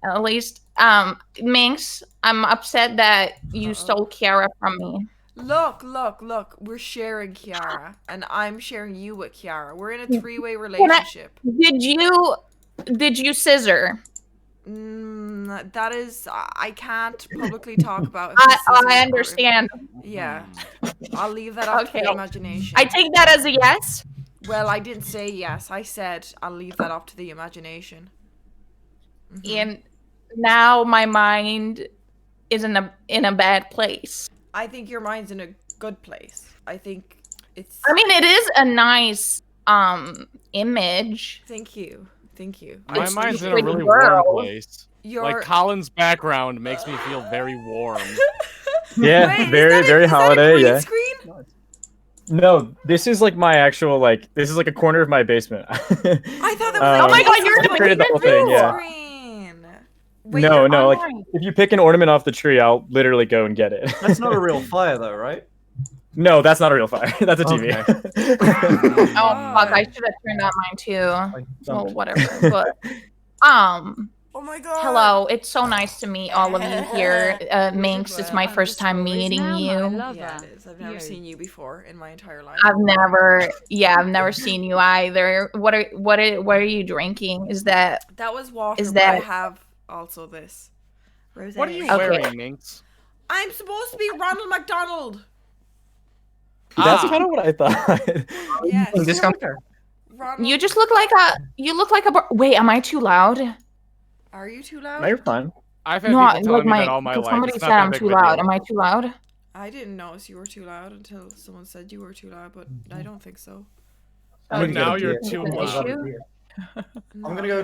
At least, Minx, I'm upset that you stole Kiara from me. Look. We're sharing Kiara, and I'm sharing you with Kiara. We're in a 3-way relationship. Did you scissor? That is, I can't publicly talk about. If I understand. Yeah, I'll leave that up to the imagination. I take that as a yes. Well, I didn't say yes. I said I'll leave that up to the imagination. And now my mind is in a bad place. I think your mind's in a good place. I think it's. I mean, it is a nice image. Thank you. My mind's in a really warm place. Like Colin's background makes me feel very warm. Yeah, Wait, very holiday. Is that a green Yeah. screen? No, this is like my actual this is like a corner of my basement. I thought that was. Oh my god, you're created the whole thing. Yeah. Screen. Wait, No, like if you pick an ornament off the tree, I'll literally go and get it. That's not a real fire, though, right? No, that's not a real fire. That's a TV. Okay. Oh fuck! I should have turned on mine too. Well, whatever. But oh my god. hello. It's so nice to meet all of you here. Minx, it's my first time meeting you. Yeah, it is. I've never seen you before in my entire life. I've never seen you either. What are you drinking? Is that was water? Is but I that- have also this. Rosé. What are you Okay. wearing, Minx? I'm supposed to be Ronald McDonald. That's kind of what I thought. Yes. Ronald. you just look like a wait, am I too loud? Are you too No, loud? you're fine. I've had No, people like telling me that all my life. somebody It's said not that I'm big too of a loud. deal. Am I too loud? I didn't notice you were too loud until someone said you were too loud, but I don't think so. But now you're Is too it an loud. issue? I'm gonna go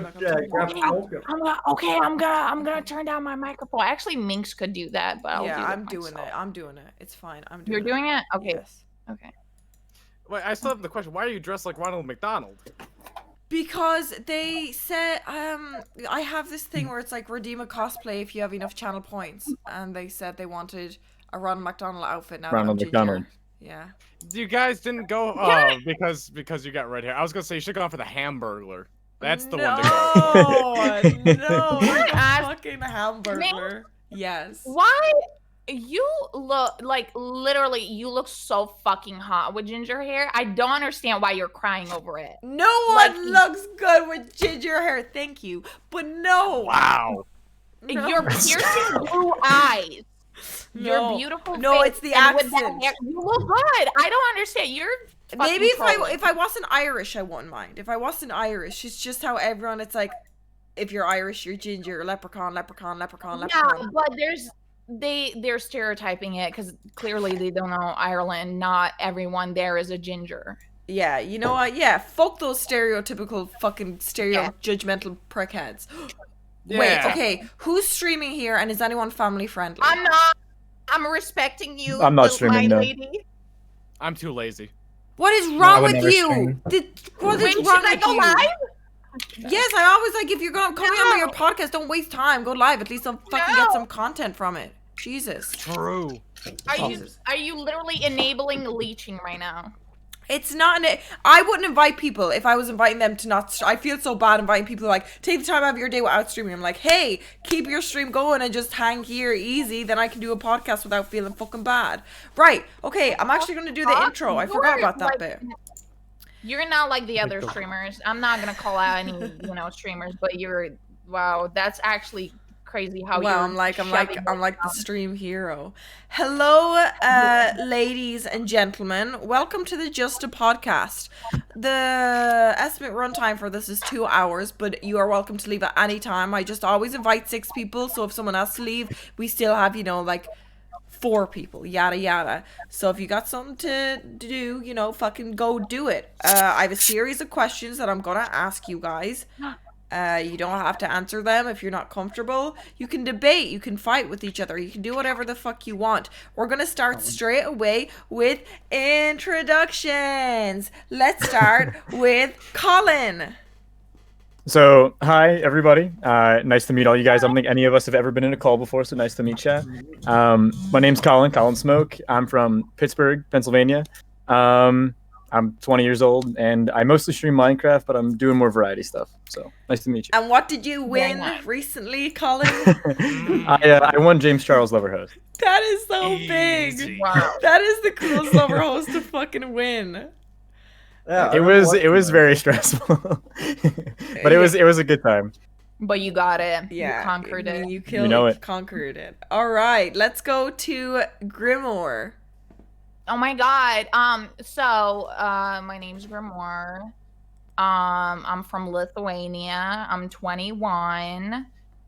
grab smoke. I'm gonna turn down my microphone. Actually, Minx could do that, but I'll do it I'm doing myself. it. I'm doing it. It's fine. I'm doing You're it. doing it? Okay. Yes. Okay. Wait, I still have the question. Why are you dressed like Ronald McDonald? Because they said I have this thing where it's like redeem a cosplay if you have enough channel points, and they said they wanted a Ronald McDonald outfit now. Ronald that I'm ginger. McDonald. Yeah. You guys didn't go because you got red hair. I was gonna say you should have gone for the Hamburglar. That's the one to go. No, like a fucking hamburger. Yes. Why? You look like literally. You look so fucking hot with ginger hair. I don't understand why you're crying over it. No one looks good with ginger hair. Thank you, but no. Wow. Your piercing blue eyes. Your No. beautiful. No, face, it's the and with that accent. hair, you look good. I don't understand. You're Maybe fucking if I wasn't Irish, I wouldn't mind. If I wasn't Irish, it's just how everyone. It's like, if you're Irish, you're ginger, leprechaun. Yeah, but they're stereotyping it because clearly they don't know Ireland. Not everyone there is a ginger. Yeah, you know what? Yeah, fuck those stereotypical fucking judgmental prickheads. Wait, Yeah. okay, who's streaming here, and is anyone family friendly? I'm not. I'm respecting you. I'm not little streaming, my no. lady. I'm too lazy. What is wrong would with never you? stream. What is Wait, wrong should I with go you? live? Yes, I always like if you're gonna come on your podcast, don't waste time. Go live. At least I'll fucking get some content from it. Jesus. True. Are you literally enabling leeching right now? It's not. I wouldn't invite people if I was inviting them to not. I feel so bad inviting people like take the time out of your day without streaming. I'm like, hey, keep your stream going and just hang here easy. Then I can do a podcast without feeling fucking bad. Right? Okay. I'm actually gonna do the intro. I forgot about that bit. You're not like the other streamers. I'm not gonna call out any streamers, but wow. That's actually crazy how Wow, you're I'm like shoving the stream hero. Hello, ladies and gentlemen. Welcome to the JustaPodcast. The estimate runtime for this is 2 hours, but you are welcome to leave at any time. I just always invite 6 people, so if someone has to leave, we still have, like 4 people, yada yada. So if you got something to do, fucking go do it. I have a series of questions that I'm gonna ask you guys. You don't have to answer them if you're not comfortable. You can debate, you can fight with each other, you can do whatever the fuck you want. We're gonna start straight away with introductions. Let's start with Colin. So, hi everybody. Nice to meet all you guys. I don't think any of us have ever been in a call before, so nice to meet you. My name's colinsmoke. I'm from Pittsburgh, Pennsylvania. I'm 20 years old, and I mostly stream Minecraft, but I'm doing more variety stuff. So nice to meet you. And what did you Very win nice. recently, Colin? I won James Charles Lover Host. That is so big. Easy. Wow. That is the coolest lover host to fucking win. Yeah, It was very stressful, but it was a good time. But you got it. Yeah, You conquered I mean, it. You killed know it. it. Conquered it. All right, let's go to Grimoire. Oh my god. My name's Grimoire. I'm from Lithuania. I'm 21.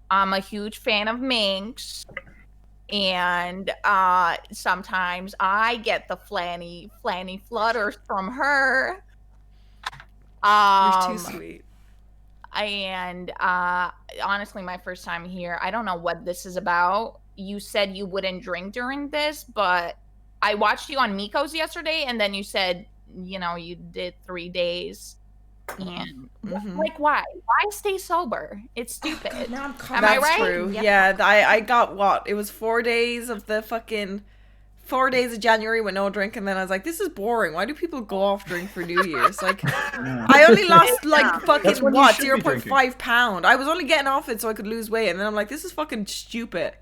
I'm a huge fan of Minx. And sometimes I get the flanny flutters from her. You're too sweet. And honestly, my first time here, I don't know what this is about. You said you wouldn't drink during this, but I watched you on Miko's yesterday, and then you said, you did 3 days. And like, why stay sober? It's stupid. Am I That's right? true. Yeah, I got what? It was 4 days of the fucking 4 days of January with no drink, and then I was like, this is boring. Why do people go off drink for New Year's? Like, I only lost like fucking when you what, should be 0.5 pound. I was only getting off it so I could lose weight, and then I'm like, this is fucking stupid.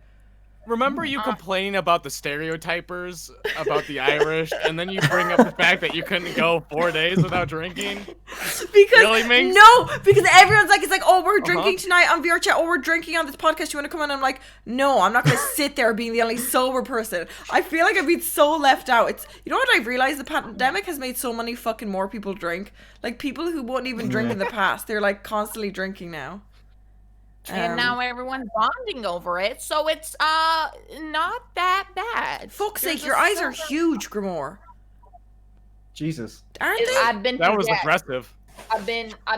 Remember you complaining about the stereotypers about the Irish, and then you bring up the fact that you couldn't go 4 days without drinking? Because Really, Minx? no, because everyone's like, it's like, oh, we're drinking tonight on VR chat. Oh, we're drinking on this podcast. You want to come on? I'm like, no, I'm not gonna sit there being the only sober person. I feel like I've been so left out. It's, you know what I've realized? The pandemic has made so many fucking more people drink. Like people who wouldn't even drink in the past, they're like constantly drinking now. And now everyone's bonding over it, so it's not that bad. Fuck's There's sake, a your eyes are silver- huge, Grimoire. Jesus. Aren't they? I've been That was possessed. aggressive. I've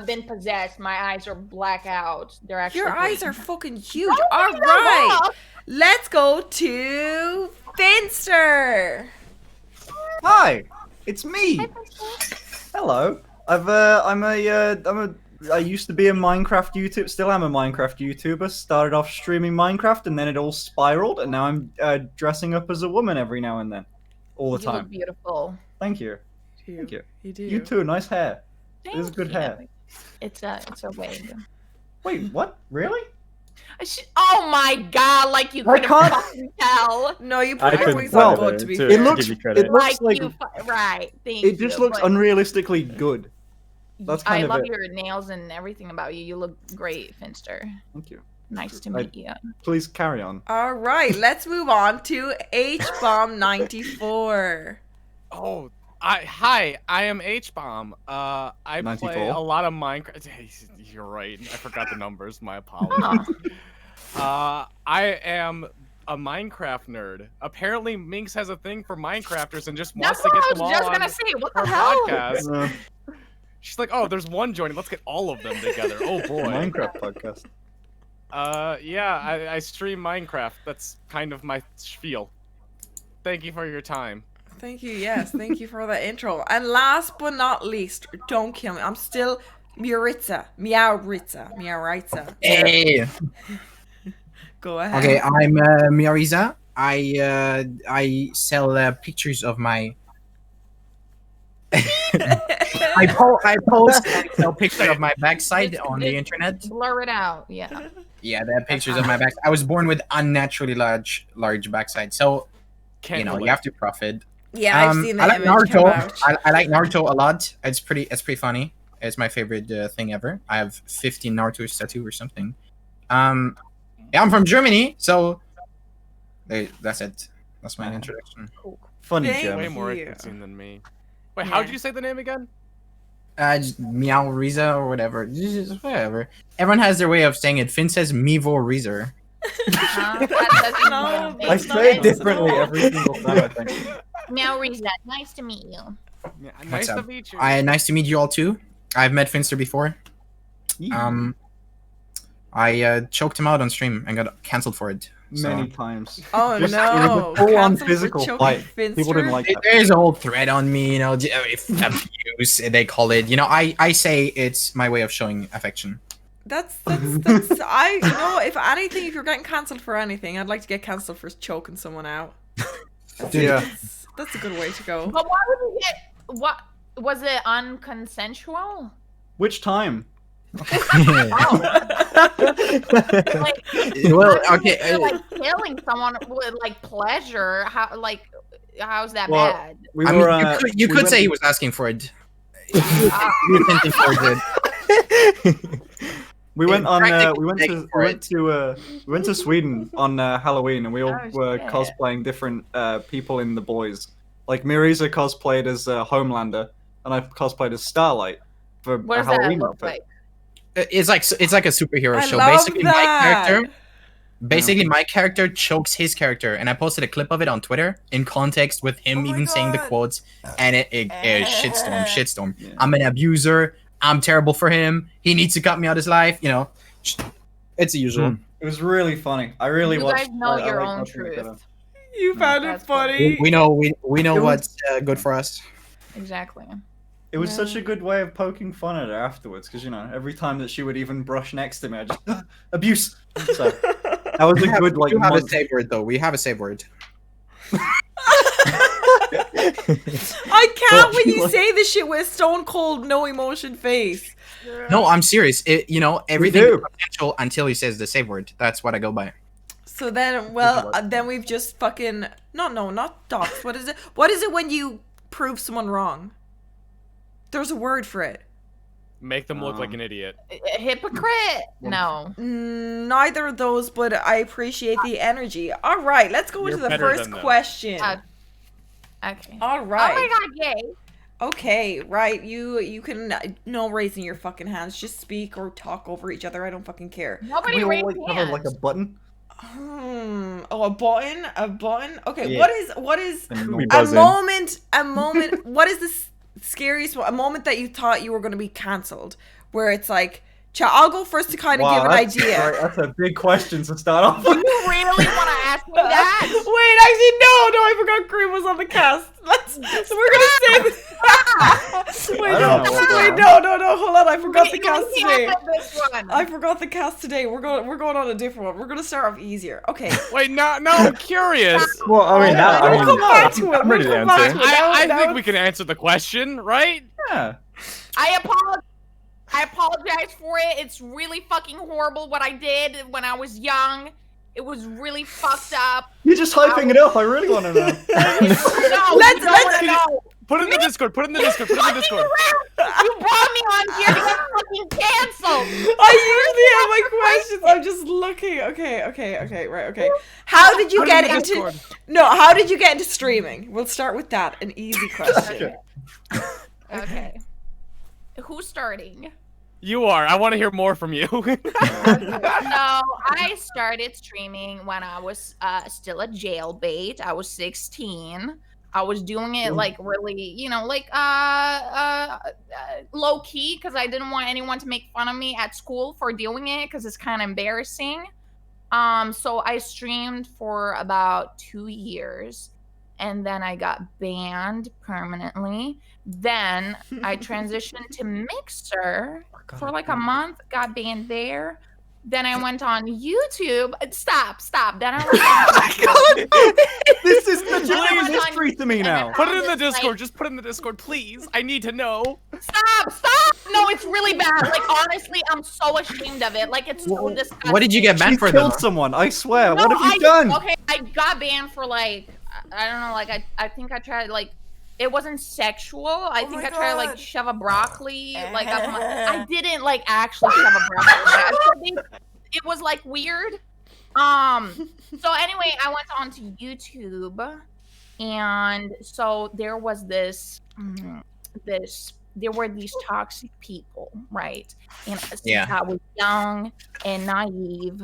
been possessed. My eyes are black out. They're actually Your eyes green. are fucking huge. All right, let's go to f1nnster. Hi, it's me. Hello. I used to be a Minecraft YouTuber. Still am a Minecraft YouTuber. Started off streaming Minecraft, and then it all spiraled, and now I'm dressing up as a woman every now and then, all the You time. look beautiful. Thank you. Thank you. You do. You too. Nice hair. Thank This is good you. hair. It's a wig. Wait, what? Really? Oh my god! Like you I couldn't can't- fucking tell. No, you I probably couldn't thought well, good to be to It fair. looks- give you credit. it looks Like like- right. Thank It just you, looks but unrealistically good. That's I kind of love it. your nails and everything about you. You look great, f1nnster. Thank you. Nice to I- meet you. Please carry on. All right, let's move on to HBomb 94. Oh, hi, I am HBomb. I play 94. a lot of Minecraft. You're right. I forgot the numbers. My apologies. I am a Minecraft nerd. Apparently, Minx has a thing for Minecrafters and just wants That's to what get I them was all just on gonna say. What the her hell? podcast. She's like, oh, there's one joining. Let's get all of them together. Oh boy. Minecraft podcast. Yeah, I stream Minecraft. That's kind of my spiel. Thank you for your time. Thank you, yes, thank you for that intro. And last but not least, don't kill me. I'm still meowriza. Hey. Go ahead. Okay, I'm meowriza. I sell pictures of my. I post and sell pictures of my backside on the internet. Blur it out. Yeah. Yeah, the pictures of my back. I was born with unnaturally large backside, so Can't you relate. have to profit. Yeah, I've seen the I like image come Naruto. out. I like Naruto a lot. It's pretty funny. It's my favorite thing ever. I have 15 Naruto's tattoo or something. Yeah, I'm from Germany, so that's it. That's my introduction. Funny Thank German. Way more you. interesting than me. Wait, Yeah. how did you say the name again? Just meowriza or whatever. Just whatever. Everyone has their way of saying it. Finn says meowriza. No, I that's say it not- differently every single time, I think. Meowriza, nice to meet you. Yeah, What's nice to up? meet you. Nice to meet you all too. I've met f1nnster before. I choked him out on stream and got cancelled for it. So. Many times. Oh Just- no! It was a full-on Cancelled for physical choking fight. f1nnster? People didn't like that. There's a whole thread on me, you know, if abuse they call it. You know, I say it's my way of showing affection. That's if anything, if you're getting cancelled for anything, I'd like to get cancelled for choking someone out. Yeah. That's a good way to go. But why would you get what? Was it unconsensual? Which time? Like, Well, I mean, okay. if you're like killing someone with like pleasure, how's that Well, bad? We I were. mean, you we could went- say he was asking for it. You were thinking for it. We went on. Practically We went begging to. for We went to Sweden on Halloween, and we all Oh, were shit. cosplaying different people in the boys. Like meowriza cosplayed as Homelander, and I cosplayed as Starlight for What a does that Halloween look outfit. like? It's like a superhero I show. love Basically, that. my character chokes his character, and I posted a clip of it on Twitter in context with him Oh my even saying the God. quotes, and it shitstorm. Yeah. I'm an abuser. I'm terrible for him. He needs to cut me out of his life. You know, it's the usual. It was really funny. I really You watched. guys know I your like own watching it truth. better. You found it That's funny. We know It was- what's good for us. Exactly. It was such Yeah. a good way of poking fun at her afterwards, because every time that she would even brush next to me, I just abuse. So that was a good We do have a month. save word though. We have a save word. I can't when you say this shit with a stone cold, no emotion face. No, I'm serious. Everything do. is potential until he says the save word. That's what I go by. So then, well, then we've just fucking not dox. What is it? What is it when you prove someone wrong? There's a word for it. Make them look like an idiot. Hypocrite. No. Neither of those, but I appreciate the energy. All right, let's go You're into the better first than them. question. Okay. All right. Oh my god, yay. Okay, right. You can no raising your fucking hands. Just speak or talk over each other. I don't fucking care. Nobody We all raised like have like a hands. button. Oh, a button. A button. Okay. Yeah. What is We a buzzing. moment? What is the scariest one? A moment that you thought you were going to be cancelled, where it's like, I'll go first to kind of give an that's idea. great. That's a big question to start off You with. really want to ask me that? Wait, actually, no, I forgot Green was on the cast. So we're gonna say this. Wait, I don't know what's going no, hold on, I forgot the You cast can't today. have this one. I forgot the cast today. We're going on a different one. We're gonna start off easier. Okay. Wait, no, I'm curious. Well, I mean, now We'll come back to it. I'm ready to We'll come back answer. to it. I Now think we it's- can answer the question, right? Yeah. I apologize for it. It's really fucking horrible what I did when I was young. It was really fucked up. You're just hyping it up. I really want to know. No, Let's- you don't wanna know. Put it in the Discord. Put it in the Discord. Put it in the Discord. You brought me on here to get fucking canceled. I usually have my questions. I'm just looking. Okay, right, okay. How did you Put it get in the into Discord. how did you get into streaming? We'll start with that. An easy question. Okay. Who's starting? You are. I want to hear more from you. No, I started streaming when I was still a jailbait. I was 16. I was doing it like really, low key because I didn't want anyone to make fun of me at school for doing it because it's kind of embarrassing. So I streamed for about 2 years and then I got banned permanently. Then I transitioned to Mixer for like a month, got banned there. Then I went on YouTube. Stop. Then I went on This is such a Please. new history to me now. Put it in the Just, like- Discord. Just put it in the Discord, please. I need to know. Stop! No, it's really bad. Like honestly, I'm so ashamed of it. Like it's so disgusting. What did you get She banned for? Though? killed someone. I swear. No, What have you done? Okay, I got banned for like I don't know. Like I think I tried like it wasn't sexual. I think my I tried to God. like shove a broccoli like up my. I didn't like actually shove a broccoli. It was like weird. So anyway, I went on to YouTube, and so there was there were these toxic people, right? And since Yeah. I was young and naive,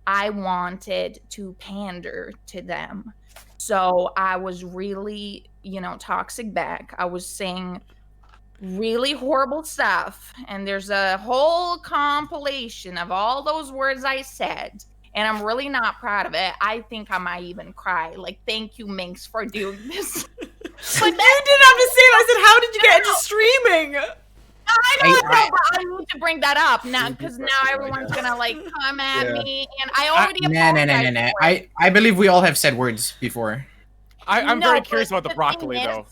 I wanted to pander to them. So I was really, toxic back. I was saying really horrible stuff. And there's a whole compilation of all those words I said. And I'm really not proud of it. I think I might even cry. Like, thank you, Minx, for doing this. But you didn't have to say it. I said, how did you get into streaming? I know, but I need to bring that up now because now everyone's gonna like come at me, and I already apologized No. for it. I believe we all have said words before. I'm No, very but curious about the thing broccoli, is- though.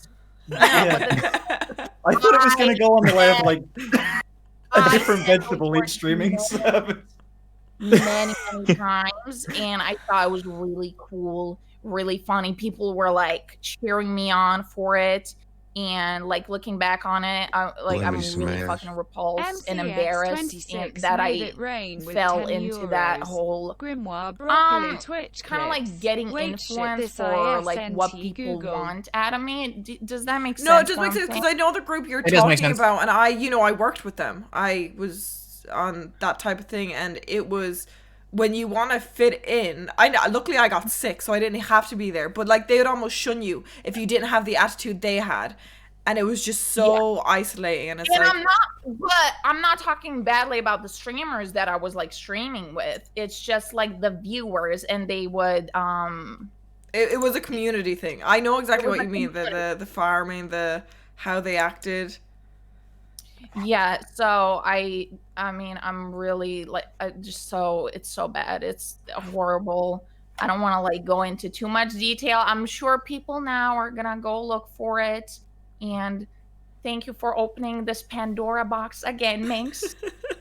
No, but I thought it was going to go on the way of like a I different said vegetable for leaf streaming service. many times, and I thought it was really cool, really funny. People were like cheering me on for it, and like looking back on it, I'm really fucking repulsed and embarrassed that I fell into that whole grimoire broccoli Twitch kind of like getting influenced for like what people want out of me. Does that make sense? No, it just makes sense because I know the group you're talking about, and I worked with them. I was on that type of thing, and it was when you want to fit in. Luckily I got sick, so I didn't have to be there. But like they would almost shun you if you didn't have the attitude they had, and it was just so isolating. And it's like, I'm not talking badly about the streamers that I was like streaming with. It's just like the viewers, and they would It was a community thing. I know exactly what you mean. The farming, how they acted. Yeah, so I mean, I'm really like, it's so bad. It's horrible. I don't want to like go into too much detail. I'm sure people now are gonna go look for it. And thank you for opening this Pandora box again, Minx.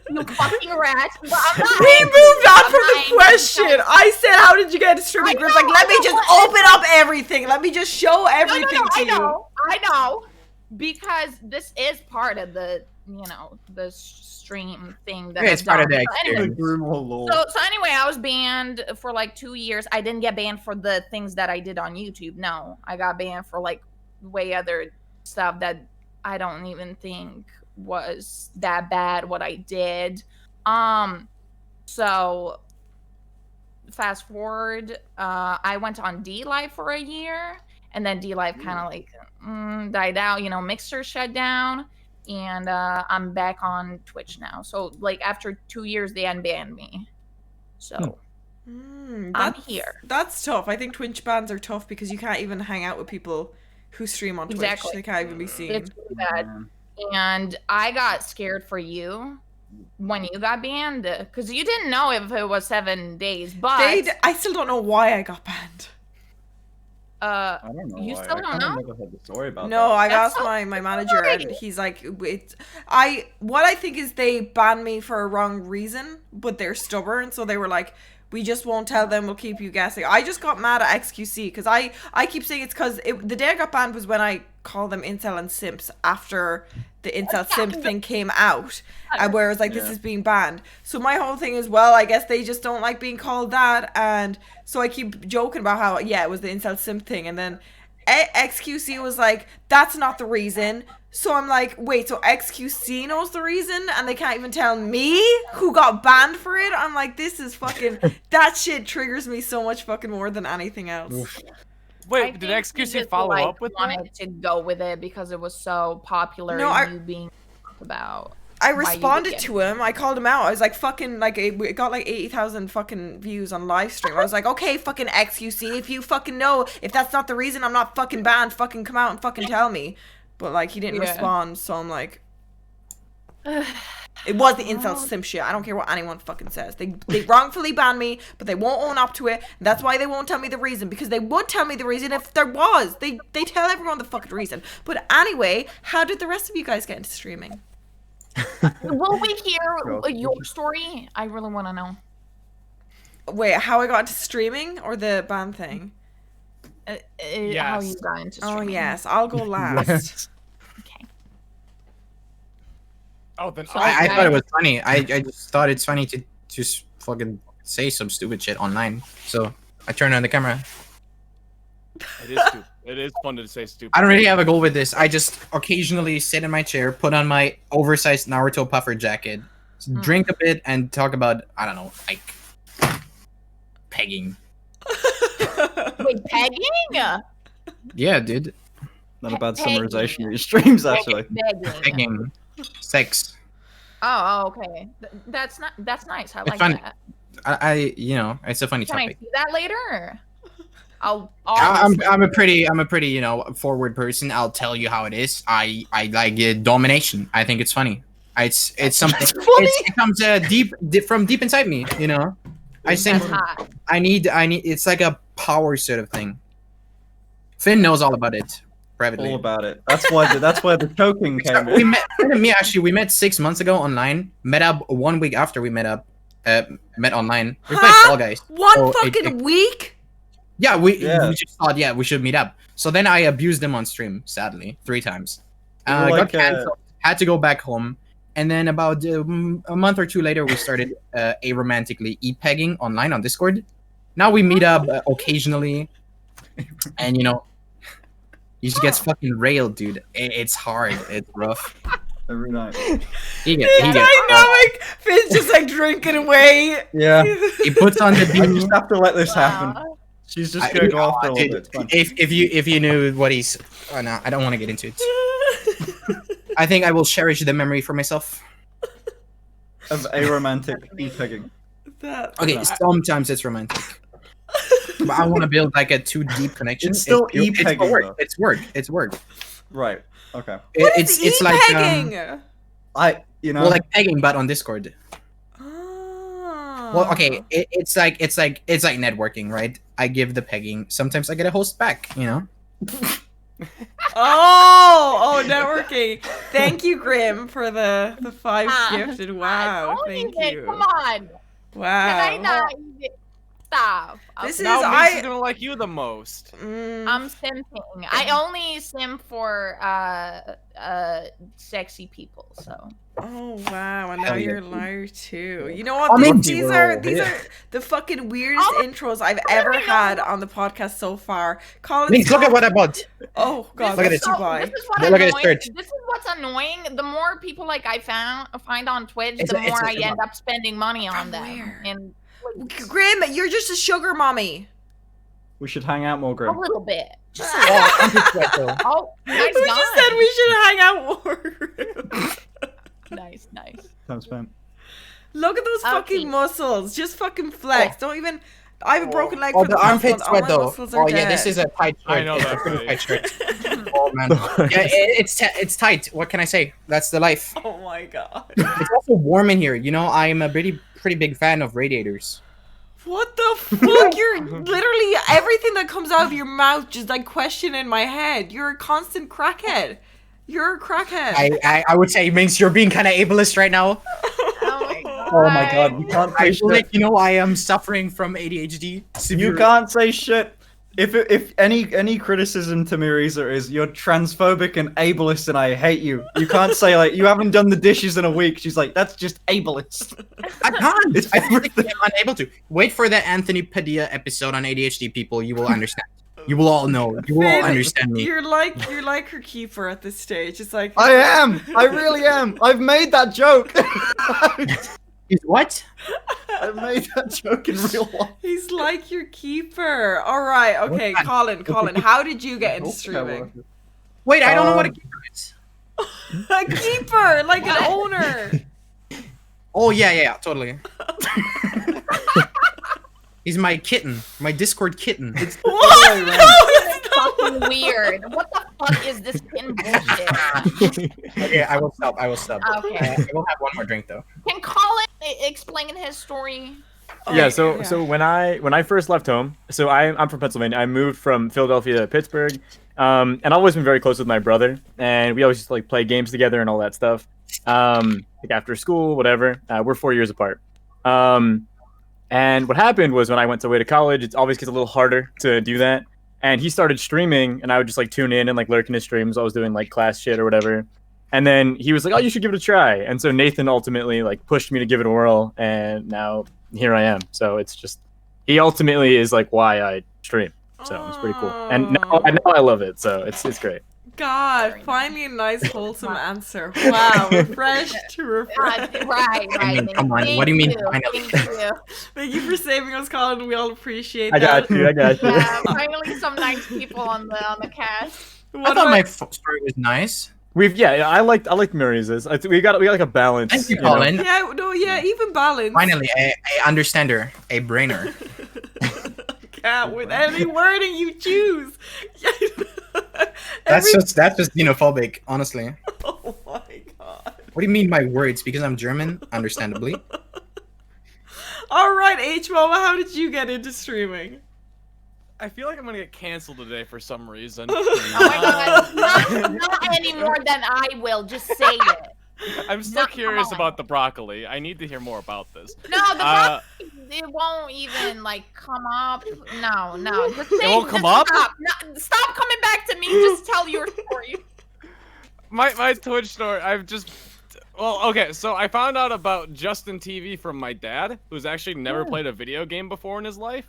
You fucking rat. We moved on from the question. I said, how did you get into streaming groups? Like, let me just open up everything. Let me just show everything to you. I know. Because this is part of the, the stream thing that it's part of the experience. So anyway, I was banned for like 2 years. I didn't get banned for the things that I did on YouTube. No, I got banned for like way other stuff that I don't even think was that bad what I did. So fast forward, I went on DLive for a year, and then DLive kind of like died out. Mixer shut down, and I'm back on Twitch now. So like after 2 years, they unbanned me. So I'm here. That's tough. I think Twitch bans are tough because you can't even hang out with people who stream on Twitch. Exactly. They can't even be seen. It's really bad. And I got scared for you when you got banned, because you didn't know if it was 7 days, but I still don't know why I got banned. I don't know. You still don't know? Never heard the story about No, that. I've asked my manager, and he's like, what I think is they banned me for a wrong reason, but they're stubborn, so they were like, we just won't tell them, we'll keep you guessing. I just got mad at XQC because I keep saying it's because the day I got banned was when I called them incel and simps after the incel simp thing came out, where it was like, this is being banned. So my whole thing is, well, I guess they just don't like being called that, and so I keep joking about how, it was the incel simp thing, and then XQC was like, that's not the reason. So I'm like, wait, so XQC knows the reason and they can't even tell me who got banned for it? I'm like, this is fucking, that shit triggers me so much fucking more than anything else. Wait, did XQC follow up with that? I wanted to go with it because it was so popular. No, you being about. I responded to him. I called him out. I was like, fucking, like, it got like 80,000 fucking views on live stream. I was like, okay, fucking XQC, if you fucking know, if that's not the reason I'm not fucking banned, fucking come out and fucking tell me. But like, he didn't respond, so I'm like, it was the incel simp shit. I don't care what anyone fucking says. They wrongfully banned me, but they won't own up to it. That's why they won't tell me the reason, because they would tell me the reason if there was. They tell everyone the fucking reason. But anyway, how did the rest of you guys get into streaming? Will we hear your story? I really want to know. Wait, how I got into streaming or the band thing? How you got into streaming. Oh yes, I'll go last. Okay. Oh, then I thought it was funny. I just thought it's funny to just fucking say some stupid shit online. So I turned on the camera. It is stupid. It is fun to say stupid. I don't really have a goal with this. I just occasionally sit in my chair, put on my oversized Naruto puffer jacket, drink a bit, and talk about, I don't know, like pegging. Wait, pegging? Yeah, dude. Not a bad summarization of your streams, actually. Pegging. Sex. Oh, okay. That's nice. I like fun. that. I it's a funny Can topic. I see that later? I'm a pretty forward person. I'll tell you how it is. I like domination. I think it's funny. It's something. It comes from deep inside me. I think I need. It's like a power sort of thing. Finn knows all about it privately. All about it. That's why the choking came We in. met we met 6 months ago online. Met up 1 week after we met up. Met online. We played Fall Guys. One So fucking week? Yeah, we Yeah. just thought we should meet up. So then I abused him on stream, sadly, 3 times. You were Got like, canceled. Had to go back home. And then about a month or 2 later, we started aromantically e-pegging online on Discord. Now we meet up occasionally, and he just gets fucking railed, dude. It's hard. It's rough. Every night. He The gets dynamic! Finn's just like drinking away. Yeah. he puts on the I beanie. just have to let this happen. Wow. She's just gonna go off for a little bit. It's fine. If you knew what he's, oh no, I don't want to get into it. I think I will cherish the memory for myself. Of aromantic e-pegging. That. Okay, sometimes it's romantic, but I want to build like a too deep connection. It's still it's e-pegging, work. though. It's work. It's work. Right. Okay. It's like pegging. well, like pegging, but on Discord. Oh. Well, okay, it's like networking, right? I give the pegging. Sometimes I get a host back. Oh, networking. Thank you, Grim, for the 5 gifted. Wow, Don't thank even- you. Come on. Wow. Can I not even stop? This Okay. is- Now I- Minx is gonna like you the most. I'm simping. I only simp for sexy people, so. Oh wow, and now Hell yeah. you're a liar too. You know what? I mean, these are the fucking weirdest Oh, intros I've ever had on the podcast so far. Colin, Minx, look at what I bought. Oh god, Look at that's it. too So, why. this is what Look at his annoying. shirt. This is what's annoying. The more people like I find on Twitch, It's the a- it's more a- I end up spending money on From them. where? And Grim, you're just a sugar mommy. We should hang out more, a Grim. little bit. Oh, anti-sweat though. Oh, nice Who guy. just said we should hang out more? Nice. Time spent. Look at those fucking Okay. muscles. Just fucking flex. Don't even. I have a broken leg Oh, for the past armpit month. All sweat my though. muscles are Oh yeah, dead. this is a tight shirt. I know It's that a pretty feeling. tight shirt. Oh man. Yeah, it's tight. What can I say? That's the life. Oh my god. It's also warm in here. I'm a pretty big fan of radiators. What the fuck? You're literally everything that comes out of your mouth just like question in my head. You're a constant crackhead. You're a crackhead. I would say, Minx, you're being kind of ableist right now. Oh my god. Oh my god, you can't I say will shit. let you know I am suffering from ADHD. You can't say shit. If any criticism to meowriza is you're transphobic and ableist and I hate you. You can't say like you haven't done the dishes in a week. She's like, that's just ableist. I can't. It's I physically am unable to. Wait for the Anthony Padilla episode on ADHD, people. You will understand. You will all know. You will all Finn, understand me. You're like her keeper at this stage. It's like I am. I really am. I've made that joke. Is what? I've made that joke in real life. he's like your keeper. All right, okay, Colin, how did you get into streaming? Wait, I don't know what a keeper is. A keeper, like an owner. Oh yeah, totally. He's my kitten, my Discord kitten. What? No, It's fucking weird. What the fuck is this pin bullshit? Okay, I will stop. Okay. I will have one more drink though. Can Colin explain his story? Yeah, so when I first left home, so I'm from Pennsylvania. I moved from Philadelphia to Pittsburgh, and I've always been very close with my brother, and we always just like play games together and all that stuff. Like after school, whatever. We're 4 years apart. And what happened was when I went away to college, it always gets a little harder to do that. And he started streaming, and I would just like tune in and like lurk in his streams. I was doing like class shit or whatever. And then he was like, "Oh, you should give it a try." And so Nathan ultimately like pushed me to give it a whirl, and now here I am. So it's just he ultimately is like why I stream. So it's pretty cool. And now I love it. So it's great. God, finally a nice wholesome answer. Wow, refreshed. Right. I mean, come on, what do you mean finally? Thank you. Thank you for saving us, Colin. We all appreciate I that. got you. Yeah, finally some nice people on the cast. I thought my story was nice. I liked meowriza's. We got like a balance. Thank you, you know? Colin. Yeah, no, yeah, even balance. Finally, I understand her. A brainer. Yeah, with any wording you choose. That's just xenophobic, honestly. Oh my god. What do you mean by words? Because I'm German, understandably. All right, HBomb, how did you get into streaming? I feel like I'm gonna get canceled today for some reason. Oh my god, not any more than I will. Just say it. I'm still No, curious come on. about the broccoli. I need to hear more about this. No, it won't even like come up. No, just say, It won't come just up? Stop. No, stop coming back to me. Just tell your story. My Twitch story. Well, okay. So I found out about Justin TV from my dad, who's actually never played a video game before in his life.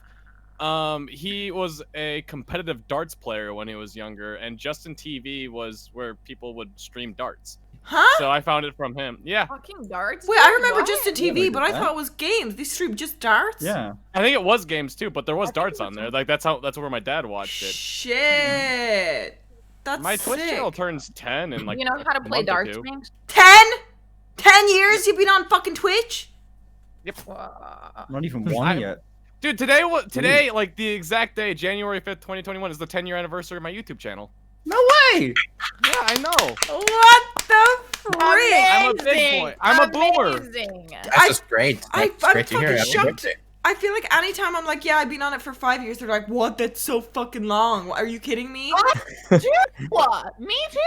He was a competitive darts player when he was younger, and Justin TV was where people would stream darts. Huh? So I found it from him. Yeah, Fucking darts. Wait, I remember What? Justin Yeah, TV, we but did I that. thought it was games. They streamed just darts? Yeah. I think it was games too, but there was I think darts it on was there. Like that's where my dad watched it. Shit. That's My Twitch sick. channel turns 10 in like You know how to a play month or darts, two. Minx? 10? 10 years you've been on fucking Twitch? Not even one yet. Dude, today, like the exact day, January 5th, 2021, is the 10-year anniversary of my YouTube channel. No way! Yeah, I know. What the frick? I'm a big boy. I'm a boomer. Amazing. That's just great. I'm That's great to hear. fucking shocked. I feel like anytime I'm like, yeah, I've been on it for 5 years, they're like, what? That's so fucking long. Are you kidding me? What? Me too.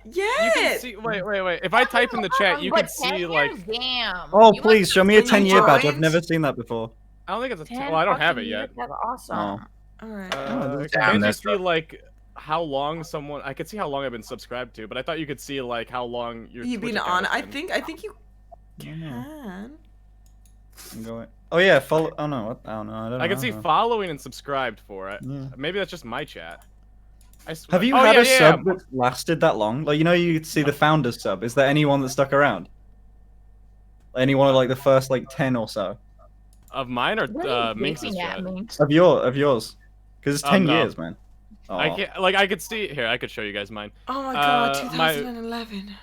You Yeah. can see. Wait. If I type in the chat, you can But see 10 like. years? Damn. Oh, You please must show me a Can you 10-year badge. I've join? never seen that before. I don't think it's a 10. 10 Well, I don't have it fucking yet. years. That's awesome. Oh. Alright. that's Can't you that's see like how long someone? I could see how long I've been subscribed to, but I thought you could see like how long your You've Twitch been account on. has I been. think you I don't know. can. I'm going. Oh yeah, follow. Oh no, what? I don't know. I don't know. I can see following and subscribed for it. Yeah. Maybe that's just my chat. Have you Oh, had yeah, a yeah, sub yeah. that lasted that long? Like, you know, you see the founder's sub. Is there anyone that stuck around? Any one of like the first like 10 or so Of mine or What are you Minx's looking at, chat? Minx? of yours? Because it's 10 No. years, man. I Aw. can't. Like I could see here. I could show you guys mine. Oh my god, my- 2011.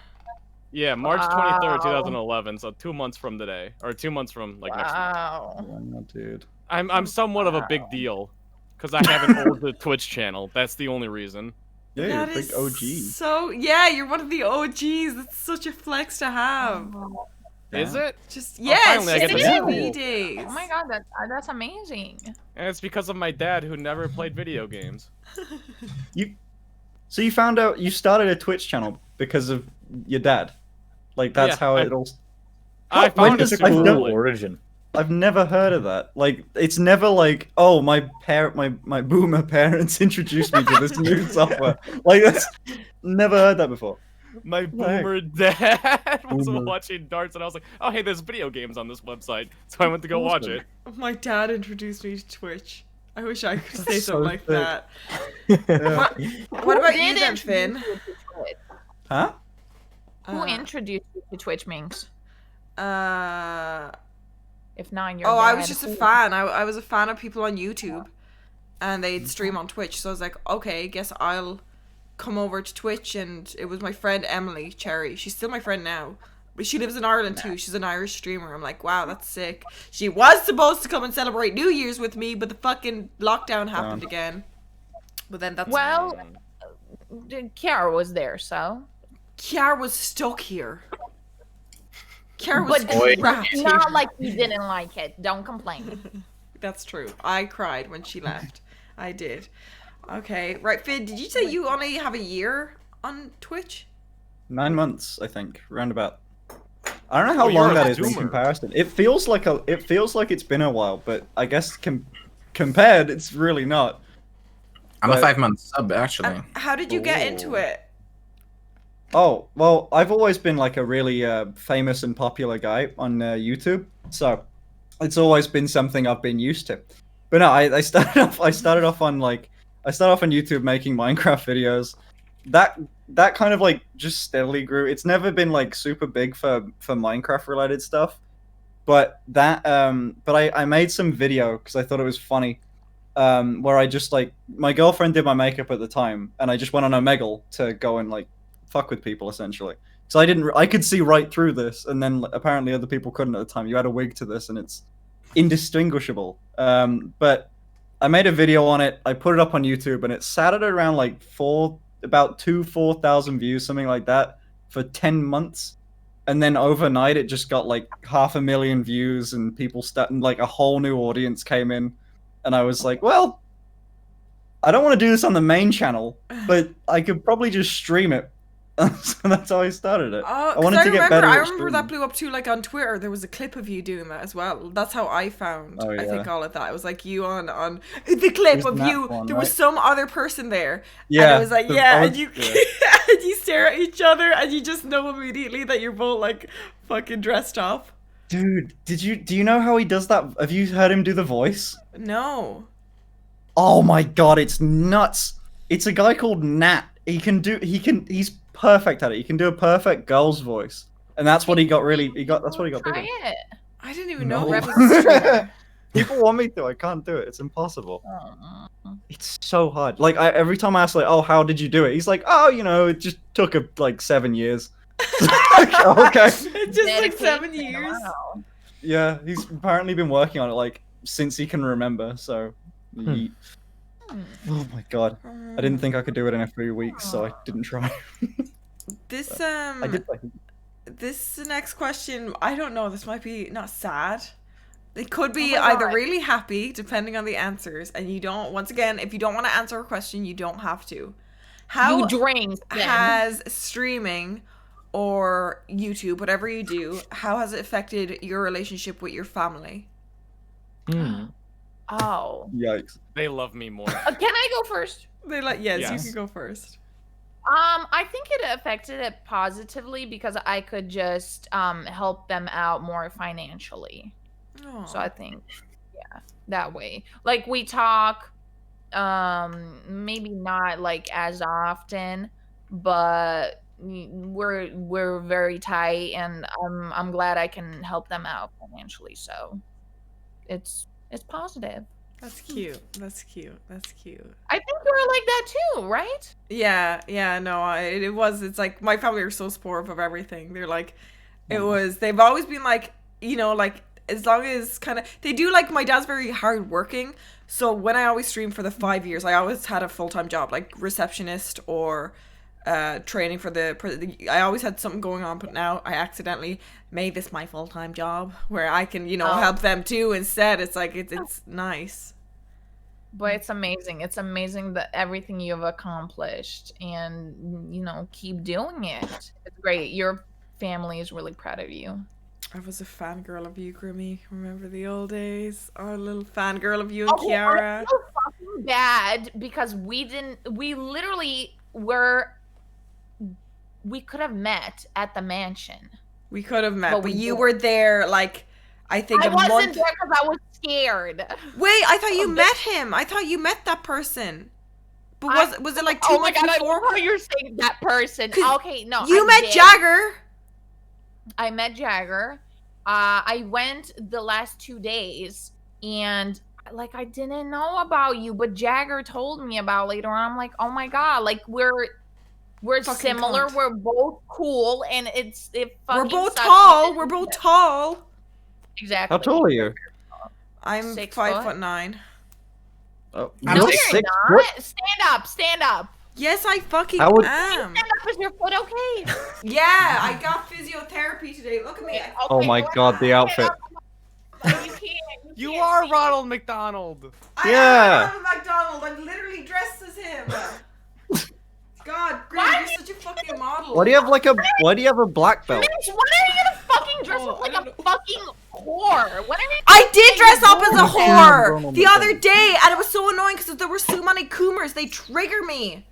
Yeah, March 23rd, Wow. 2011. So 2 months from today, or 2 months from like next month. Wow. Oh, dude. I'm somewhat of a big deal, because I have an older Twitch channel. That's the only reason. Yeah, you're a That big is OG. So, yeah, you're one of the OGs. That's such a flex to have. Is Damn. it? Just, Oh, yes, finally I just get the to TV know. days. Oh my god, that's amazing. And it's because of my dad who never played video games. So you found out you started a Twitch channel because of your dad. Like that's Yeah, how I- it all. I When found does it it- I've super done- early. origin. I've never heard of that. Like it's never like, oh, my boomer parents introduced me to this new software. Like that's never heard that before. My heck? boomer dad was Boomer. watching darts, and I was like, "Oh, hey, there's video games on this website." So I went to go watch Awesome. it. My dad introduced me to Twitch. I wish I could say So something like sick. that. Yeah. What about Who you did then, introduce Finn? you to Twitch? Huh? Who Uh, introduced you to Twitch, Minx? If not, you're Oh, I dad, was just a who? fan. I was a fan of people on YouTube, and they'd stream on Twitch. So I was like, okay, guess I'll come over to Twitch. And it was my friend Emily Cherry. She's still my friend now, but she lives in Ireland too. She's an Irish streamer. I'm like, wow, that's sick. She was supposed to come and celebrate New Year's with me, but the fucking lockdown happened again. But then that's Well, Kiara was there, so. Kiara was stuck here. Kiara was But trapped here. not like you didn't like it. Don't complain. That's true. I cried when she left. I did. Okay, right, Finn, did you say you only have a year on Twitch? 9 months, I think, roundabout. I don't know how Oh, you're long a that is in zoomer. comparison. It feels like it's been a while, but I guess compared, it's really not. I'm a But- 5-month sub actually. How did you get into Ooh. it? Oh, well, I've always been like a really famous and popular guy on YouTube, so it's always been something I've been used to. But no, I started off on YouTube making Minecraft videos. That kind of like just steadily grew. It's never been like super big for Minecraft related stuff, but I made some video because I thought it was funny. Where I just like my girlfriend did my makeup at the time, and I just went on Omegle to go and like fuck with people essentially. So I could see right through this, and then apparently other people couldn't at the time. You add a wig to this, and it's indistinguishable. But I made a video on it. I put it up on YouTube, and it sat at around like 4,000 views, something like that, for 10 months. And then overnight, it just got like 500,000 views, and people started like a whole new audience came in. And I was like, well, I don't want to do this on the main channel, but I could probably just stream it. So that's how I started it. I wanted to get better. I at remember streaming. that blew up too. Like on Twitter, there was a clip of you doing that as well. That's how I found. Oh, I think yeah. all of that. It was like you on the clip was of that you. one, There was right? some other person there. Yeah. And it was like and you and you stare at each other, and you just know immediately that you're both like fucking dressed up. Dude, do you know how he does that? Have you heard him do the voice? No. Oh my god, it's nuts. It's a guy called Nat. He's perfect at it. He can do a perfect girl's voice. And that's what that's what he got Try big at. it. I didn't even No. know Rev was a streamer. People want me to. I can't do it. It's impossible. Oh. It's so hard. Like every time I ask, like, "Oh, how did you do it?" He's like, "Oh, it just took like 7 years." Like, okay. It just like 7 years. Wow. Yeah, he's apparently been working on it like since he can remember. So, oh my god, I didn't think I could do it in a few weeks, so I didn't try. This I did. This next question, I don't know. This might be not sad. It could be Oh my either God. really happy, depending on the answers, and you don't. Once again, if you don't want to answer a question, you don't have to. How You drink. Then. has streaming or YouTube, whatever you do, how has it affected your relationship with your family? Oh. Yikes. They love me more. Can I go first? They're like, yes, you Yes. can go first. I think it affected it positively because I could just help them out more financially. So I think, yeah, that way. Like we talk, maybe not like as often, but we're very tight, and I'm glad I can help them out financially. So it's positive. That's cute. That's cute. That's cute. I think you're like that too, right? Yeah, no, it's like, my family are so supportive of everything. They're like, they've always been like, like, as long as they do, like, my dad's very hard working. So when I always streamed for the 5 years, I always had a full-time job, like receptionist or training for I always had something going on, but now I accidentally made this my full-time job where I can, help them too instead. It's like, it's nice. But it's amazing. It's amazing that everything you've accomplished, and keep doing it. It's great. Your family is really proud of you. I was a fangirl of you, Grimmy. Remember the old days? Oh, a little fangirl of you and Kiara. I feel fucking bad because we literally we could have met at the mansion. We could have met, But but we you didn't. were there, like, I think I a wasn't month. there because I was scared. Wait, I thought you met him. I thought you met that person. But was it like 2 Oh my months god! before? I love how you're saying that person. 'Cause Okay, no. You I met did. Jagger. I met Jagger. I went the last 2 days, and like I didn't know about you, but Jagger told me about later on. I'm like, oh my god, like we're Fucking similar. cunt. We're both cool, and it fucking We're both sucks tall. because- We're both tall. Exactly. How tall are you? I'm 6 5'9". Oh, No, you're you're 6 not. foot? Stand up. Yes, I fucking How would- am. Stand up. Is your foot okay? Yeah, I got physiotherapy today. Look at me. Oh my god, the outfit. You can't. You can't are see. Ronald McDonald. Yeah. I am McDonald. I'm literally dressed as him. God, Greg, you're such a fucking model. Why do you have a black belt? Mitch, when are you gonna fucking dress Oh, up like I a don't know. fucking whore? When are you? I did dress up as a Damn, whore the Ronald other day, and it was so annoying because there were so many coomers. They trigger me.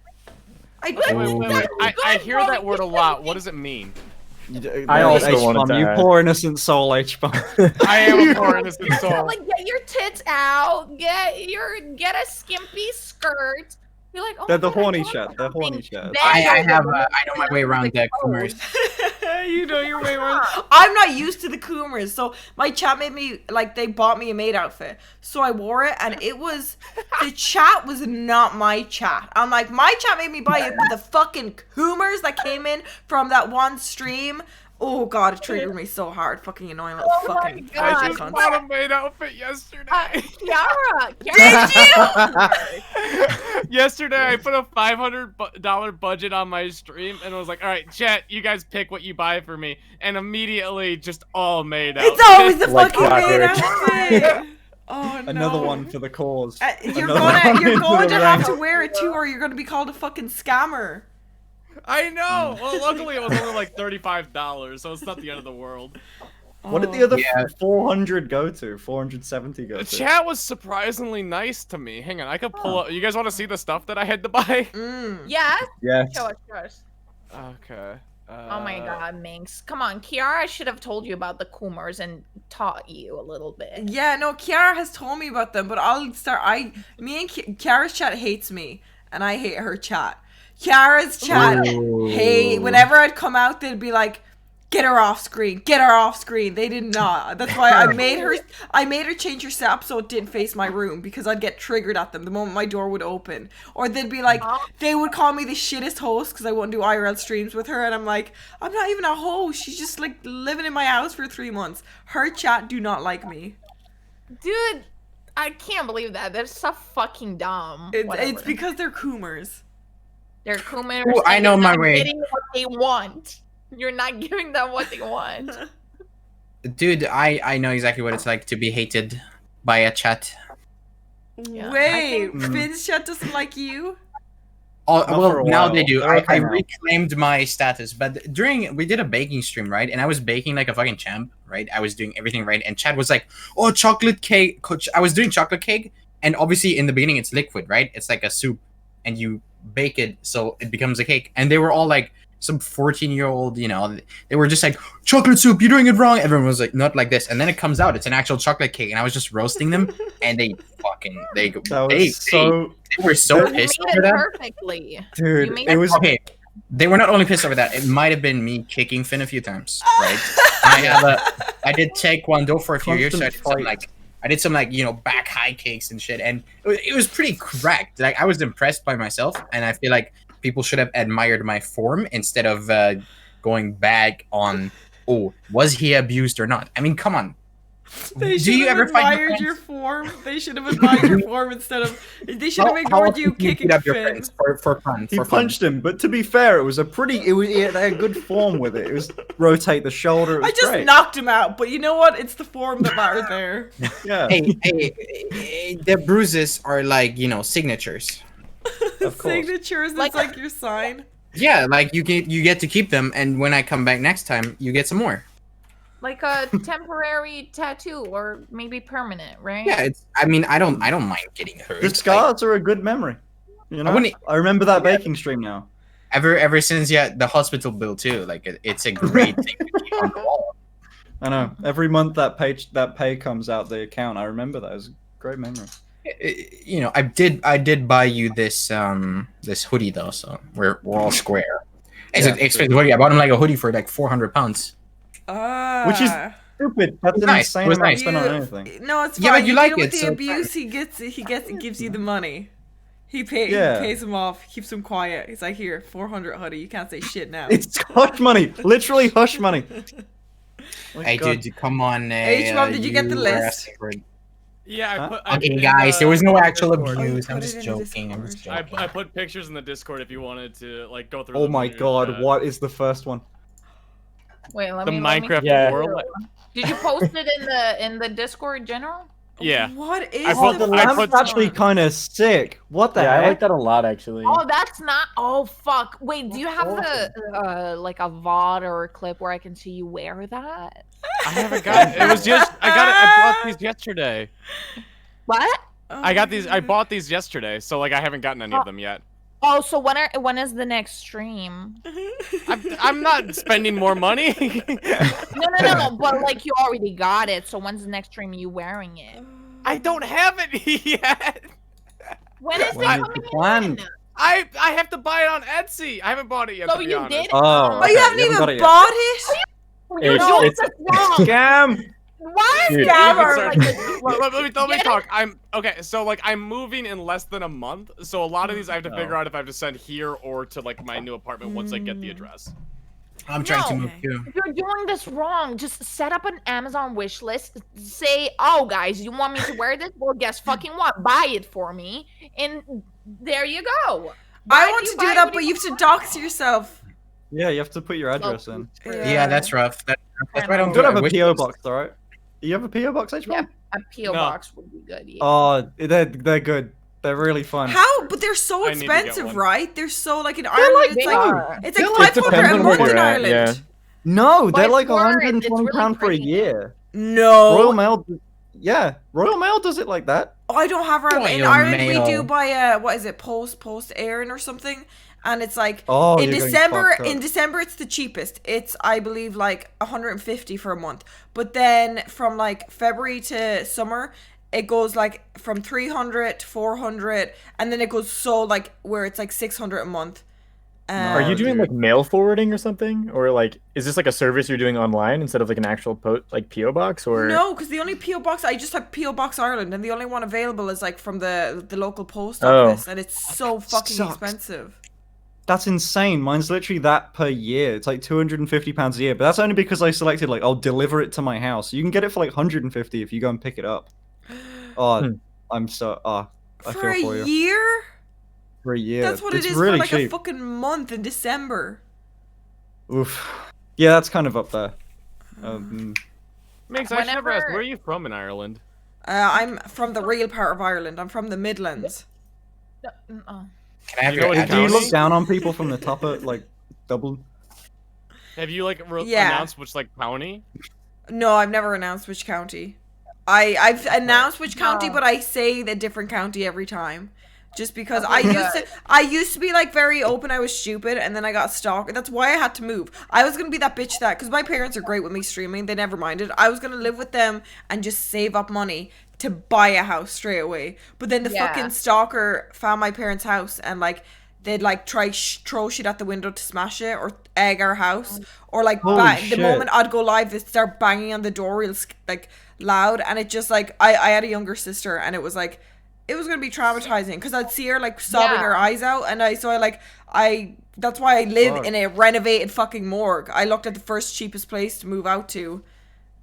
Wait. I hear that word a lot. What does it mean? I also H-bomb, wanted to you ask. poor innocent soul, H-bomb. I am a poor innocent soul. Like, get your tits out. Get a skimpy skirt. You're like, oh They're my the God, I horny want chat. They're something horny chat. I know my way around the coomers. You know your way around. I'm not used to the coomers, so my chat made me, like, they bought me a maid outfit. So I wore it, and the chat was not my chat. I'm like, my chat made me buy it, but the fucking coomers that came in from that one stream, oh god, it triggered me so hard. Fucking annoying little Oh my fucking God. I crazy just cunts. bought a maid outfit yesterday. Kiara. Yesterday, I put a $500 budget on my stream and was like, all right, chat, you guys pick what you buy for me. And immediately, just all made out. It's always the Like fucking maid clockwork. outfit. Oh no. Another one for the cause. You're Another one you're into going the to have ranks. to wear it too, or you're gonna be called a fucking scammer. I know. Well, luckily it was only like $35, so it's not the end of the world. What did the other Yeah. 400 go to? 470 go The to? chat was surprisingly nice to me. Hang on, I could pull up. You guys want to see the stuff that I had to buy? Yes. Yes. Show us. Show us. Okay. Oh my God, Minx. Come on, Kiara should have told you about the Kumars and taught you a little bit. Yeah, no, Kiara has told me about them, but I'll start. Me and Kiara's chat hates me, and I hate her chat. Kiara's chat, hey, whenever I'd come out, they'd be like, "Get her off screen, get her off screen." They did not. That's why I made her change her setup so it didn't face my room, because I'd get triggered at them the moment my door would open. Or they'd be like, they would call me the shittest host because I wouldn't do IRL streams with her, and I'm like, I'm not even a host. She's just like living in my house for 3 months. Her chat do not like me. Dude, I can't believe that. They're so fucking dumb. It's Whatever. because they're Kumars. They're Kumars. Ooh, I and know you're my not way. Getting what they want. You're not giving them what they want. Dude, I know exactly what it's like to be hated by a chat. Yeah, I Wait, think- Finn's chat doesn't like you? Oh, for well, a now while. they do. They're I okay now. reclaimed my status, but we did a baking stream, right? And I was baking like a fucking champ, right? I was doing everything right, and Chad was like, "Oh, chocolate cake." I was doing chocolate cake, and obviously in the beginning it's liquid, right? It's like a soup, and you bake it so it becomes a cake. And they were all like, some 14-year-old, you know, they were just like, "Chocolate soup, you're doing it wrong." Everyone was like, "Not like this." And then it comes out, it's an actual chocolate cake, and I was just roasting them, and they That was so... they were so You pissed made over it that. perfectly. You Dude, made it was... Okay, they were not only pissed over that. It might have been me kicking Finn a few times, right? I did Taekwondo for a few years, so I did some like, you know, back high kicks and shit, and it was pretty cracked. Like, I was impressed by myself, and I feel like people should have admired my form instead of going back on, oh, was he abused or not? I mean, come on. They Do should you have ever find admired friends? your form. They should have admired your form instead of. They should have How ignored often you do kicking beat up your Finn. friends for fun? He For fun? punched him, but to be fair, it was a pretty... They had good form with it. It was rotate the shoulder. It was I just great. knocked him out, but you know what? It's the form that mattered there. Yeah, Hey, the bruises are like, you know, signatures. of course. Signatures, that's like your sign. Yeah, like you get to keep them, and when I come back next time, you get some more. Like a temporary tattoo or maybe permanent, right? Yeah, it's. I mean, I don't mind getting hurt. The scars are a good memory. You know, wouldn't- I remember that baking stream now. Ever since the hospital bill too. Like it's a great thing to keep on the wall. I know. Every month that pay comes out the account. I remember that. It was a great memory. You know, I did buy you this this hoodie though, so we're all square. It's Yeah, an expensive hoodie. I bought him like a hoodie for like 400 pounds. Which is stupid. That's an Nice. insane It was amount nice. to spend on anything. No, it's fine. Yeah, but you like know, with it, the so it's abuse, he gives you the money. He Yeah. pays him off, keeps him quiet. He's like, here, 400 hoodie. You can't say shit now. It's hush money. Literally hush money. My Hey, God. dude, come on. HBomb, did you get the were list? asking for it. Yeah, Huh? I put. I Okay, put in guys, there was no actual Discord. abuse. put I'm it just in the joking. I'm just Discord. joking. I put pictures in the Discord if you wanted to like go through. Oh them my in your God! chat. What is the first one? Wait, let The me. Minecraft Yeah. world. Did you post it in the Discord general? Yeah. What is I Oh, put- the I lamp's put- actually kind of sick. What the Yeah, I heck? like that a lot actually. Oh, that's not. Oh, fuck. Wait, do you have the like a VOD or a clip where I can see you wear that? I haven't got it. It was just I got it. I bought these yesterday. What? I got these. I bought these yesterday, so like I haven't gotten any of them yet. Oh, so when is the next stream? I'm not spending more money. No. But like you already got it. So when's the next stream you wearing it? I don't have it yet. When is it When is coming the plan? in? I have to buy it on Etsy. I haven't bought it yet. So to be you honest. did? Oh, Oh, you haven't you haven't even got it yet. bought it? You're It's- doing it's- this wrong. Scam! Why Dude, is You can Scammer start- like this? let me Get it? talk. I'm okay. So like I'm moving in less than a month. So a lot of these I have to figure out if I have to send here or to like my new apartment once I get the address. I'm trying to No. move too. You're doing this wrong. Just set up an Amazon wish list. Say, oh, guys, you want me to wear this? Well, guess fucking what? Buy it for me. And there you go. I Why want you to buy do that, what but you you have to want? dox yourself. Yeah, you have to put your address in. Yeah, that's rough. That's why I don't You don't have a wish PO list. box, alright? You have a PO box, HBomb? Yeah, a PO No. box would be good. Yeah. Oh, they're good. They're really fun. How? But they're so I need to get expensive, one. right? They're so like in Ireland, they are. it's They're like like- 500 depends a on where month in you're at, Ireland. yeah. No, they're But like for it, it's 120 really pound for a pretty. year. No, Royal Mail, yeah, Royal Mail does it like that. Oh, I don't have Ireland. In Royal Ireland, we Mail. do buy what is it, post Aaron or something, and it's like Oh, in you're getting December. fucked up. In December, it's the cheapest. It's I believe like 150 for a month. But then from like February to summer, it goes like from 300 to 400, and then it goes so like where it's like 600 a month. Are you doing dude. like mail forwarding or something, or like is this like a service you're doing online instead of like an actual like PO box? Or No, because the only PO box I just have PO Box Ireland, and the only one available is like from the local post Oh. office, and it's so fucking Sucks. expensive. That's insane. Mine's literally that per year. It's like £250 a year, but that's only because I selected like I'll deliver it to my house. You can get it for like 150 if you go and pick it up. Oh, I'm so I For feel a for you. year? For a year. That's what it's it is really for like cheap. a fucking month in December. Oof. Yeah, that's kind of up there. Minx, I should never asked, Whenever- where are you from in Ireland? I'm from the real part of Ireland. I'm from the Midlands. Oh. Can I have You your know what do you address? look down on people from the top of like Dublin? Have you like Yeah. announced which like county? No, I've never announced which county. I've announced which county, No. but I say the different county every time. Just because Okay, I used to be like very open, I was stupid, and then I got stalked. That's why I had to move. I was gonna be that bitch because my parents are great with me streaming, they never minded. I was gonna live with them and just save up money to buy a house straight away. But then the Yeah. fucking stalker found my parents' house and like they'd like try throw shit at the window to smash it or egg our house or like Holy the shit. moment I'd go live they'd start banging on the door real like loud, and it just like I had a younger sister and it was like it was gonna be traumatizing because I'd see her like sobbing Yeah. her eyes out, and I that's why I live Fuck. in a renovated fucking morgue. I looked at the first cheapest place to move out to,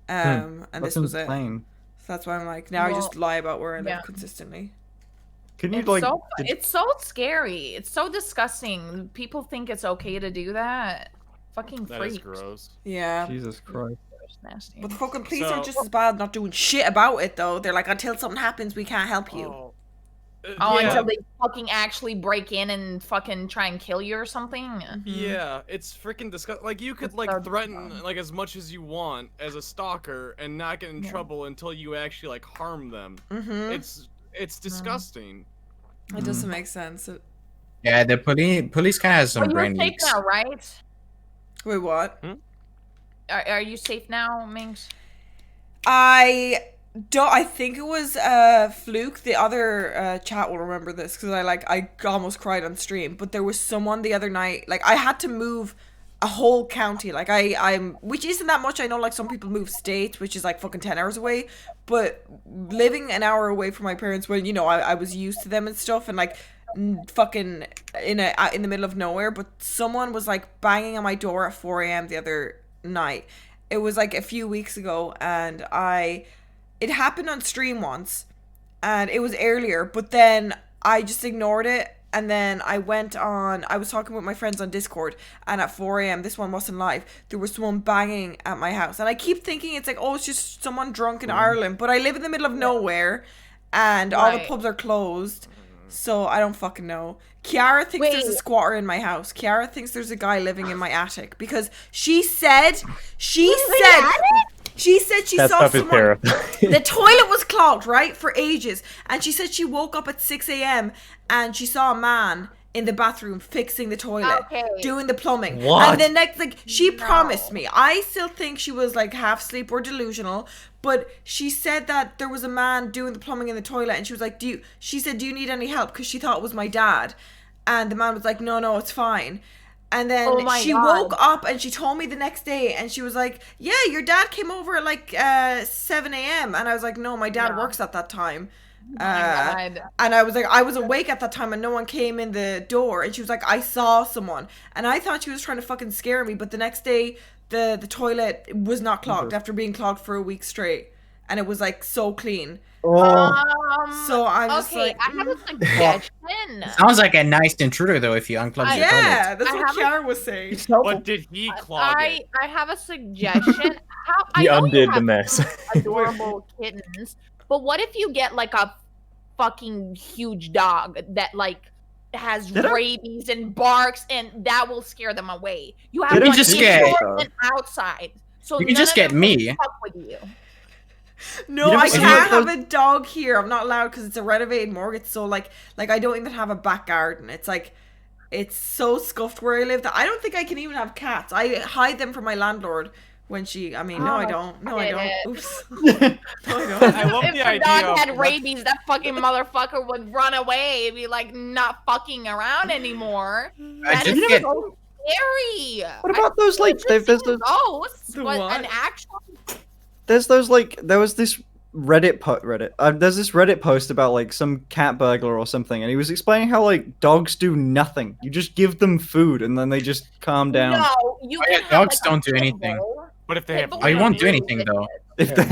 and That's this was it. insane. So that's why I'm like now I just lie about where I live yeah. consistently. Can you It's like? so did- it's so scary. It's so disgusting. People think it's okay to do that. Fucking That freaks. is gross. Yeah. Jesus Christ. It's nasty. But the fucking police are So- just as bad not doing shit about it though. They're like, until something happens, we can't help you. Oh, Oh, yeah. until they fucking actually break in and fucking try and kill you or something. Yeah, it's freaking disgusting. Like you could It's like so threaten dumb. like as much as you want as a stalker and not get in trouble until you actually like harm them. Mm-hmm. It's disgusting. It doesn't make sense. Yeah, the police kind of has some But you're brain safe leaks. now, right? Wait, what? Are you safe now, Minx? I think it was Fluke. The other chat will remember this because I almost cried on stream. But there was someone the other night. Like I had to move a whole county. Like I'm which isn't that much. I know like some people move states, which is like fucking 10 hours away. But living an hour away from my parents, when you know I was used to them and stuff, and like fucking in the middle of nowhere. But someone was like banging on my door at 4 a.m. the other night. It was like a few weeks ago, and it happened on stream once, and it was earlier, but then I just ignored it, and then I was talking with my friends on Discord, and at 4 a.m, this one wasn't live, there was someone banging at my house, and I keep thinking it's like, oh, it's just someone drunk in Ireland, but I live in the middle of nowhere, and all the Right. pubs are closed, so I don't fucking know. Kiara thinks there's a Wait. squatter in my house. Kiara thinks there's a guy living in my attic, because she said she saw that stuff is someone. terrifying. The toilet was clogged, right, for ages. And she said she woke up at 6 a.m. and she saw a man in the bathroom fixing the toilet, Okay. doing the plumbing. What? And then next, like, she No. promised me. I still think she was like half asleep or delusional, but she said that there was a man doing the plumbing in the toilet, and she was like, she said, do you need any help? Because she thought it was my dad. And the man was like, no, it's fine. And then Oh my she God. woke up and she told me the next day, and she was like, yeah, your dad came over at like 7 a.m. And I was like, no, my dad Yeah. works at that time. Oh my God. And I was like, I was awake at that time and no one came in the door. And she was like, I saw someone. And I thought she was trying to fucking scare me. But the next day, the toilet was not clogged after being clogged for a week straight. And it was like so clean. Oh, So I'm just Okay, like, I have a suggestion. again. Sounds like a nice intruder though if you unclog your toilet. Yeah, that's I what have a- Kiara was saying. But did he clog it? I have a suggestion. I He know you undid the have mess. some adorable kittens, but what if you get like a fucking huge dog that like has Did I- rabies and barks, and that will scare them away? You have Did I one just indoors get- and outside, so You can none just of get them will me. fuck with you. No, You never I see can't those- have a dog here. I'm not allowed because it's a renovated mortgage. So like I don't even have a back garden. It's like, it's so scuffed where I live that I don't think I can even have cats. I hide them from my landlord when she. I mean, no, I Oh, don't. No, I forget it. don't. Oops. No, I don't. I love If the the idea dog of had what- rabies, that fucking motherfucker would run away and be like not fucking around anymore. I That just is get so scary. What about those like There's there's those ghosts, The but what? an actual there's those like there was this there's this Reddit post about like some cat burglar or something, and he was explaining how like dogs do nothing. You just give them food and then they just calm down. No, you Oh, yeah, can have, dogs like, a don't do pit anything. bull. But if they Pit have bull Oh, you don't won't do do anything though. If they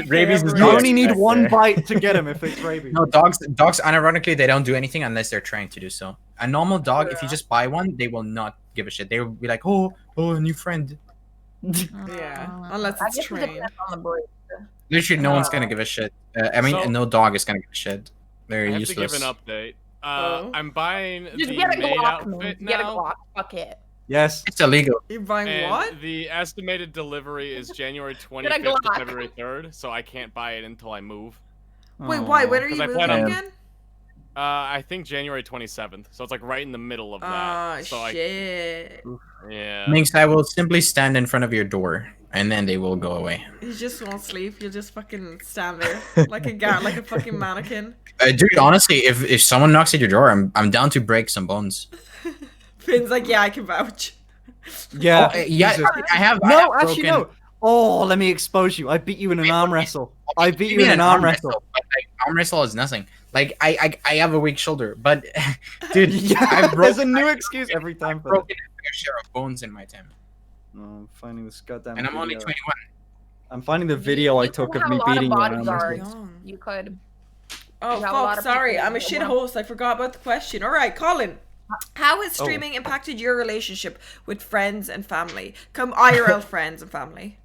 Rabies is you only need back one there. bite to get him if it's rabies. No, dogs unironically they don't do anything unless they're trained to do so. A normal dog, if you just buy one, they will not give a shit. They will be like, oh, a new friend. Yeah, unless I it's guess it trained. depends on the breed. Literally, no one's gonna give a shit. I mean, So- no dog is gonna give a shit. They're I have useless. to give an update. Oh. I'm buying Just the get a maid Glock, man. outfit Get a now, Glock. Fuck it. Yes. It's illegal. You're buying and what? the estimated delivery is January Get a 25th to Glock. February 3rd, so I can't buy it until I move. Wait, why? When are 'Cause you I moving plan on- again? I think January 27th, so it's like right in the middle of that. Ah, so shit. yeah. Minx, I will simply stand in front of your door, and then they will go away. You just won't sleep. You'll just fucking stand there like a fucking mannequin. Dude, honestly, if someone knocks at your door, I'm down to break some bones. Finn's like, yeah, I can vouch. Yeah. Yeah, Jesus. I have. I No, have actually broken- no. Oh, let me expose you. I beat you in an arm wrestle. I beat you Even in an arm wrestle. but, like, arm wrestle is nothing. Like I have a weak shoulder, but dude, Yeah, I've there's a broken, new excuse every time for that. broken a fair share of bones in my time, No, I'm finding this goddamn and I'm only video. 21. I'm finding the video I You took could of have me a lot of beating you in arm bodyguards. wrestling. Young. You could. Oh You got a lot fuck, of sorry. people I'm a that shit want- host. I forgot about the question. Alright, Colin. How Oh. has streaming impacted your relationship with friends and family? Come IRL friends and family.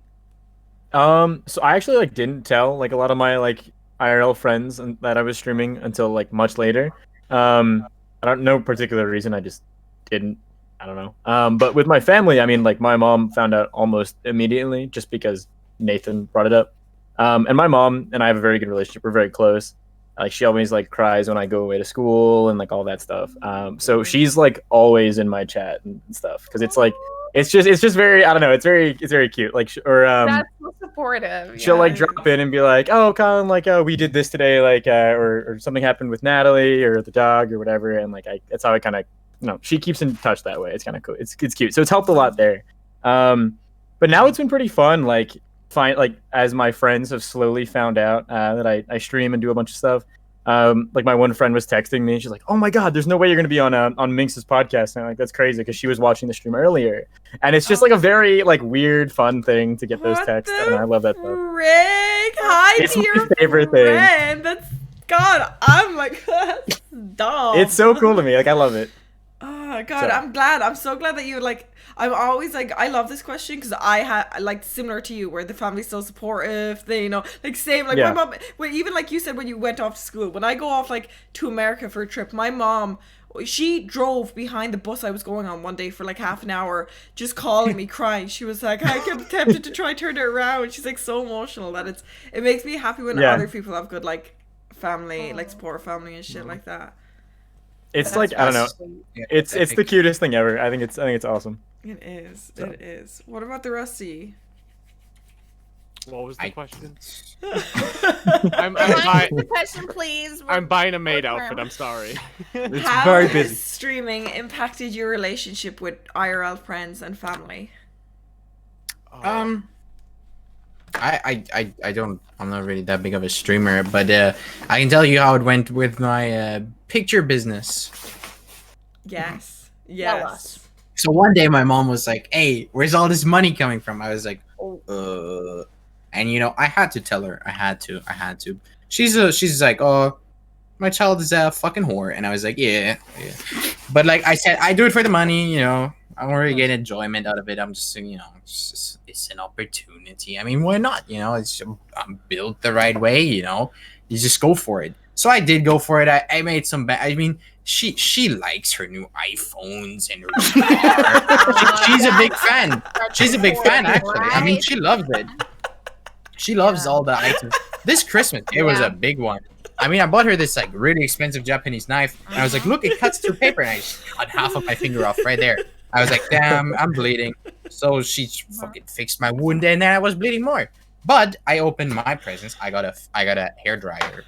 So I actually like didn't tell like a lot of my like IRL friends that I was streaming until like much later. I don't know particular reason. I just didn't. I don't know. But with my family, I mean, like my mom found out almost immediately just because Nathan brought it up. And my mom and I have a very good relationship. We're very close. Like she always like cries when I go away to school and like all that stuff. So she's like always in my chat and stuff because it's like it's just very I don't know. It's very cute. Like That's so supportive. she'll yeah. like drop in and be like, "Oh, Colin, like, oh, we did this today, like, or something happened with Natalie or the dog or whatever," and like, that's how I kind of, she keeps in touch that way. It's kind of cool. It's cute. So it's helped a lot there. But now it's been pretty fun. Like, as my friends have slowly found out that I stream and do a bunch of stuff. Like my one friend was texting me. She's like, "Oh my God, there's no way you're gonna be on Minx's podcast." And I'm like, "That's crazy," because she was watching the stream earlier, and it's just like a very like weird, fun thing to get those What texts. the And I love that stuff. Rick, hi It's to my your favorite thing. friend. That's God. I'm like, dumb. It's so cool to me. Like I love it. Oh God, So- I'm glad. I'm so glad that you like. I'm always like, I love this question because I had like similar to you, where the family's so supportive. They, like same. Like Yeah. my mom. Well, even like you said when you went off to school. When I go off like to America for a trip, my mom, she drove behind the bus I was going on one day for like half an hour, just calling me, crying. She was like, I kept tempted to try turn it around. She's like so emotional that it makes me happy when Yeah. other people have good like family, like support family and shit like that. It's like I don't know. Yeah, It's epic. the cutest thing ever. I think it's awesome. It is. So. It is. What about the Rusty? What was the I- question? Remind I'm, me the question, please. I'm buying a maid Short outfit. term. I'm sorry. It's How very has busy. streaming impacted your relationship with IRL friends and family? I don't. I'm not really that big of a streamer, but I can tell you how it went with my picture business. Yes. Tell Yes. us. So one day my mom was like, "Hey, where's all this money coming from?" I was like, and I had to tell her. I had to. She's like, "Oh, my child is a fucking whore, and I was like, yeah. But like I said, I do it for the money, you know. I don't really get enjoyment out of it. I'm just, you know, it's an opportunity. I mean, why not? You know, I'm built the right way. You know, you just go for it. So I did go for it. I made some. I mean, she likes her new iPhones and her. She's a big fan. She's a big fan, actually. I mean, she loves it. She loves all the items. This Christmas, it was a big one. I mean, I bought her this like really expensive Japanese knife, and I was like, "Look, it cuts through paper," and I just cut half of my finger off right there. I was like, "Damn, I'm bleeding." So she fucking fixed my wound, and then I was bleeding more. But I opened my presents. I got a hair dryer.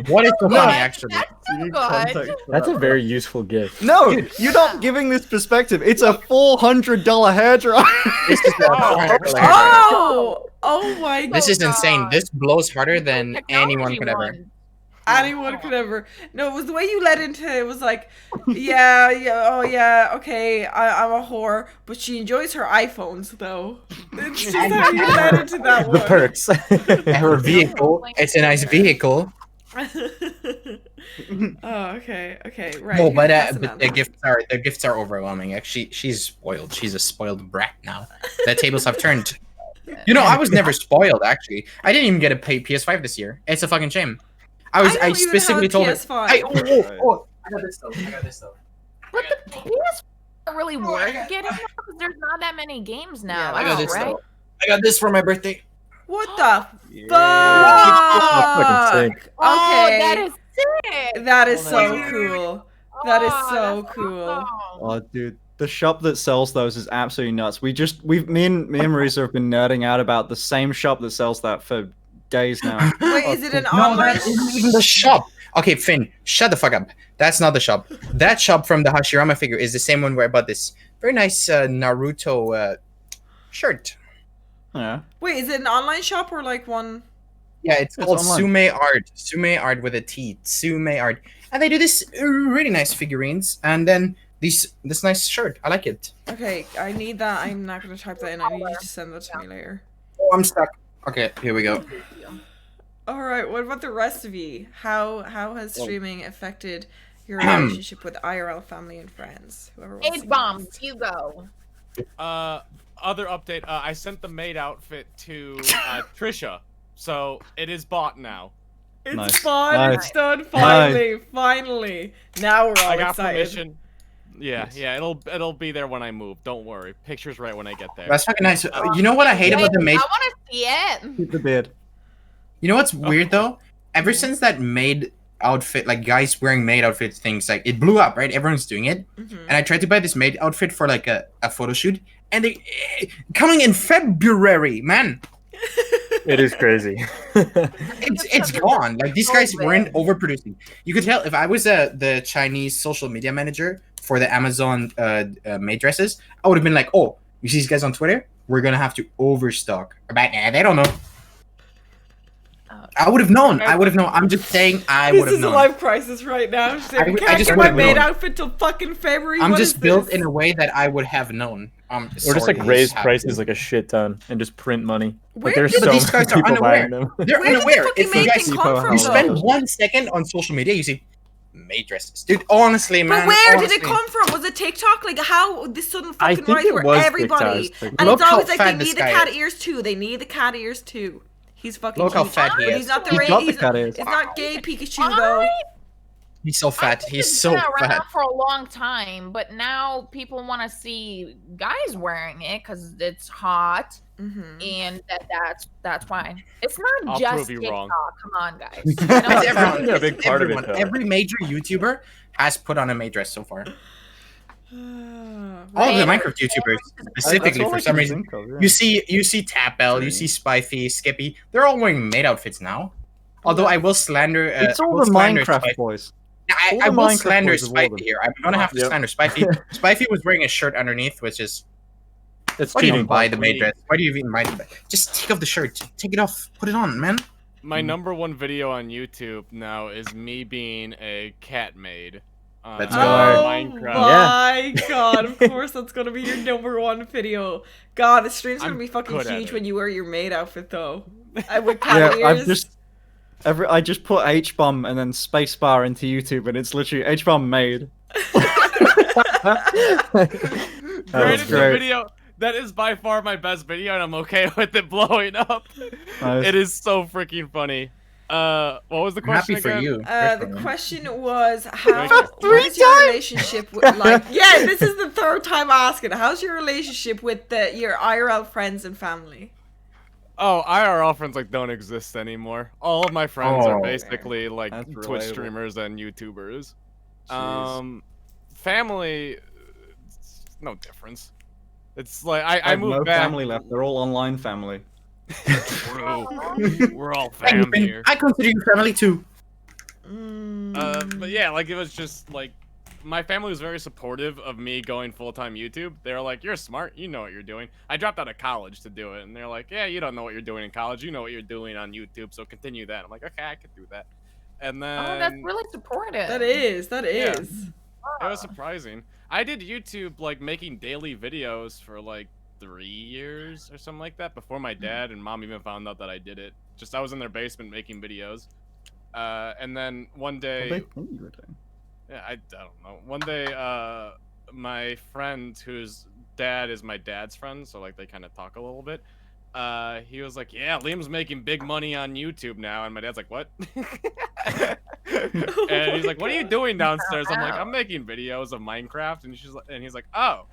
What is so funny, actually? That's a very useful gift. No, you're not giving this perspective. It's a $400 hairdryer. This is Oh my god. This is insane. This blows harder than anyone could ever. Anyone could ever. No, it was the way you led into it. It was like, yeah, oh yeah, okay, I'm a whore, but she enjoys her iPhones though. It's just how you led into that The one. perks. Her vehicle. It's a nice vehicle. Oh, okay, right. No, but Passing on the that. gifts are overwhelming. Actually, she's spoiled. She's a spoiled brat now. The tables have turned. You know, I was never spoiled. Actually, I didn't even get a PS5 this year. It's a fucking shame. I specifically told her. PS5. I got this though. But the PS not really worth getting because there's not that many games now. Yeah, I got this right? though. I got this for my birthday. What the Fucking fuck? sick. Oh, Okay, that is sick. that is so cool. That is so that's cool. awesome. Oh, dude, the shop that sells those is absolutely nuts. Me and Marisa have been nerding out about the same shop that sells that for days now. Wait, is it an No, online? that isn't even the shop. Okay, Finn, shut the fuck up. That's not the shop. That shop from the Hashirama figure is the same one where I bought this very nice Naruto shirt. Yeah. Wait, is it an online shop or like one? Yeah, it's called online. Sume Art. Sume Art with a T. Sume Art. And they do this really nice figurines and then this nice shirt. I like it. Okay, I need that. I'm not gonna type that in. I need you to send that to me later. Oh, I'm stuck. Okay, here we go. All right. What about the rest of you? How has streaming affected your relationship with IRL family and friends? Whoever wants to HBomb, you go. Other update. I sent the maid outfit to Trisha, so it is bought now. It's Nice. fun. Nice. It's done. Finally. Now we're all I got excited. permission. Yeah, it'll be there when I move. Don't worry. Picture's right when I get there. That's fucking nice. You know what I hate about the maid? I want to see it. Keep the beard. You know what's weird though? Ever since that maid outfit, like guys wearing maid outfits things, like it blew up, right? Everyone's doing it. And I tried to buy this maid outfit for like a photo shoot, and they coming in February, man. It is crazy. It's gone. Like these guys weren't overproducing. You could tell if I was the Chinese social media manager for the Amazon maid dresses, I would have been like, oh, you see these guys on Twitter? We're gonna have to overstock. But nah, they don't know. I would have known. I'm just saying I would This have is known. a life crisis right now. I'm just saying, I can't just get my would've maid known. outfit till fucking February. I'm What just is built this? in a way that I would have known. Or just like Sorry, raise this prices like a shit ton and just print money. Where Like there's did so these guys many are people buying unaware? them. They're Where did the unaware. fucking If you maid guys thing come from, you though? spend 1 second on social media, you see maid dresses, dude. Honestly, man. But where did honestly. it come from? Was it TikTok? Like how this sudden I fucking think rise it where was everybody TikTok. and Look it's how always like fat they this need the guy cat is. ears too. They need the cat ears too. He's fucking Look how cute. fat he But is. he's not the He's right. got the He's cat ears. it's not gay Pikachu though. He's so fat. He's It's so been around fat. for a long time, but now people want to see guys wearing it because it's hot, and that's why. It's not I'll just prove you TikTok. wrong. Come on, guys. It's I know everyone. It's a big It's part of it, everyone. though. Every major YouTuber has put on a maid dress so far. All of the Right. Minecraft YouTubers, specifically for some reason. You see Tapel, you see Spyfy, Skippy. They're all wearing maid outfits now. Although I will slander. It's I all will the slander Minecraft Spyfy. boys. I all the will Minecraft slander boys have worn Spyfy them. here. I'm gonna have to Yep. slander Spyfy. Spyfy was wearing a shirt underneath, which is It's why do you cheating. even buy the maid dress? Why do you even buy it? Just take off the shirt. Take it off. Put it on, man. My number 1 video on YouTube now is me being a cat maid. Let's Oh go. Minecraft. my god! Of course, that's gonna be your ¡1 video. God, the stream's gonna I'm be fucking good at huge it. when you wear your maid outfit though. With cat Yeah, ears. I just put HBomb and then spacebar into YouTube, and it's literally HBomb made. Granted, the great. video that is by far my best video, and I'm okay with it blowing up. Nice. It is so freaking funny. What was the I'm question happy for again? you. The question was how Got what is your relationship with like yeah, this is the third time asking. How's your relationship with your IRL friends and family? Oh, IRL friends like don't exist anymore. All of my friends are Oh, basically like That's Twitch relatable. streamers and YouTubers. Jeez. Family, it's no difference. It's like I I have moved no back. family left. They're all online family. True. We're all fam here. I consider you family too. But yeah, like it was just like my family was very supportive of me going full-time YouTube. They were like, "You're smart. You know what you're doing." I dropped out of college to do it, and they're like, "Yeah, you don't know what you're doing in college. You know what you're doing on YouTube, so continue that." I'm like, "Okay, I can do that." And then Oh, that's really supportive. That is. Yeah. It was surprising. I did YouTube like making daily videos for like 3 years or something like that before my dad and mom even found out that I did it. Just I was in their basement making videos. And then one What day, they think you were doing? yeah, I don't know. One day, my friend whose dad is my dad's friend, so like they kind of talk a little bit. He was like, "Yeah, Liam's making big money on YouTube now," and my dad's like, "What?" And he's like, "What are you doing downstairs?" I'm like, "I'm making videos of Minecraft," and he's like, "Oh,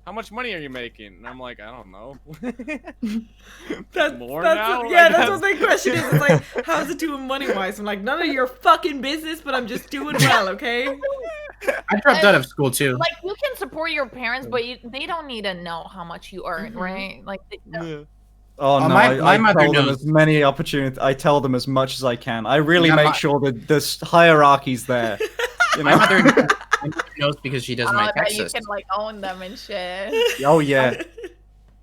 how much money are you making?" And I'm like, "I don't know." More now? Yeah, I that's what guess. the question is. It's like, how's it doing money wise? I'm like, none of your fucking business, but I'm just doing well, okay? I dropped out of school too. Like you can support your parents, but they don't need to know how much you earn, Mhm. right? Like Yeah. Oh no, my I mother tell them knows. as many opportunities. I tell them as much as I can. I really Yeah, make sure that this hierarchy's there. You My know? mother knows because she does my that you taxes. can like own them and shit. Oh yeah.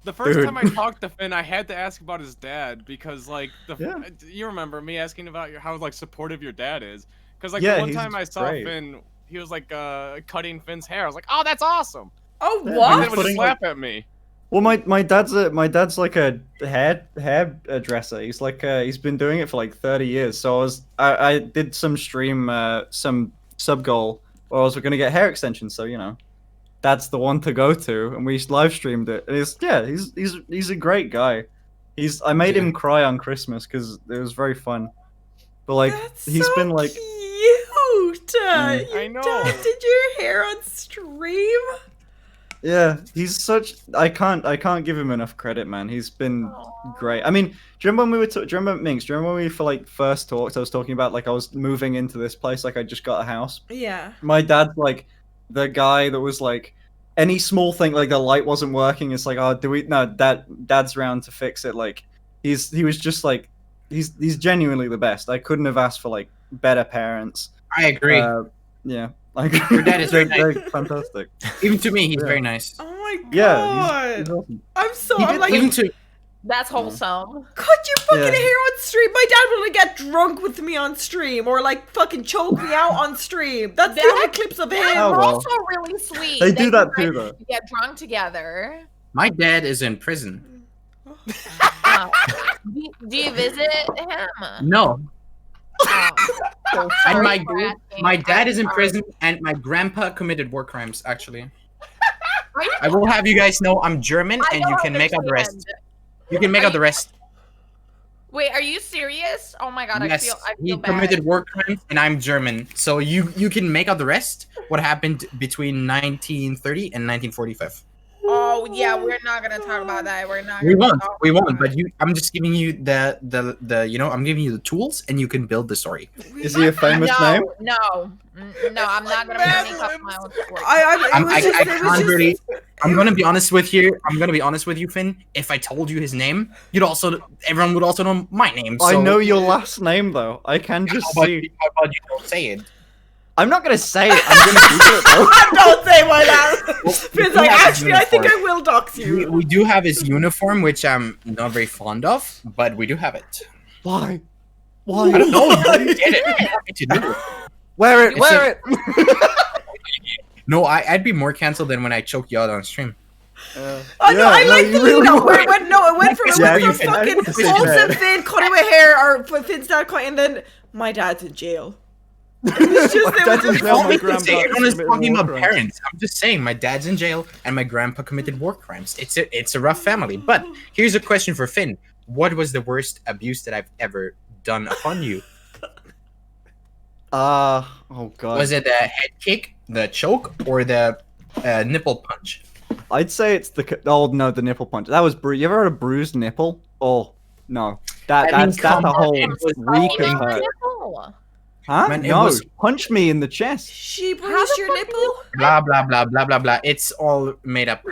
The first Dude. time I talked to Finn, I had to ask about his dad because, like, Yeah. you remember me asking about how like supportive your dad is? Because like Yeah, the one he's time I saw great. Finn, he was like cutting Finn's hair. I was like, "Oh, that's awesome!" Oh, And what? then would Putting, slap at me. Well, my dad's like a hairdresser. He's like he's been doing it for like 30 years. So I did some stream some sub goal where I was gonna get hair extensions. So you know, that's the one to go to, and we live streamed it. And he's a great guy. I made him cry on Christmas because it was very fun. But like That's he's so been like cute. Mm. I Your know. dad did your hair on stream. yeah, he's such. I can't give him enough credit, man. He's been great. I mean, do you remember when we were? Do you remember Minx? Do you remember when we for like first talked? I was talking about like I was moving into this place, like I just got a house. Yeah. My dad's like the guy that was like any small thing, like the light wasn't working. It's like, oh, dad's around to fix it. Like he was just like he's genuinely the best. I couldn't have asked for like better parents. I agree. Yeah, like Your dad is very they're fantastic. Even to me, he's yeah. very nice. Oh my Yeah, god. he's awesome. I'm so. He I'm did like, even to That's wholesome. cut your fucking Yeah. hair on stream. My dad will like get drunk with me on stream or like fucking choke me out on stream. That's the only clips of That's him. Oh, well. also really sweet. They do you that guys too, though. Get drunk together. my dad is in prison. Do you visit him? No, Oh, and sorry my for asking. my dad is in I'm prison, and my grandpa committed war crimes. Actually, sorry. I will have you guys know I'm German, I and you don't can make out the rest. understand. You can make Are out the you- rest. Wait, are you serious? Oh my god, Yes, I he feel bad. committed war crimes, and I'm German, so you can make out the rest. What happened between 1930 and 1945? Oh yeah, we're not gonna talk about that. We're not. We gonna won't. talk We about won't. But it. I'm just giving you the I'm giving you the tools, and you can build the story. Is he a famous name? No, I'm not gonna make up my own story. I'm gonna be honest with you. I'm gonna be honest with you, Finn. If I told you his name, everyone would also know my name. So I know your last name though. I can just How see. about you don't say it? I'm not gonna say it. I'm gonna Google it though. Don't say my last. We It's do like, have his actually, I think I uniform. will dox you. We do have his uniform, which I'm not very fond of, but we do have it. Why? Why? I don't know. You didn't get it. You want me to do it. Wear it. It's Wear it. No, I'd be more canceled than when I choke you out on stream. I like the really no, were. it went from Yeah, you fucking said wholesome that. Finn cutting my hair or Finn's dad cutting, and then my dad's in jail. It was just, My dad's in jail, All my we can grandpa say, everyone is committed talking war about crimes. parents. I'm just saying, my dad's in jail and my grandpa committed war crimes. It's a rough family. But here's a question for Finn: what was the worst abuse that I've ever done upon you? Oh god. Was it the head kick, the choke, or the nipple punch? I'd say it's the nipple punch. That was you ever heard a bruised nipple? Oh no, that's come a whole on, it was week of fucking hurt. Nipple. Huh? Man, it no, was- punch me in the chest. She How bruised the your fuck nipple. Blah blah blah blah blah blah. It's all made up.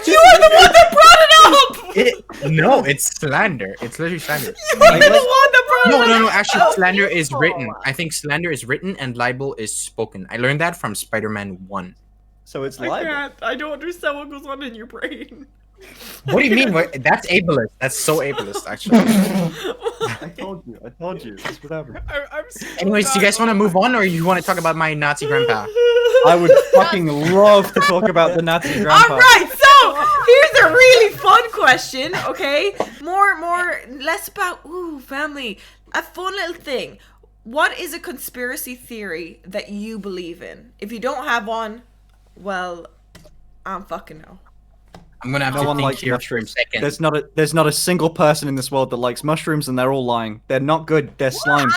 You are the one that brought it up. No, it's slander. It's literally slander. You are the one that brought it up. No. Actually, slander is Oh. written. I think slander is written and libel is spoken. I learned that from Spider-Man 1. So it's I libel. can't. I don't understand what goes on in your brain. What do you mean? That's ableist. That's so ableist, actually. I told you. That's what happened. I'm so Anyways, do you guys want to move on, or you want to talk about my Nazi grandpa? I would fucking love to talk about the Nazi grandpa. All right, so here's a really fun question. Okay, less about family. A fun little thing. What is a conspiracy theory that you believe in? If you don't have one, well, I'm fucking no. I'm gonna have No to one think likes here for a mushrooms. second. There's not a single person in this world that likes mushrooms, and they're all lying. They're not good. They're slime.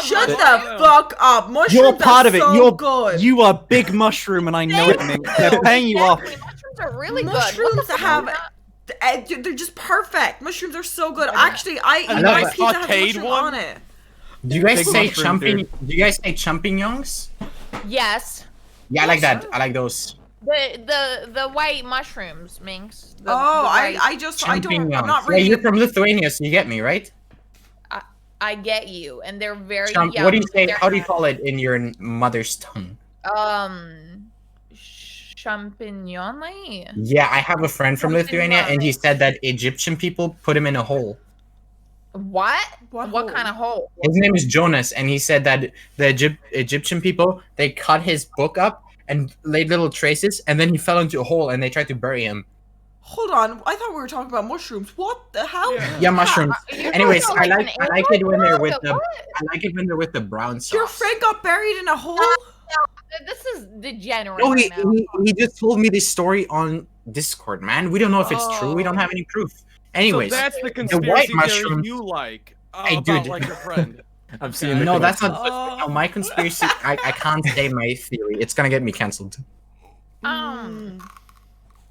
Shut But- the fuck up. Mushrooms You're part are of it. so good. You are big mushroom, and I know it, Mink. They're paying you off. Exactly. Mushrooms are really good. Mushrooms What the fuck? have they're just perfect. Mushrooms are so good. Actually, I I eat love my a pizza has sauteed mushroom one. on it. Do you guys Big say mushroom, dude. Do you guys say champignons? Yes. Yeah, I like that. I like those. The white mushrooms, Minx. The I white- don't. I'm Champignons. not Yeah, really. you're from Lithuania, so you get me, right? I get you, and they're very. What do you say? they're- How do you call it in your mother's tongue? Champignon. Yeah, I have a friend from Lithuania, and he said that Egyptian people put him in a hole. What? What What hole? kind of hole? His name is Jonas, and he said that the Egyptian people, they cut his book up and laid little traces, and then he fell into a hole, and they tried to bury him. Hold on. I thought we were talking about mushrooms. What the hell? Yeah, mushrooms. You're Anyways, talking I about like an it when they're with alien? the What? I like it when they're with the brown sauce. Your friend got buried in a hole. This is degenerate. No, right now. he just told me this story on Discord, man. We don't know if it's true. We don't have any proof. Anyways, so that's the white conspiracy theory mushrooms- you like Hey, about dude. like your friend. I've seen the no, thing. that's not no, my conspiracy. I can't say my theory. It's gonna get me cancelled.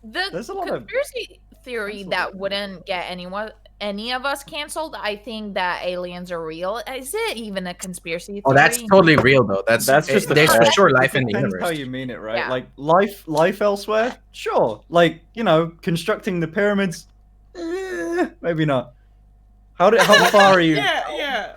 There's a The lot of conspiracy theory cancel that culture. wouldn't get any of us canceled. I think that aliens are real. Is it even a conspiracy theory? Oh, that's totally real though. That's just the there's for fact. sure life in the Depends universe. how you mean it, right? Yeah. Like life elsewhere. Sure. Like constructing the pyramids. Maybe not. How far are you? Yeah.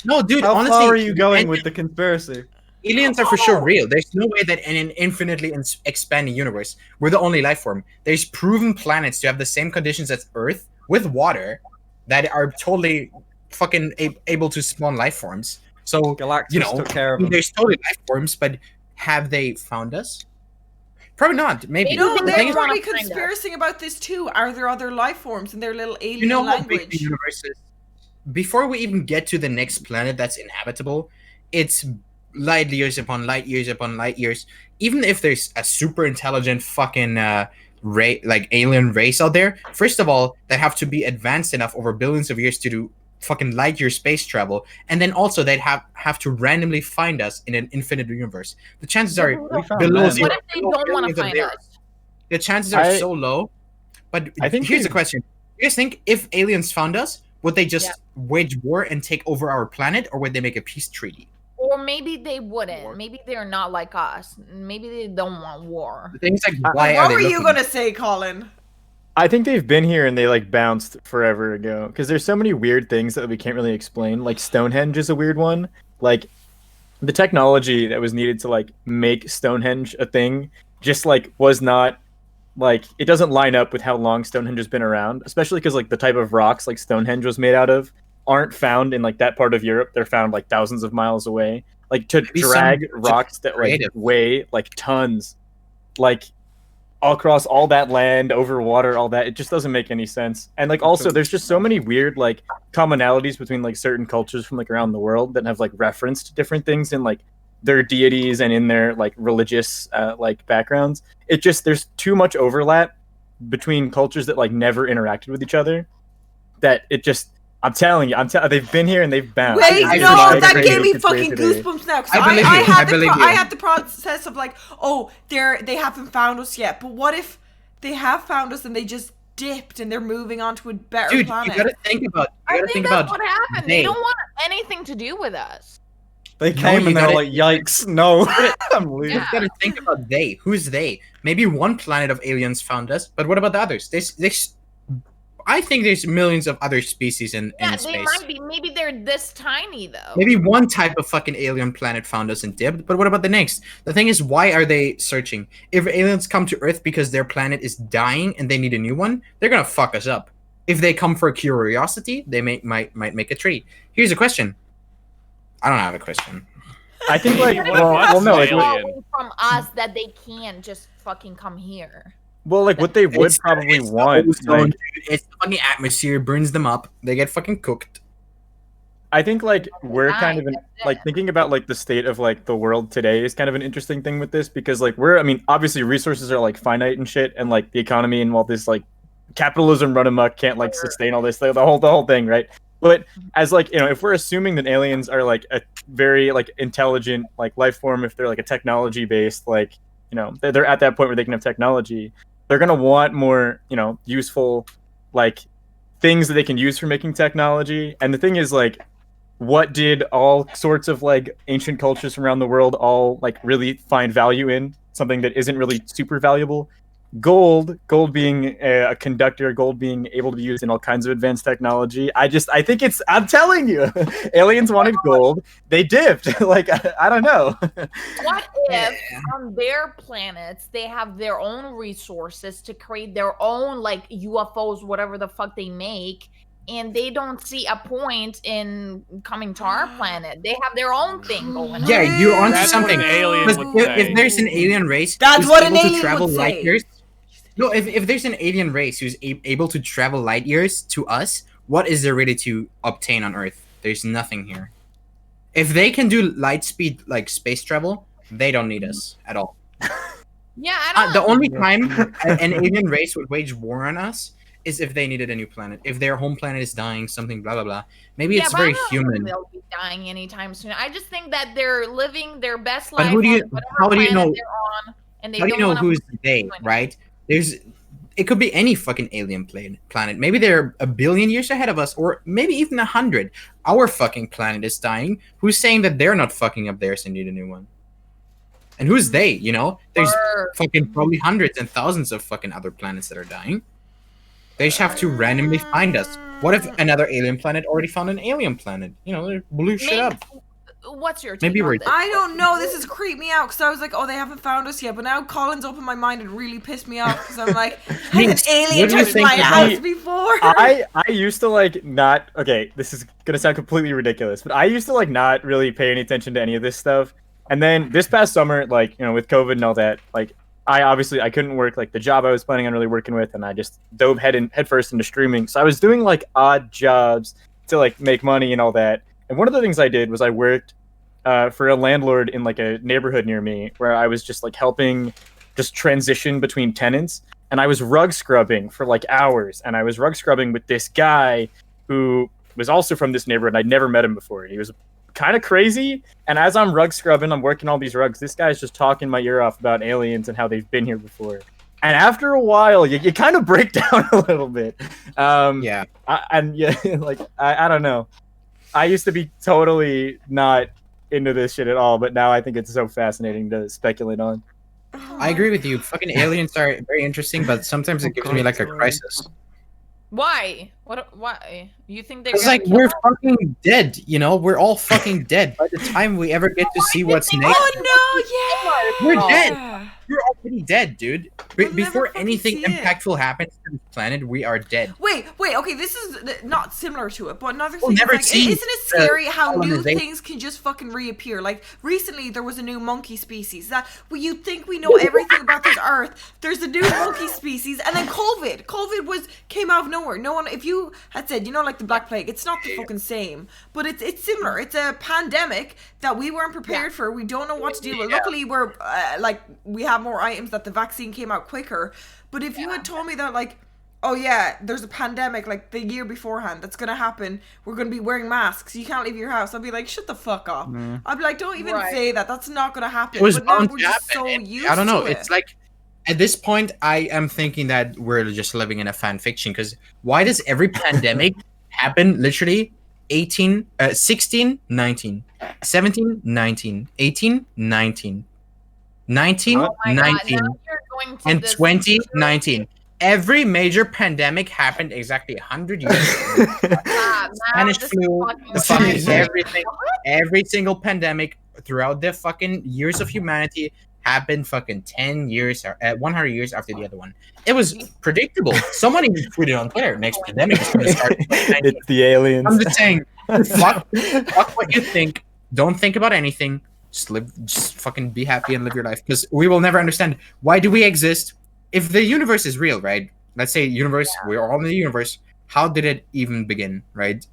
No, dude. How honestly, far are you going and with the conspiracy? aliens are for sure real. There's no way that in an infinitely expanding universe, we're the only life form. There's proven planets to have the same conditions as Earth with water that are totally fucking able to spawn life forms. So Galactus took care of them. there's totally life forms, but have they found us? Probably not. Maybe. No, think The they're thing is, wanna probably find conspiracy about this too. Are there other life forms in their little alien you know how big the language? universe is. Before we even get to the next planet that's inhabitable, it's light years upon light years upon light years. Even if there's a super intelligent fucking alien race out there, first of all, they have to be advanced enough over billions of years to do fucking light year space travel, and then also they'd have to randomly find us in an infinite universe. The chances are We found below them. zero. What if they don't want to Billions of find zeros. us? The chances are I- so low. But I think here's they- the question: you guys think if aliens found us, would they just wage war and take over our planet, or would they make a peace treaty? Or maybe they wouldn't. Maybe they're not like us. Maybe they don't want war. The thing's like, why are What they were you looking? gonna say, Colin? I think they've been here and they like bounced forever ago because there's so many weird things that we can't really explain. Like Stonehenge is a weird one. Like the technology that was needed to like make Stonehenge a thing just like was not like it doesn't line up with how long Stonehenge has been around, especially because like the type of rocks like Stonehenge was made out of aren't found in like that part of Europe. They're found like thousands of miles away. Like to Maybe drag some rocks that like creative. weigh like tons, like all across all that land, over water, all that. It just doesn't make any sense. And like also there's just so many weird like commonalities between like certain cultures from like around the world that have like referenced different things in like their deities and in their like religious like backgrounds. It just there's too much overlap between cultures that like never interacted with each other that it just I'm telling you, they've been here and they've bounced. Wait, I no, believe that it. gave me fucking goosebumps now. 'Cause I believe you. I believe you. I had the process of like, oh, they haven't found us yet. But what if they have found us and they just dipped and they're moving on to a better Dude, planet? you gotta think about. I think that's what happened. They don't want anything to do with us. They came you and they were gotta- like, "Yikes, no, I'm leaving." You gotta think about they. Who's they? Maybe one planet of aliens found us, but what about the others? I think there's millions of other species in Yeah, space. they might be. Maybe they're this tiny though. Maybe one type of fucking alien planet found us and dipped, but what about the next? The thing is, why are they searching? If aliens come to Earth because their planet is dying and they need a new one, they're gonna fuck us up. If they come for curiosity, they might make a treaty. Here's a question. I don't have a question. I think like What well no like alien? Away from us that they can't just fucking come here. well like what they would It's- probably it's the want ozone, like, dude. It's the fucking atmosphere, burns them up. They get fucking cooked. I think like we're kind of Nice, like thinking about like the state of like the world today is kind of an interesting thing with this because like I mean obviously resources are like finite and shit and like the economy and all this like capitalism run amok can't like sustain all this the whole thing, right? But as like if we're assuming that aliens are like a very like intelligent like life form, if they're like a technology based like they're at that point where they can have technology, they're gonna want more useful like things that they can use for making technology. And the thing is like what did all sorts of like ancient cultures from around the world all like really find value in? Something that isn't really super valuable. Gold being a conductor, gold being able to be used in all kinds of advanced technology. I'm telling you, aliens wanted gold. They dipped. Like, I don't know. What if on their planets they have their own resources to create their own like UFOs, whatever the fuck they make, and they don't see a point in coming to our planet? They have their own thing going on. Yeah, you're onto That's something. what an alien Because would say. if there's an alien race, That's who's what an able to alien travel would light say. years. No, if there's an alien race who's able to travel light years to us, what is there really to obtain on Earth? There's nothing here. If they can do light speed like space travel, they don't need us at all. Yeah, I don't. The only time an alien race would wage war on us is if they needed a new planet. If their home planet is dying, something blah blah blah. Maybe it's but I very don't think human. they'll be dying anytime soon. I just think that they're living their best But life. who do you- on whatever how do you planet know- they're on, and they How do you don't know wanna who's fucking they, do anything. right? It could be any fucking alien planet. Maybe they're a billion years ahead of us, or maybe even 100. Our fucking planet is dying. Who's saying that they're not fucking up theirs and need a new one? And who's they? There's Or- fucking probably hundreds and thousands of fucking other planets that are dying. They just have to randomly find us. What if another alien planet already found an alien planet? They blew shit up. What's your take Maybe on we're- this? I don't know. This has creeped me out because I was like, oh, they haven't found us yet. But now Colin's opened my mind and really pissed me off because I'm like, has an Minx, alien what do you touched think my about- house before? I used to like not okay, this is gonna sound completely ridiculous, but I used to like not really pay any attention to any of this stuff. And then this past summer, like, with COVID and all that, like I couldn't work like the job I was planning on really working with, and I just dove headfirst into streaming. So I was doing like odd jobs to like make money and all that. And one of the things I did was I worked for a landlord in like a neighborhood near me where I was just like helping just transition between tenants. And I was rug scrubbing for like hours. And I was rug scrubbing with this guy who was also from this neighborhood. I'd never met him before. He was kind of crazy. And as I'm rug scrubbing, I'm working all these rugs. This guy's just talking my ear off about aliens and how they've been here before. And after a while, you kind of break down a little bit. Yeah. I don't know. I used to be totally not into this shit at all, but now I think it's so fascinating to speculate on. I agree with you. Fucking aliens are very interesting, but sometimes it gives me like a crisis. Why? Why? You think they're It's gonna like kill we're us? fucking dead, We're all fucking dead. By the time we ever get to see what's next, Oh no! Yeah. we're dead. Yeah. already dead, dude. We'll never Before fucking anything see it. impactful happens to this planet, we are dead. Wait, okay, this is not similar to it, but another We'll thing never is, like, see isn't it scary how new colonization. things can just fucking reappear? Like, recently there was a new monkey species that, well, you think we know everything about this earth, there's a new monkey species, and then COVID came out of nowhere. No one, if you had said, you know, like the Black Plague, it's not the fucking same, but it's similar. It's a pandemic that we weren't prepared for. We don't know what to deal with. Luckily, we're, we have more items that the vaccine came out quicker. But if you had told me that, like, oh yeah, there's a pandemic like the year beforehand that's gonna happen, we're gonna be wearing masks, you can't leave your house, I'd be like, shut the fuck up. I'd be like, don't even say that, that's not gonna happen. It was but now bound we're to just happen. so And used I don't know. to It's it. like at this point, I am thinking that we're just living in a fan fiction. Because why does every pandemic happen literally 16, 19, 17, 19, 18, 19, 19, Oh my God, 19, now you're going to and this 20, 19. Every major pandemic happened exactly 100 years ago. Spanish flu, the fucking everything, every single pandemic throughout the fucking years of humanity happened fucking 10 years or 100 years after the other one. It was predictable. Someone even tweeted on Twitter, next pandemic is going to start. It's the aliens. I'm just saying, fuck what you think. Don't think about anything. Just fucking be happy and live your life. Because we will never understand, why do we exist? If the universe is real, right? Let's say universe, we're all in the universe. How did it even begin, right?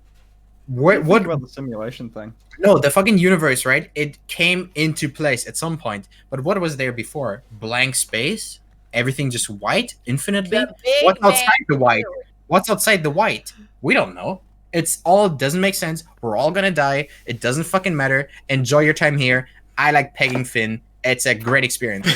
What about the simulation thing? No, the fucking universe, right? It came into place at some point. But what was there before? Blank space? Everything just white infinitely? The Big What's Bang outside the white? Theory. What's outside the white? We don't know. It's all doesn't make sense. We're all gonna die. It doesn't fucking matter. Enjoy your time here. I like pegging Finn. It's a great experience.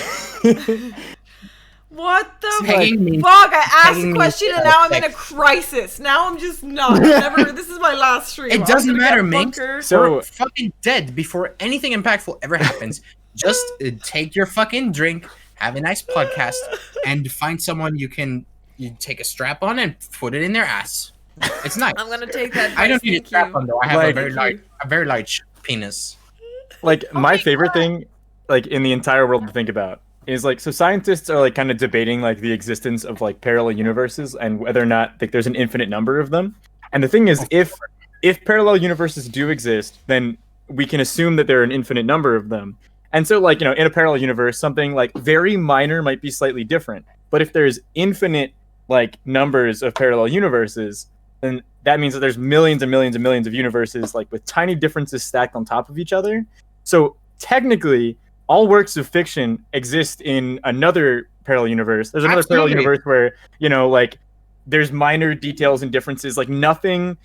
What the Pegging means- fuck? I asked pegging a means question and now I'm in a sex. crisis. Now I'm just not. Never. This is my last stream. It I'm doesn't gonna matter, get Minx. fucker. So- We're fucking dead before anything impactful ever happens. Just take your fucking drink, have a nice podcast, and find someone you take a strap on and put it in their ass. It's nice. I'm gonna take that. I don't advice, need a thank strap you. on though. I have Like- a very large penis. Like my favorite thing, like in the entire world to think about is like, so scientists are like kind of debating like the existence of like parallel universes and whether or not like there's an infinite number of them. And the thing is, if parallel universes do exist, then we can assume that there are an infinite number of them. And so, like, you know, in a parallel universe, something like very minor might be slightly different. But if there's infinite like numbers of parallel universes, then that means that there's millions and millions and millions of universes, like with tiny differences stacked on top of each other. So technically, all works of fiction exist in another parallel universe. There's another parallel Absolutely. universe where, you know, like there's minor details and differences. Like nothing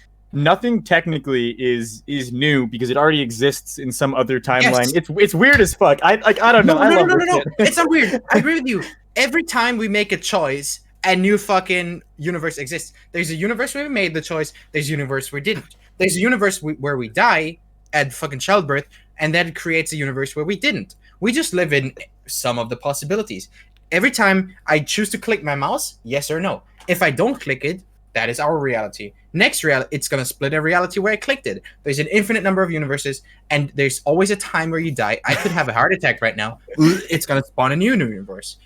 technically is new because it already exists in some other timeline. Yes. It's weird as fuck. I don't know. I love this No. shit. It's not weird. I agree with you. Every time we make a choice, a new fucking universe exists. There's a universe where we made the choice. There's a universe where we didn't. There's a universe where we die at fucking childbirth, and that creates a universe where we didn't. We just live in some of the possibilities. Every time I choose to click my mouse, yes or no. If I don't click it, that is our reality. Next reality, it's gonna split a reality where I clicked it. There's an infinite number of universes, and there's always a time where you die. I could have a heart attack right now. It's gonna spawn a new universe.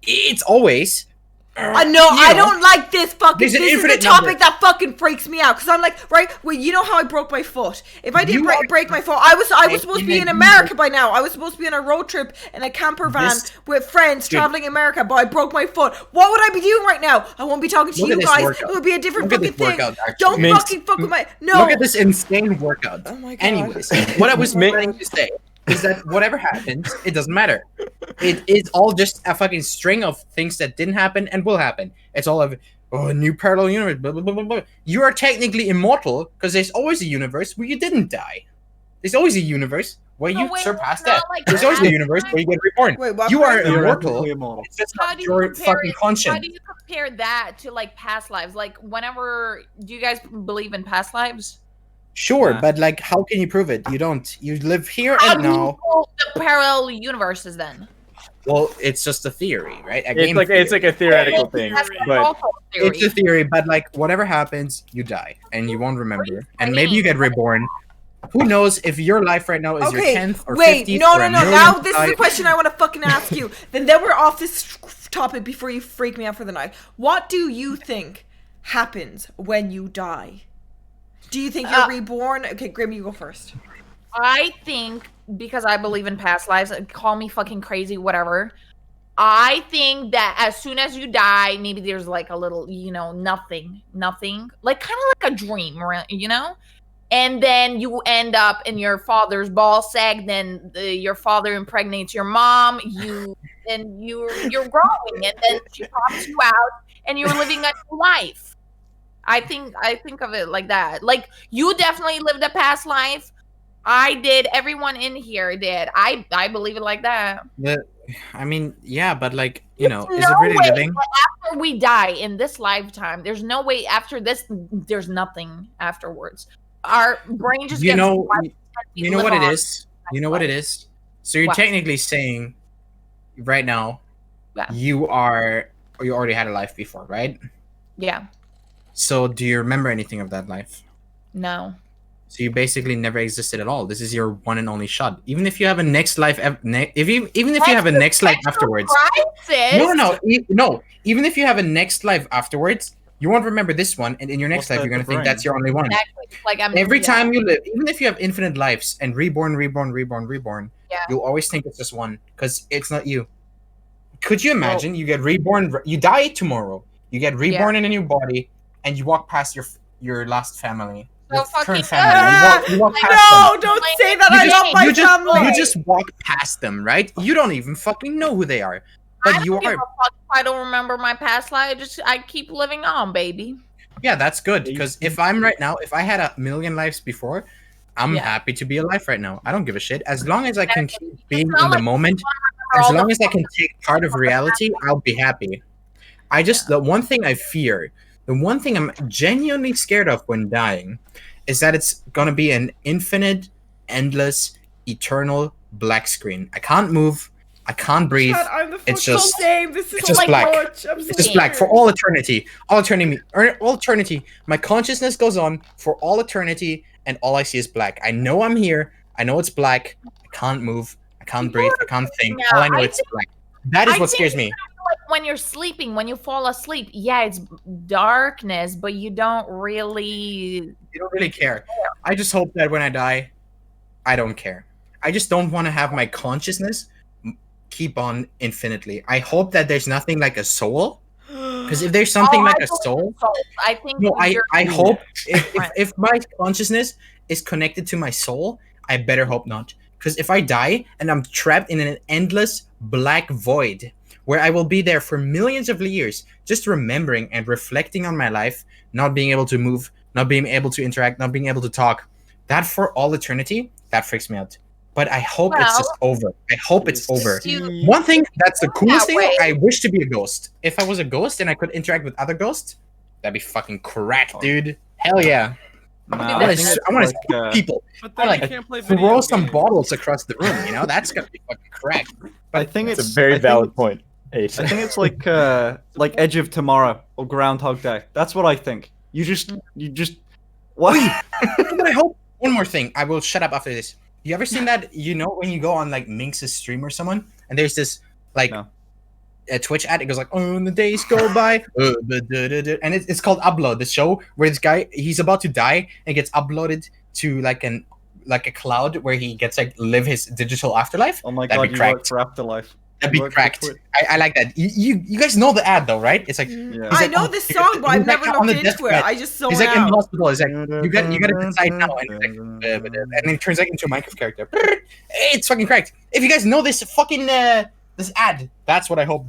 It's always. I know, I don't like this fucking. There's This an is the infinite topic number. that fucking freaks me out. Cause I'm like, right, well, you know how I broke my foot. If I didn't You are- break my foot, I was supposed to be in Infinite America by now. I was supposed to be on a road trip in a camper van This- with friends Dude. traveling America, but I broke my foot. What would I be doing right now? I won't be talking to Look you at this guys. workout. It would be a different Look at fucking this thing. workout, actually. Don't Minx, fucking fuck with my no. Look at this insane workout. Oh my God. Anyways, what I was trying to say is that whatever happens, it doesn't matter. It is all just a fucking string of things that didn't happen and will happen. It's all of a new parallel universe. Blah blah blah blah blah. You are technically immortal because there's always a universe where you didn't die. There's always a universe where No, you wait, surpass it's not that. like There's always a that. universe where you get reborn. Wait, what You are part? immortal. Theoretically immortal. It's just How not do you your compare fucking it? How conscience. do you compare that to like past lives? Like whenever, do you guys believe in past lives? Sure, Yeah. but like, how can you prove it? You don't. You live here How and do you now. know the parallel universes then? Well, it's just a theory, right? A It's game like theory. a theoretical thing, That's but also a theory. It's a theory, but like whatever happens, you die and you won't remember. And maybe you get reborn. Who knows if your life right now is your 10th or wait, 50th no. or a Now millionth this is life. the question I want to fucking ask you. Then we're off this topic before you freak me out for the night. What do you think happens when you die? Do you think you're reborn? Okay, Grim, you go first. I think, because I believe in past lives, call me fucking crazy, whatever. I think that as soon as you die, maybe there's like a little, nothing, like kind of like a dream, and then you end up in your father's ball sack. Then your father impregnates your mom. You're growing, and then she pops you out, and you're living a new life. I think of it like that. Like, you definitely lived a past life. I did. Everyone in here did. I believe it like that. I mean, yeah, but like, There's is it really way living? after we die in this lifetime, there's no way after this. There's nothing afterwards. Our brain just gets. You know wiped and we what live it on. is? You know what it is? So you're What? technically saying right now Yeah. you already had a life before, right? Yeah. So do you remember anything of that life? No. So you basically never existed at all. This is your one and only shot. Even if you have a next life, even if you have a next life afterwards. No. Even if you have a next life afterwards, you won't remember this one, and in your next life, you're gonna think that's your only one. Exactly. Like Every time you live, even if you have infinite lives and reborn, Yeah. you'll always think it's just one because it's not you. Could you imagine you get reborn, you die tomorrow, you get reborn in a new body, and you walk past your last family, So your fucking- current family. You walk past them. No, don't say that. I love my family. You just walk past them, right? You don't even fucking know who they are, but I you don't give are. a fuck if I don't remember my past life. I keep living on, baby. Yeah, that's good because if I'm right now, if I had a million lives before, I'm happy to be alive right now. I don't give a shit as long as I can keep being in the moment. As long as I can take part of reality, I'll be happy. The one thing I fear, the one thing I'm genuinely scared of when dying, is that it's gonna be an infinite, endless, eternal black screen. I can't move. I can't breathe. God, I'm the It's fucking just- same. This is it's just like black. much. I'm so It's just black for scared. all eternity. All eternity. My consciousness goes on for all eternity, and all I see is black. I know I'm here. I know it's black. I can't move. I can't breathe. I can't think. All I know is black. That is what scares me. Like when you're sleeping, when you fall asleep, yeah, it's darkness, but you don't really. You don't really care. I just hope that when I die, I don't care. I just don't want to have my consciousness keep on infinitely. I hope that there's nothing like a soul. Because if there's something like a soul, I think. no, I hope Right. if my consciousness is connected to my soul, I better hope not. Because if I die and I'm trapped in an endless black void where I will be there for millions of years, just remembering and reflecting on my life, not being able to move, not being able to interact, not being able to talk, that for all eternity, that freaks me out. But I hope it's just over. I hope it's over. One thing that's the coolest thing, I wish to be a ghost. If I was a ghost and I could interact with other ghosts, that'd be fucking crack, dude. Hell yeah. Nah, I think it's want to like, people. But I then like you can't play video throw some games. bottles across the room, that's gonna be fucking crack. I think It's a very valid point, Ace. I think it's like Edge of Tomorrow or Groundhog Day. That's what I think. You just what? But I hope one more thing. I will shut up after this. You ever seen that? When you go on like Minx's stream or someone, and there's this like No. a Twitch ad. It goes like, "Oh, and the days go by," and it's called Upload. The show where this guy he's about to die and gets uploaded to like a cloud where he gets like live his digital afterlife. Oh my That'd god, be you cracked. work for Afterlife. That'd be You work for cracked. Twitch. I like that. You guys know the ad though, right? It's like Yeah. I like, know oh, this he's song, but I've like never on the looked into it. deathbed. I just saw He's it like in the out. hospital. He's like, you got to decide now, and he's like, and then it turns like into a Minecraft character. It's fucking cracked. If you guys know this fucking this ad, that's what I hope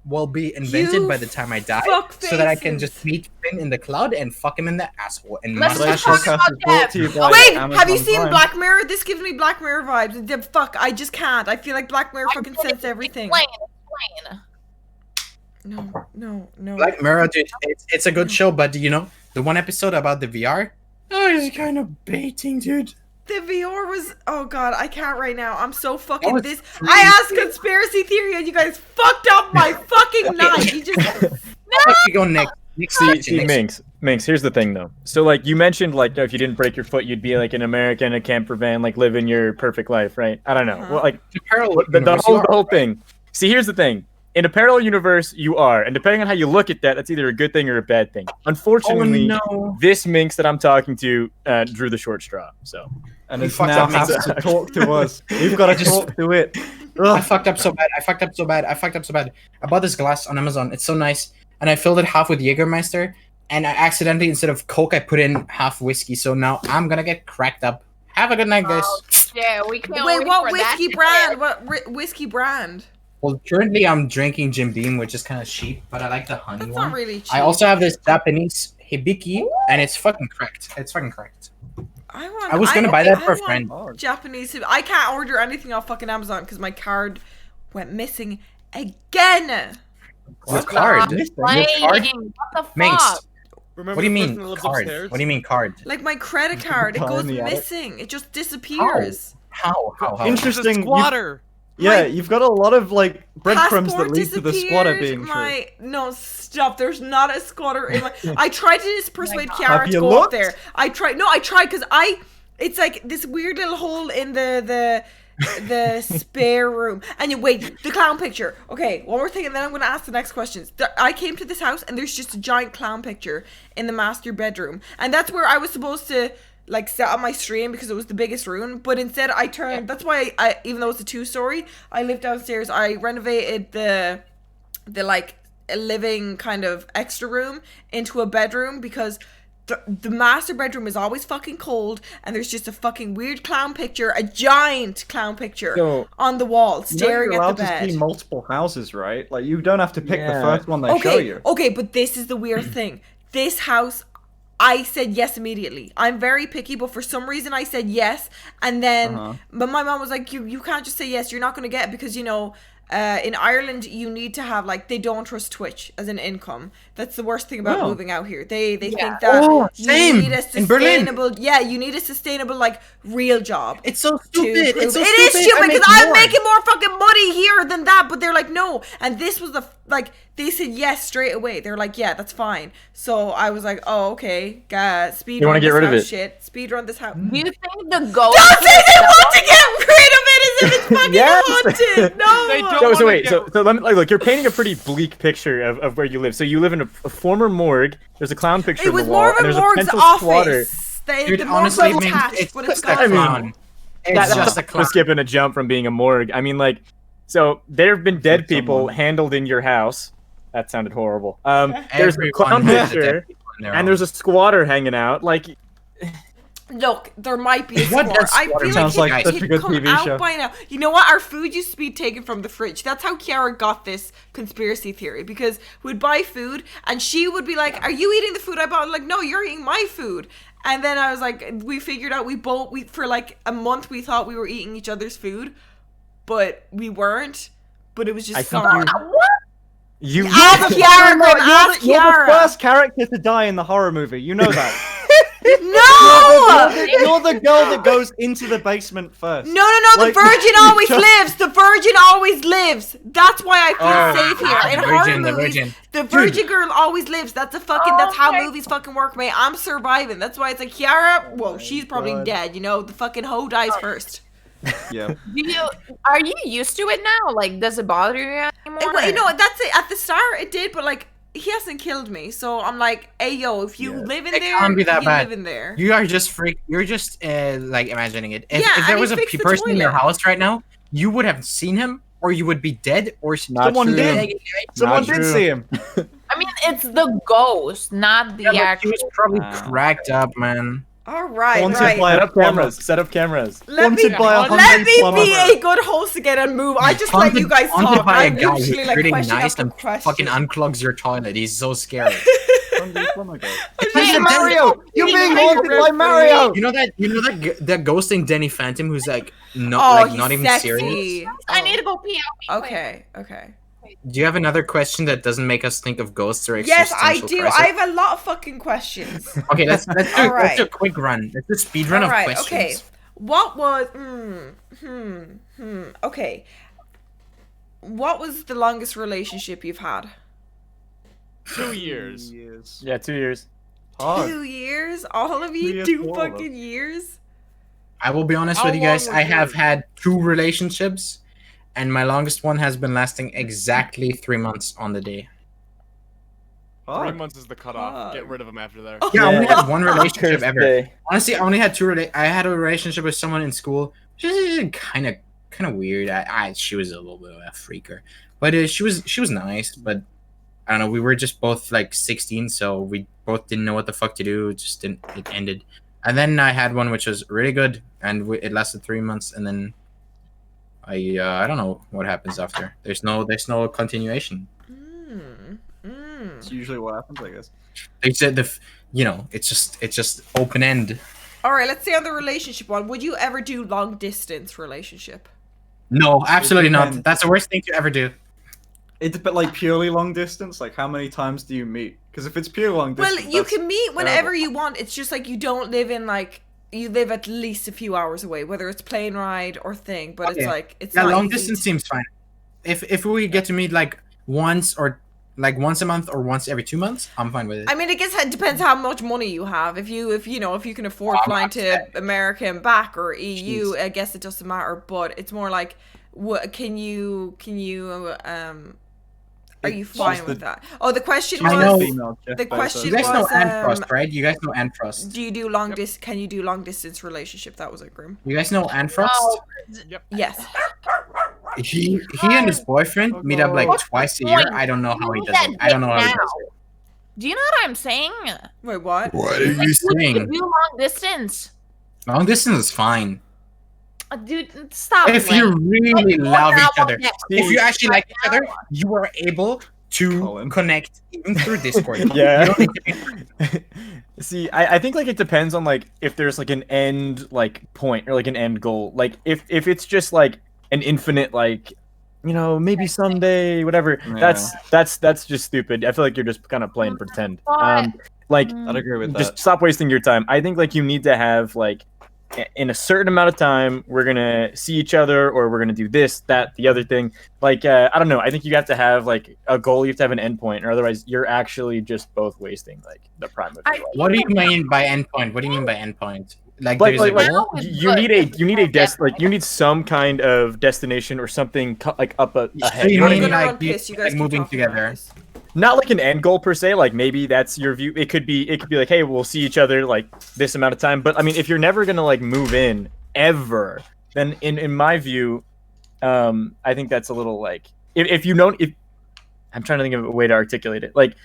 will be invented You by the time I die, fuck so that I can faces. just meet Finn in the cloud and fuck him in the asshole and Let's Today's just mustache. talk podcast is about brought Jeff. to you by Wait, Amazon have you seen Prime. Black Mirror? This gives me Black Mirror vibes. Fuck, I just can't. I feel like Black Mirror fucking sense everything. Explain. No. Black Mirror, dude, it's a good show, but the one episode about the VR, it's kind of baiting, dude. The VR was. Oh god, I can't right now. I'm so fucking was this. crazy. I asked conspiracy theory, and you guys fucked up my fucking night. You just. I'll let you go next. Next See, question, see next- Minx. Minx, here's the thing though. So like you mentioned, like if you didn't break your foot, you'd be like an American in a camper van, like living your perfect life, right? I don't know. Well, like the whole thing. See, here's the thing. In a parallel universe, you are, and depending on how you look at that, that's either a good thing or a bad thing. Unfortunately, this Minx that I'm talking to drew the short straw. So, and it's now has to talk to us. We've got to talk to it. I fucked up so bad. I fucked up so bad. I bought this glass on Amazon. It's so nice, and I filled it half with Jägermeister, and I accidentally, instead of Coke, I put in half whiskey. So now I'm gonna get cracked up. Have a good night, guys. Yeah, we can't Wait, wait what for whiskey that brand? What whiskey brand? Well, currently I'm drinking Jim Beam, which is kind of cheap, but I like the honey That's one. not really cheap. I also have this Japanese hibiki, and it's fucking cracked. It's fucking cracked. I was gonna buy that for a friend. Japanese. I can't order anything off fucking Amazon because my card went missing again. What card? Your Card? What the Minx. fuck? What do you mean card? What do you mean card? Like my credit card, it goes missing. It just disappears. How? Interesting. Squatter. Yeah, you've got a lot of like breadcrumbs that lead to the squatter being true. No, stop. There's not a squatter in my. I tried to just persuade Kiara to go looked? up there. I tried because it's like this weird little hole in the spare room. And wait, the clown picture. Okay, one more thing, and then I'm going to ask the next questions. I came to this house, and there's just a giant clown picture in the master bedroom, and that's where I was supposed to like set up my stream because it was the biggest room, but instead I turned. That's why I even though it's a 2-story, I live downstairs. I renovated the like a living kind of extra room into a bedroom because the master bedroom is always fucking cold, and there's just a fucking weird clown picture, a giant clown picture on the wall staring at the bed. You're allowed to see multiple houses, right? Like you don't have to pick the first one they show you. Okay, but this is the weird thing. This house, I said yes immediately. I'm very picky, but for some reason I said yes, and then but my mom was like, you can't just say yes. You're not going to get it because in Ireland you need to have like, they don't trust Twitch as an income. That's the worst thing about moving out here. They think that you need a sustainable you need a sustainable like real job. It's so stupid. It is stupid because I'm making more fucking money here than that, but they're like no. And this was they said yes straight away. They're like, yeah, that's fine. So I was like, oh, okay. Speed run this house shit. Speed run this house. Do you think the ghost? Don't say they want to get rid of it as if it's fucking haunted. No. They don't So wait, so let me look. You're painting a pretty bleak picture of where you live. So you live in a former morgue. There's a clown picture on the wall. It was more of a morgue's office. Dude, honestly, it's just a clown. It's just a clown. Skipping a jump from being a morgue. I mean, like, so there have been dead people handled in your house. That sounded horrible. There's a clown picture, and there's a squatter hanging out. Like, look, there might be a squatter. I feel sounds like such a good come TV out show. by now. You know what? Our food used to be taken from the fridge. That's how Kiara got this conspiracy theory, because we'd buy food, and she would be like, "Are you eating the food I bought?" I'm like, "No, you're eating my food." And then I was like, we figured out we for like a month we thought we were eating each other's food, but we weren't. But it was just fun. You're Kiara. the first character to die in the horror movie. You know that. No! You're the girl that goes into the basement first. No. The virgin always lives. The virgin always lives. That's why I feel safe here. In horror movies, the virgin girl always lives. That's that's how movies fucking work, mate. I'm surviving. That's why it's like Kiara. Well, she's probably dead. The fucking hoe dies first. Yeah. Are you used to it now? Like, does it bother you anymore? That's it. At the start, it did, but like, he hasn't killed me, so I'm like, hey, yo, if you live in there, can't be that bad. Live in there. You are just You're just like imagining it. If there was a person in your house right now, you would have seen him, or you would be dead, or someone did. Someone did see him. I mean, it's the ghost, not the actual. He was probably cracked up, man. All right, Set up cameras. Let me be a good host again and move. I just let you guys talk. I'm usually like nice and fucking unclogs your toilet. He's so scary. Hey, Mario! You're being haunted by Mario! You know that ghosting Denny Phantom who's like not even sexy. serious? I need to go pee out. Okay. Do you have another question that doesn't make us think of ghosts or Yes, I do. Crisis? I have a lot of fucking questions. Okay, let's do a quick run. Let's do a speed run of questions. Okay. What was okay. What was the longest relationship you've had? 2 years. Yeah, 2 years. Hard. 2 years? All of 2 you? years 2 for all of us. fucking years? I will be honest How with you guys. long I was have yours? had 2 relationships, and my longest one has been lasting exactly 3 months on the day. 3 Hard. months is the cutoff. Get rid of them after there. Yeah, I only Yeah. had one relationship ever. Thursday. Honestly, I only had 2. I had a relationship with someone in school, which is kind of weird. She was a little bit of a freaker, but she was nice. But I don't know. We were just both like 16, so we both didn't know what the fuck to do. It ended. And then I had one which was really good, and it lasted 3 months, and then I don't know what happens after. There's no continuation. It's usually what happens, I guess. They said it's just open end. All right, let's stay on the relationship one. Would you ever do long distance relationship? No, absolutely not. depends. That's the worst thing to ever do. It's but like purely long distance. Like, how many times do you meet? Because if it's pure long Well, distance, you that's can meet whenever terrible. you want. It's just like you don't live in like you live at least a few hours away, whether it's plane ride or thing. But it's Okay. like it's Yeah, not long easy distance to- seems fine. If we get to meet like once a month or once every 2 months, I'm fine with it. I mean, I guess it depends how much money you have. If you can afford flying to America and back or EU, I guess it doesn't matter. But it's more like, what can you are you It's fine just with the- that? Oh, the question I know. was, Female Jeff the Bezos. question You guys know was, Anfrost, right? You guys know Anfrost. do you do long dis? Can you do long distance relationship? That was it, Grim. You guys know Anfrost? Yes. He and his boyfriend meet up like What's twice a year. I don't know how he does it. I don't know how he does it. Do you know what I'm saying? Wait, what? What are you saying? Do long distance. Long distance is fine. Dude, stop. If you really love each other, next if you actually like each other, you are able to Colin. connect even through Discord. Yeah. You don't need to be- See, I think like it depends on like if there's like an end like point or like an end goal. Like if it's just like an infinite like maybe someday whatever. Yeah. That's just stupid. I feel like you're just kind of playing pretend. But- Like I'd agree with just that. stop wasting your time. I think like you need to have like in a certain amount of time we're gonna see each other or we're gonna do this, that, the other thing. Like I don't know. I think you have to have like a goal. You have to have an end point, or otherwise you're actually just both wasting like the prime of your life. What do you mean by endpoint? What do you mean by endpoint? Like, Like, there's like, a goal? you need a you need some kind of destination or something like up ahead. So you You know what I mean I'm gonna mean? like run piss. You guys like keep moving talking about together? this. Not like an end goal per se. Like maybe that's your view. It could be like, hey, we'll see each other like this amount of time. But I mean, if you're never gonna like move in ever, then in my view, I think that's a little like if I'm trying to think of a way to articulate it. Like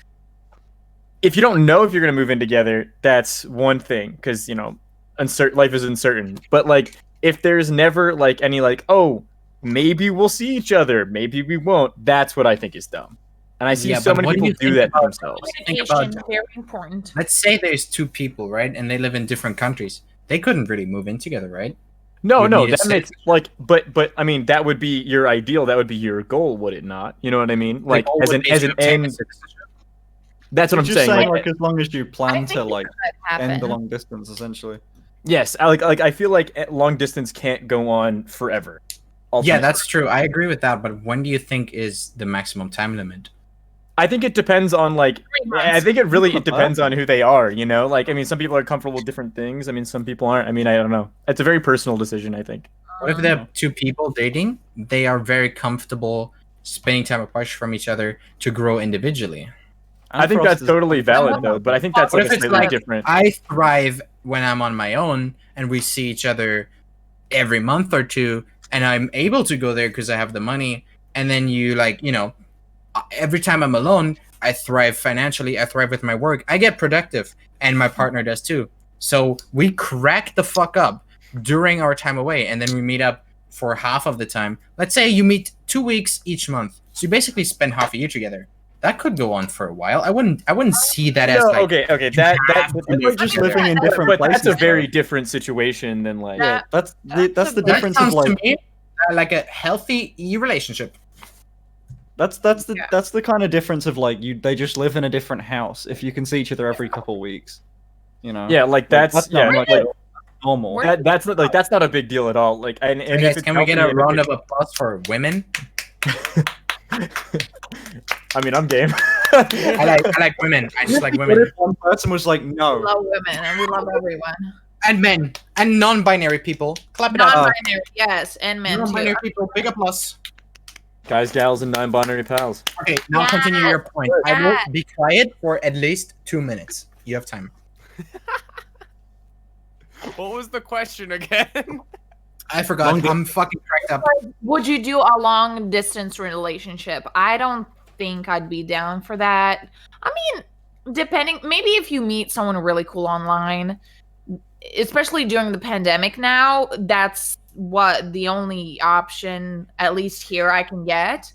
if you don't know if you're gonna move in together, that's one thing because life is uncertain. But like if there's never like any like, oh, maybe we'll see each other, maybe we won't, that's what I think is dumb. And I see Yeah, so but many what do people you do think that to about- themselves. Think Communication, about- very important. Let's say there's 2 people, right? And they live in different countries. They couldn't really move in together, right? No, You'd no, need a that makes like, but I mean, that would be your ideal. That would be your goal, would it not? You know what I mean? Like They all as would an basically obtain end. citizenship. That's what I'm You're just saying. like, as long as you I plan think to it like could end the happen. long distance, essentially. yes, I feel like long distance can't go on forever. Yeah, Ultimately. that's true. I agree with that. But when do you think is the maximum time limit? I think it depends on like. 3 months. I think it depends on who they are. Like I mean, some people are comfortable with different things. I mean, some people aren't. I mean, I don't know. It's a very personal decision. I think. What if they're 2 people dating? They are very comfortable spending time apart from each other to grow individually. I think Frost that's is- totally valid though. But I think that's What like if a it's slightly like different. I thrive when I'm on my own and we see each other every month or 2 and I'm able to go there because I have the money, and then you every time I'm alone I thrive financially, I thrive with my work, I get productive, and my partner does too. So we crack the fuck up during our time away, and then we meet up for half of the time. Let's say you meet 2 weeks each month, so you basically spend half a year together. That could go on for a while. I wouldn't see that as No, like okay. have That to We're just living in different but places. that's a very though. different situation than like. Yeah. That's the That's the a- that difference of sounds to like me like a healthy relationship. that's the kind of difference of like they just live in a different house. If you can see each other every couple weeks, Yeah, like that's not yeah, like like, normal. that's not like that's not a big deal at all. Like and Hey if guys, it's can we get a healthy and round if of applause for women? I mean, I'm game. I like women. I just like What women if one person was like, We no? love women and we love everyone. and men and non-binary people. Clap it up. Non-binary, yes, and men too. Non-binary people, big applause. Guys, gals, and non-binary pals. Okay, now Yes, continue your point. I will yes. be quiet for at least 2 minutes. You have time. What was the question again? I forgot. Long- I'm fucking cracked up. Would you do a long distance relationship? I don't think I'd be down for that. I mean, depending, maybe if you meet someone really cool online, especially during the pandemic now, that's what the only option, at least here, I can get.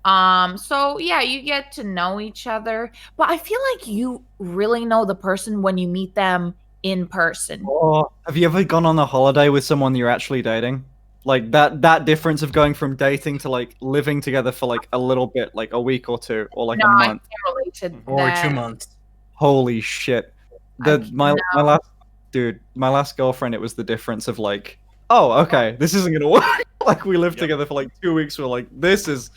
So yeah, you get to know each other, but I feel like you really know the person when you meet them in person. Or have you ever gone on a holiday with someone you're actually dating? Like that difference of going from dating to like living together for like a little bit, like a week or two, or like No, a I month. can't relate to Or that. 2 months. Holy shit. I My last girlfriend, it was the difference of like, oh, okay, this isn't gonna work. Like we lived together for like 2 weeks, we're like, this is,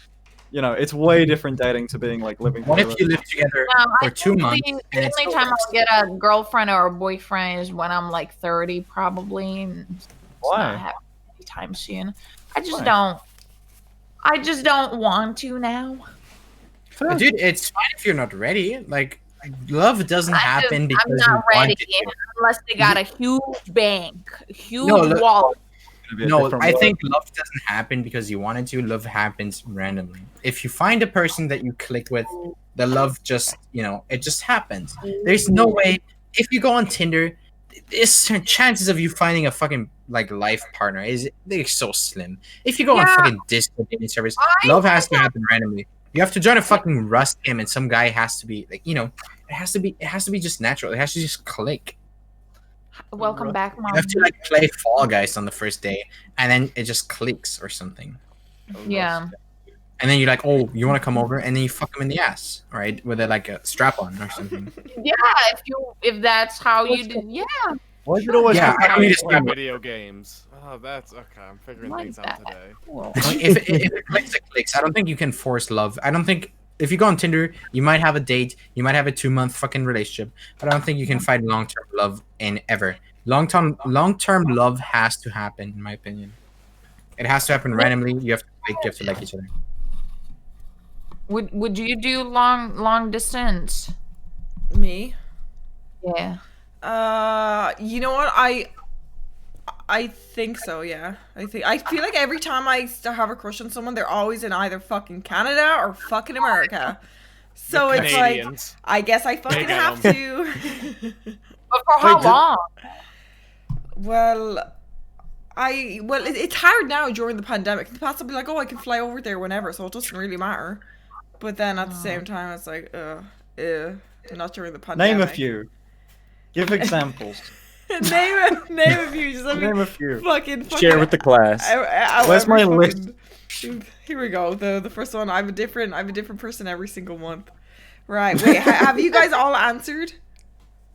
it's way different dating to being like living What together. if you live together No, for I 2 think months? The and it's only time I'll get a girlfriend or a boyfriend is when I'm like 30, probably. And it's Why? not happening anytime soon. I just Why? don't. I just don't want to now. But dude, it's fine if you're not ready. Like, love doesn't happen because I'm not you ready want it to. unless they got a huge bank, huge No, look- wallet. It's gonna be a No, different I world. think love doesn't happen because you wanted to. Love happens randomly. If you find a person that you click with, the love just, it just happens. There's no way. If you go on Tinder, there's chances of you finding a fucking like life partner they're so slim. If you go on Yeah. fucking Discord dating service, I- love has to happen randomly. You have to join a fucking Rust game, and some guy has to be like, it has to be just natural. It has to just click. Welcome back, Mom. You have to like play Fall Guys on the first day, and then it just clicks or something. Yeah. And then you're like, oh, you want to come over? And then you fuck them in the ass, right? With like a strap on or something. Yeah, if that's how you do. Yeah. Why is it always Yeah, I don't need to Play strap on. video games. Oh, that's okay. I'm figuring Like things out that. today. Cool. Like, if it clicks, it clicks. I don't think you can force love. I don't think if you go on Tinder, you might have a date, you might have a 2-month fucking relationship, but I don't think you can find long-term love in ever. Long-term love has to happen, in my opinion. It has to happen randomly. You have to click. You have to like each other. Would you do long distance? Me? Yeah. You know what? I think so, yeah. I feel like every time I have a crush on someone, they're always in either fucking Canada or fucking America. So it's like, Canadians. I guess I fucking Big have on to. But for how Wait, long? Well, it's hard now during the pandemic. In the past, I'd be like, oh, I can fly over there whenever, so it doesn't really matter. But then at the same time, it's like, not during the pandemic. Name a few. Give examples. name a few. Just let me Name a few. fucking Share with the class. Where's my list? Here we go. The first one. I have a different person every single month. Right. Wait. Have you guys all answered?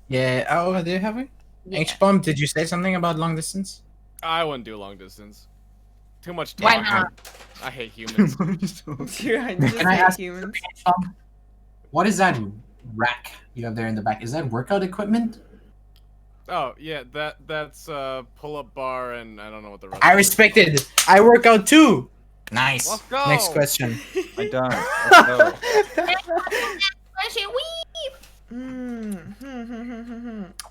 Yeah. Oh, have we? Yeah. HBomb, did you say something about long distance? I wouldn't do long distance. Too much Why talking. not? I hate humans. I just Can I hate ask humans. What is that rack you have there in the back? Is that workout equipment? Oh yeah, that's pull-up bar and I don't know what the rest. I of it is. respect it. I work out too. Nice. Let's go. Next question. I don't. Let's go.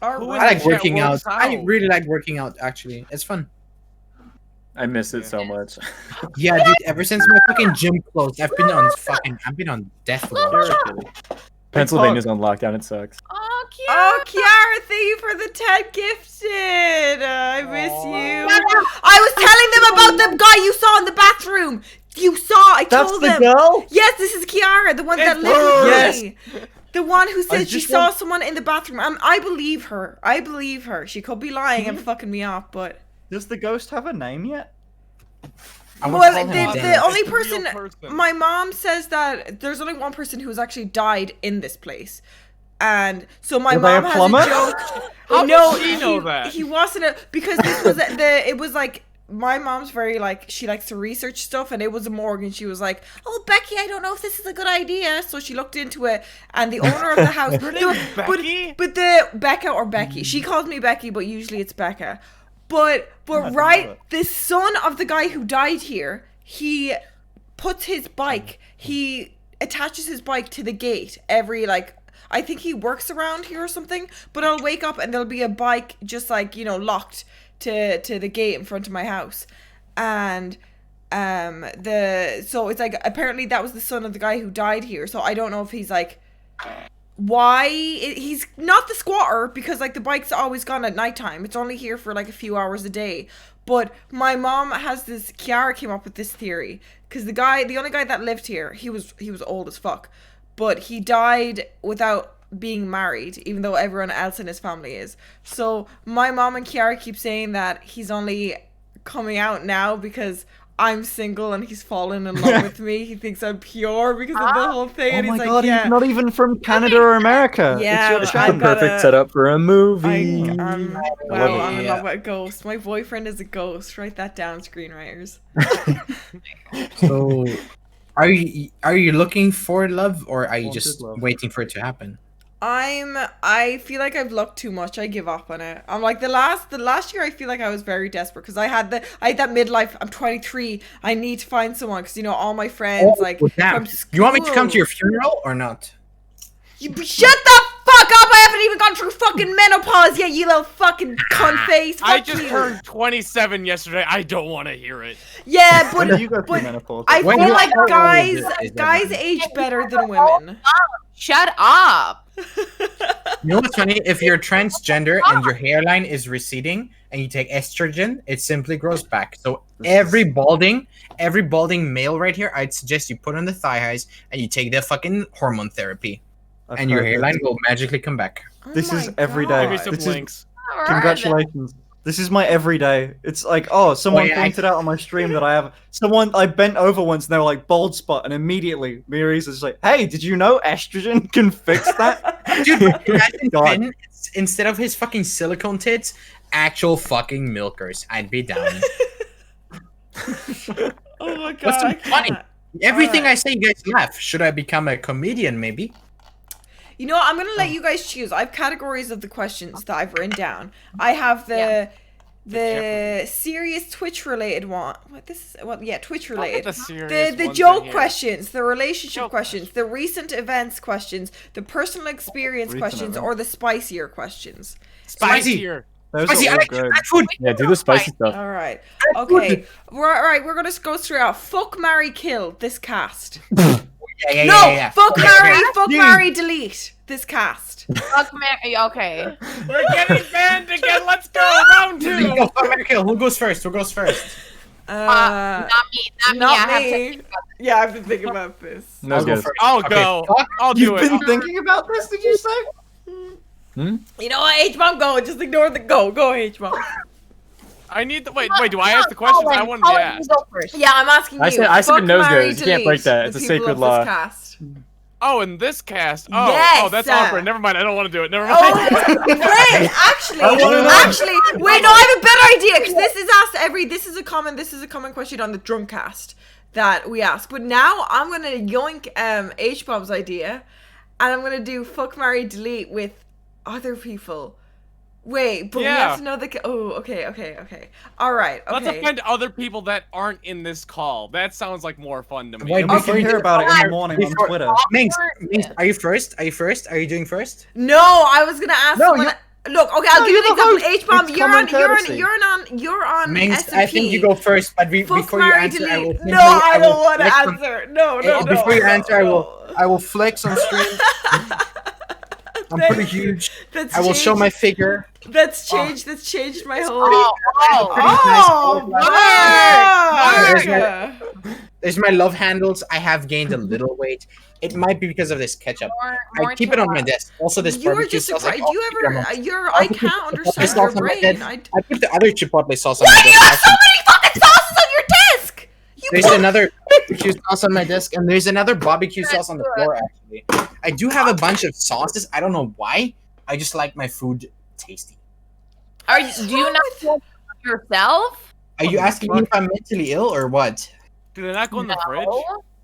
All Who right. I like Chat working out. works I out. really like working out. Actually, it's fun. I miss it so much. Yeah, dude. Ever since my fucking gym closed, I've been on death row. Pennsylvania's on lockdown. It sucks. Oh, cute. Oh, Kiara, thank you for the 10 gifted. I miss you. I was telling them about the guy you saw in the bathroom. You saw. I That's told the them. girl? Yes, this is Kiara, the one that It's lived her. with me. The one who said she just saw want- someone in the bathroom. I believe her. I believe her. She could be lying and fucking me off, but... Does the ghost have a name yet? I would Well, call him the Dennis. only It's a real person... person. My mom says that there's only one person who's actually died in this place. And so my Were they mom a has plumber? a joke. How No, did she know that? He wasn't a... Because this was it was like my mom's very like, she likes to research stuff, and it was a morgue, and she was like, "Oh, Becky, I don't know if this is a good idea." So she looked into it, and the owner of the house, Becky? but the Becca or Becky, she calls me Becky, but usually it's Becca. But right, the son of the guy who died here, he puts his bike, he attaches his bike to the gate every like. I think he works around here or something, but I'll wake up and there'll be a bike just like, locked to the gate in front of my house. And so it's like, apparently that was the son of the guy who died here. So I don't know if he's like, why he's not the squatter, because like the bike's always gone at nighttime. It's only here for like a few hours a day. But my mom has this, Kiara came up with this theory, because the only guy that lived here, he was old as fuck. But he died without being married, even though everyone else in his family is. So my mom and Kiara keep saying that he's only coming out now because I'm single and he's fallen in love with me. He thinks I'm pure because of the whole thing. Oh And my he's like, god, yeah. he's not even from Canada or America. Yeah, it's your I've chance. got Perfect setup for a movie. I'm love in it. love with a ghost. My boyfriend is a ghost. Write that down, screenwriters. So, are you looking for love, or are you Wanted just love. waiting for it to happen? I feel like I've looked too much. I give up on it. I'm like the last year I feel like I was very desperate because I had that midlife. I'm 23. I need to find someone because all my friends Damn. from school. You want me to come to your funeral or not? You shut the fuck up! I haven't even gone through fucking menopause yet, you little fucking cunt face. I Fuck just you. turned 27 yesterday. I don't want to hear it. Yeah, When but do you go through but menopause? I When feel you like are guys older, is guys that- age better than women. Shut up. You know what's funny? If you're transgender and your hairline is receding and you take estrogen, it simply grows back. So every balding male right here, I'd suggest you put on the thigh highs and you take the fucking hormone therapy, I've and your heard hairline this. will magically come back. This Oh is my every God. day. Give me some This is- links. Congratulations. This is my everyday. It's like, someone yeah, pointed out on my stream that I bent over once and they were like, bald spot, and immediately Meowriza's like, hey, did you know estrogen can fix that? Dude, imagine God. Finn, instead of his fucking silicone tits, actual fucking milkers. I'd be down. Oh my god. What's so I funny? can't. Everything Alright. I say, you guys laugh. Should I become a comedian, maybe? You know what? I'm gonna let you guys choose. I have categories of the questions that I've written down. I have the serious Twitch related one. Twitch related. The joke questions, the relationship Joke questions, the recent events questions, the personal experience Recent questions, events. or the spicier questions. Spicier. Those Spicy, are I all like good. that food. Yeah, do the spicy stuff. All right. Okay. We're gonna go through out. Fuck, marry, kill this cast. Yeah. Fuck, Okay, marry, okay. fuck, marry, delete this cast. Fuck Mary. Okay. We're getting banned again. Let's go. Round Go, 2. fuck, marry, kill. Who goes first? Not me. Not I have to me. think about Yeah, I've been thinking about this. No, I'll go good. first. I'll Okay, go. fuck. I'll do You've it. been thinking about this, did you say? You know what, H-Bomb, go. Just ignore the go. Go, H-Bomb. I need the wait. Do I ask the questions? I wanted to ask. Go first. Yeah, I'm asking you. I said Fuck, nose marry, goes. You can't break delete that. the It's a people sacred of this law. cast. Oh, in this cast. Oh, Yes, that's sir. awkward. Never mind. I don't want to do it. Never mind. Oh, wait, actually, I wanna know. wait, no, I have a better idea, because this is asked this is a common question on the drunk cast that we ask. But now I'm gonna yoink H-Bomb's idea, and I'm gonna do fuck, marry, delete with other people. Wait, but we Yeah. have to know the. Oh, okay. All right. Let's Okay. offend other people that aren't in this call. That sounds like more fun to me. Wait, And we before can you hear do- about it in the morning on Before- Twitter. Minx, are you first? Are you doing first? No, I was gonna ask. No, someone. you- Look, okay, I'll No, give you you're an the example. host. H-Bomb, It's you're common on courtesy. S&P. Minx, I think you go first, but before you answer, I will. No, simply- I don't will want to flex on- answer. No. Before you no, answer, no. I will flex on stream. I'm Thank pretty you. huge. That's I will show changed- my figure. That's changed my whole. Oh, There's Mark! There's my love handles. I have gained a little weight. It might be because of this ketchup. more I keep it on my desk. Also, this You were barbecue just sauce. a. You ever? I Also, can't Chipotle understand sauce your on my brain. desk. I keep the other chipotle sauce on Why my do desk. you have so many fucking sauces on your desk? There's another barbecue sauce on my desk, and there's another barbecue sauce on the floor, actually. I do have a bunch of sauces. I don't know why. I just like my food tasty. do you not feel yourself? Are you asking me if I'm mentally ill or what? Do they not go in the fridge?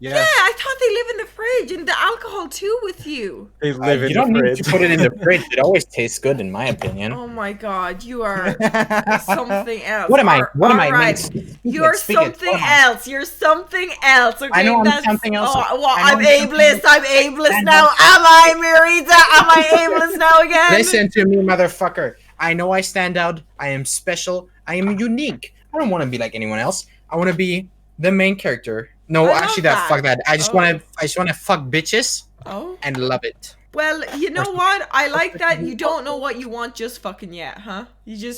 Yeah, I thought they live in the fridge and the alcohol too with you. They live in You don't the need fridge. to put it in the fridge. It always tastes good, in my opinion. Oh my god, you are something else. What am I? What am I? Alright. Speak You're it, speak it. something What am I? else. You're something else. Okay, I know I'm that's something else. Oh, well, I know I'm I'm something ableist. I'm ableist now. Am I, Meowriza? Am I ableist now again? Listen to me, motherfucker. I know I stand out. I am special. I am unique. I don't want to be like anyone else. I want to be the main character. No, I love actually, that. fuck that. I just Oh. want to fuck bitches Oh. and love it. Well, you know what? I like that you don't know what you want just fucking yet, huh? You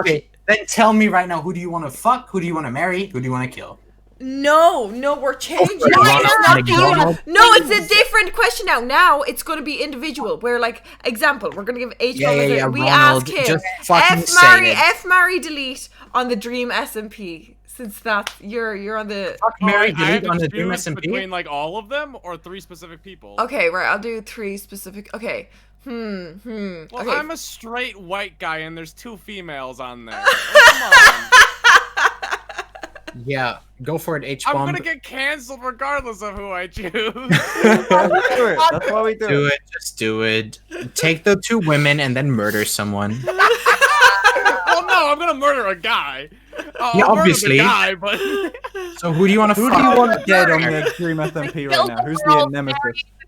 Okay, then tell me right now. Who do you want to fuck? Who do you want to marry? Who do you want to kill? No, we're changing. for it. It's Ronald not McDonald. no, it's a different question now. Now it's going to be individual. Where, like, example, we're going to give HBomb. We Ronald, ask him. just fucking F marry, say it. F marry, delete on the Dream SMP. Since that you're on the. Fuck, marry, I have delete on to the Dream choose SMP. between like all of them or 3 specific people. Okay, right. I'll do 3 specific. Okay. Well, Okay. I'm a straight white guy and there's 2 females on there. Come on. Yeah, go for it, I'm HBomb. gonna get canceled regardless of who I choose. That's why we do it. That's why we do Do it. it, just do it. Take the 2 women and then murder someone. Well, no, I'm gonna murder a guy. Yeah, I'll murder obviously. the guy, but So who do you want to Who fuck? do you want dead on the Dream SMP right Build now? the Who's the world, nemesis? marry the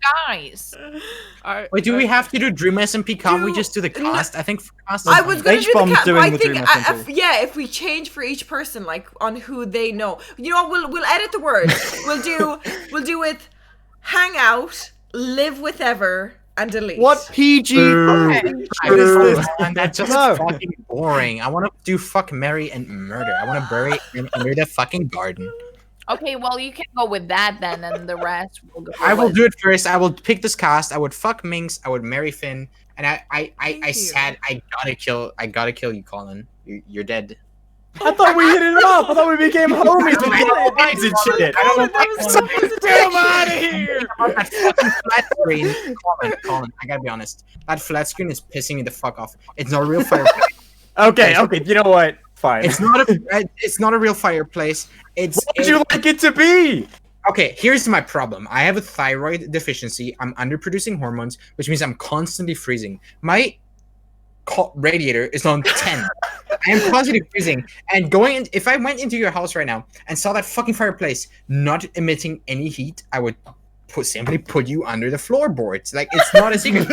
guys. Wait, do we have to do Dream SMP? Can't we just do the cast? I think for cast. I was gonna do the H-bomb's cat, but doing I the think Dream SMP. yeah, if we change for each person, like on who they know, you know, we'll edit the words. we'll do it. Hang out, live with ever, and delete. What PG? Okay. What is this? And that's just No. fucking boring. I want to do fuck, marry, and murder. I want to bury him under the fucking garden. Okay, well you can go with that then, and the rest will go. I will with- do it first. I will pick this cast. I would fuck Minx. I would marry Finn. And I said I gotta kill you, Colin. You're dead. I thought we hit it off. I thought we became homies. We became homies and shit. I don't know. That was so get him out of here. That fucking flat screen. Colin, I gotta be honest. That flat screen is pissing me the fuck off. It's not a real fireplace. Okay, you know what? Fine. It's not a real fireplace. What would you like it to be? Okay, here's my problem. I have a thyroid deficiency. I'm underproducing hormones, which means I'm constantly freezing. My radiator is on 10. I am constantly freezing. And if I went into your house right now and saw that fucking fireplace not emitting any heat, I would simply put you under the floorboards. Like, it's not a secret.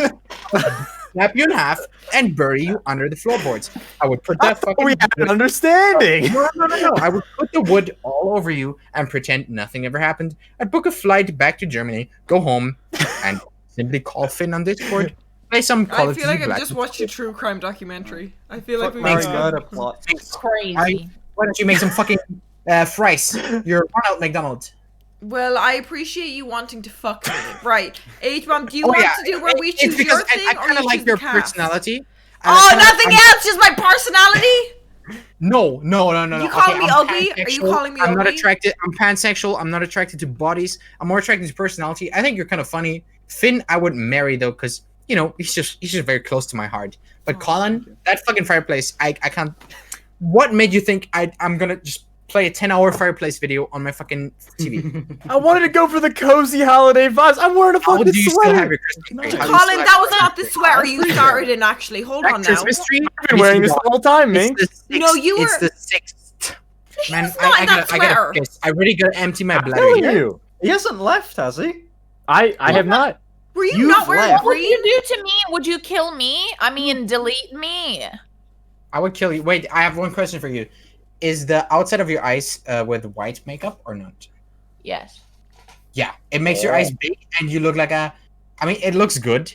Snap you in half and bury you under the floorboards. I would put that fucking. We have an understanding. No. I would put the wood all over you and pretend nothing ever happened. I'd book a flight back to Germany, go home, and simply call Finn on Discord. Play some Call I of feel Duty like I've Black just Ops. watched a true crime documentary. I feel like Fuck, we Mary, Thanks, murder plot. Crazy. Why don't you make some fucking fries? You're Ronald McDonald. Well, I appreciate you wanting to fuck me. Right. HBomb, do you Oh, want yeah. to do where we It's choose because your thing I or kind you of like choose your the cast? personality. Oh, nothing else, just my personality? No. You calling me I'm ugly? Are you pansexual. calling me I'm not ugly? attracted. I'm pansexual. I'm not attracted to bodies. I'm more attracted to personality. I think you're kind of funny. Finn, I would marry though, because you know he's just very close to my heart. But Oh, Colin, that fucking fireplace, I can't. What made you think I'm gonna just play a 10-hour fireplace video on my fucking TV? I wanted to go for the cozy holiday vibes. I'm wearing a How fucking do you still have sweater. your Christmas tree? How do you Colin, still that have was not the sweater you started in, actually. Hold that on now. Christmas tree? I've been wearing this the whole time, Minx. It's the No, 6th. you It's were- the 6th. Man, was not in that I gotta sweater. piss. I really gotta empty my I'm bladder. telling here. you. He hasn't left, has he? I have not. Were you You've not wearing left. What would you green? do to me? Would you kill me? I mean, delete me. I would kill you. Wait, I have one question for you. Is the outside of your eyes with white makeup or not? Yes. Yeah, it makes your eyes big and you look like a. I mean, it looks good,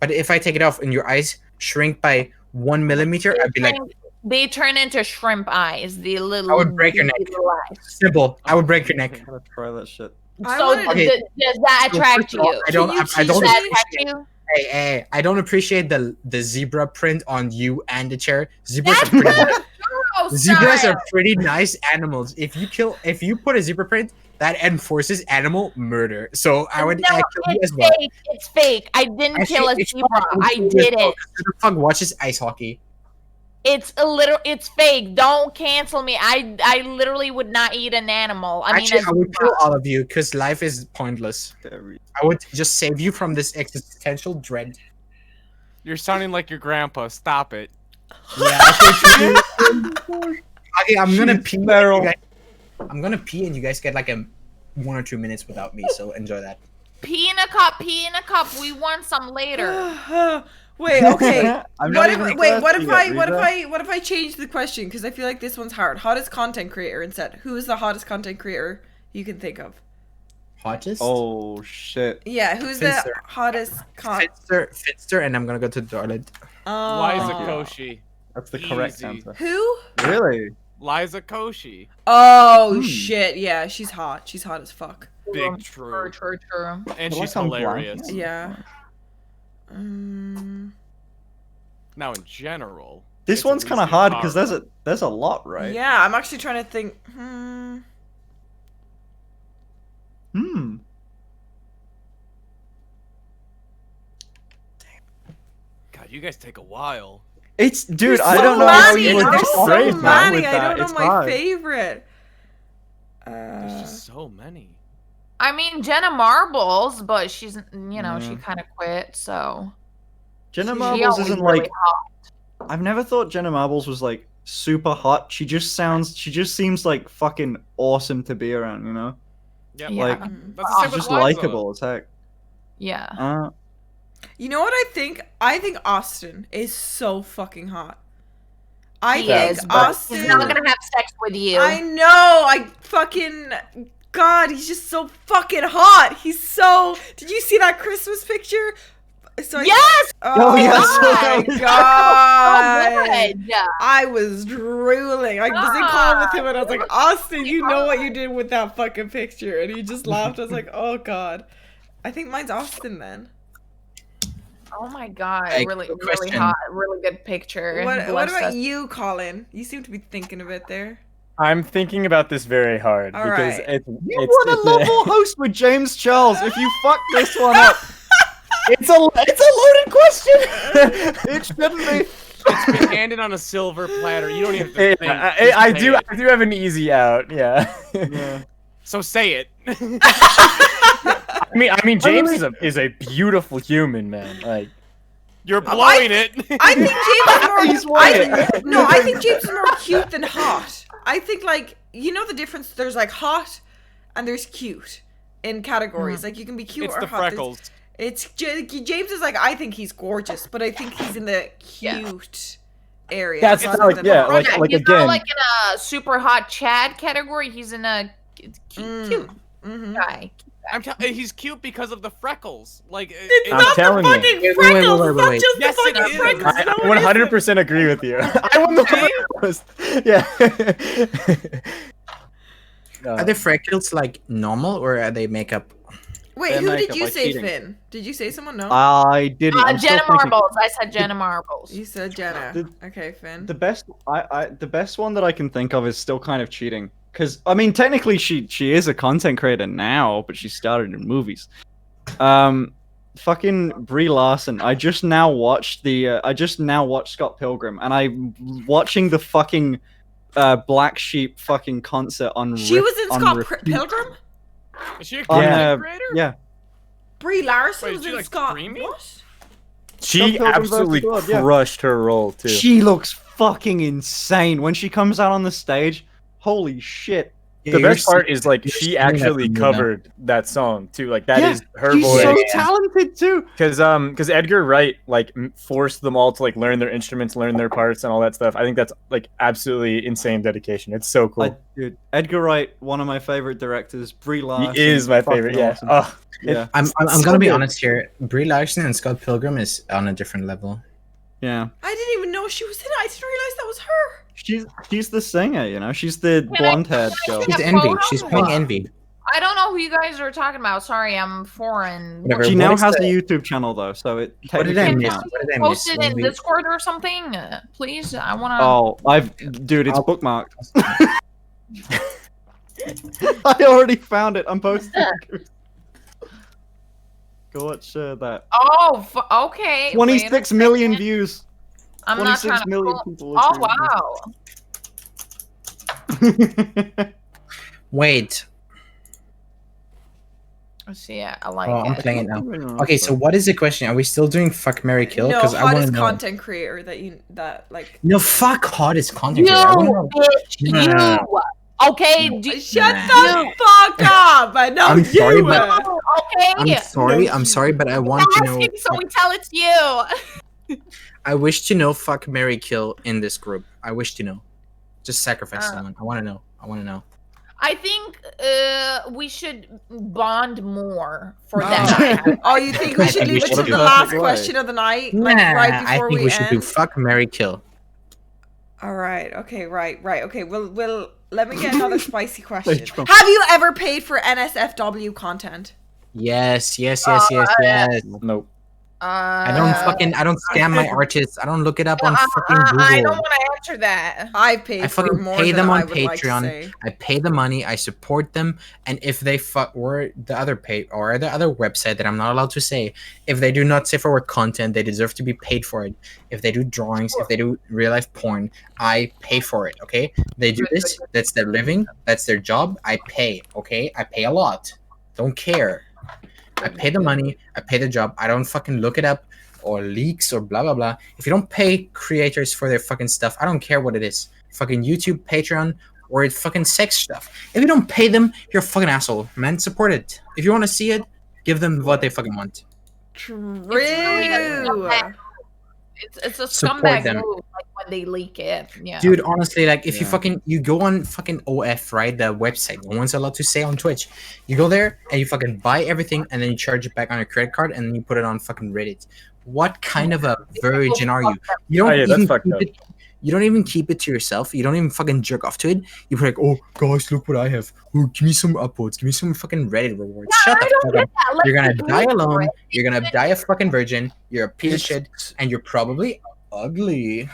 but if I take it off and your eyes shrink by 1 millimeter, I'd be like, They turn into shrimp eyes. The little. I would break your neck. little eyes. simple. I would break your neck. I gotta try that shit. I So wanted- Okay. does that So attract first of all, you? I don't. Can you I don't. Does that teach attract appreciate- you? Hey, I don't appreciate the zebra print on you and the chair. Zebras are pretty. Gross, Zebras style. are pretty nice animals. If you put a zebra print, that enforces animal murder. So I would No, kill you as it's well. fake. It's fake. I didn't Actually, kill a it's zebra. probably I weird did though, it. 'cause who the fuck watches ice hockey? It's fake. Don't cancel me. I literally would not eat an animal. I mean, Actually, as- I would kill all of you because life is pointless. I would just save you from this existential dread. You're sounding like your grandpa. Stop it. Yeah. Okay, I'm gonna pee. I'm gonna pee, and you guys get like 1 or 2 minutes without me. So enjoy that. pee in a cup. Pee in a cup. We want some later. Wait, okay. I'm what not if even what thirsty if I yet, what if Riza. I what if I change the question because I feel like this one's hard. Hottest content creator instead. Who is the hottest content creator you can think of? Hottest. Oh shit. Yeah, who's Finster. the hottest Finster, and I'm gonna go to the toilet. Liza Oh. Koshi. That's the correct Easy. answer. Who? Really? Liza Koshi. Oh shit! Yeah, she's hot. She's hot as fuck. Big true. True. And Well, she's I'm blind. hilarious. Yeah. Now in general. This it's one's kind of Alicia hard because Cara. there's a lot, right? Yeah, I'm actually trying to think. God, you guys take a while. It's dude, There's I so don't know how many, you would there's so describe that many. with I that. don't know It's my hard. favorite. There's just so many. I mean, Jenna Marbles, but she's she Yeah. kind of quit. So Jenna she Marbles always isn't really like. hot. I've never thought Jenna Marbles was like super hot. She just seems like fucking awesome to be around. You know, Yeah, Yeah. like that's the Oh, same with just Liza. likable as heck. Yeah. You know what I think? I think Austin is so fucking hot. I He think is, but Austin. he's not gonna have sex with you. I know. I fucking. God, he's just so fucking hot. He's so. Did you see that Christmas picture? So Yes! Oh, yes! my Oh, god. Good. I was drooling. I was in call with him and I was like, Austin, you know what you did with that fucking picture. And he just laughed. I was like, oh god. I think mine's Austin then. Oh my god, Hey, really, good really question. hot, really good picture. What Bless about us. you, Colin? You seem to be thinking of it there. I'm thinking about this very hard All because right. it's You it's, want a it's level host with James Charles. If you fuck this one up, it's a loaded question. it shouldn't be. It's been handed on a silver platter. You don't even have to think. Just I say do it. I do have an easy out. Yeah. Yeah. So say it. I mean James is a beautiful human, man. Like You're blowing it. I think James He's is more. I think James is more cute than hot. I think like you know the difference. There's like hot, and there's cute in categories. Like you can be cute It's or the hot. There's- freckles. James is like I think he's gorgeous, but I think he's in the cute area. That's rather like than yeah, hot. like Yeah, like he's again. not like in a super hot Chad category. He's in a cute Mhm. guy. He's cute because of the freckles. Like It's I'm not the telling you. fucking Wait, freckles. wait, It's not wait. just Yes, the it fucking is. freckles. I No, would it isn't. 100% agree with you. I won the list. Yeah. Are the freckles like normal or are they makeup? Wait, They're who did makeup, you like say, cheating. Finn? Did you say someone? No. I didn't. I'm still Jenna thinking. Marbles. I said Jenna Marbles. You said Jenna. The- Okay, Finn. The best, the best one that I can think of is still kind of cheating. Because I mean, technically, she is a content creator now, but she started in movies. Fucking Brie Larson. I just now watched Scott Pilgrim, and I'm watching the fucking Black Sheep fucking concert on. She was in on Scott repeat. Pilgrim? Is she a On, content creator? yeah. Brie Larson Wait, was is she, in like, Scott. streaming? What? She Scott Pilgrim absolutely versus God, yeah. crushed her role too. She looks fucking insane when she comes out on the stage. Holy shit! Yeah, The you're best part seeing- is like you're she seeing that actually from you now. covered that song too. Like that Yeah, is her She's voice. so Yeah. talented too. Because Edgar Wright like forced them all to like learn their instruments, learn their parts, and all that stuff. I think that's like absolutely insane dedication. It's so cool. Dude, Edgar Wright, one of my favorite directors. Brie Larson. He is my fucking favorite. Yeah. awesome. Oh, Yeah. I'm so gonna be good. honest here. Brie Larson and Scott Pilgrim is on a different level. Yeah. I didn't even know she was in it. I didn't realize that was her. She's the singer, you know. She's the I- blonde-haired can I girl. see She's Yeah, Envy. well, She's how- playing Envy. I don't know who you guys are talking about. Sorry, I'm foreign. Whatever. She What now is has the- a YouTube channel though, so it What did technically I Can miss? counts. What did I post miss? it in Discord or something, please? I wanna. Oh, dude, it's I'll- bookmarked. I already found it. I'm posting. Go watch that. Oh, okay. 26 million views. I'm not trying 26 to. million Pull... people. Oh wow. Wait. Let's see it. I like Oh, I'm it. playing it now. Okay, so what is the question? Are we still doing fuck, marry, kill? No, Because I want to hottest know. content creator that like. No, fuck hottest content You creator. I want to know. bitch, No, no, no, you. Okay, Shut Nah. the fuck up! I know I'm you. sorry, but- okay. I'm sorry, but I want to know. Asking, so we tell it's you. I wish to know fuck, marry, kill in this group. I wish to know. Just sacrifice someone. I want to know. I want to know. I think we should bond more for that. Oh, you think we should think leave we it to should the do last perfect question of the night, Nah, like right I before think we should do end? fuck, marry, kill. All right. Okay. Right. Okay. We'll let me get another spicy question. HBomb. Have you ever paid for NSFW content? Yes. Nope. I don't scam my artists. I don't look it up on fucking Google. I don't want to answer that. I paid I for fucking more pay than them on I would like to Patreon. say. I pay the money. I support them. And if they or the other website that I'm not allowed to say, if they do not say forward content, they deserve to be paid for it. If they do drawings, if they do real life porn, I pay for it. Okay, they do this. That's their living. That's their job. I pay. Okay, I pay a lot. Don't care. I pay the money. I pay the job. I don't fucking look it up or leaks or blah blah blah. If you don't pay creators for their fucking stuff, I don't care what it is. Fucking YouTube, Patreon, or it's fucking sex stuff. If you don't pay them, you're a fucking asshole. Man, support it. If you want to see it, give them what they fucking want. True. It's a Support scumbag them. move, like when they leak it. Yeah. Dude, honestly, like if Yeah. you go on fucking OF, right, the website, no one's allowed to say on Twitch. You go there and you fucking buy everything and then you charge it back on your credit card and then you put it on fucking Reddit. What kind of a virgin are you? You don't Oh, yeah, that's even fucked keep up. it. You don't even keep it to yourself. You don't even fucking jerk off to it. You put like, oh guys, look what I have. Oh, give me some upvotes. Give me some fucking Reddit rewards. Shut I the don't fuck get up. that. Let You're gonna me die pay for alone. it. You're gonna die a fucking virgin. You're a piece of shit, and you're probably ugly.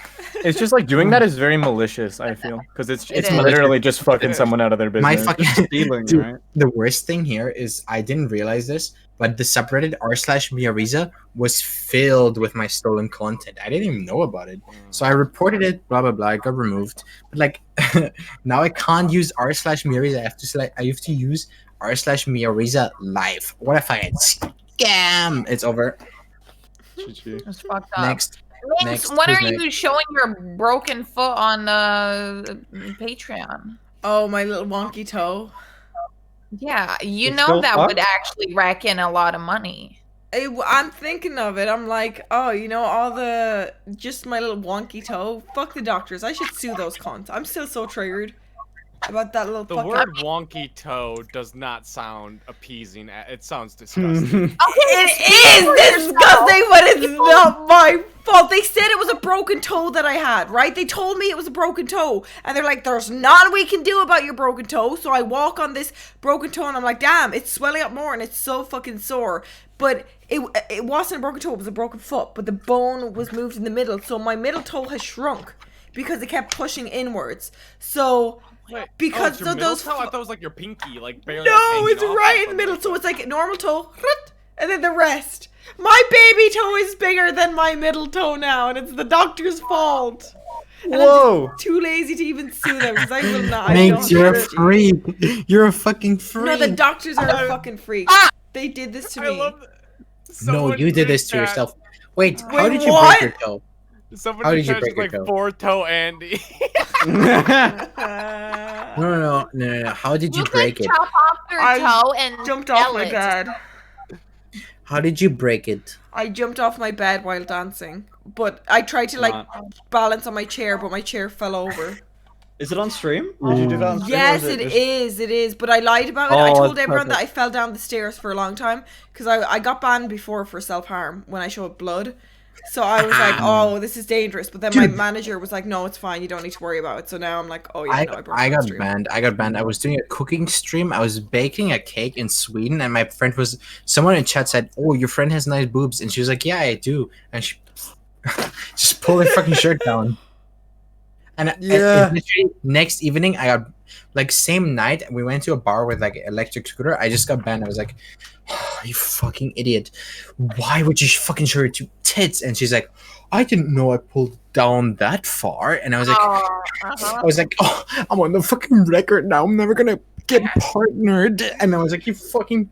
It's just like doing that is very malicious. I feel because it's is. literally just fucking is. someone out of their business. My fucking Stealing, Dude, right? the worst thing here is I didn't realize this, but the subreddit r/meowriza was filled with my stolen content. I didn't even know about it, so I reported it. Blah blah blah. It got removed. But like now I can't use r/meowriza. I have to use r/meowriza live. What if I had scam? It's over. GG. It's fucked up. Next. Minx, Next, when who's are you next? showing your broken foot on Patreon? Oh, my little wonky toe. Yeah, you It's know still that would fucked? actually rack in a lot of money. I'm thinking of it. I'm like, oh, you know, just my little wonky toe. Fuck the doctors. I should sue those cons. I'm still so triggered about that little The fucking... word wonky toe does not sound appeasing. It sounds disgusting. It is disgusting, but it's not my fault. They said it was a broken toe that I had, right? They told me it was a broken toe. And they're like, there's nothing we can do about your broken toe. So I walk on this broken toe and I'm like, damn, it's swelling up more and it's so fucking sore. But it wasn't a broken toe, it was a broken foot. But the bone was moved in the middle. So my middle toe has shrunk because it kept pushing inwards. So... Wait, because it's your of those middle toe? I thought it was like your pinky, like barely. No, like, hanging it's off right or in the middle. something. So it's like normal toe, and then the rest. My baby toe is bigger than my middle toe now, and it's the doctor's fault. And I'm Whoa! just too lazy to even sue them because I will not. I Minx, don't you're a hurt you. freak. You're a fucking freak. No, the doctors are a fucking freak. They did this to I me. love that. No, Someone you did in this to chat- yourself. Wait, how Wait, did you what? break your toe? Someone How in did you chat break is your like toe? four toe Andy. No. How did you You break could it? chop off your I toe and jumped off sell my it. bed. How did you break it? I jumped off my bed while dancing, but I tried to like balance on my chair, but my chair fell over. Is it on stream? Did you do that on stream? Yes, or it just- is. It is. But I lied about it. I Oh, told it's everyone that I perfect. fell down the stairs for a long time because I got banned before for self-harm when I showed blood. So I was like, oh, this is dangerous. But then my manager was like, no, it's fine. You don't need to worry about it. So now I'm like, oh yeah, no, I broke I my got stream. banned. I got banned. I was doing a cooking stream. I was baking a cake in Sweden, and my friend was. Someone in chat said, "Oh, your friend has nice boobs," and she was like, "Yeah, I do," and she just pulled her fucking shirt down. And Yeah. literally next evening, I got like same night we went to a bar with like electric scooter. I just got banned. I was like, oh, "You fucking idiot! Why would you fucking show your two tits?" And she's like, I didn't know I pulled down that far. And I was like, oh, I'm on the fucking record now. I'm never gonna get partnered. And I was like, you fucking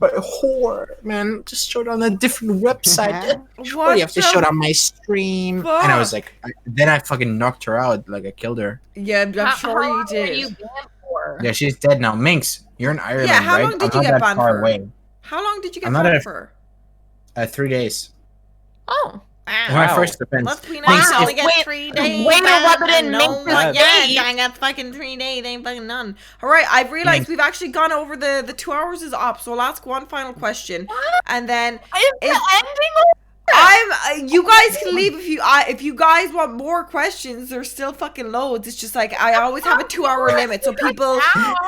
whore, man. Just show it on a different website. What You have to show it on my stream. And I was like, then I fucking knocked her out. Like, I killed her. Yeah, I'm sure you How did. were you banned for? Yeah, she's dead now. Minx, you're in Ireland, Yeah, how right? long did I'm you not get that banned far for? away. How long did you get I'm not banned at- for? 3 days. Oh. It's my first offense. Let's be Minx, nice. if- I only get Wait, 3 days. way to rub it in No, Minx's what? face. Yeah, I got fucking 3 days. Ain't fucking none. All right, I've realized we've actually gone over the 2 hours is up, so I'll ask one final question, and then Is the ending? you guys can leave if you guys want more questions. There's still fucking loads. It's just like I always have a 2-hour limit, so people,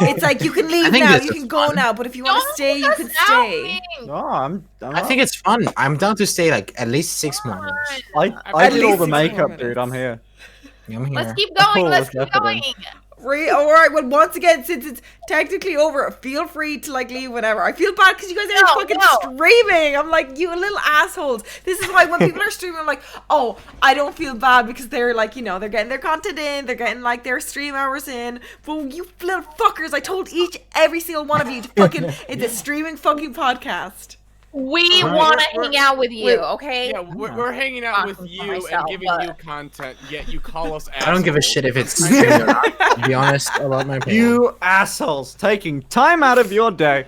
it's like you can leave think now, this you is can go fun. now, but if you want to Don't stay, you cuss can out, stay. Minx. No, I'm I think it's fun. I'm down to stay like at least 6 more hours. I At did all least the 6 more makeup, minutes. dude. I'm here. I'm here. Let's keep going. Oh, Let's keep definitely. going. All right. Well, once again, since it's technically over, feel free to like leave whenever. I feel bad because you guys are fucking streaming. I'm like, you little assholes. This is why when people are streaming, I'm like, oh, I don't feel bad because they're like, they're getting their content in, they're getting like their stream hours in. But you little fuckers, I told every single one of you to fucking, it's a streaming fucking podcast. We want to hang out with you, okay? Yeah, we're hanging out with Talking for you and myself, giving but- you content, yet you call us assholes. I don't give a shit if it's streamed or not. To be honest about my opinion. You assholes taking time out of your day.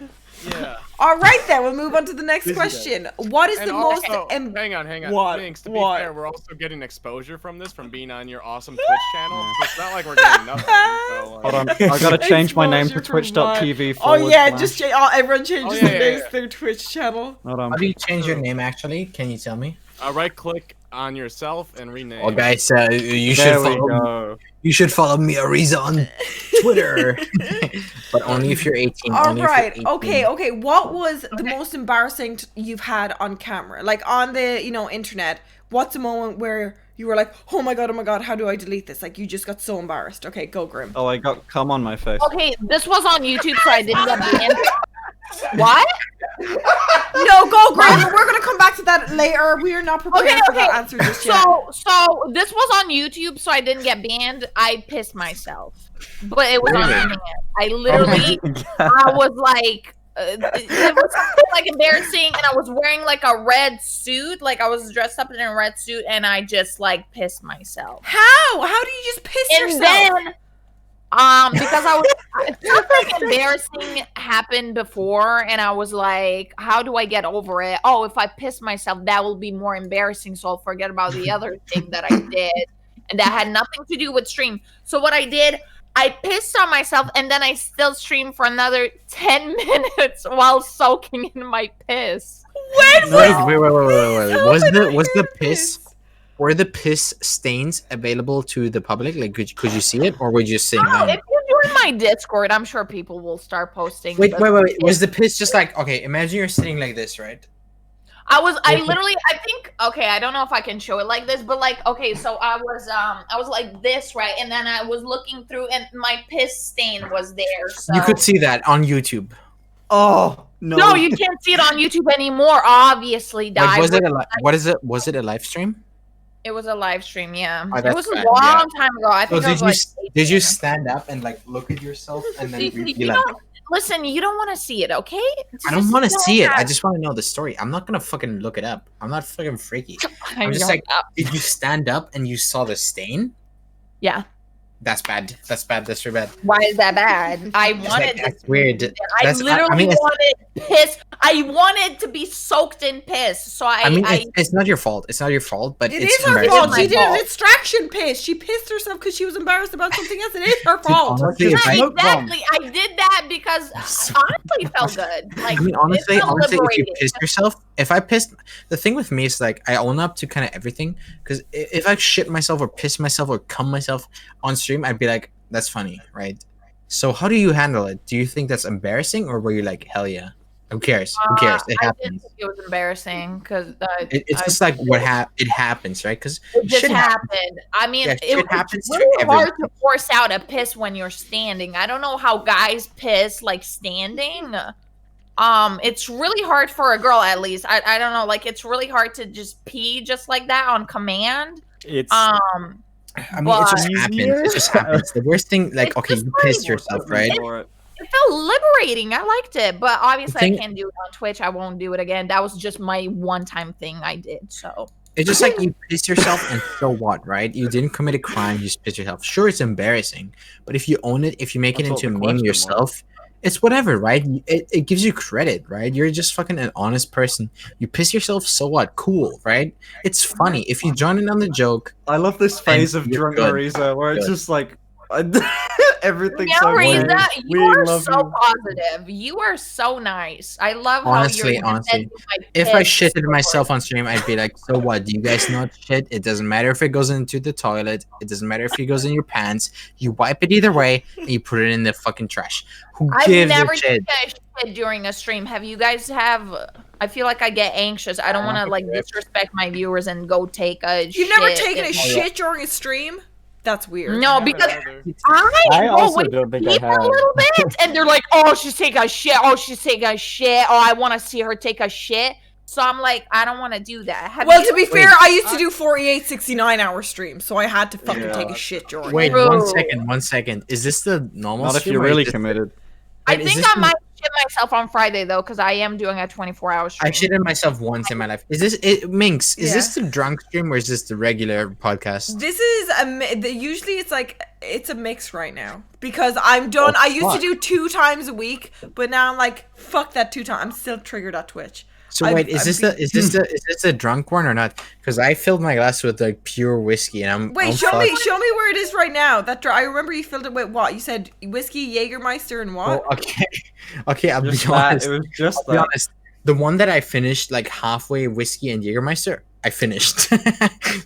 Yeah. All right, then we'll move on to the next question. What is And the most? also, hang on. What? Minx, to What? be fair, we're also getting exposure from this from being on your awesome Twitch channel. It's not like we're getting nothing. So, Hold on, I gotta change my name to Exposure for what? twitch.tv. Oh yeah, just everyone changes yeah, their yeah, names yeah. to their Twitch channel. Hold on. How do you change your name actually? Can you tell me? right-click on yourself and rename. Well, guys, you should There we follow. go. You should follow meowriza on Twitter, but only if you're 18. All only if right, you're 18. okay. What was the most embarrassing you've had on camera, like on the internet? What's a moment where you were like, oh my god, how do I delete this? Like you just got so embarrassed. Okay, go Grim. Oh, I got cum on my face. Okay, this was on YouTube, so I didn't get banned. What? No, go Grim. We're gonna come back to that later. We are not prepared for that answer just yet. So this was on YouTube, so I didn't get banned. I pissed myself, but it was on internet. I literally, I was like, it was something like embarrassing, and I was wearing like a red suit, like I was dressed up in a red suit, and I just like pissed myself. How do you just piss And yourself? then, because I was something embarrassing happened before, and I was like, how do I get over it? Oh, if I piss myself, that will be more embarrassing, so I'll forget about the other thing that I did, and that had nothing to do with stream. So what I did, I pissed on myself, and then I still streamed for another 10 minutes while soaking in my piss. When Wait. was Was the piss? Were the piss stains available to the public? Like, could you see it, or were you just sitting down? If you join my Discord, I'm sure people will start posting. Wait. the- Was the piss just like, okay? Imagine you're sitting like this, right? I literally, I think, okay, I don't know if I can show it like this, but like, okay, so I was like this, right? And then I was looking through and my piss stain was there. So. You could see that on YouTube. Oh no! No, you can't see it on YouTube anymore, obviously. Like, was Dive. it was it a live stream? It was a live stream, yeah. Oh, It that's was a bad, long yeah. time ago. I So think I was did you like 18. stand up and like look at yourself and then You be like, don't- Listen, you don't want to see it, okay? I don't want to Just see it. I have- just want to know the story. I'm not gonna fucking look it up. I'm not fucking freaky. I I'm just know. like, did you stand up and you saw the stain? Yeah. That's bad. That's bad. That's really bad. Why is that bad? I It's wanted like, to that's weird. I That's- literally mean, it's- wanted piss. I wanted to be soaked in piss. So I mean, it's not your fault. It's not your fault, but It it's is her embarrassing. fault. my She did a fault. distraction piss. She pissed herself because she was embarrassed about something else. It is her fault. Honestly, yeah, if I, Smoke bomb. exactly. I did that because honestly it felt good. Like I mean, it honestly, felt if you liberating. pissed yourself, if I pissed, the thing with me is like I own up to kind of everything. Because if I shit myself or piss myself or cum myself on stream, I'd be like, that's funny, right? So how do you handle it? Do you think that's embarrassing, or were you like, hell yeah? Who cares? Who cares? It I didn't happens. think it was embarrassing because It's just like it happens, right? Because it just shit happens. happened. I mean, Yeah, shit happens it's to really hard everyone. to force out a piss when you're standing. I don't know how guys piss like standing. It's really hard for a girl, at least. I don't know, like, it's really hard to just pee just like that on command. It's I mean, it just But- happens. It just happens. The worst thing, like, It's okay, just you like- pissed yourself, right? It felt liberating. I liked it, but obviously thing- I can't do it on Twitch. I won't do it again. That was just my one-time thing I did. So It's just like you piss yourself, and so what, right? You didn't commit a crime. You just piss yourself. Sure, it's embarrassing, but if you own it, if you make That's it what into a the meme question yourself, it's whatever, right? It gives you credit, right? You're just fucking an honest person. You piss yourself, so what? Cool, right? It's funny. If you join in on the joke, I love this phase of you're drunk good. meowriza where it's Good. just like everything's yeah, so Riza, funny. you We are love so you. positive. You are so nice. I love Honestly, how you're honestly, if I shitted myself on stream, I'd be like, so what? Do you guys not shit? It doesn't matter if it goes into the toilet. It doesn't matter if it goes in your pants. You wipe it either way, and you put it in the fucking trash. Who I've gives never a shit? taken a shit during a stream. Have you guys I feel like I get anxious. I don't want to like disrespect my viewers and go take a shit. You've never taken a in- shit during a stream? That's weird. No, because I go also with don't think I people have. a little bit, and they're like, "Oh, she's taking a shit. Oh, she's taking a shit. Oh, I want to see her take a shit." So I'm like, I don't want to do that. Have Well, you? to be fair, I used to do 48, 69-hour streams, so I had to fucking Yeah. take a shit during Wait, it. 1 second. Is this the normal? Not if stream you're or is really this- committed. I Wait, is think this I the- might shit myself on Friday though, because I am doing a 24-hour stream. I shitted myself once in my life. Is this it? Minx, is this the drunk stream or is this the regular podcast? This is usually it's a mix right now because I'm done. I used to fuck. do 2 times a week, but now I'm like, fuck that 2 times. I'm still triggered at Twitch. So I've- wait, is I've this been- is this the drunk one or not? Because I filled my glass with like pure whiskey and I'm Wait, I'm show fucked. me where it is right now. I remember you filled it with what? You said whiskey, Jägermeister, and what? Oh, okay. I'll Just be that. honest. It was just I'll be that. honest. The one that I finished like halfway whiskey and Jägermeister, I finished.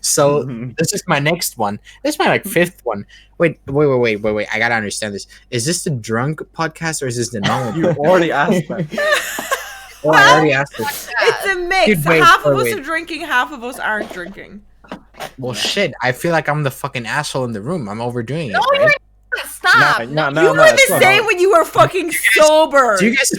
So this is my next one. This is my like 5th one. Wait. I gotta understand this. Is this the drunk podcast or is this the normal? You already asked that. Oh, I already asked this. It's a mix. Dude, wait, Half of us wait. are drinking, half of us aren't drinking. Well, shit. I feel like I'm the fucking asshole in the room. I'm overdoing it. No, Right? Stop. No, You were the same when you were fucking sober. Do you guys?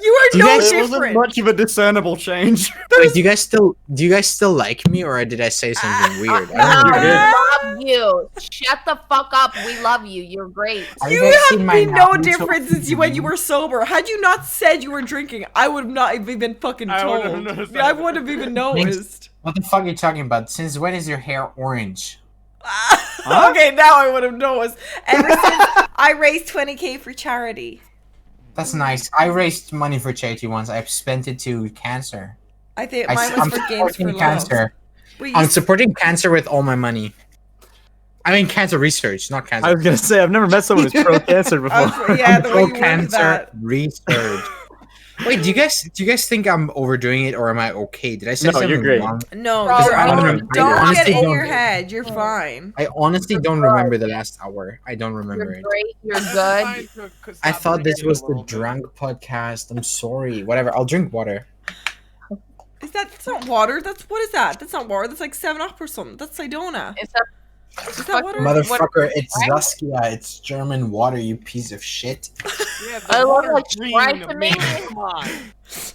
You are do you no guys- It wasn't different. much of a discernible change. Wait, do you guys still like me, or did I say something weird? I don't know. We love you. Shut the fuck up. We love you. You're great. Have You guys have seen my been no natural- different since when you were sober. Had you not said you were drinking, I would not have even fucking I told. wouldn't have noticed I that. would have even noticed. What the fuck are you talking about? Since when is your hair orange? Okay, now I would have noticed. Ever since I raised 20K for charity. That's nice. I raised money for charity once. I've spent it to cancer. I think I'm mine was for Games for supporting Love. cancer. But you I'm supporting cancer with all my money. I mean cancer research, not cancer. I was gonna say I've never met someone who's pro cancer before. yeah, the way you worded cancer that. research. Wait, do you guys think I'm overdoing it or am I okay? Did I say No, something you're great. wrong? No, Because you're I don't don't, remember. don't get Honestly, in don't. your head. You're fine. I honestly don't remember the last hour. I don't remember You're it. great. You're good. I thought this was the drunk podcast. I'm sorry. Whatever. I'll drink water. That's not water. What is that? That's not water. That's like 7-Up or something. That's Sidona. It's a Is that water? Motherfucker, it's Right? Zaskia. It's German water, you piece of shit. I love it. Try to make Come on.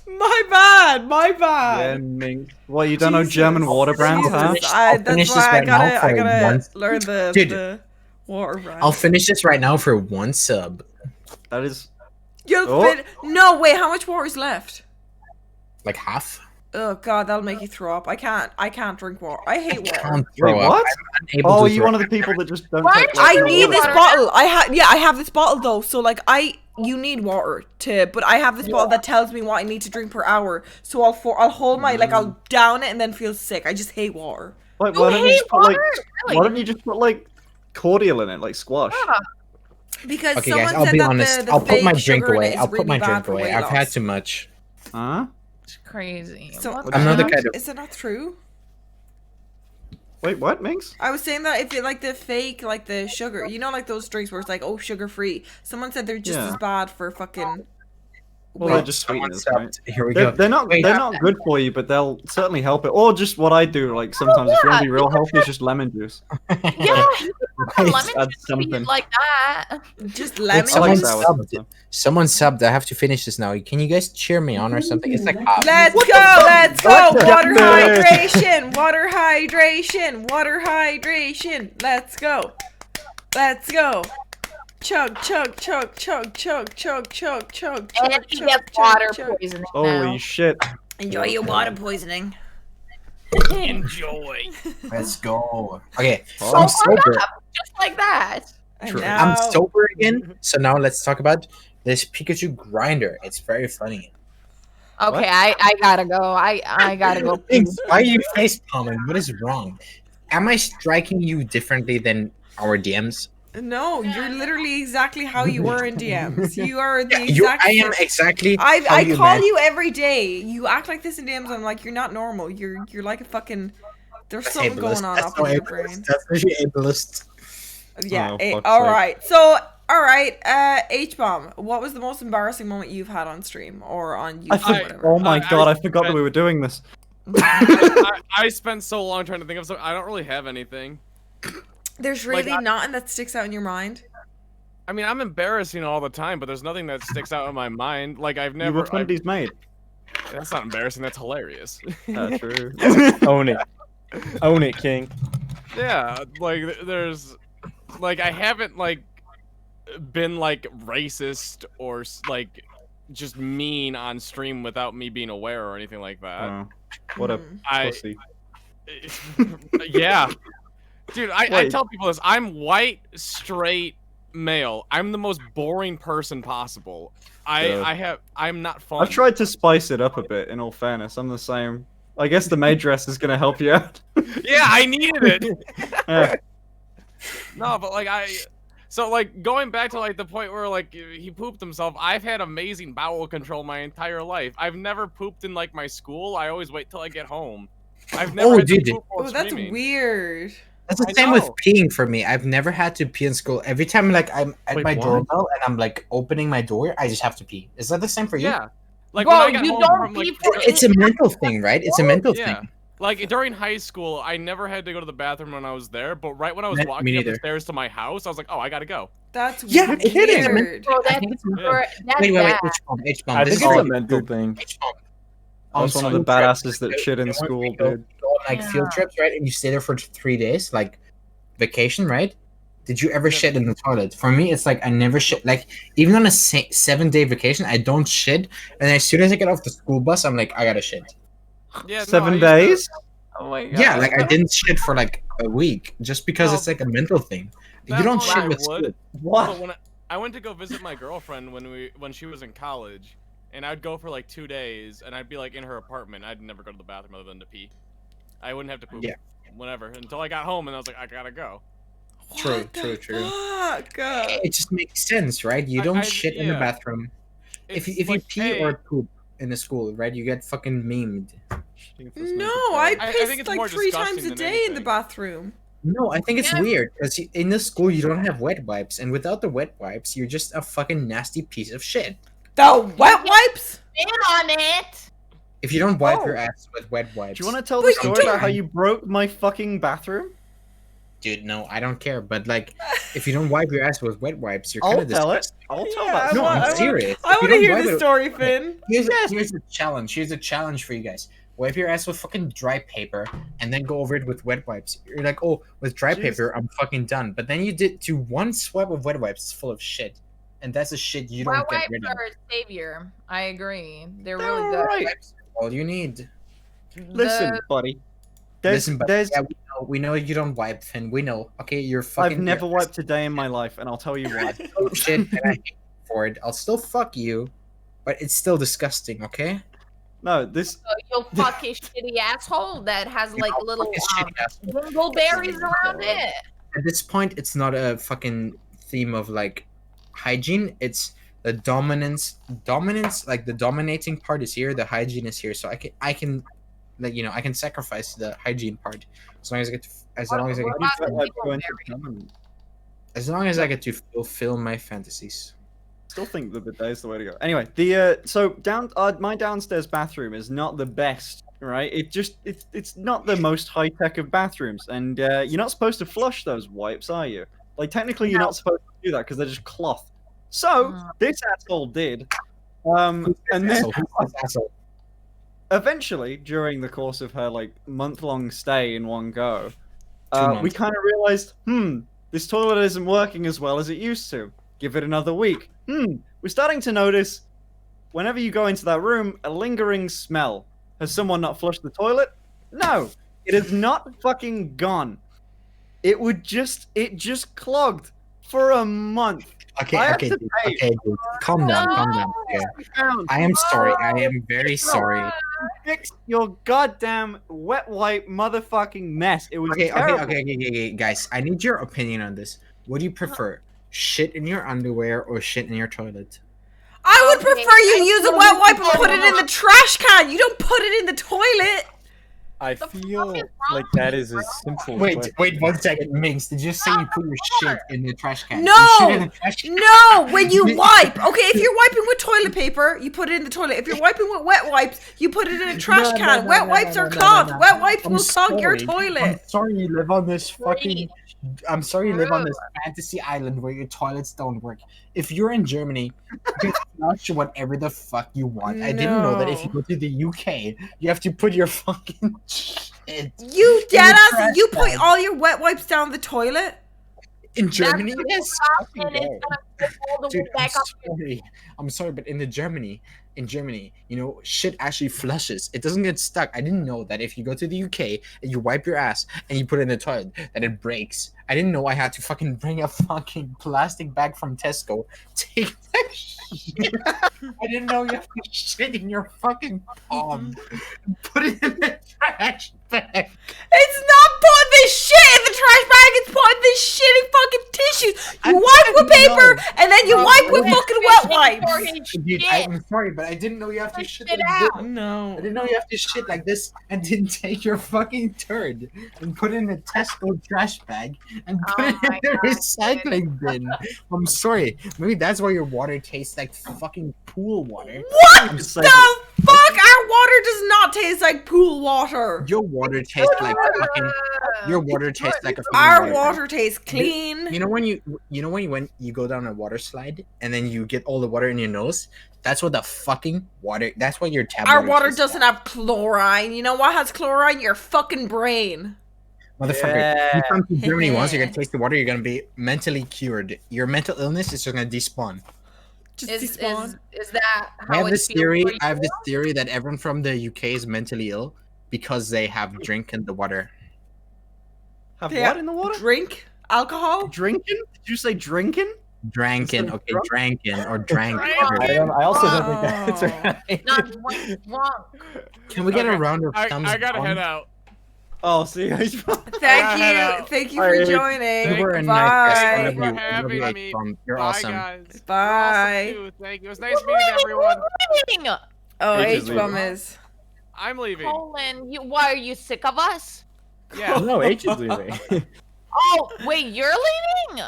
My bad. My Yeah, bad. Ming. Well, you don't know German water brands, huh? Jesus, I'll that's finish this why I right now gotta, for I gotta once. learn the, Dude. the water brand. I'll finish this right now for 1 sub. That is. You'll Oh. fit. No, wait. How much water is left? Like half. Oh god, that'll make you throw up. I can't drink water. I hate water. Can't throw Wait, up. what? I'm unable Oh, to you throw one of up. the people that just don't What? take. I Water. need this Water. bottle. I have this bottle though. So like you need water but I have this bottle that tells me what I need to drink per hour. So I'll hold my I'll down it and then feel sick. I just hate water. Like, You why don't you hate just put like? water? Really? Why don't you just put like cordial in it, like squash? Because Okay, someone guys, I'll said be that honest. the I'll put fake my drink sugar in away. it is I'll put really my bad drink for away. weight I've had loss. too much. Huh? It's crazy. So What I'm the not the heck? kind of. Is that not true? Wait, what, Minx? I was saying that if it like the fake like the sugar, like those drinks where it's like sugar free. Someone said they're just Yeah. as bad for fucking Well, they're just sweeteners, right? Here we They're, go. they're not Wait, they're not good for you, but they'll certainly help it. Or just what I do, like sometimes if you want to be real healthy, it's just lemon juice. Yeah, you could put Wait, lemon add juice to be something. like that. Just Wait, lemon I like juice. sour subbed. stuff. Someone subbed. I have to finish this now. Can you guys cheer me on or something? It's like Let's go, let's go. Alexa, Water get hydration, water hydration, water hydration. Let's go. Let's go. Chug, chug, chug, chug, chug, chug, chug, chug, And chug, you chug, get chug, water chug. poisoning Holy now. shit! Enjoy your water poisoning. Enjoy. let's go. Okay, Oh, I'm sober. Just like that. And True. now, I'm sober again. So now let's talk about this Pikachu grinder. It's very funny. Okay, I gotta go. I gotta go. Thanks. Why are you face palming? What is wrong? Am I striking you differently than our DMs? No, you're literally exactly how you were in DMs. You are the You, exact. I am exactly. how I you call meant. you every day. You act like this in DMs. I'm like, you're not normal. You're like a fucking. There's That's something ableist. going on That's up so in your ableist. brain. That's actually ableist. Yeah. Oh, fuck's all sake. right. So, all right. HBomb, what was the most embarrassing moment you've had on stream or on YouTube? or whatever? Oh my I- god, I forgot I- that we were doing this. I spent so long trying to think of something. I don't really have anything. There's like, really nothing that sticks out in your mind. I mean, I'm embarrassing all the time, but there's nothing that sticks out in my mind. Like I've You never. were 20s made. That's not embarrassing. That's hilarious. That's true. Own it. Own it, King. Yeah, like there's, like I haven't like been like racist or like just mean on stream without me being aware or anything like that. Oh, what a I pussy. yeah, dude. I Wait. tell people this. I'm white, straight, male. I'm the most boring person possible. I'm not fun. I've tried to spice it up a bit, in all fairness. I'm the same. I guess the maid dress is gonna help you out. Yeah, I needed it. Yeah. No, but like so like going back to like the point where like he pooped himself, I've had amazing bowel control my entire life. I've never pooped in like my school. I always wait till I get home. I've never Oh, had to dude. poop while Oh, that's streaming. weird. That's the I same with know. peeing for me. I've never had to pee in school. Every time like I'm at Wait, my what? doorbell and I'm like opening my door, I just have to pee. Is that the same for you? Yeah. Like Bro, when I got you home don't from like pee for It's a mental thing, right? It's a mental yeah. thing. Like during high school, I never had to go to the bathroom when I was there, but right when I was Me walking up the neither. stairs to my house, I was like, "Oh, I gotta go." That's Yeah, weird. it is. Bro, I that's, think it's that's wait, bad. H-bomb, H-bomb. I This think is it's a like mental thing. H-bomb. I was one of the badasses that shit in school, You go dude. on like field trips, right? And you stay there for 3 days, like vacation, right? Did you ever shit in the toilet? For me, it's like I never shit. Like even on a 7-day vacation, I don't shit, and as soon as I get off the school bus, I'm like, I gotta shit. Yeah, no, I 7 used to- days? Oh my god. Yeah, like I didn't shit for like a week just because No. it's like a mental thing. You That don't one shit I with would. school. But when I went to go visit my girlfriend when she was in college, and I'd go for like 2 days, and I'd be like in her apartment. I'd never go to the bathroom other than to pee. I wouldn't have to poop. Yeah. Whenever until I got home, and I was like, I gotta go. True, What true, the true. fuck? It just makes sense, right? You don't shit in the yeah. bathroom. If It's you like, pee hey, or poop in the school, right? You get fucking memed. No, I I pissed think it's like more 3 times disgusting a than day in the anything. bathroom. No, I think it's Yeah. weird because in the school you don't have wet wipes, and without the wet wipes, you're just a fucking nasty piece of shit. The wet wipes? Stand on it. If you don't wipe Oh. your ass with wet wipes, Do you want to tell But the you story don't- about how you broke my fucking bathroom? dude, no, I don't care. But like, if you don't wipe your ass with wet wipes, you're I'll kind of tell it. disgusting. I'll tell Yeah, that I No, want- story. I'm serious. I If you want to don't hear wipe the it- story, Finn. Here's a challenge. Here's a challenge for you guys. Wipe your ass with fucking dry paper and then go over it with wet wipes. You're like, oh, with dry Jeez. paper, I'm fucking done. But then you did to one swipe of wet wipes, it's full of shit. And that's the shit you Wet don't get wipes rid of. are a savior. I agree. They're They're really good. alright. Wipes are all you need. Listen, The- buddy. There's, Listen, but there's. yeah, we know you don't wipe, Finn. We know. Okay, you're fucking. I've never wiped a day in my life, and I'll tell you why. Oh shit, and I hate you for it. I'll still fuck you, but it's still disgusting. Okay. No, this. You'll fuck his shitty asshole that has like I'll little fuck his shitty asshole. dingleberries around it. At this point, it's not a fucking theme of like hygiene. It's the dominance, like the dominating part is here, the hygiene is here. So I can, like I can sacrifice the hygiene part as long as I get to, as long as I get, What about the Like, dingleberries? going to- as long as I get to fulfill my fantasies. still think the bidet is the way to go. Anyway, so my downstairs bathroom is not the best, right? It's not the most high tech of bathrooms, and you're not supposed to flush those wipes, are you? Like technically, you're not supposed to do that because they're just cloth. So this asshole did, and then eventually, during the course of her like month-long stay in one go, we kind of realized, this toilet isn't working as well as it used to. Give it another week. We're starting to notice, whenever you go into that room, a lingering smell. Has someone not flushed the toilet? No, it is not fucking gone. It just clogged for a month. Okay, dude. Calm down. Okay. I am sorry. I am very sorry. Fix your goddamn wet wipe motherfucking mess. It was terrible. Okay, guys. I need your opinion on this. What do you prefer? Shit in your underwear or shit in your toilet? I would prefer you use a wet wipe and put it in the trash can. You don't put it in the toilet. I feel like that is a simple. Wait 1 second, Minx. Did you say you put your shit in the trash can? No, You shit in the trash can? no. When you wipe, okay, if you're wiping with toilet paper, you put it in the toilet. If you're wiping with wet wipes, you put it in a trash can. Wet wipes are clogged. Wet wipes will clog your toilet. I'm sorry you live on this fucking. I'm sorry you live on this fantasy island where your toilets don't work. If you're in Germany, you can flush whatever the fuck you want. I didn't know that if you go to the UK, you have to put your fucking shit. You in the deadass, trash you put bag. all your wet wipes down the toilet? In Germany, That's yes. Dude, I'm sorry, but in Germany, you know, shit actually flushes. It doesn't get stuck. I didn't know that if you go to the UK and you wipe your ass and you put it in the toilet, that it breaks. I didn't know I had to fucking bring a fucking plastic bag from Tesco, take that shit. I didn't know you have to shit in your fucking palm, put it in the trash bag. It's not putting this shit in the trash bag. It's putting this shit in fucking tissues. You wipe with paper and then you wipe with fucking wet wipes. Dude, I'm sorry, but I didn't know you have to shit like this. I No. didn't know you have to shit like this and then take your fucking turd and put it in a Tesco trash bag and put it in the recycling bin. I'm sorry. Maybe that's why your water tastes like fucking pool water. What the fuck? Our water does not taste like pool water. Your water tastes like fucking. Your water tastes like a. Our water tastes clean. You know when you go down a water slide and then you get all the water in your nose. That's what the fucking water. That's what your tap. Our water doesn't have chlorine. You know what has chlorine? Your fucking brain. Motherfucker, you come to Germany once, you're gonna taste the water, you're gonna be mentally cured. Your mental illness is just gonna despawn. Is that how I have it this feels theory. for I have you? this theory that everyone from the UK is mentally ill because they have drink in the water. Have They what have in the water? Drink? Alcohol? Drinking? Did you say drinking? Drankin, It's like okay, drunk? drankin or drank. I also don't think that's Oh. right. Not drunk. Can we get a Okay, round of thumbs I gotta down? head out. Oh, see, Thank head you. out. Thank you for You joining. were a Bye. nice guest. I Thank love you for you. I love having you, me. HBomb. You're Bye, awesome. guys. Bye. You're awesome too. Thank you. It was nice meeting everyone. Oh, H is HBomb leaving. is. I'm leaving. Colin, why are you sick of us? Yeah. No, H is leaving. Oh, wait, you're leaving?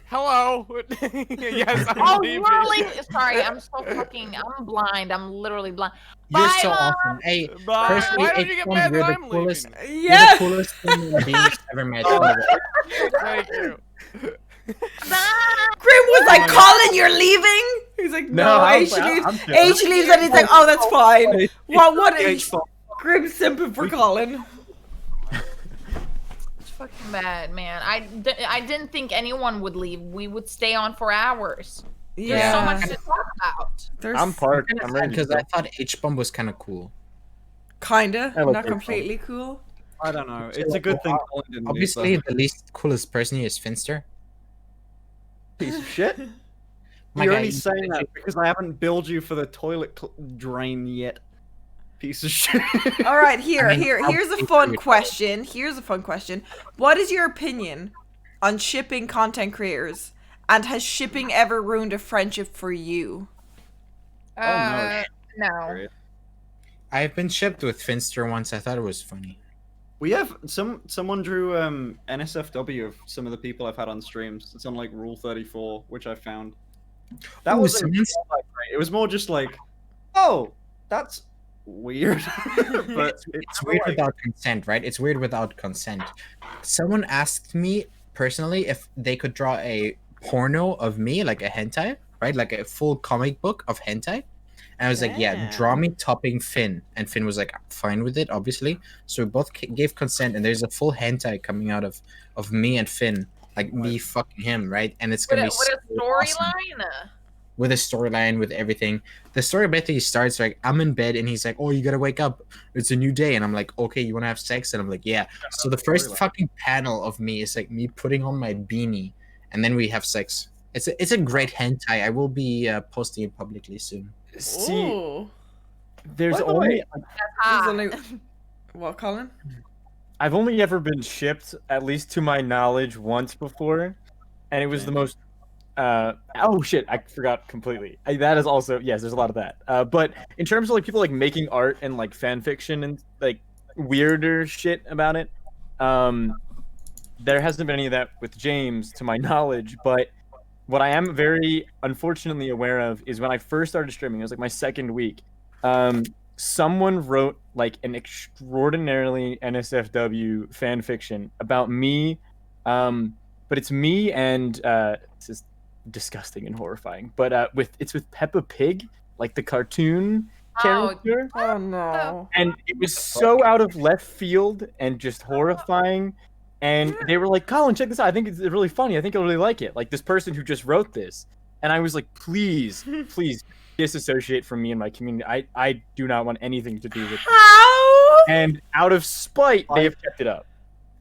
Hello. Yes, I'm Oh, leaving. you're leaving. Sorry, I'm I'm blind. I'm literally blind. You're Bye, so Mom. awesome. Hey, Bye. personally, Why don't you get HBomb, mad you're that the I'm coolest. leaving? You're Yeah. the coolest human beings ever met. Thank you. Grim was like, Colin, you're leaving? He's like, no, I H was like, leaves. I'm good. H leaves and he's like, oh, that's fine. What is H-bomb. Grim simping for Colin? It's fucking bad, man. I didn't think anyone would leave. We would stay on for hours. There's so much to talk about. There's I'm parked. I'm ready. Because I thought HBomb was kind of cool. kinda, I like not H-bomb. completely cool. I don't know. It's a good thing Colin didn't leave, Obviously, though. the least coolest person here is F1nnster. Piece of shit. My You're guy, only you- saying that because I haven't billed you for the toilet drain yet. Piece of shit. All right, here's I'll a take fun your- question. Here's a fun question. What is your opinion on shipping content creators? And has shipping ever ruined a friendship for you? No. I've been shipped with F1nnster once. I thought it was funny. We have someone drew NSFW of some of the people I've had on streams. It's on like Rule 34, which I found. That Ooh, wasn't Simmons? like, great. It was more just like, oh, that's weird. But It's weird without consent, right? It's weird without consent. Someone asked me personally if they could draw a porno of me, like a hentai, right? Like a full comic book of hentai. And I was like, yeah, draw Damn. me topping Finn. And Finn was like, fine with it, obviously. So we both gave consent, and there's a full hentai coming out of me and Finn, like me fucking him, right? And it's With gonna a, be with a so awesome. storyline. With a storyline, with everything. The story basically starts like I'm in bed and he's like, "Oh, you gotta wake up. It's a new day." And I'm like, "Okay, you wanna have sex?" And I'm like, "Yeah." So the first fucking panel of me is like me putting on my beanie, and then we have sex. It's a great hentai. I will be posting it publicly soon. See, Ooh. there's By the only way, There's Ah, only... What, Colin? I've only ever been shipped, at least to my knowledge, once before, and it was the most. Oh shit! I forgot completely. That is also, yes. There's a lot of that. But in terms of like people like making art and like fan fiction and like weirder shit about it, there hasn't been any of that with James, to my knowledge. But what I am very unfortunately aware of is when I first started streaming, it was like my second week. Someone wrote like an extraordinarily NSFW fan fiction about me, but it's me and this is disgusting and horrifying. But it's with Peppa Pig, like the cartoon character, Oh no. and it was so out of left field and just horrifying. And they were like, "Colin, check this out. I think it's really funny. I think you'll really like it." Like this person who just wrote this, and I was like, "Please, please." Disassociate from me and my community. I do not want anything to do with it. How? And out of spite, they have kept it up.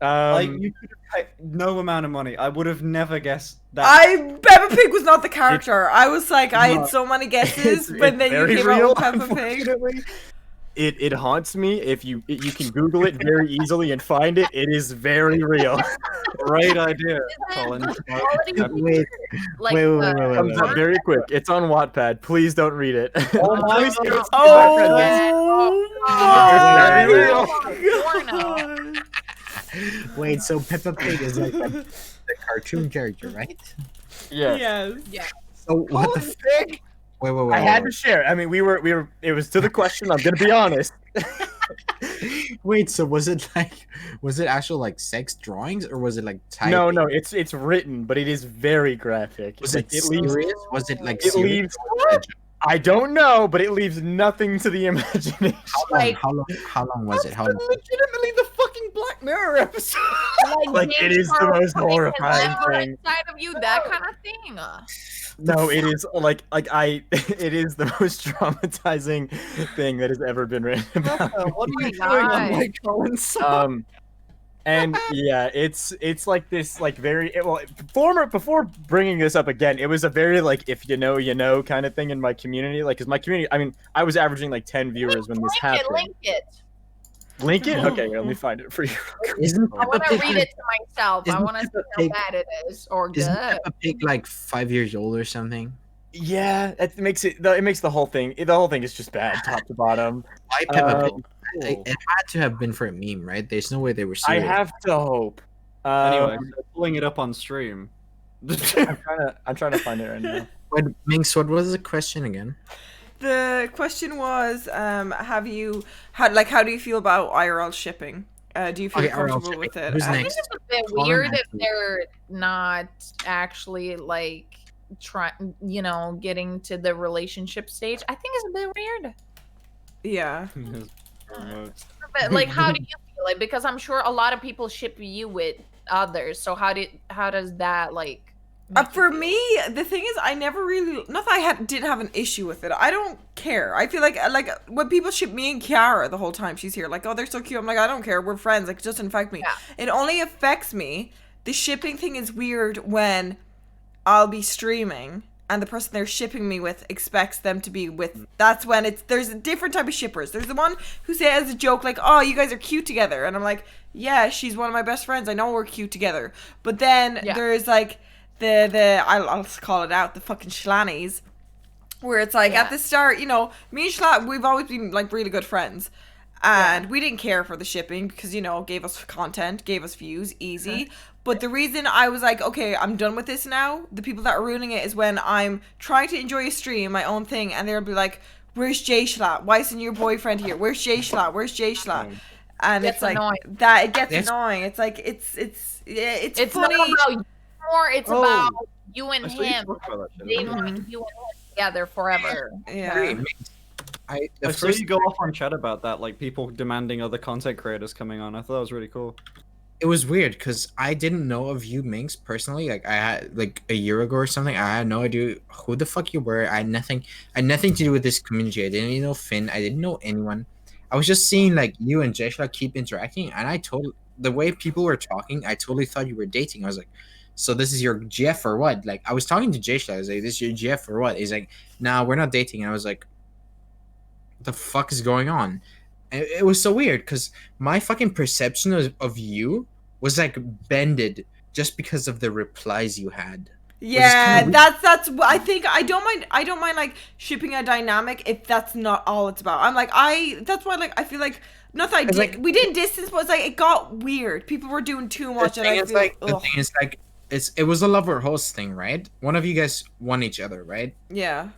like you could have paid no amount of money. I would have never guessed that. Peppa Pig was not the character. I was like, I had so many guesses, but then you very came real, out with Peppa Pig. unfortunately. It haunts me. If you can Google it very easily and find it, it is very real. Great idea, Colin. Wait, like wait. Comes up very quick. It's on Wattpad. Please don't read it. Oh my Please God. don't read Oh Wattpad. my God. Wait, so Peppa Pig is like the cartoon character, right? Yeah. Yes. So what the Pig. wait. I had to share. I mean, we were. It was to the question. I'm gonna be honest. Wait, so was it actual like sex drawings or was it like typing? No, it's written, but it is very graphic. Was Like, it serious? Was it like It serious? leaves. I don't know, but it leaves nothing to the imagination. How long was it? How long? Legitimately the fucking Black Mirror episode. Like, it is the most horrifying thing. inside of you, that kind of thing. No, it is it is the most traumatizing thing that has ever been written about. What are you doing God. on my Colin's And yeah, it's like this like very before bringing this up again, it was a very like if you know kind of thing in my community. Like, cause my community, I mean, I was averaging like 10 viewers when this happened. Link it. Link it? Okay, let me find it for you. Isn't I want to Peppa read Pig, it to myself. I Isn't want to see Peppa how Pig- bad it is or good. isn't Peppa Pig like 5 years old or something? Yeah, it makes the whole thing. The whole thing is just bad, top to bottom. Why Peppa Um, Pig? It had to have been for a meme, right? There's no way they were I serious. have to hope. Anyway, so pulling it up on stream. I'm trying to find it right now. Wait, Minx, what was the question again? The question was, how do you feel about IRL shipping? Do you feel Okay, IRL comfortable shipping. with it? Who's I think next? it's a bit Colin, weird if actually. they're not actually like getting to the relationship stage. I think it's a bit weird. Yeah. But like, how do you feel? Like, because I'm sure a lot of people ship you with others. So how does that like? make you For feel? me, the thing is, I never really, not that I didn't have an issue with it. I don't care. I feel like when people ship me and Kiara the whole time she's here, like, oh, they're so cute. I'm like, I don't care. We're friends. Like, it doesn't affect me. Yeah. It only affects me. The shipping thing is weird when I'll be streaming and the person they're shipping me with expects them to be with. That's when there's a different type of shippers. There's the one who says as a joke, like, oh, you guys are cute together. And I'm like, yeah, she's one of my best friends. I know we're cute together. But then there's like, I'll call it out, the fucking schlannies, where it's like at the start, me and Schla, we've always been like really good friends, And we didn't care for the shipping because, gave us content, gave us views, easy. But the reason I was like, okay, I'm done with this now, the people that are ruining it is when I'm trying to enjoy a stream, my own thing, and they'll be like, where's Jay Schlatt? Why isn't your boyfriend here? Where's Jay Schlatt? Where's Jay Schlatt? And it's like annoying. that. It gets annoying. It's like it's funny. Not about you more. It's about you and I saw you him. talk about that shit. They want you and him together forever. Yeah. I saw you go off on chat about that, like people demanding other content creators coming on. I thought that was really cool. It was weird because I didn't know of you, Minx, personally. Like I had like a year ago or something. I had no idea who the fuck you were. I had nothing to do with this community. I didn't even know Finn. I didn't know anyone. I was just seeing like you and Jeshla keep interacting, and the way people were talking, I totally thought you were dating. I was like, so this is your GF or what? Like I was talking to Jeshla. I was like, this is your GF or what? He's like, nah, we're not dating. And I was like, what the fuck is going on? It was so weird because my fucking perception of you was like bended just because of the replies you had. Yeah, that's I think I don't mind like shipping a dynamic if that's not all it's about. I'm like that's why like I feel like not that I did, like, we didn't distance, but it's like it got weird. People were doing too much, and I feel the thing is like it was a lover host thing, right? One of you guys won each other, right? Yeah.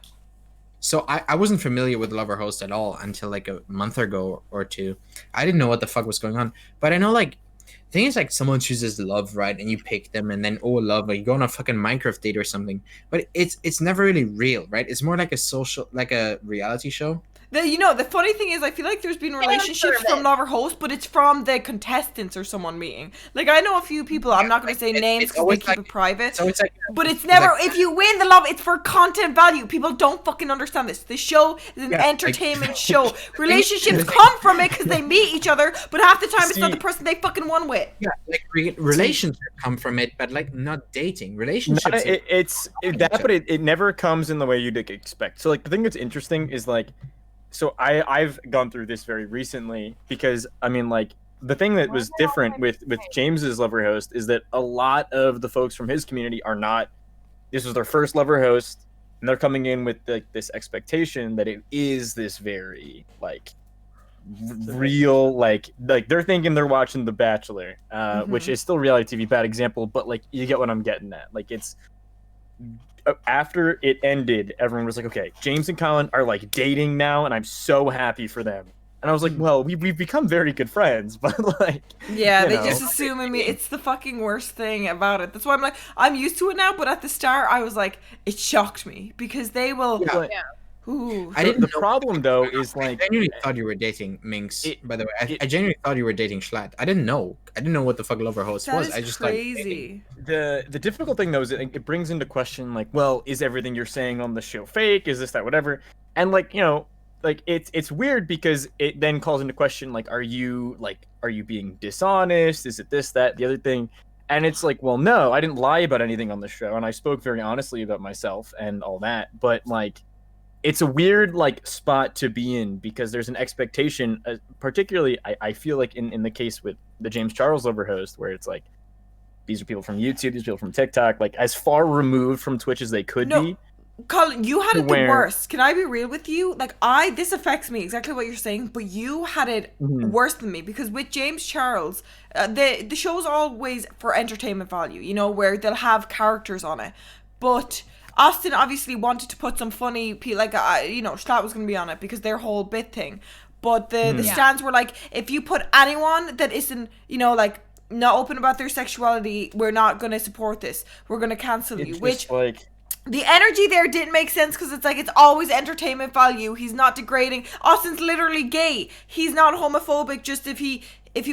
So I wasn't familiar with lover host at all until like a month ago or two. I didn't know what the fuck was going on, but I know like the thing is like someone chooses love, right, and you pick them, and then love, like you go on a fucking Minecraft date or something. But it's never really real, right? It's more like a reality show. The funny thing is, I feel like there's been relationships from lover host, but it's from the contestants or someone meeting. Like I know a few people. I'm not going to say names because they keep it private. So it's like, but it's never. If you win the love, it's for content value. People don't fucking understand this. The show is an entertainment show. Relationships come from it because they meet each other, but half the time it's not the person they fucking won with. Yeah, like relationships come from it, but like not dating. Relationships. But it never comes in the way you'd expect. So like the thing that's interesting is like. So I've gone through this very recently because I mean like the thing that was different with James's lover host is that a lot of the folks from his community are not. This was their first lover host, and they're coming in with like this expectation that it is this very like real like they're thinking they're watching The Bachelor, which is still reality TV, bad example, but like you get what I'm getting at. Like it's. After it ended, everyone was like, okay, James and Colin are like dating now, and I'm so happy for them. And I was like, well, we've become very good friends, but like... Yeah, they just assume in me. It's the fucking worst thing about it. That's why I'm like, I'm used to it now, but at the start, I was like, it shocked me, because they will... Yeah. Ooh. The problem, though, is like... I genuinely thought you were dating Minx, by the way. I genuinely thought you were dating Schlatt. I didn't know what the fuck lover host was. I just crazy. The difficult thing, though, is it brings into question, like, well, is everything you're saying on the show fake? Is this, that, whatever? And, like, like, it's weird because it then calls into question, like, are you being dishonest? Is it this, that, the other thing? And it's like, well, no, I didn't lie about anything on the show, and I spoke very honestly about myself and all that, but, like, it's a weird like spot to be in because there's an expectation, particularly I feel like in the case with the James Charles lover host, where it's like these are people from YouTube, these are people from TikTok, like as far removed from Twitch as they could be. Colin, you had it the worst. Can I be real with you? Like this affects me exactly what you're saying, but you had it worse than me because with James Charles, the show's always for entertainment value, where they'll have characters on it, but Austin obviously wanted to put some funny, like, Schlatt was going to be on it because their whole bit thing. But the stands were like, if you put anyone that isn't, like, not open about their sexuality, we're not going to support this. We're going to cancel you. Which, like... The energy there didn't make sense because it's like, it's always entertainment value. He's not degrading. Austin's literally gay. He's not homophobic just if he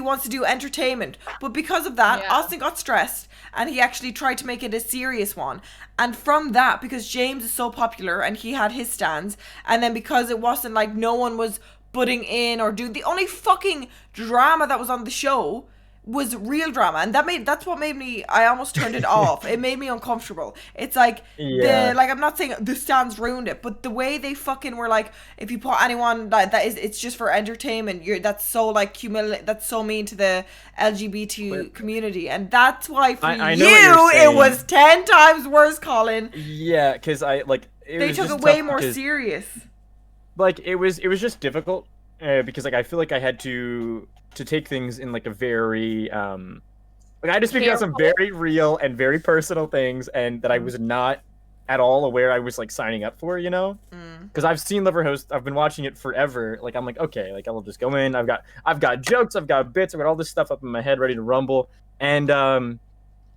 wants to do entertainment. But because of that, Austin got stressed and he actually tried to make it a serious one. And from that, because James is so popular and he had his stands, and then because it wasn't like no one was butting in or doing, the only fucking drama that was on the show was real drama, and that's what made me, I almost turned it off. It made me uncomfortable. It's like I'm not saying the stands ruined it, but the way they fucking were like, if you put anyone that is, it's just for entertainment, that's so like that's so mean to the LGBT community, and that's why for it was 10 times worse, Colin. Yeah, because they took it way more serious. Like it was just difficult because like I feel like I had to take things in like a very like I had to speak about some very real and very personal things, and that I was not at all aware I was like signing up for, you know? Because I've seen Loverhost, I've been watching it forever. Like I'm like, okay, like I'll just go in. I've got jokes, I've got bits, I've got all this stuff up in my head ready to rumble, and I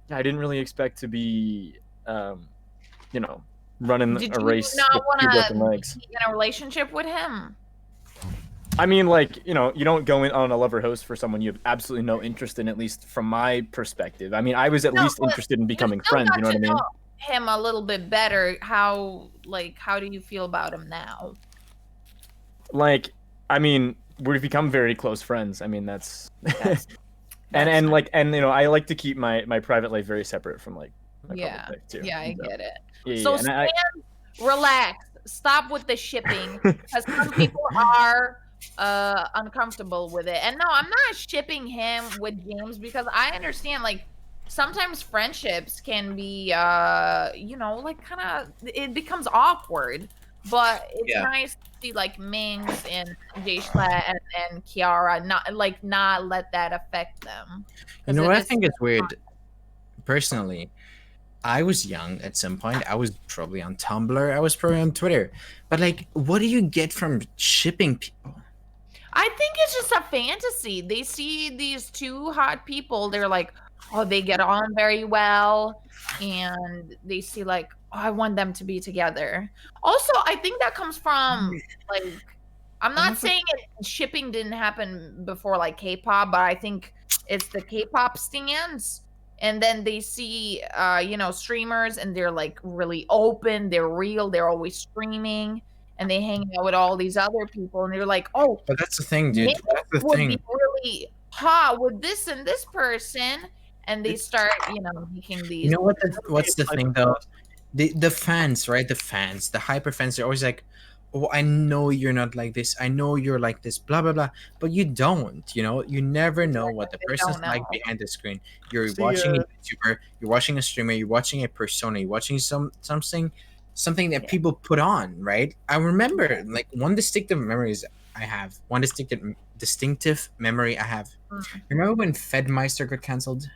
didn't really expect to be, you know, running a race Did you not with want two to broken legs. be in a relationship with him? I mean, like, you know, you don't go in on a Loverhost for someone you have absolutely no interest in, at least from my perspective. I mean, I was at least interested in becoming friends, you know what I mean? Know him a little bit better. How do you feel about him now? Like, I mean, we've become very close friends. I mean, that's and like, and you know, I like to keep my private life very separate from like my public life too. Yeah, I get it. Yeah, So yeah. relax. Stop with the shipping, because some people are uncomfortable with it. And no, I'm not shipping him with James, because I understand, like, sometimes friendships can be you know, like, kind of, it becomes awkward, but it's nice to see like Minx and Jayshla and Kiara not let that affect them. You know what I think is weird? Personally, I was young at some point. I was probably on Tumblr. I was probably on Twitter. But like, what do you get from shipping people? I think it's just a fantasy. They see these two hot people. They're like, oh, they get on very well. And they see like, oh, I want them to be together. Also, I think that comes from like, I'm not saying shipping didn't happen before like K-pop, but I think it's the K-pop stands. And then they see, you know, streamers, and they're like really open, they're real, they're always streaming, and they hang out with all these other people, and they're like, oh, but that's the thing, dude. That's the would thing. be really hot with this and this person, and they start, you know, making these. You know what? What's the thing though? The fans, right? The fans, the hyper fans, they're always like, oh, I know you're not like this. I know you're like this, blah, blah, blah. But you don't, you know? You never know what the person's like behind the screen. You're watching a YouTuber, you're watching a streamer, you're watching a persona, you're watching something that people put on, right? I remember, like, one distinctive memory I have. Remember when f1nnster got cancelled?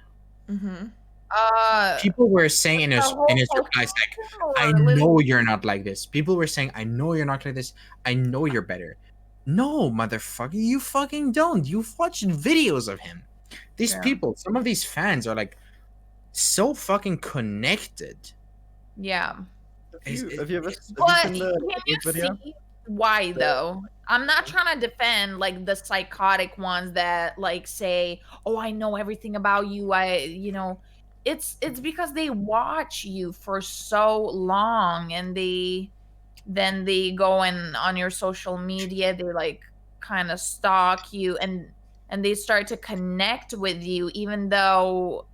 People were saying in his replies like, I know you're not like this. People were saying, I know you're not like this. I know you're better. No, motherfucker, you fucking don't. You've watched videos of him. These people, some of these fans are like so fucking connected. Yeah. Have you ever seen But the can you video? see why though? I'm not trying to defend like the psychotic ones that like say, oh, I know everything about you. You know, it's because they watch you for so long, and then they go on your social media, they like kind of stalk you, and they start to connect with you, even though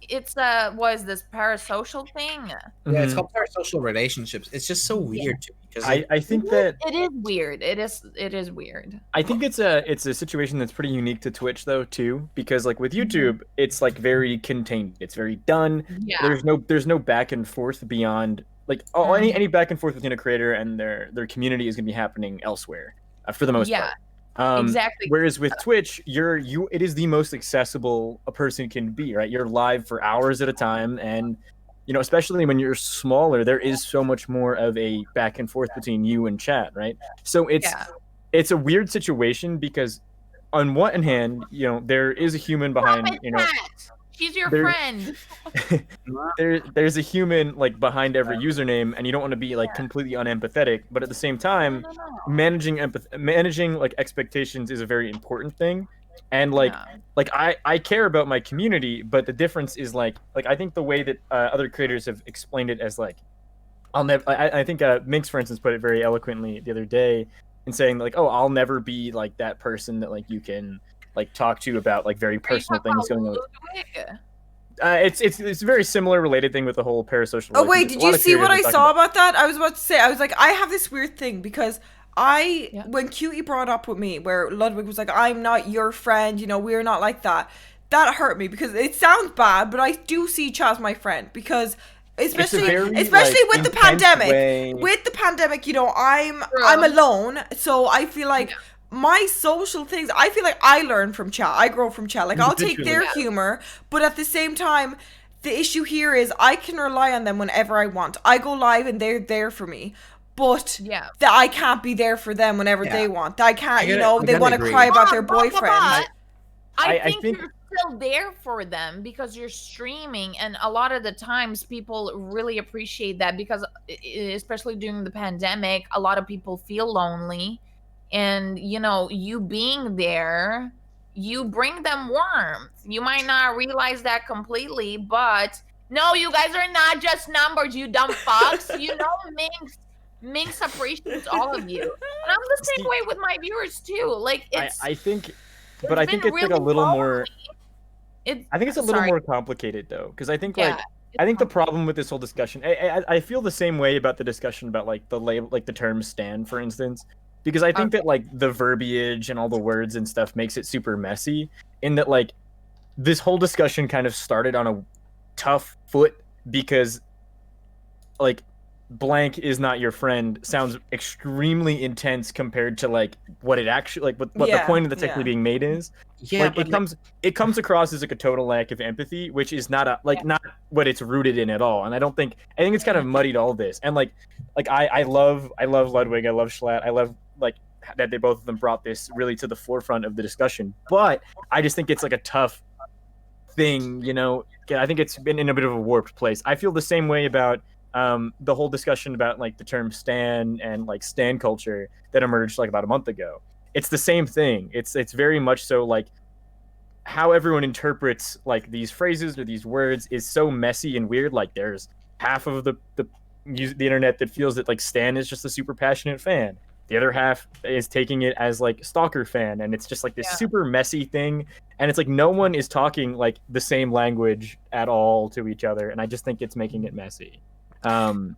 it's what is this parasocial thing? Yeah, it's called parasocial relationships. It's just so weird to me, because I think that it is weird. It is weird. I think it's a situation that's pretty unique to Twitch though too, because like with YouTube, it's like very contained. It's very done. Yeah. There's no back and forth beyond like any back and forth within a creator and their community is gonna be happening elsewhere for the most part. Exactly. Whereas with Twitch, it is the most accessible a person can be, right? You're live for hours at a time, and you know, especially when you're smaller, there is so much more of a back and forth between you and chat, right? So it's a weird situation, because on one hand, you know, there is a human behind, you know, she's your friend. There's a human like behind every username, and you don't want to be like completely unempathetic, but at the same time, managing like expectations is a very important thing. And like I care about my community, but the difference is like I think the way that other creators have explained it as like I think Minx, for instance, put it very eloquently the other day in saying like, oh, I'll never be like that person that like you can like talk to about like very personal things going on. It's a very similar related thing with the whole parasocial. Oh wait, did you see what I saw about that? I was about to say, I was like, I have this weird thing, because when Cutie brought up with me where Ludwig was like, I'm not your friend, you know, we're not like that. That hurt me, because it sounds bad, but I do see Chaz as my friend, because especially with the pandemic. With the pandemic, you know, I'm alone, so I feel like my social things, I feel like I learn from chat. I grow from chat. Like, I'll take their Individually. humor, but at the same time, the issue here is I can rely on them whenever I want. I go live and they're there for me. But Yeah. that I can't be there for them whenever Yeah. they want. I can't, I you gotta- know, I they gotta want to agree. cry about their But boyfriend. I think think- you're still there for them because you're streaming, and a lot of the times people really appreciate that because, especially during the pandemic, a lot of people feel lonely, and you know, you being there, you bring them warmth. You might not realize that completely, but no, you guys are not just numbers, you dumb fucks. You know, Minx appreciates all of you, and I'm the same See- way with my viewers too. Like it's. I think, but I think been it's like a really little lonely. more. I think it's a little Sorry. more complicated though, because I think Yeah, like I think the problem with this whole discussion, I feel the same way about the discussion about like the label, like the term "stan," for instance, because I think that like the verbiage and all the words and stuff makes it super messy. In that like this whole discussion kind of started on a tough foot because like blank is not your friend sounds extremely intense compared to like what it actually like what the Yeah, point that's actually yeah. being made is. Yeah, Like but it comes across as like a total lack of empathy, which is not a like not what it's rooted in at all. And I think it's kind of muddied all this. And like I love Ludwig, I love Schlatt, I love like that they both of them brought this really to the forefront of the discussion. But I just think it's like a tough thing, you know. I think it's been in a bit of a warped place. I feel the same way about the whole discussion about like the term stan and like stan culture that emerged like about a month ago. It's the same thing. It's very much so like how everyone interprets like these phrases or these words is so messy and weird. Like there's half of the internet that feels that like stan is just a super passionate fan. The other half is taking it as like stalker fan, and it's just like this super messy thing. And it's like no one is talking like the same language at all to each other, and I just think it's making it messy. No,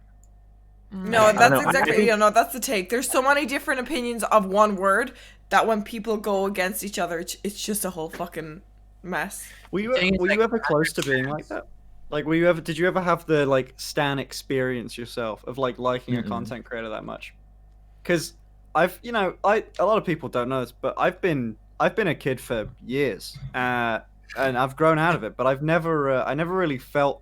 I don't that's know. exactly, I think- you know, that's the take. There's so many different opinions of one word that when people go against each other, it's just a whole fucking mess. Were you Thing is, were like, you ever close to being like that? Like, did you ever have the like stan experience yourself of like liking a content creator that much? Because a lot of people don't know this, but I've been a kid for years, and I've grown out of it, but I never really felt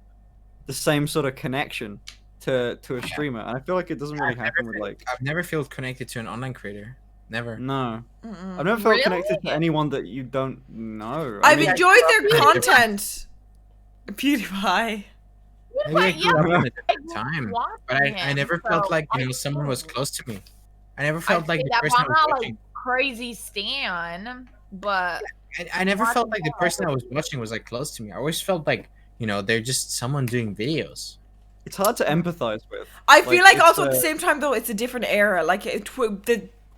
the same sort of connection to a streamer, and I feel like it doesn't really happen with like. I've never felt connected to an online creator. Never. No, Mm-mm. I've never felt Really? connected to anyone that you don't know. I've mean, enjoyed their Really content. PewDiePie. Maybe I Yeah, grew up at I the time, watch but I him, never felt so like I someone was know. close to me. I never felt I'd like say the that, person I I'm was not like watching. crazy stan, but I never felt like the watching person I was watching was like close to me. I always felt like they're just someone doing videos. it's hard to empathize with. I feel like it's, also at the same time though, it's a different era. Like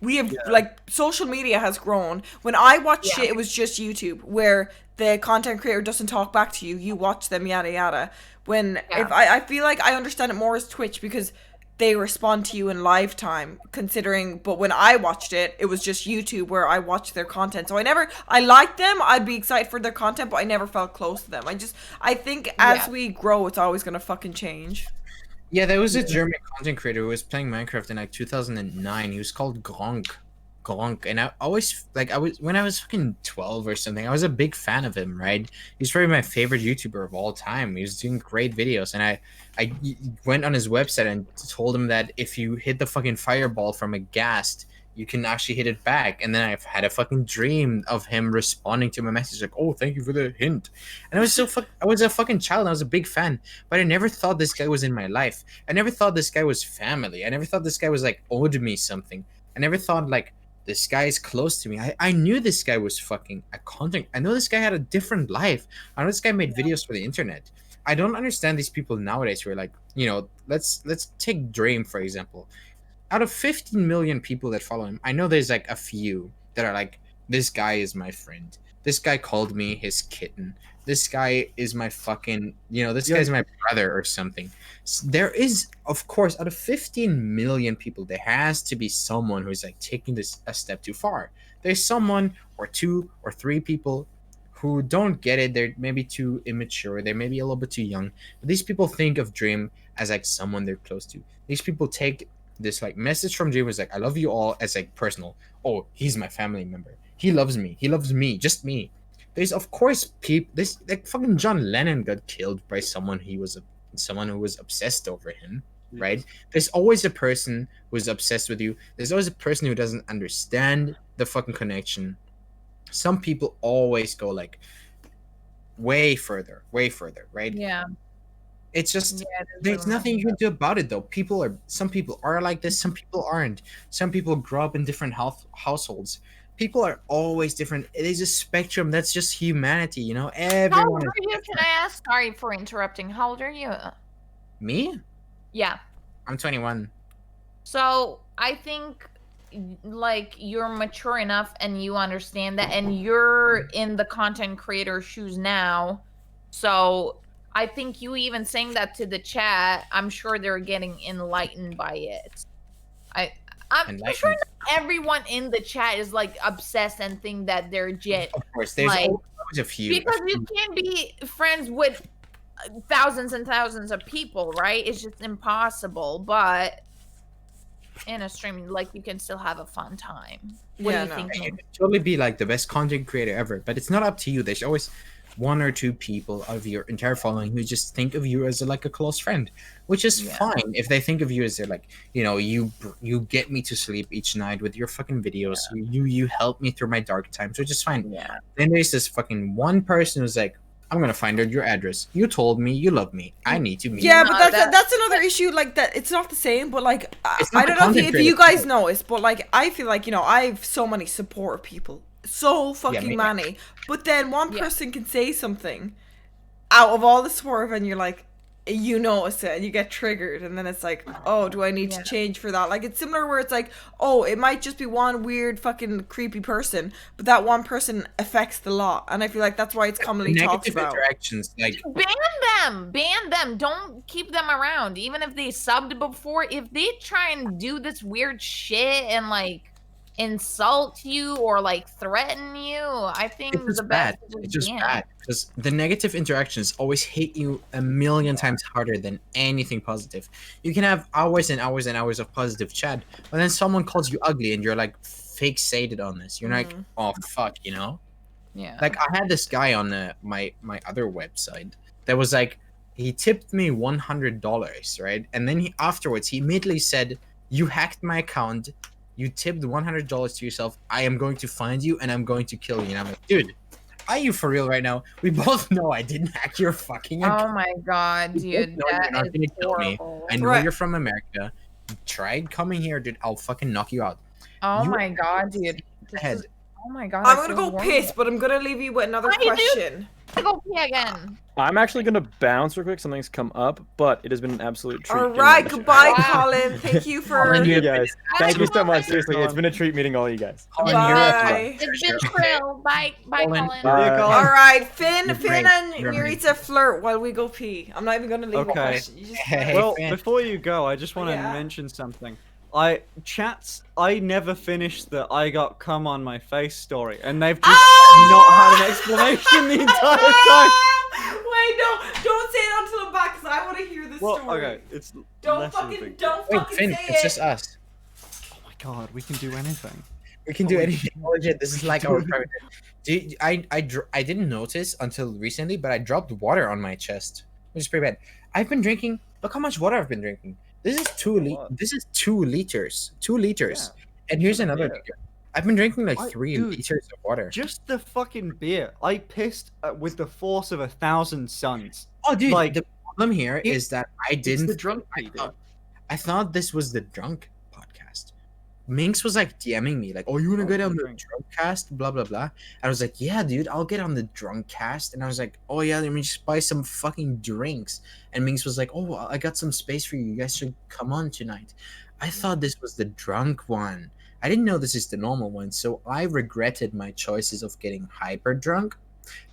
we have like social media has grown. When I watched it, it was just YouTube where the content creator doesn't talk back to you. You watch them, yada yada. If I feel like I understand it more as Twitch because they respond to you in live time, but when I watched it, it was just YouTube where I watched their content. So I liked them, I'd be excited for their content, but I never felt close to them. I think as we grow, it's always gonna fucking change. Yeah, there was a German content creator who was playing Minecraft in like 2009. He was called Gronk, and I always when I was fucking 12 or something, I was a big fan of him. Right, he's probably my favorite YouTuber of all time. He was doing great videos, and I went on his website and told him that if you hit the fucking fireball from a ghast, you can actually hit it back. And then I've had a fucking dream of him responding to my message like, "Oh, thank you for the hint." And I was a fucking child. I was a big fan, but I never thought this guy was in my life. I never thought this guy was family. I never thought this guy was like owed me something. I never thought like this guy is close to me. I knew this guy was fucking a content. I know this guy had a different life. I know this guy made videos for the internet. I don't understand these people nowadays who are like, let's take Dream for example. Out of 15 million people that follow him, I know there's like a few that are like, this guy is my friend. This guy called me his kitten. This guy is my fucking, this guy's my brother or something. There is, of course, out of 15 million people, there has to be someone who's like taking this a step too far. There's someone or two or three people who don't get it. They're maybe too immature. They're maybe a little bit too young. But these people think of Dream as like someone they're close to. These people take this like message from Jay was like, I love you all as like personal. Oh, he's my family member. He loves me. He loves me. Just me. There's of course people. This like fucking John Lennon got killed by someone someone who was obsessed over him. Right? There's always a person who's obsessed with you. There's always a person who doesn't understand the fucking connection. Some people always go like way further, right? Yeah. It's just Yeah, there's nothing you can do about it though. Some people are like this, some people aren't. Some people grow up in different households. People are always different. It is a spectrum. That's just humanity, you know. How Everyone old is are you? Can different. I ask? Sorry for interrupting. How old are you? Me? Yeah. I'm 21. So I think like you're mature enough and you understand that, and you're in the content creator shoes now. So I think you even saying that to the chat, I'm sure they're getting enlightened by it. I'm sure Enlightened. not everyone in the chat is like obsessed and think that they're legit. Of course, there's Like, always a few. Because you can't be friends with thousands and thousands of people, right? It's just impossible. But in a stream, like, you can still have a fun time. What Yeah, do you no. think? You Nick? can totally be like the best content creator ever, but it's not up to you. There's always one or two people of your entire following who just think of you as like a close friend, which is Yeah. fine if they think of you as they're like, you know, you get me to sleep each night with your fucking videos. You help me through my dark times, which is fine. Yeah. Then there's this fucking one person who's like, I'm gonna find out your address. You told me you love me. I need to meet Yeah, you. but No, that's another issue. Like that, it's not the same. But like, It's not I don't the know content if you creator guys fault. notice, but like, I feel like, you know, I have so many support people, so fucking me- many. But then one Yeah. person can say something out of all the support, and you're like, you notice it, and you get triggered, and then it's like, oh, do I need to Yeah. change for that? Like, it's similar where it's like, oh, it might just be one weird fucking creepy person, but that one person affects the lot, and I feel like that's why it's commonly talked Negative about. interactions, like Ban them. Don't keep them around. Even if they subbed before, if they try and do this weird shit and like insult you or like threaten you, I think it's the just best bad. is It's just ban. bad because the negative interactions always hit you a million times harder than anything positive. You can have hours and hours and hours of positive chat, but then someone calls you ugly and you're like fixated on this. You're like, oh fuck, you know. Yeah. Like I had this guy on my other website that was like, he tipped me $100, right? And then afterwards he immediately said, "You hacked my account. You tipped $100 to yourself. I am going to find you and I'm going to kill you." And I'm like, dude, are you for real right now? We both know I didn't hack your fucking account. Oh my god, We both dude, know you're that not is gonna kill me. horrible. I know Right. you're from America. You tried coming here, dude. I'll fucking knock you out. Oh You- my god, dude. This Head. is- oh my god. I'm I gonna feel go horrible. piss, but I'm gonna leave you with another Why, dude? question. I go pee again. I'm actually gonna bounce real quick. Something's come up, but it has been an absolute treat. All doing right, this show. goodbye, Wow. Colin. Thank you for. Colin, Thank you have guys. been- Thank you so much. Bye. Seriously, it's been a treat meeting all you guys. Colin, Bye. It's been trill. Bye, bye, Colin. Colin. Bye. Colin. All right, Finn You're and great. You're Meowriza flirt while we go pee. I'm not even gonna leave a Okay. question. You just Hey, Well, fan. before you go, I just want to Yeah. mention something. I never finished the "I got cum on my face" story, and they've just not had an explanation the entire time. Wait, no, don't say it until I'm back, because I want to hear the Well, story. okay, it's Don't less of a fucking, big deal. don't Wait, fucking Finn, say it's it. just us. Oh my god, we can do anything. We can do Holy anything. Legit, this is like our private. Dude, I didn't notice until recently, but I dropped water on my chest, which is pretty bad. I've been drinking. Look how much water I've been drinking. This is What? This is 2 liters. 2 liters. Yeah, And here's shouldn't another be it. liter. I've been drinking like I- 3 dude, liters of water. Just the fucking beer. I pissed with the force of 1,000 suns. Oh, dude, like, the problem here is that I It's didn't. the drunk I pee, dude. I thought this was the drunk podcast. Minx was like DMing me, like, "Oh, you wanna Oh, get on the drink. drunk cast?" Blah blah blah. I was like, "Yeah, dude, I'll get on the drunk cast." And I was like, "Oh yeah, let me just buy some fucking drinks." And Minx was like, "Oh, I got some space for you. You guys should come on tonight." I thought this was the drunk one. I didn't know this is the normal one, so I regretted my choices of getting hyper drunk.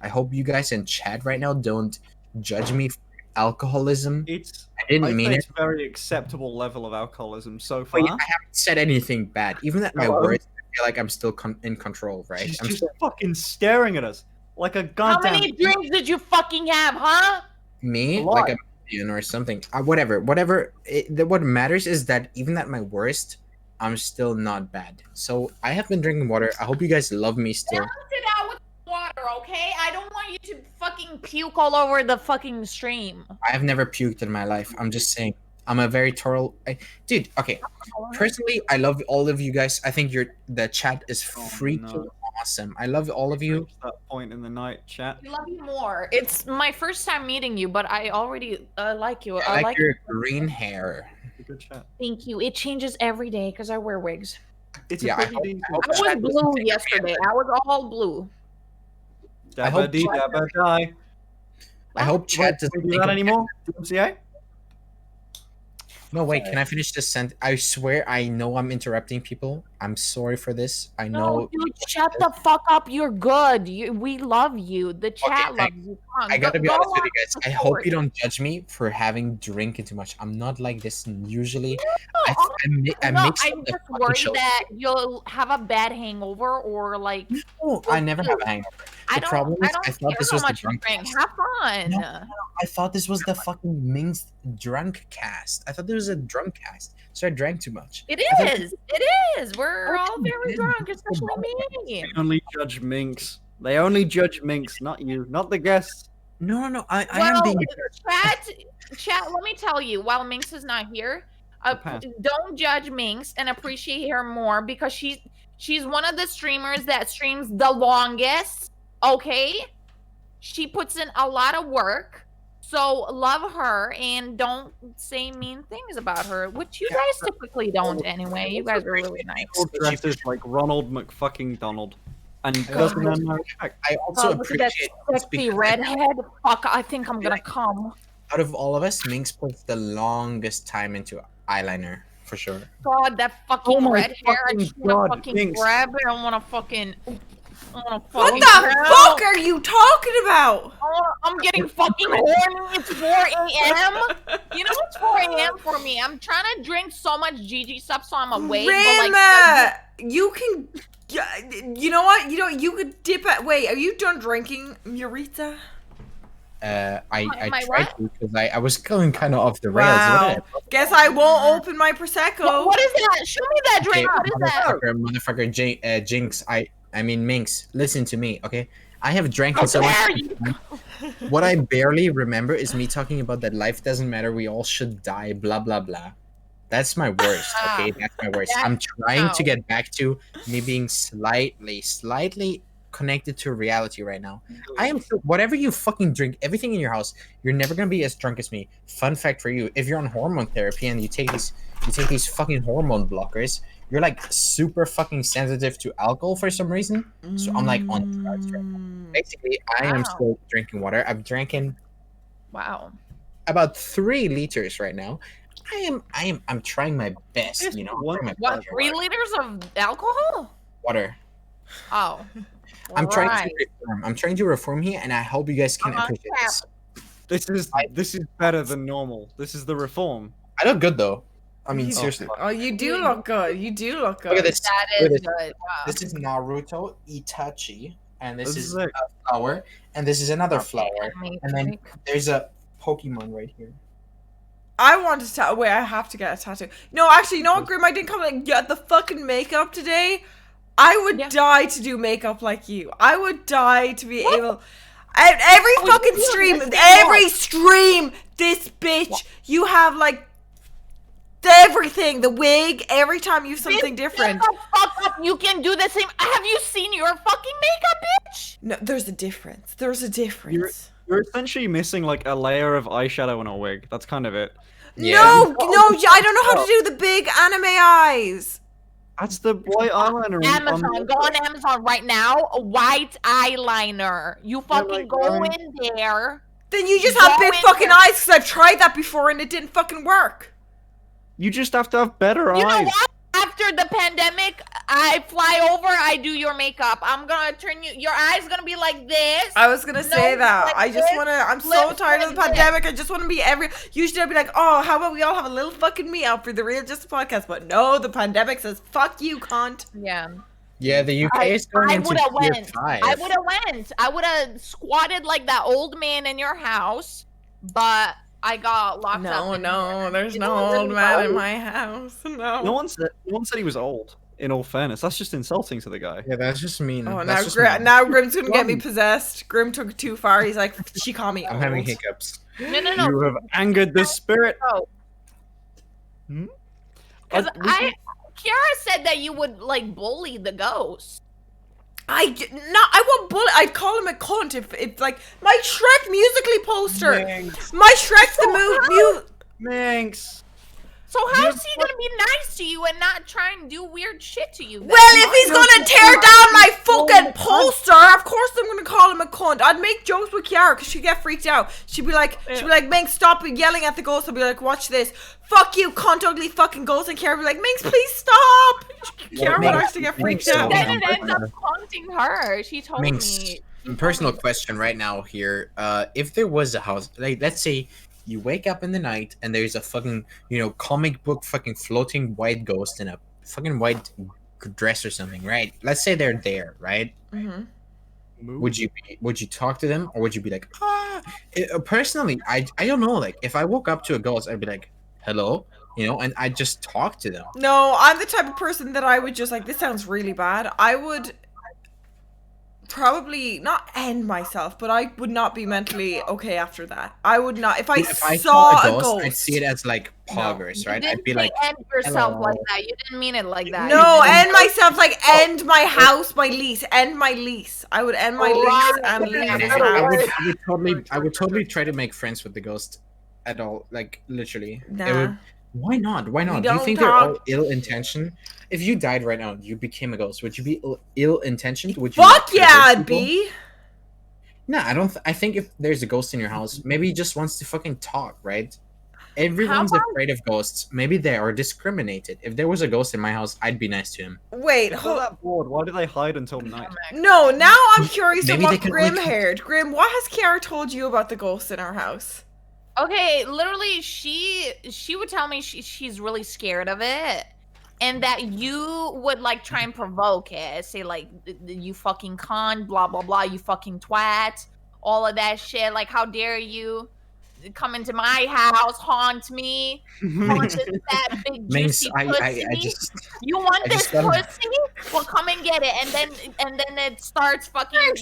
I hope you guys in chat right now don't judge me for alcoholism. It's I didn't I'd mean say it. it's a very acceptable level of alcoholism so But far. yeah, I haven't said anything bad. Even at my No, worst, I feel like I'm still in control, right? She's I'm just still fucking staring at us like a How goddamn. many drinks did you fucking have, huh? me, a lot. like a champion or something. Whatever. What matters is that even at my worst, I'm still not bad. So I have been drinking water. I hope you guys love me still. Balance it out with water, okay? I don't want you to fucking puke all over the fucking stream. I have never puked in my life. I'm just saying. I'm a very thorough dude. Okay, personally, I love all of you guys. I think the chat is freaking awesome. I love all of you. That point in the night, chat. I love you more. It's my first time meeting you, but I already like you. I like your green hair. Good chat. Thank you. It changes every day because I wear wigs. It's Yeah, a pretty decent. I was blue yesterday. I was all blue. I hope Dabba dee, dabba die. I hope chat Wait, doesn't can we do think that of- anymore? DMCA? No, wait. Can I finish this sentence? I swear, I know I'm interrupting people. I'm sorry for this. I know. No, dude, shut the fuck up. You're good. We love you. The chat Okay, loves you. Come on, I gotta be go honest with on you guys. I hope you don't judge me for having drinking too much. I'm not like this usually. I mix No, up I'm the just fucking worried show. that you'll have a bad hangover or like. No, I never have a hangover. I The problem is, I thought care this how was the much you drunk drink. cast. Have fun. No. I thought this was the fucking Minx drunk cast. I thought there was a drunk cast, so I drank too much. It I thought- is. It is. We're all very drunk, especially me. They only judge Minx. They only judge Minx, not you, not the guests. No. I Well, am being. chat. Let me tell you. While Minx is not here, Pass. don't judge Minx and appreciate her more because she's one of the streamers that streams the longest. Okay, she puts in a lot of work. So love her and don't say mean things about her, which you guys typically don't anyway. You guys are really nice. All dresses like Ronald McFucking Donald. And God. doesn't have no respect. I also Look at that appreciate this sexy because redhead. Fuck, I think I'm gonna come. out of all of us, Minx puts the longest time into eyeliner for sure. God, that fucking Oh my red hair. I fucking just wanna God, fucking Minx. grab it. I wanna fucking. What fucking the fuck are you talking about? I'm getting fucking horny. It's 4 a.m. You know it's 4 a.m. for me. I'm trying to drink so much GG stuff so I'm awake. But like, You can. You know what? You could dip it. Wait, are you done drinking, meowriza? I Am I tried to because I was going kind of off the rails. Wow. Guess I won't open my prosecco. what is that? Show me that drink. What is that? Motherfucker, Jinx. I mean Minx. Listen to me, okay? I have drank so much. dare you. What I barely remember is me talking about that life doesn't matter. We all should die. Blah blah blah. That's my worst. Okay, that's my worst. I'm trying to get back to me being slightly connected to reality right now. I am whatever you fucking drink, everything in your house, you're never gonna be as drunk as me. Fun fact for you: if you're on hormone therapy and you take these fucking hormone blockers, you're like super fucking sensitive to alcohol for some reason. So I'm like on drugs right now. Basically, I am still drinking water. I'm drinking Wow. about 3 liters right now. I'm trying my best, you know. I'm trying my What? best. 3 liters of alcohol? Water. Oh. I'm trying to reform. I'm trying to reform here, and I hope you guys can appreciate this. This is better than normal. This is the reform. I look good though. I mean, seriously. Oh, you do look good. You do look good. Look at this. That Look is at this. good. Wow. This is Naruto Itachi, and this This is is a it. flower, and this is another flower, Amazing. and then there's a Pokemon right here. I want to tattoo. Wait, I have to get a tattoo. No, actually, you know what, Grim? I didn't come like get the fucking makeup today. I would die to do makeup like you. I would die to be able. At every fucking stream, every stream, this bitch, you have like everything. The wig. Every time you have something different. Shut the fuck up. You can do the same. Have you seen your fucking makeup, bitch? No, there's a difference. There's a difference. You're essentially missing like a layer of eyeshadow in a wig. That's kind of it. No, I don't know how to do the big anime eyes. That's the white eyeliner. Amazon. Go on Amazon right now. A white eyeliner. You fucking like, go in there. Then you just have big fucking eyes because I've tried that before and it didn't fucking work. You just have to have better eyes. You know what? After the pandemic, I fly over, I do your makeup. I'm gonna turn your eyes gonna be like this. I was gonna say that. like I just this, wanna. I'm so lips tired of the like this. pandemic. I just wanna be Usually I'd be like, oh, how about we all have a little fucking meetup for the real Just Podcast? But no, the pandemic says, fuck you, cunt. Yeah. Yeah, the UK is going I into would have tier went. 5. I would have squatted like that old man in your house, but I got locked up. No, there's It no wasn't old man in old. my house. No. No one said he was old. In all fairness, that's just insulting to the guy. Yeah, that's just mean. Oh, That's just now, mean. now Grim's gonna get me possessed. Grim took it too far. He's like, she called me I'm old. having hiccups. No. You have angered the spirit. Oh. Hmm? Because We- Kiara said that you would like bully the ghost. I won't bully. I'd call him a cunt if like my Shrek musically poster. Minx. My Shrek's the Minx. So how's he gonna be nice to you and not try and do weird shit to you? then? Well, if he's gonna tear down my fucking poster, of course I'm gonna call him a cunt. I'd make jokes with Kiara because she'd get freaked out. She'd be like, Minx, stop yelling at the ghost. I'd be like, watch this. Fuck you, cunt, ugly fucking ghost. And Kiara would be like, Minx, please stop. Kiara would Minx, actually get freaked Minx, out. Then it ends up haunting her. She told Minx, me. personal question right now here. If there was a house, like let's say you wake up in the night and there's a fucking, comic book fucking floating white ghost in a fucking white dress or something, right? Let's say they're there, right? Mm-hmm. Would you talk to them or would you be like, personally, I don't know, like if I woke up to a ghost, I'd be like, hello, and I just talk to them. No, I'm the type of person that I would just like, this sounds really bad. I would probably not end myself, but I would not be mentally okay after that. I would not. If I saw a ghost, I'd see it as like poggers, You right? didn't I'd be say like, end yourself hello. like that. You didn't mean it like that. No, You didn't end say- myself like end my house, my lease, end my lease. I would end my lease and leave Okay. this Okay. house. I would totally try to make friends with the ghost at all, like literally. It Nah. would, why not? Why not? Do you don't think they're all talk. ill-intentioned? If you died right now, you became a ghost. Would you be ill-intentioned? Would you? Fuck kill yeah, those I'd people? be. No, I don't. I think if there's a ghost in your house, maybe he just wants to fucking talk, right? Everyone's about- afraid of ghosts. Maybe they are discriminated. If there was a ghost in my house, I'd be nice to him. Wait, If they're that bored, why do they hide until night? no, now I'm curious Maybe of they what can Grim only- heard. Grim, what has Kiara told you about the ghost in our house? Okay, literally, she would tell me she's really scared of it, and that you would like try and provoke it, say like you fucking cunt, blah blah blah, you fucking twat, all of that shit. Like, how dare you come into my house, haunt me, haunt this fat big Minx, juicy I pussy. just You want I this just gotta- pussy? Well, come and get it, and then it starts fucking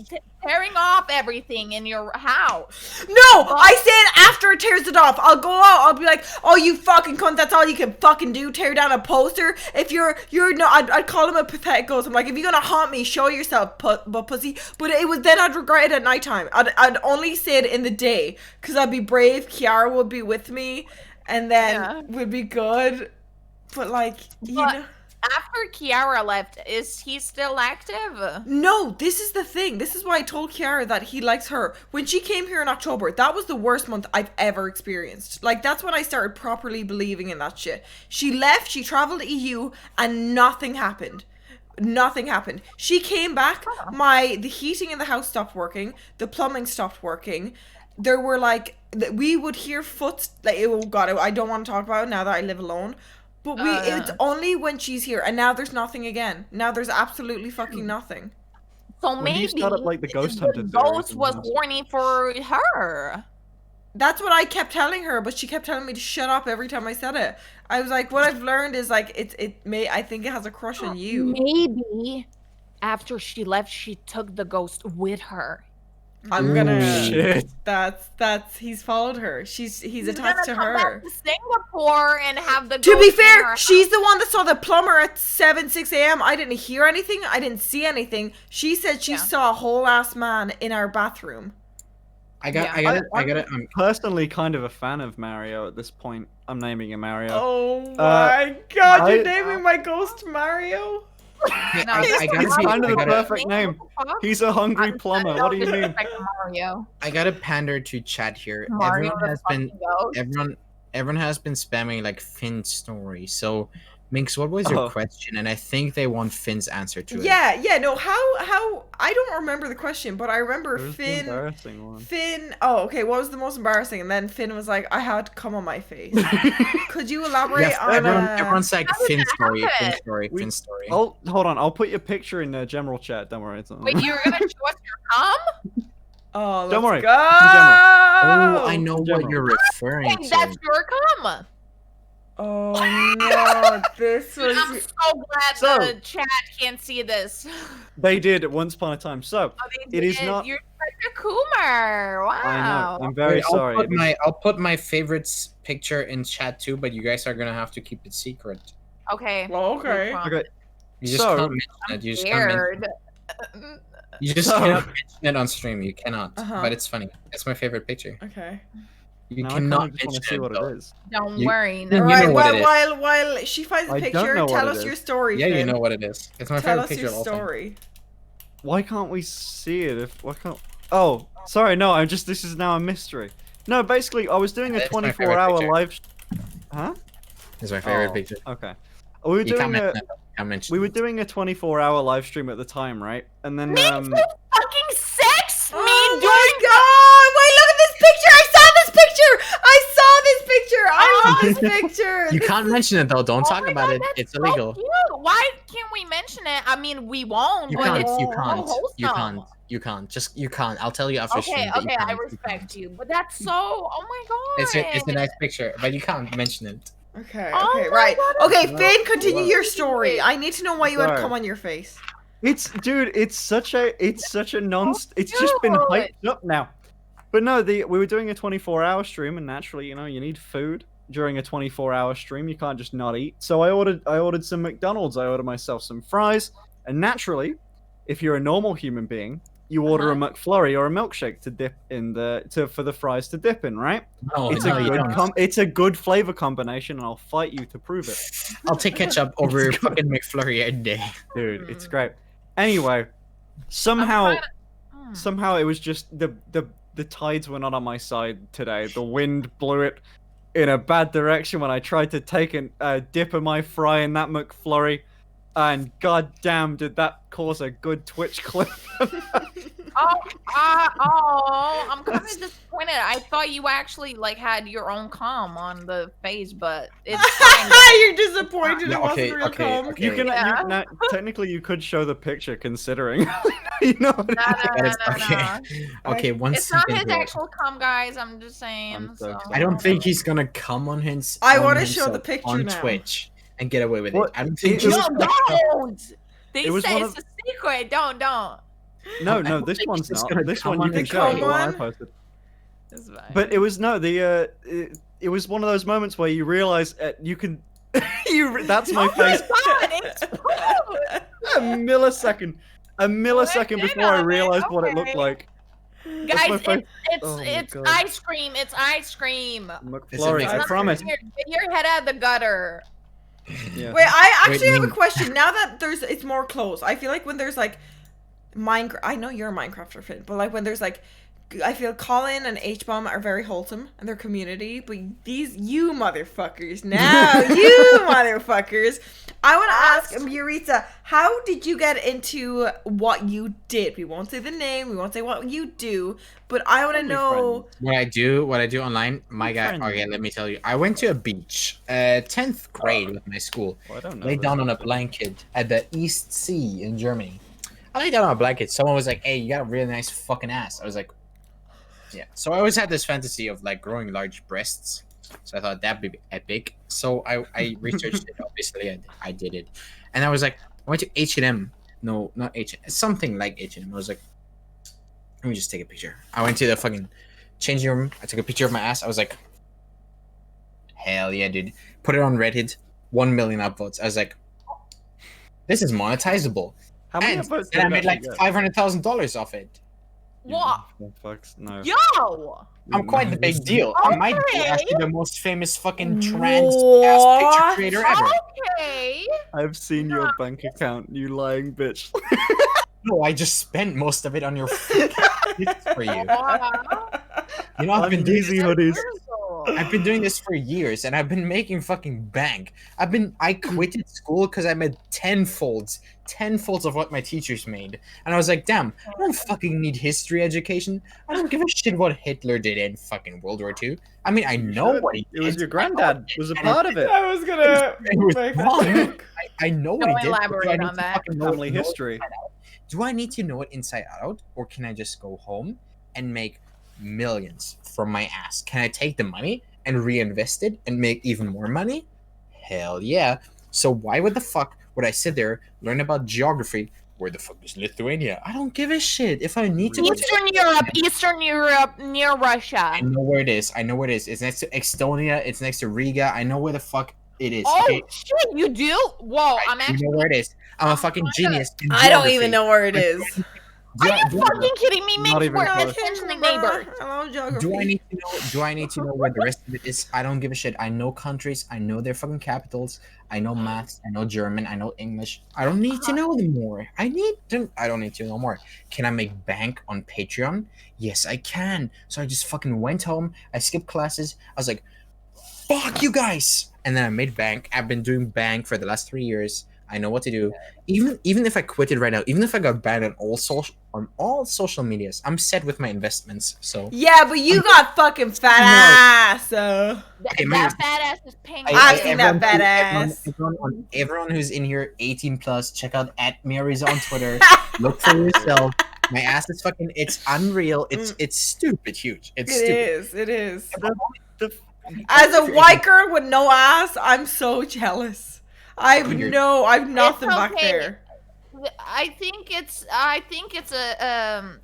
tearing off everything in your house. No, I said after it tears it off, I'll go out. I'll be like, "Oh, you fucking cunt! That's all you can fucking do. Tear down a poster. If you're no, I'd call him a pathetic ghost. I'm like, if you're gonna haunt me, show yourself, pussy. But it was then I'd regret it at nighttime. I'd only say it in the day because I'd be brave. Kiara would be with me, and then would be good. But like, you But- know. After Kiara left, is he still active? No, this is the thing. This is why I told Kiara that he likes her. When she came here in October, that was the worst month I've ever experienced. Like, that's when I started properly believing in that shit. She left, she traveled to EU, and nothing happened. Nothing happened. She came back, the heating in the house stopped working, the plumbing stopped working. There were like, we would hear oh god, I don't want to talk about it now that I live alone. But it's only when she's here, and now there's nothing again. Now there's absolutely fucking nothing. So When do you maybe start up, like, the Ghost Hunter the series ghost and was then- horny for her. That's what I kept telling her, but she kept telling me to shut up every time I said it. I was like, what I've learned is like I think it has a crush on you. Maybe after she left, she took the ghost with her. I'm gonna. Shit. That's he's followed her. He's attached to gonna come her. back to Singapore and have the. To ghost be in fair, her she's the one that saw the plumber at 6 a.m. I didn't hear anything. I didn't see anything. She said she saw a whole ass man in our bathroom. I gotta. Personally, kind of a fan of Mario at this point. I'm naming him Mario. Oh my god, you're I- naming my ghost Mario? It's kind of the perfect name. He's a hungry plumber. What do you mean? Mario. I gotta pander to chat here. Mario Everyone the has been fucking ghost. everyone has been spamming like Finn's story. So, Minx, what was your Oh. question? And I think they want Finn's answer to it. Yeah, no, how I don't remember the question, but I remember It was the Finn. embarrassing one. Oh, okay, what was the most embarrassing? And then Finn was like, I had cum on my face. Could you elaborate Yes, on everyone's like How did Finn's that story, happen? Finn's story, We- Finn's story. Hold on. I'll put your picture in the general chat. Don't worry. It's not. Wait, you were gonna show us your cum? Oh, let's Don't worry. go. Oh, I know In what general. you're referring Hey, to. that's your cum. Oh no, this was. I'm so glad So- the chat can't see this. They did once upon a time. So Oh, they it is did. not. You're such a coomer. Wow. I know. I'm very Wait, sorry. It is- I'll put my favorites picture in chat too, but you guys are gonna have to keep it secret. Okay. Well, okay. No problem. Okay. You just So- can't mention it. You just can't mention Scared. it. You just So- cannot mention it on stream. You cannot. Uh-huh. But it's funny. It's my favorite picture. Okay. You Now I cannot kind of just want mention to see what though. it is. Don't You- worry. you No. All know right. what it While she finds the I don't picture, know what tell it us is. your story. Yeah, you Finn. know what it is. It's my Tell favorite us picture your of all time. story. Why can't we see it? If why can't? Oh, sorry. No, I'm just. This is now a mystery. No, basically, I was doing a That's my favorite 24-hour picture. live. Huh? It's my favorite Oh, picture. Okay. We were You can't doing a. mention it. You can't mention We were it. doing a 24-hour live stream at the time, right? And then Fucking sex me Oh during my god! Wait, look at this picture! I saw this picture! I saw this picture! I love this picture! You This can't is- mention it though. Don't Oh talk my about God, it. that's It's so illegal. cute. Why can't we mention it? I mean, we won't. You but can't. it's You so can't. You wholesome. can't. You can't. Just you can't. I'll tell you after Okay, stream. that you okay, I can't. respect can't. you, but that's so. Oh my god. It's a nice picture, but you can't mention it. Okay, Oh okay, my right. God, Okay, no. Finn, continue Wow. your story. I need to know why you had Sorry. cum on your face. it's it's such a non. It's just been cute. hyped up now. But no, we were doing a 24-hour stream, and naturally, you know, you need food during a 24-hour stream. You can't just not eat. So I ordered some McDonald's. I ordered myself some fries, and naturally, if you're a normal human being, you order a McFlurry or a milkshake to dip in for the fries to dip in, right? No, It's no, a you good don't. it's a good flavor combination, and I'll fight you to prove it, I'll take ketchup over fucking McFlurry every day. dude. It's great. Anyway, somehow it was just the tides were not on my side today. The wind blew it in a bad direction when I tried to take a dip of my fry in that McFlurry, and goddamn, did that cause a good Twitch clip. I'm kind of disappointed. I thought you actually like had your own cum on the face, but it's fine. You're disappointed No, it wasn't okay, real okay, cum. okay. You can Yeah. now, technically you could show the picture, considering you know. What No, I mean? no, no, That is no, okay. no. Okay, one It's not second his here. actual cum, guys. I'm just saying. I'm so so. sorry. I don't think he's gonna come on his. I on wanna show himself the picture on now. Twitch and get away with What? it. I don't think It he's was- No, don't. They It was say one it's a secret. Don't. No, I don't this think one's he's not. gonna This come one you on can the show. show. The one I Come posted. It's fine. But it was no the it was one of those moments where you realize you can that's my Oh my face God, it's proof. a millisecond before I realized what it looked Okay. like. Guys, my face. it's Oh my it's God. ice cream. It's ice cream. McFlurry, Is it I ice promise. Here, get your head out of the gutter. Yeah. Wait, I actually Wait, have a Ming. question. Now that it's more close, I feel like when there's like Minecraft, I know you're a Minecrafter, Finn, but like when there's like, I feel Colin and HBomb are very wholesome in their community, but you motherfuckers, now you motherfuckers, I want to ask meowriza, how did you get into what you did? We won't say the name, we won't say what you do, but I want to Only know. What I do online, my guy. Friend. Okay, let me tell you. I went to a beach, 10th grade with my school. Well, I don't know Lay this. down on a blanket at the East Sea in Germany. I lay down on a blanket. Someone was like, "Hey, you got a really nice fucking ass." I was like, "Yeah." So I always had this fantasy of like growing large breasts. So I thought that'd be epic. So I researched it. Obviously, I did it, and I was like, I went to H&M. No, not H. Something like H&M. I was like, let me just take a picture. I went to the fucking changing room. I took a picture of my ass. I was like, hell yeah, dude. Put it on Reddit. 1 million upvotes. I was like, this is monetizable. How many And upvotes then I did made you like get? $500,000 off it. What? Oh, fucks, no. Yo! I'm quite the big deal. I might be Okay. actually the most famous fucking trans ass picture What? creator ever. Okay. I've seen your bank account, you lying bitch. No, I just spent most of it on your gifts for you. Wow. You know, I've been doing Easy hoodies. I've been doing this for years, and I've been making fucking bank. I quitted school because I made tenfolds of what my teachers made, and I was like, damn, I don't fucking need history education. I don't give a shit what Hitler did in fucking World War II. I mean, I know should. what he did. It was your granddad was a And part of it. I was gonna It was make wrong. that joke. I know what Don't he did. but do I elaborate need on to that. fucking know Family it history. inside out? Do I need to know it inside out, or can I just go home, and make millions from my ass. Can I take the money and reinvest it and make even more money? Hell yeah. So why would the fuck would I sit there, learn about geography? Where the fuck is Lithuania? I don't give a shit. If I need to go Eastern Europe, near Russia. I know where it is. I know where it is. It's next to Estonia. It's next to Riga. I know where the fuck it is. Oh Okay? shit, you do? Whoa, I'm I actually. know where it is. I'm a fucking genius. In I don't geography. even know where it is. Do Are I- you do I- fucking kidding me? Not Mix, even we're close. essentially neighbors. I love geography. Do I need to know? Do I need to know where the rest of it is? I don't give a shit. I know countries. I know their fucking capitals. I know maths. I know German. I know English. I don't need to know them more. I don't need to know more. Can I make bank on Patreon? Yes, I can. So I just fucking went home. I skipped classes. I was like, "Fuck you guys!" And then I made bank. I've been doing bank for the last 3 years. I know what to do. Even if I quit it right now, even if I got banned on all social medias, I'm set with my investments. So Yeah, but you got fucking fat ass. Okay, That fat ass is paying. I've seen that everyone- fat ass. Everyone who's in here, 18 plus, check out @meowriza on Twitter. Look for yourself. My ass is fucking. It's unreal. It's stupid huge. It's stupid. It is. The- As a white girl with no ass, I'm so jealous. I've Weird. nothing back okay. there. I think it's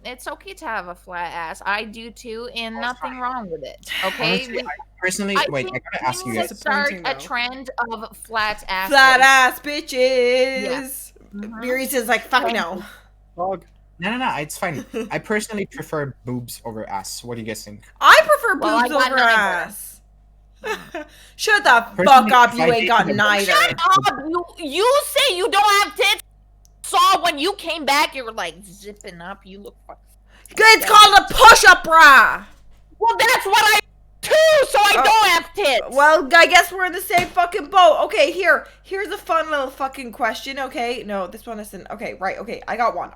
it's okay to have a flat ass. I do too, and nothing wrong with it. Okay. Honestly, personally, I wait, think I gotta ask we you need guys. to start Disappointing, a though. trend of flat ass. Flat ass bitches. Mhm. Mirisa's like, fuck no. Dog. No, it's fine. I personally prefer boobs over ass. What do you guys think? I prefer Well, I boobs got over neither. ass. Shut the fuck Personally, up, if you I ain't got dated a- neither. Shut up! You say you don't have tits. Saw when you came back, you were like zipping up. You look fucking. It's called a push-up bra. Well, that's what I do, so I don't have tits. Well, I guess we're in the same fucking boat. Okay, here's a fun little fucking question. Okay, no, this one isn't. Okay, right. Okay, I got one.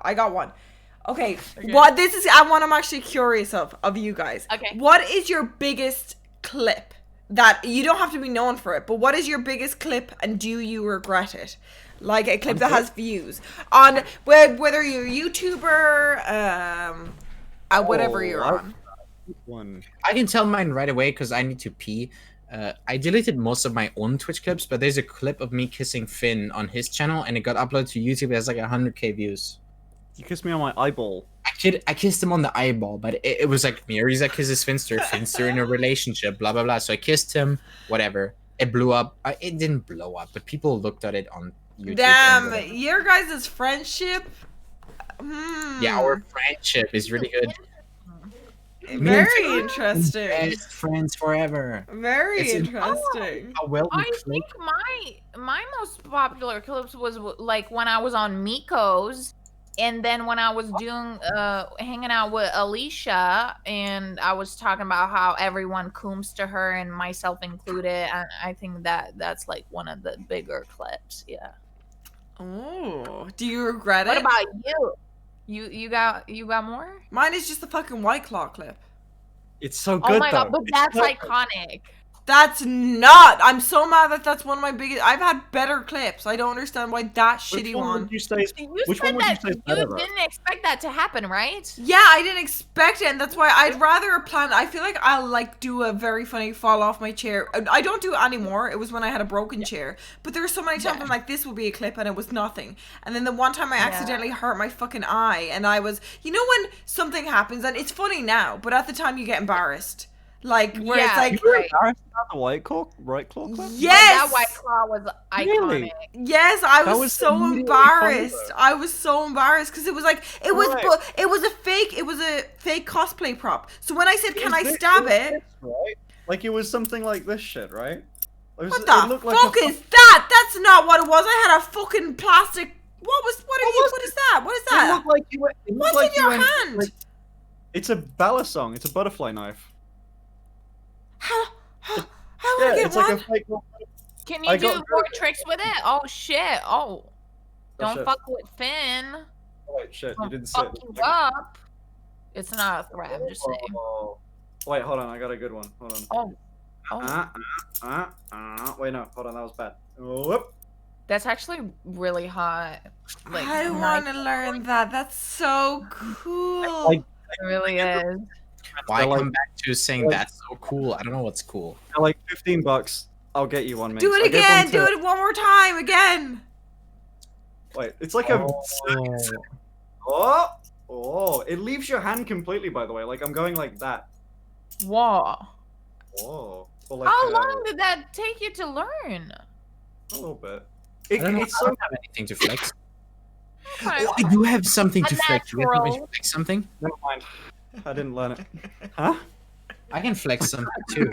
Okay, what this is? I'm actually curious of you guys. Okay. What is your biggest clip that you don't have to be known for it, but what is your biggest clip and do you regret it? Like a clip that has views on whether you're a YouTuber, whatever you're on. One. I can tell mine right away because I need to pee. I deleted most of my own Twitch clips, but there's a clip of me kissing Finn on his channel, and it got uploaded to YouTube. It has like 100k views. You kissed me on my eyeball. I kissed him on the eyeball, but it was like meowriza kisses f1nnster, f1nnster in a relationship, blah blah blah. So I kissed him, whatever. It blew up. It didn't blow up, but people looked at it on YouTube. and Damn, whatever. your guys' friendship. Yeah, our friendship is really good. Very interesting. Best friends forever. Very It's interesting. How well we I click. think my most popular clips was like when I was on Miko's, and then when I was doing hanging out with Alicia, and I was talking about how everyone cooms to her and myself included. I think that's like one of the bigger clips. Yeah. Oh, do you regret What it? about you? You got more? Mine is just the fucking White Claw clip. It's so Oh good my god, though. but It's that's so- iconic. That's not. I'm so mad that that's one of my biggest. I've had better clips. I don't understand why that Which shitty one one. would you say is You Which said one would you that say is you better, though? didn't expect that to happen, right? Yeah, I didn't expect it, and that's why I'd rather plan. I feel like I'll like do a very funny fall off my chair. I don't do it anymore. It was when I had a broken chair. But there were so many times I'm like, this will be a clip, and it was nothing. And then the one time I accidentally hurt my fucking eye, and I was, you know, when something happens, and it's funny now, but at the time you get embarrassed, like where it's Yeah. like, You were Right. embarrassed about the right claw clip? But yes, that White Claw was iconic. Really? yes, I That was was so immediately funny, embarrassed. though. I was so embarrassed because it was like it was, Right. it was a fake cosplay prop. So when I said, "Can I It was stab this, it?" right? Like it was something like this shit, right? What it the looked like fuck a is that? That's not what it was. I had a fucking plastic. What is that? What is It that? looked like you went. It looked What's like in your you went, hand? like- it's a balisong. It's a butterfly knife. How Yeah, would I get it's one? like a fake one. Can you I do got more nervous. tricks with it? Oh shit! Oh, don't shit. fuck with Finn. Oh, wait, shit, you Don't didn't say fuck it. you up. It's not a threat. I'm just saying. Oh. Wait, hold on. I got a good one. Hold on. Oh, Wait, no. Hold on. That was bad. Whoop. that's actually really hot. Like, I nice. want to learn that. That's so cool. Like really is. Why They're like- come back to saying like- that's so cool? I don't know what's cool. For like $15, I'll get you one. Minx. Do it I gave again. one Do to- it one more time. Again. Wait, it's like a. Oh! It leaves your hand completely. By the way, like I'm going like that. Whoa. Oh. Or like, How long did that take you to learn? A little bit. I don't know, It's I so. don't have anything to flex. Okay. Oh, I do have something A to flex. You guys want me to natural. flex something? Never mind. I didn't learn it. Huh? I can flex something too.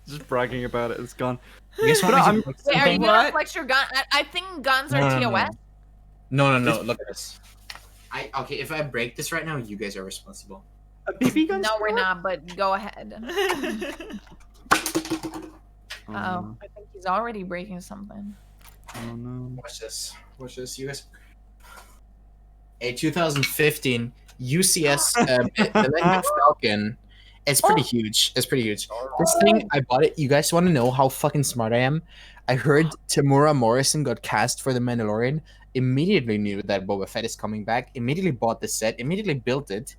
Just bragging about it. It's gone. You guys want But me to flex Wait, are you something? gonna What? flex your gun? I think guns are No, no, TOS. no. No. Look at this. Okay, if I break this right now, you guys are responsible. A BB gun? No, we're not, but go ahead. Oh, no. I think he's already breaking something. Oh no. Watch this. Watch this. You guys. A 2015 UCS Millennium Falcon. It's pretty huge. It's pretty huge. This thing, I bought it. You guys want to know how fucking smart I am? I heard Tamura Morrison got cast for The Mandalorian. Immediately knew that Boba Fett is coming back. Immediately bought the set. Immediately built it.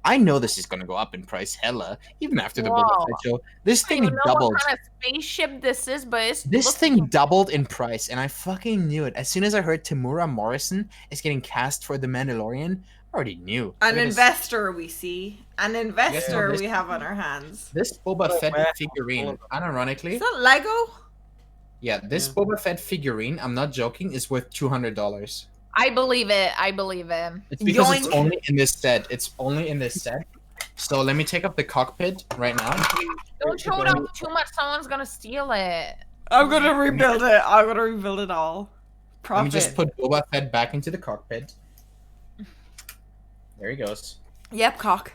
I know this is gonna go up in price, hella, even after the Boba Whoa. Fett show. This I thing don't know doubled. what kind of spaceship this is, but it's This looks- thing doubled in price, and I fucking knew it. As soon as I heard Tamura Morrison is getting cast for The Mandalorian, I already knew. An Look at this. investor, we see. An investor this- we have on our hands. This Boba Fett where- figurine, unironically, Is that Lego? yeah, this Boba Fett figurine, I'm not joking, is worth $200. I believe it. I believe it. It's because it's Yoink. only in this set. It's only in this set. So let me take up the cockpit right now. Don't show it off too much. Someone's gonna steal it. I'm gonna rebuild it. I'm gonna rebuild it all. Let Profit. me just put Boba Fett back into the cockpit. There he goes. Yep, cock.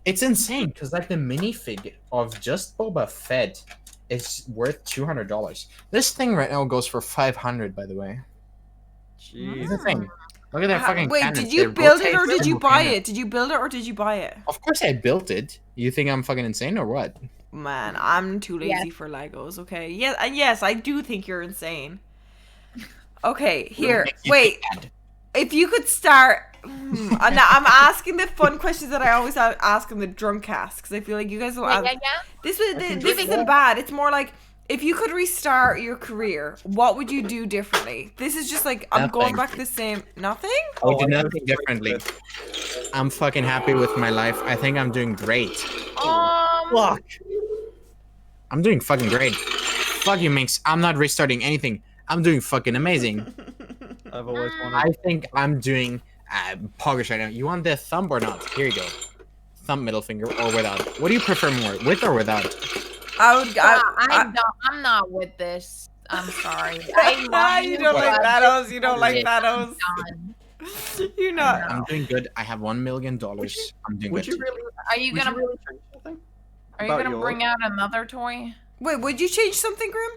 It's insane because like the minifig of just Boba Fett is worth $200. This thing right now goes for $500. By the way, Jeez. Here's the thing. Look at that fucking. Wait, cannons. did you They build it rotate or did you single buy cannon. it? Did you build it or did you buy it? Of course, I built it. You think I'm fucking insane or what? Man, I'm too lazy Yes. for Legos, okay? Yes, and yes, I do think you're insane. Okay, here. Wait. If you could start I'm asking the fun questions that I always ask in the drunk cast because I feel like you guys will Yeah, ask. yeah, yeah. This give isn't it- bad. It's more like if you could restart your career, what would you do differently? This is just like I'm going Nothing. back to the same nothing. I would do nothing differently. I'm fucking happy with my life. I think I'm doing great. Fuck. I'm doing fucking great. Fuck you, Minx. I'm not restarting anything. I'm doing fucking amazing. I've always wanted. I think I'm doing poggers right now. You want the thumb or not? Here you go. Thumb, middle finger, or without. What do you prefer more, with or without? I'm not with this. I'm sorry. I love You don't like but Thanos. You don't like it's Thanos. done. You're not. I'm doing good. I have $1 million. I'm doing Would good. you really? Are you Would gonna you really change something? Are you about gonna yours? bring out another toy? Wait, would you change something, Grim?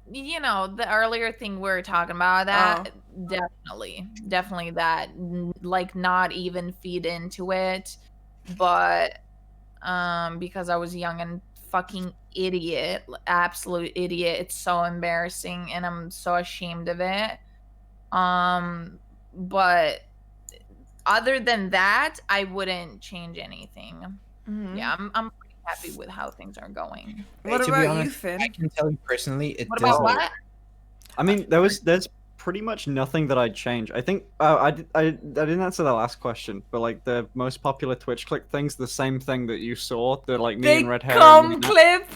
You know, the earlier thing we were talking about, that definitely that, like, not even feed into it, but because I was young and fucking idiot, absolute idiot, it's so embarrassing and I'm so ashamed of it. But other than that, I wouldn't change anything. Mhm. Yeah, I'm pretty happy with how things are going. What To be about you, honest, Finn? I can tell you personally, it What does about what? I mean, there's pretty much nothing that I'd change. I think I didn't answer the last question, but like the most popular Twitch click thing's the same thing that you saw. The like me They and Red Hair. come clip.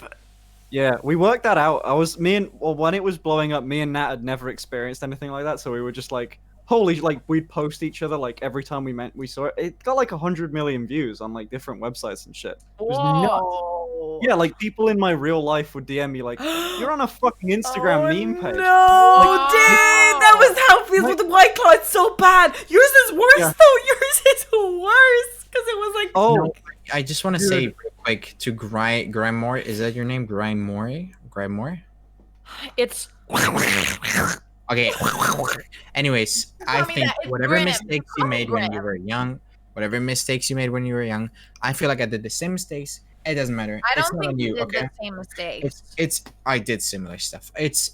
Yeah, we worked that out. When it was blowing up, me and Nat had never experienced anything like that, so we were just like, holy, like we'd post each other like every time we saw it. It got like 100 million views on like different websites and shit. It was nuts. Whoa. Yeah, like people in my real life would DM me like, "You're on a fucking Instagram meme page." No, dude, that was how it feels with the White Claw. It's so bad. Yours is worse Yeah. though. Yours is worse because it was like. Oh, No, I just want to Dude. say real quick to Grimoire. Is that your name, Grimoire? Grimoire? It's Okay. Anyways, I tell me think that it's whatever Grim. mistakes you Call me made when you Grim. were young, I feel like I did the same mistakes. It doesn't matter. I It's don't not think on you you, did okay? the same mistakes. It's I did similar stuff. It's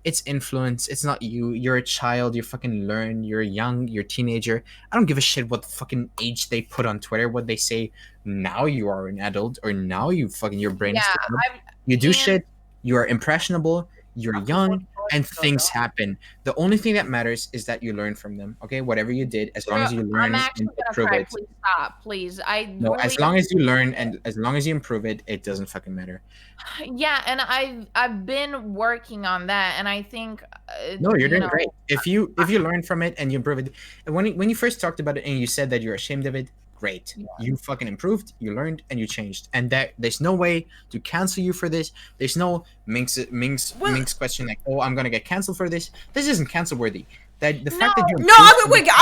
It's influence. It's not you. You're a child. You fucking learn. You're young. You're a teenager. I don't give a shit what fucking age they put on Twitter. What they say. Now you are an adult, or now your brain is Yeah, developed. You do and- shit. You are impressionable. You're young, and things happen. The only thing that matters is that you learn from them. Okay, whatever you did, as long as you learn I'm and actually gonna improve cry. it. Please stop, please. No, really as long as you learn and as long as you improve it, it doesn't fucking matter. Yeah, and I've been working on that, and I think No, you're you doing know, great. If you learn from it and you improve it, and when you first talked about it and you said that you're ashamed of it, great. Yeah. You fucking improved, you learned, and you changed. And that there's no way to cancel you for this. There's no Minx question like, oh, I'm gonna get canceled for this. This isn't cancel worthy. That the fact that you No, I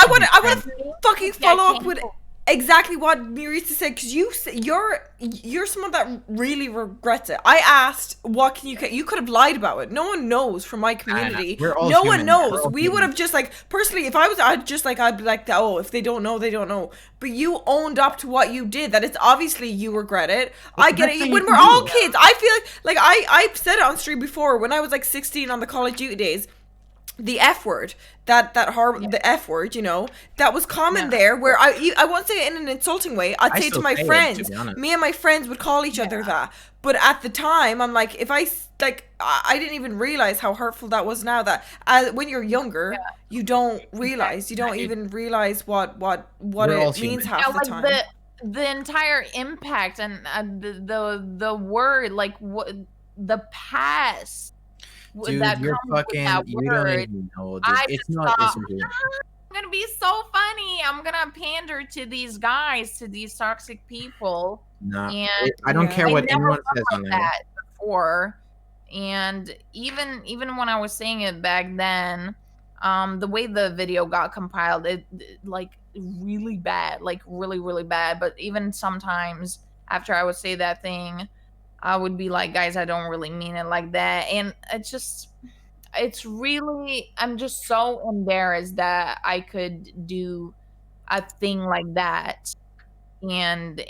want to Yeah, fucking follow up with cancel. exactly what Meowriza said, because you're someone that really regrets it. I asked, what can you could have lied about it. No one knows from my community. We're all No human. one We're knows. all We would human. have just like, personally, if I'd be like, oh, if they don't know, they don't know. But you owned up to what you did. That it's obviously you regret it. I get that's it. how When you we're can all do it. kids, I feel like I've said it on stream before. When I was like 16 on the Call of Duty days, the F word, that horrible, the F word, you know, that was common there. Where I won't say it in an insulting way. I'd I say to still my say it, to friends, be honest. me and my friends would call each other that. But at the time, I'm like, if I didn't even realize how hurtful that was. Now that when you're younger, you don't realize, you don't even realize what We're all it means human. half the like time. the entire impact and the word, like what the past Dude, that you're comes with fucking. that You don't word. even know. Dude. I It's just not. thought, It's weird. I'm gonna be so funny. I'm gonna pander to these guys, to these toxic people. No, And I don't care what never anyone felt says on like there. that before. And even when I was saying it back then, the way the video got compiled, it like really bad, like really, really bad. But even sometimes after I would say that thing, I would be like, guys, I don't really mean it like that. And it's really, I'm just so embarrassed that I could do a thing like that and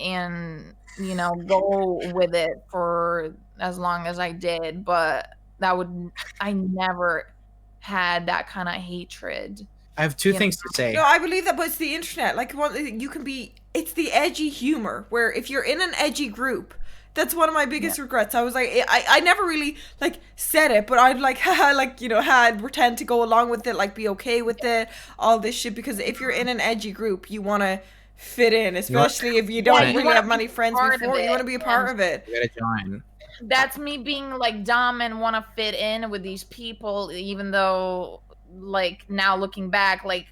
you know, go with it for as long as I did. But I never had that kind of hatred. I have two You things to say. No, I believe that, but it's the internet. Like, it's the edgy humor, where if you're in an edgy group, that's one of my biggest regrets. I was like, I never really, like, said it, but I'd, like, haha, like, you know, I'd pretend to go along with it, like, be okay with it, all this shit, because if you're in an edgy group, you want to fit in, especially if you don't you really wanna have be many friends part of before, you it, want to be a part and- of it. You gotta join. That's me being like dumb and want to fit in with these people, even though, like, now looking back, like,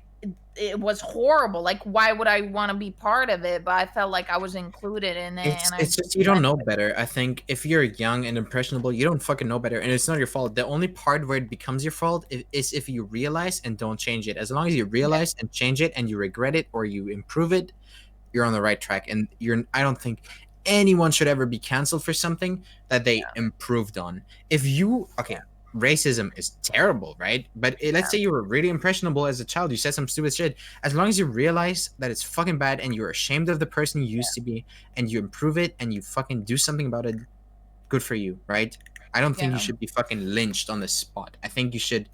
it was horrible. Like, why would I want to be part of it? But I felt like I was included in it. It's, and it's just you don't know better. I think if you're young and impressionable, you don't fucking know better, and it's not your fault. The only part where it becomes your fault is if you realize and don't change it. As long as you realize and change it, and you regret it or you improve it, you're on the right track. And I don't think anyone should ever be canceled for something that they improved on. If you racism is terrible, right? But let's say you were really impressionable as a child, you said some stupid shit. As long as you realize that it's fucking bad and you're ashamed of the person you used to be, and you improve it and you fucking do something about it, good for you, right? I don't think Yeah. you should be fucking lynched on the spot. I think you should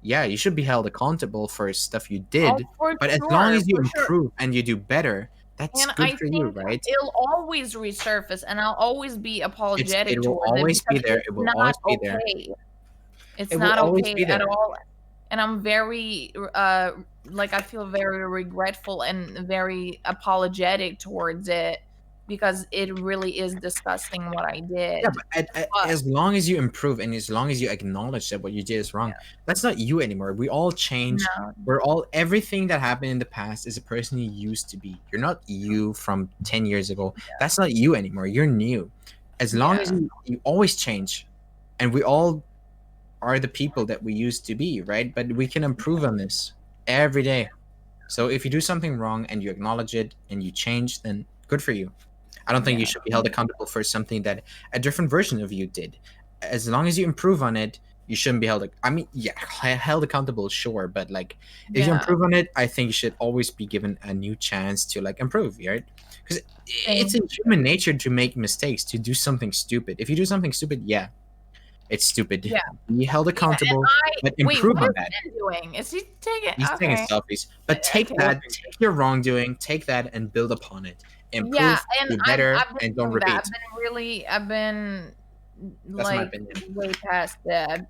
you should be held accountable for stuff you did. Oh, for But as long sure, as you for sure. improve and you do better, that's And good I for think you, right? it'll always resurface, and I'll always be apologetic It will towards always be because there. it's It will not always be there. okay. It's It will not always okay be at there. all. And I'm very like, I feel very regretful and very apologetic towards it because it really is disgusting what I did. Yeah, but as long as you improve and as long as you acknowledge that what you did is wrong, that's not you anymore. We all change. No. We're all everything that happened in the past is a person you used to be. You're not you from 10 years ago. That's not you anymore. You're new. As long as you always change, and we all are the people that we used to be, right? But we can improve on this every day. So if you do something wrong and you acknowledge it and you change, then good for you. I don't think you should be held accountable for something that a different version of you did. As long as you improve on it, you shouldn't be held. I mean, held accountable, sure, but like if you improve on it, I think you should always be given a new chance to like improve, right? Because it's in human nature to make mistakes, to do something stupid. If you do something stupid, It's stupid. Yeah. Be held accountable, but Wait, improve what on is that. Ben doing? Is he taking? He's taking Okay. selfies, but take Okay. that, take your wrongdoing, take that, and build upon it. Improve, Yeah, and do better, I've been and don't doing that. repeat. I've been That's my like opinion. way past that.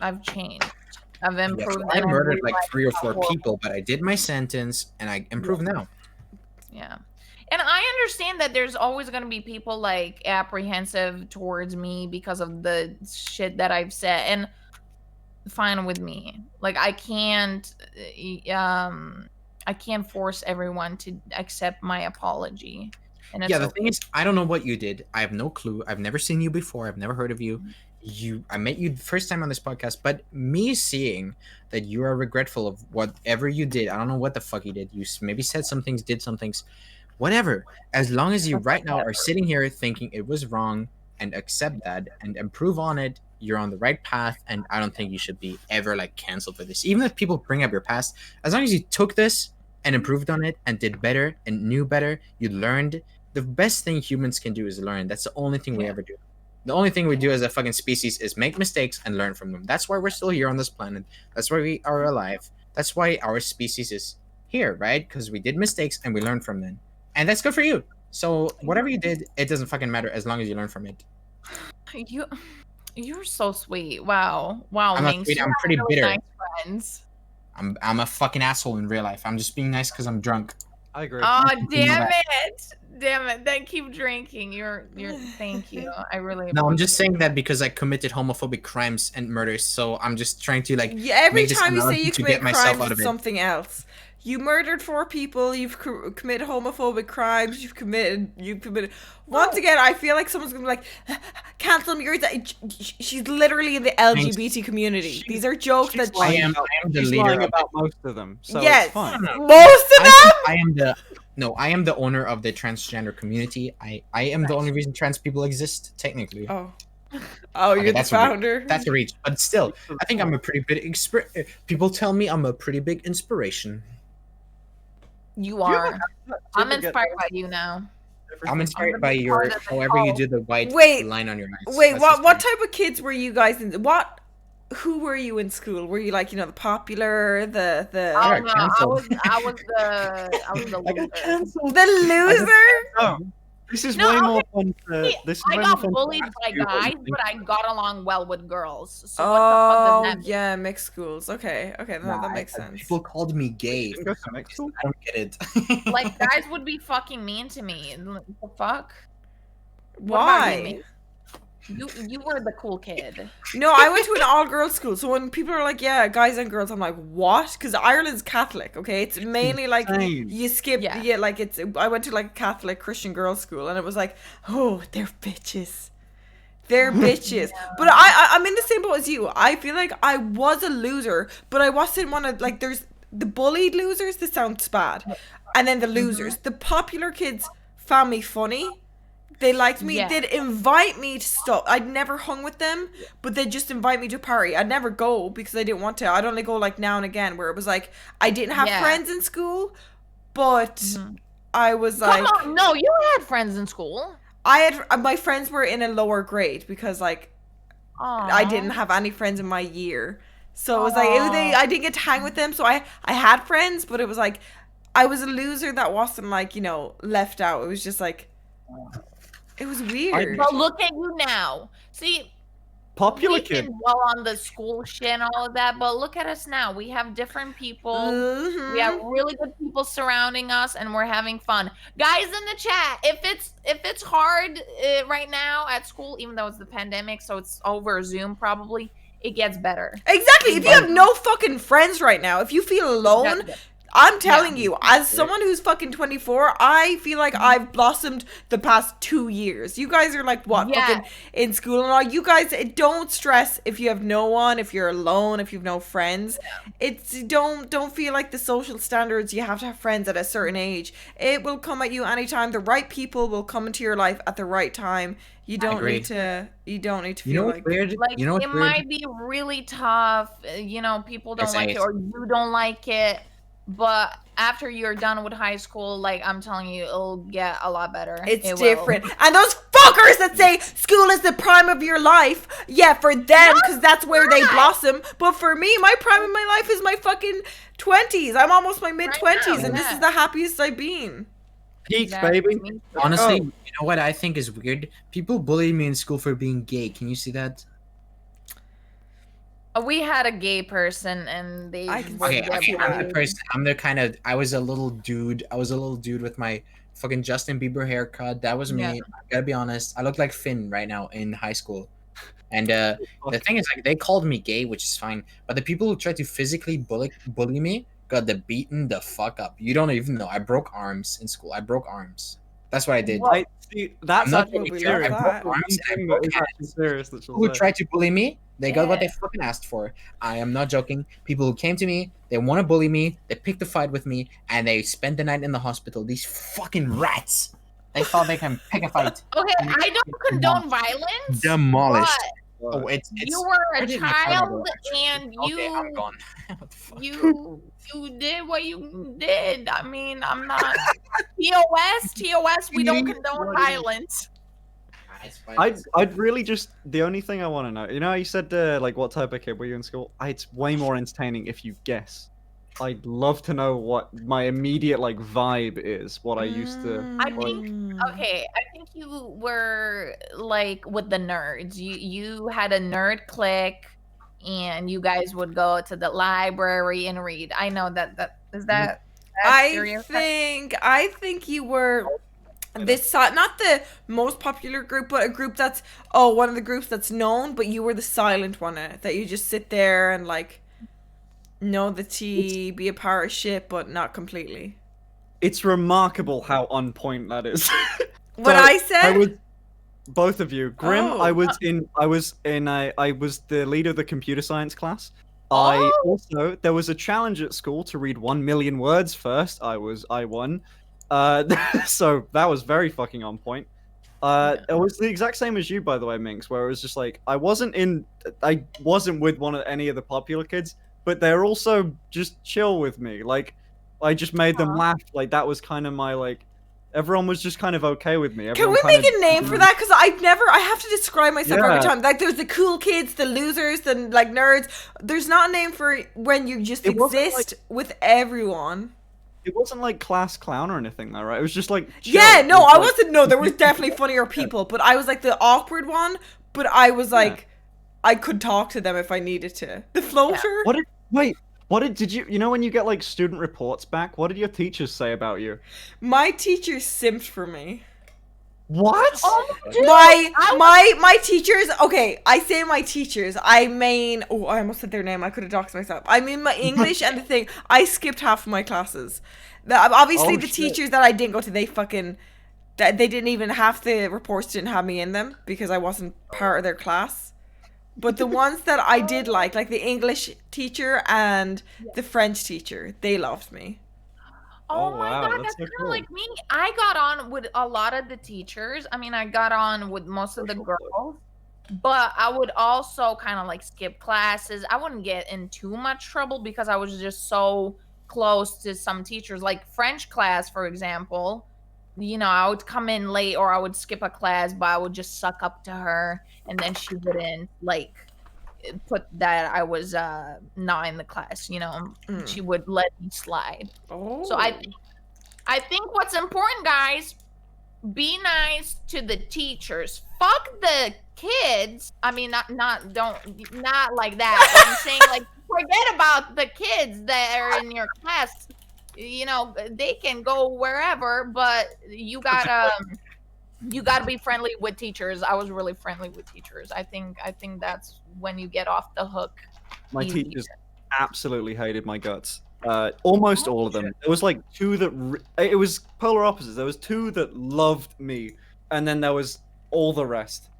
I've changed. I've Yeah, improved. so I and murdered like realized 3 or how 4 horrible- people, but I did my sentence, and I improved now. Yeah. And I understand that there's always going to be people like apprehensive towards me because of the shit that I've said, and fine with me. Like I can't force everyone to accept my apology. And it's Yeah, the okay. thing is, I don't know what you did. I have no clue. I've never seen you before. I've never heard of you. I met you the first time on this podcast, but me seeing that you are regretful of whatever you did, I don't know what the fuck you did. You maybe said some things, did some things, whatever. As long as you right now are sitting here thinking it was wrong and accept that and improve on it, you're on the right path, and I don't think you should be ever like canceled for this. Even if people bring up your past, as long as you took this and improved on it and did better and knew better, you learned. The best thing humans can do is learn. That's the only thing we ever do. The only thing we do as a fucking species is make mistakes and learn from them. That's why we're still here on this planet. That's why we are alive. That's why our species is here, right? Because we did mistakes and we learned from them. And that's good for you. So whatever you did, it doesn't fucking matter as long as you learn from it. You're so sweet. Wow. Wow, I'm not Minx, sweet, you I'm have pretty really bitter. nice friends. I'm a fucking asshole in real life. I'm just being nice because I'm drunk. I agree. Oh, You know damn that. it. Damn it. Then keep drinking. Thank you. I really No, I'm just saying that because I committed homophobic crimes and murders. So I'm just trying to like Yeah, every make this time you say analogy you to commit get myself crimes, out of it's it. something else. You murdered 4 people. You've committed homophobic crimes. You've committed. Once again, I feel like someone's gonna be like, cancel meowriza. She's literally in the LGBT community. These are jokes that I am the She's leader lying of about most of them, so yes, it's fine. most of them. I am the owner of the transgender community. I am the only reason trans people exist, technically. Oh, Okay, you're the that's a reach. founder. That's a reach, but still, I think I'm a pretty big people tell me I'm a pretty big inspiration. You are. I'm inspired by you now. I'm inspired by part your of the however you cult. do the white Wait, line on your eyes. Wait, That's what just what me. type of kids were you guys in? Who were you in school? Were you like, the popular, the I was canceled. the loser. the loser? Oh, this is No, way I more fun. This is I way more got fun. bullied to by ask you what you guys, think. but I got along well with girls. So what the fuck does Oh, that mean? yeah, mixed schools. Okay, that Nah, makes sense. People called me gay. You didn't go to mixed school? I don't get it. Like guys would be fucking mean to me. What the fuck? What about you, Why? Minx? You were the cool kid. No, I went to an all-girls school, so when people are like, yeah, guys and girls, I'm like, what? Because Ireland's Catholic, okay? It's mainly like, insane. you skip, Yeah. like, I went to like a Catholic Christian girls' school, and it was like, oh, they're bitches. They're bitches. But I'm in the same boat as you. I feel like I was a loser, but I wasn't one of, like, there's the bullied losers, this sounds bad, and then the losers. The popular kids found me funny. They liked me. Yeah. They'd invite me to stuff. I'd never hung with them, but they'd just invite me to a party. I'd never go because I didn't want to. I'd only go like now and again, where it was like I didn't have Yeah. friends in school, but I was like, Come on, no, you had friends in school. I had my friends were in a lower grade because like I Aww. didn't have any friends in my year, so it was like I didn't get to hang with them. So I had friends, but it was like I was a loser that wasn't like left out. It was just like. It was weird. But look at you now. See, Popular we kid. can dwell on the school shit and all of that, but look at us now. We have different people. Mhm. We have really good people surrounding us, and we're having fun. Guys in the chat, if it's hard right now at school, even though it's the pandemic, so it's over Zoom probably, it gets better. Exactly. If you have no fucking friends right now, if you feel alone, I'm telling you, as someone who's fucking 24, I feel like I've blossomed the past 2 years. You guys are like, what, fucking in school and all. You guys, don't stress if you have no one, if you're alone, if you have no friends. It's don't feel like the social standards, you have to have friends at a certain age. It will come at you anytime. The right people will come into your life at the right time. You don't need to feel like weird? Like, You know what's it weird? might be really tough. People don't like it, or you don't like it. But after you're done with high school, like I'm telling you, it'll get a lot better. It's It will. different. And those fuckers fuckers that say school is the prime of your life. Yeah, for them, because that's where they blossom. But for me, my prime of my life is my fucking 20s. I'm almost my mid-20s, and this is the happiest I've been. Peak, baby. Honestly, Oh. you know what I think is weird? People bully me in school for being gay. Can you see that? We had a gay person, and they. I can were see Okay, that. bullied. I'm the person. I'm the kind of. I was a little dude. with my fucking Justin Bieber haircut. That was me. Yeah. I gotta be honest. I look like Finn right now in high school. And the thing is, like, they called me gay, which is fine. But the people who tried to physically bully me got beaten the fuck up. You don't even know. I broke arms in school. I broke arms. That's what I did. I see. That's I'm not actually taking serious. care of that. broke arms and I Something broke that is hands. actually serious that she'll People who say. tried to bully me, they got what they Yeah. fucking asked for. I am not joking. People who came to me, they want to bully me, they picked a fight with me, and they spent the night in the hospital. These fucking rats. They thought they can pick a fight. Okay, I don't condone violence. Demolished. But Oh, it's you were I a did my part of child, it, actually. and Okay, I'm gone. What the fuck? you did what you did. I mean, I'm not TOS. We don't condone violence. It's fine. I'd really just the only thing I want to know. You know, how you said like what type of kid were you in school? It's way more entertaining if you guess. I'd love to know what my immediate like vibe is. What I used to. I think okay, I think you were like with the nerds. You had a nerd clique, and you guys would go to the library and read. I know that is that. I think you were this not the most popular group, but a group that's one of the groups that's known, but you were the silent one, that you just sit there and like know the tea, be a part of shit, but not completely. It's remarkable how on point that is. What So, I said? I was both of you. Grim, Oh. I was the leader of the computer science class. There was a challenge at school to read 1 million words first. I won. So that was very fucking on point. It was the exact same as you, by the way, Minx, where it was just like I wasn't with any of the popular kids, but they're also just chill with me. Like I just made them laugh. Like that was kind of my like. Everyone was just kind of okay with me. Can Everyone we kinda make a name for that? Because I have to describe myself every Yeah. time. Like, there's the cool kids, the losers, the like nerds. There's not a name for when you just It wasn't exist with everyone. It wasn't like class clown or anything, though, right? It was just like chill. Yeah, no, It was I like- wasn't. No, there was definitely funnier people, but I was like the awkward one. But I was like, I could talk to them if I needed to. The floater. What did you know when you get like student reports back? What did your teachers say about you? My teacher simped for me. What? Oh, dude, My teachers. Okay, I say my teachers. I almost said their name. I could have doxed myself. I mean my English and the thing. I skipped half of my classes. Obviously, Oh, the shit. teachers that I didn't go to, they didn't even half the reports didn't have me in them because I wasn't part of their class. But the ones that I did like the English teacher and the French teacher, they loved me. Oh, Oh, my wow, god, that's that's so kind of cool. like me. I got on with a lot of the teachers. I mean, I got on with most of the girls, but I would also kind of like skip classes. I wouldn't get in too much trouble because I was just so close to some teachers. Like French class, for example, I would come in late or I would skip a class, but I would just suck up to her, and then she wouldn't like put that I was not in the class. She would let me slide. Oh. So I think what's important, guys, be nice to the teachers. Fuck the kids. I mean, not like that. I'm saying like forget about the kids that are in your class. They can go wherever, but you gotta be friendly with teachers. I was really friendly with teachers. I think that's when you get off the hook. My easy. teachers absolutely hated my guts. Almost all of them. There was like two that it was polar opposites. There was two that loved me, and then there was all the rest.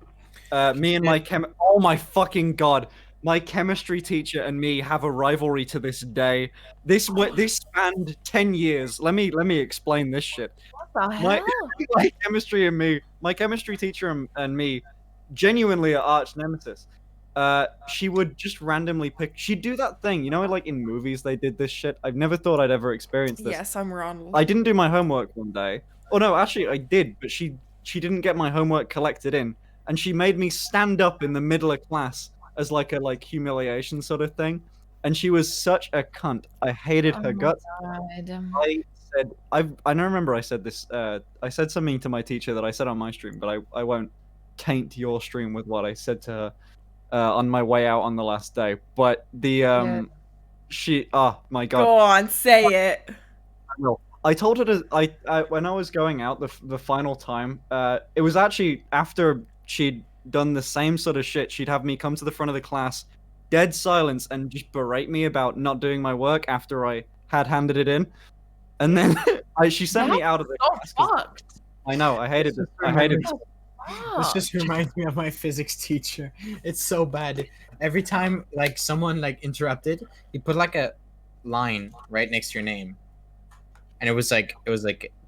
Me and my oh my fucking god, my chemistry teacher and me have a rivalry to this day. This spanned 10 years. Let me explain this shit. What the hell? My chemistry teacher and me, genuinely are arch nemesis. She would just randomly pick. She'd do that thing, like in movies they did this shit. I've never thought I'd ever experience this. Yes, I'm Ronald. I didn't do my homework one day. Oh no, actually I did, but she she didn't get my homework collected in, and she made me stand up in the middle of class as like a humiliation sort of thing. And she was such a cunt. I hated her guts. I said, I don't remember I said this. I said something to my teacher that I said on my stream, but I won't taint your stream with what I said to her on my way out on the last day. But she, oh my god. Go on, say it. No, I told her to. When I was going out the final time, it was actually after she'd done the same sort of shit. She'd have me come to the front of the class, dead silence, and just berate me about not doing my work after I had handed it in. And then she sent me out of the class. Fucked. I know. I hated it. I hated it. This just reminds me of my physics teacher. It's so bad. Every time like someone like interrupted, he put like a line right next to your name, and it was like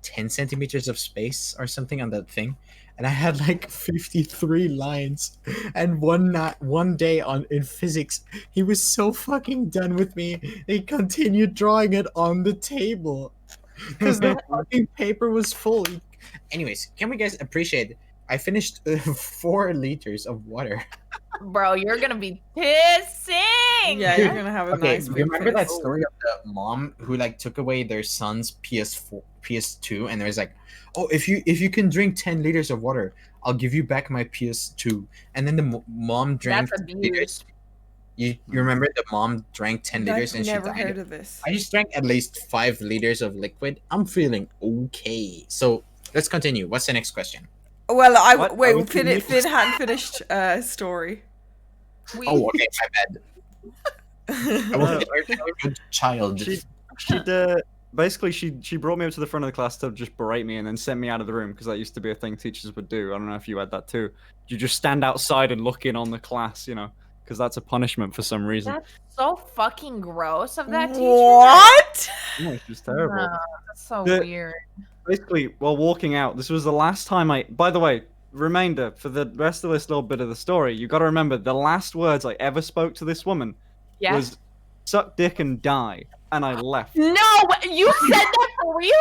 10 centimeters of space or something on that thing, and I had like 53 lines. And one day in physics, he was so fucking done with me. He continued drawing it on the table because the fucking paper was full. Anyways, can we guys appreciate? I finished 4 liters of water. Bro, you're gonna be pissing. Yeah, you're gonna have a nice. You remember that story of the mom who like took away their son's PS2, and there's like, oh, if you can drink 10 liters of water, I'll give you back my PS2. And then the mom drank. That's abuse. You remember the mom drank 10 liters and she died? I've never heard of this. I just drank at least 5 liters of liquid. I'm feeling okay. So let's continue. What's the next question? Well, wait, Finn hadn't finished story. Oh, okay, my bad. I wasn't a good child. Basically, she brought me up to the front of the class to just berate me and then sent me out of the room because that used to be a thing teachers would do. I don't know if you had that too. You just stand outside and look in on the class, because that's a punishment for some reason. That's so fucking gross of that teacher. What? No, it's just terrible. No, that's so weird. Basically, while walking out, this was the last time by the way, remainder for the rest of this little bit of the story, you got to remember the last words I ever spoke to this woman was suck dick and die, and I left. No, you said that for real?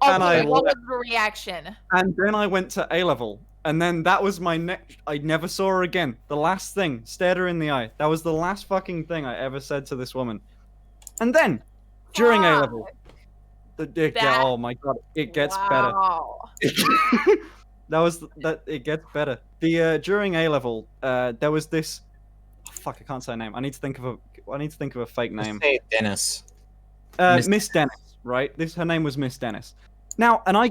Okay, what was the reaction? And then I went to A-level, and then that was my next. I never saw her again. The last thing, stared her in the eye. That was the last fucking thing I ever said to this woman. And then, during A-level, oh my god, it gets better. It gets better. During A-level, there was this. Oh, fuck, I can't say her name. I need to think of a fake name. Say Dennis. Miss Dennis, right? Her name was Miss Dennis. Now, and when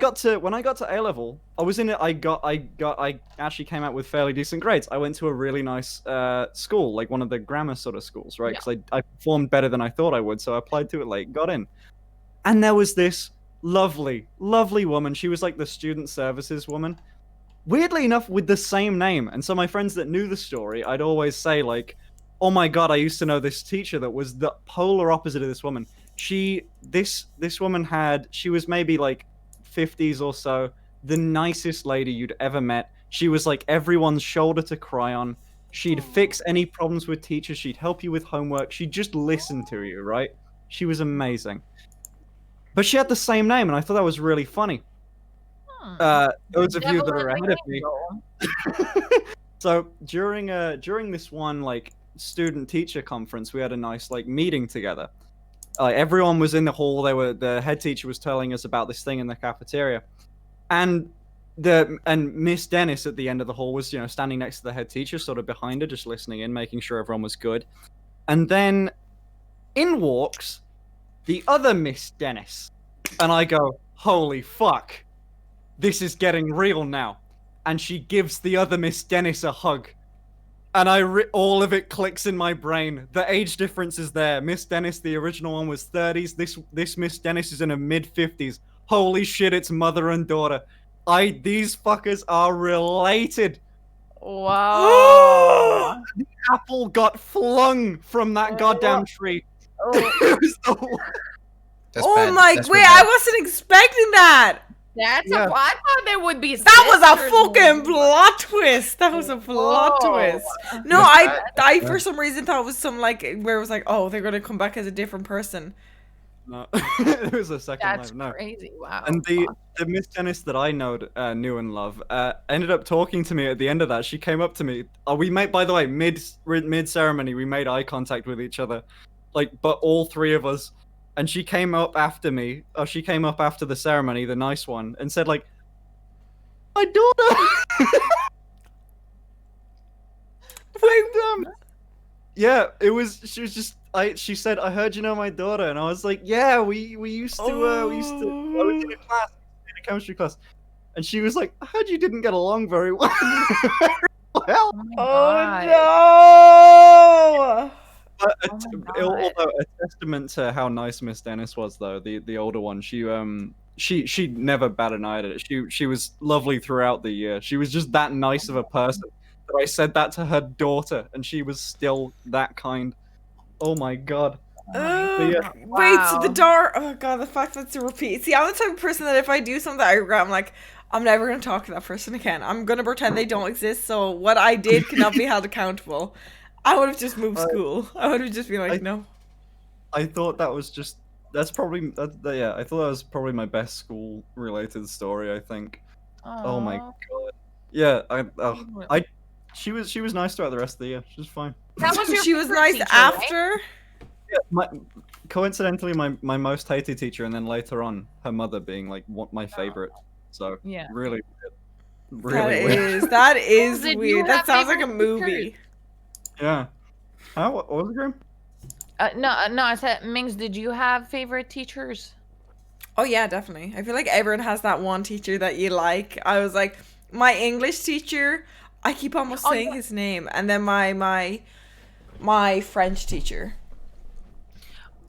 I got to A-level, I was in it. I actually came out with fairly decent grades. I went to a really nice school, like one of the grammar sort of schools, right? Because I performed better than I thought I would, so I applied to it, got in. And there was this lovely, lovely woman. She was like the student services woman. Weirdly enough, with the same name. And so my friends that knew the story, I'd always say oh my god, I used to know this teacher that was the polar opposite of this woman. This woman she was maybe 50s or so, the nicest lady you'd ever met. She was like everyone's shoulder to cry on. She'd fix any problems with teachers. She'd help you with homework. She'd just listen to you, right? She was amazing. But she had the same name, and I thought that was really funny. Those of you that are ahead of me. So during this one student teacher conference, we had a nice meeting together. Everyone was in the hall. The head teacher was telling us about this thing in the cafeteria, and Miss Dennis at the end of the hall was standing next to the head teacher, sort of behind her, just listening in, making sure everyone was good. And then in walks the other Miss Dennis, and I go, holy fuck, this is getting real now. And she gives the other Miss Dennis a hug. And all of it clicks in my brain. The age difference is there. Miss Dennis, the original one, was 30s. This Miss Dennis is in her mid-50s. Holy shit, it's mother and daughter. These fuckers are related. Wow. The apple got flung from that goddamn tree. Oh, Wait, I wasn't expecting that. I thought there would be. That was a fucking plot twist. That was a plot twist. No, I for some reason thought it was some where it was oh, they're gonna come back as a different person. No, it was a second That's life. No. crazy. Wow. And the Miss Dennis that I knew and love ended up talking to me at the end of that. She came up to me. We made, by the way, mid ceremony, we made eye contact with each other, like, but all three of us. And she came up after me. Or she came up after the ceremony, the nice one, and said like, "My daughter." Wait, yeah, it was. She was just. She said, "I heard you know my daughter," and I was like, "Yeah, we used to. I was in a class, in a chemistry class," and she was like, "I heard you didn't get along very well." Well, Oh no! Although a testament to how nice Miss Dennis was, though, the older one, she never batted an eye at it. She was lovely throughout the year. She was just that nice of a person that I said that to her daughter, and she was still that kind. Oh my god. Yeah. Wait, so the door. Oh god, the fact that it's a repeat. See, I'm the type of person that if I do something I regret, I'm like, I'm never gonna talk to that person again. I'm gonna pretend they don't exist. So what I did cannot be held accountable. I would have just moved school. I would have just been like, no. I thought that was just. That's probably. Yeah, I thought that was probably my best school-related story. I think. Oh my god. Yeah, She was nice throughout the rest of the year. She was fine. That was your She was favorite nice teacher, after. Yeah, coincidentally, my most hated teacher, and then later on, her mother being like my favorite. So Yeah. really weird. That is Did you weird. have That sounds like a favorite movie. Yeah. How? What was it, Grim? No, I said, Mings, did you have favorite teachers? Oh yeah, definitely. I feel like everyone has that one teacher that you like. I was like, my English teacher, I keep almost saying his name, and then my French teacher.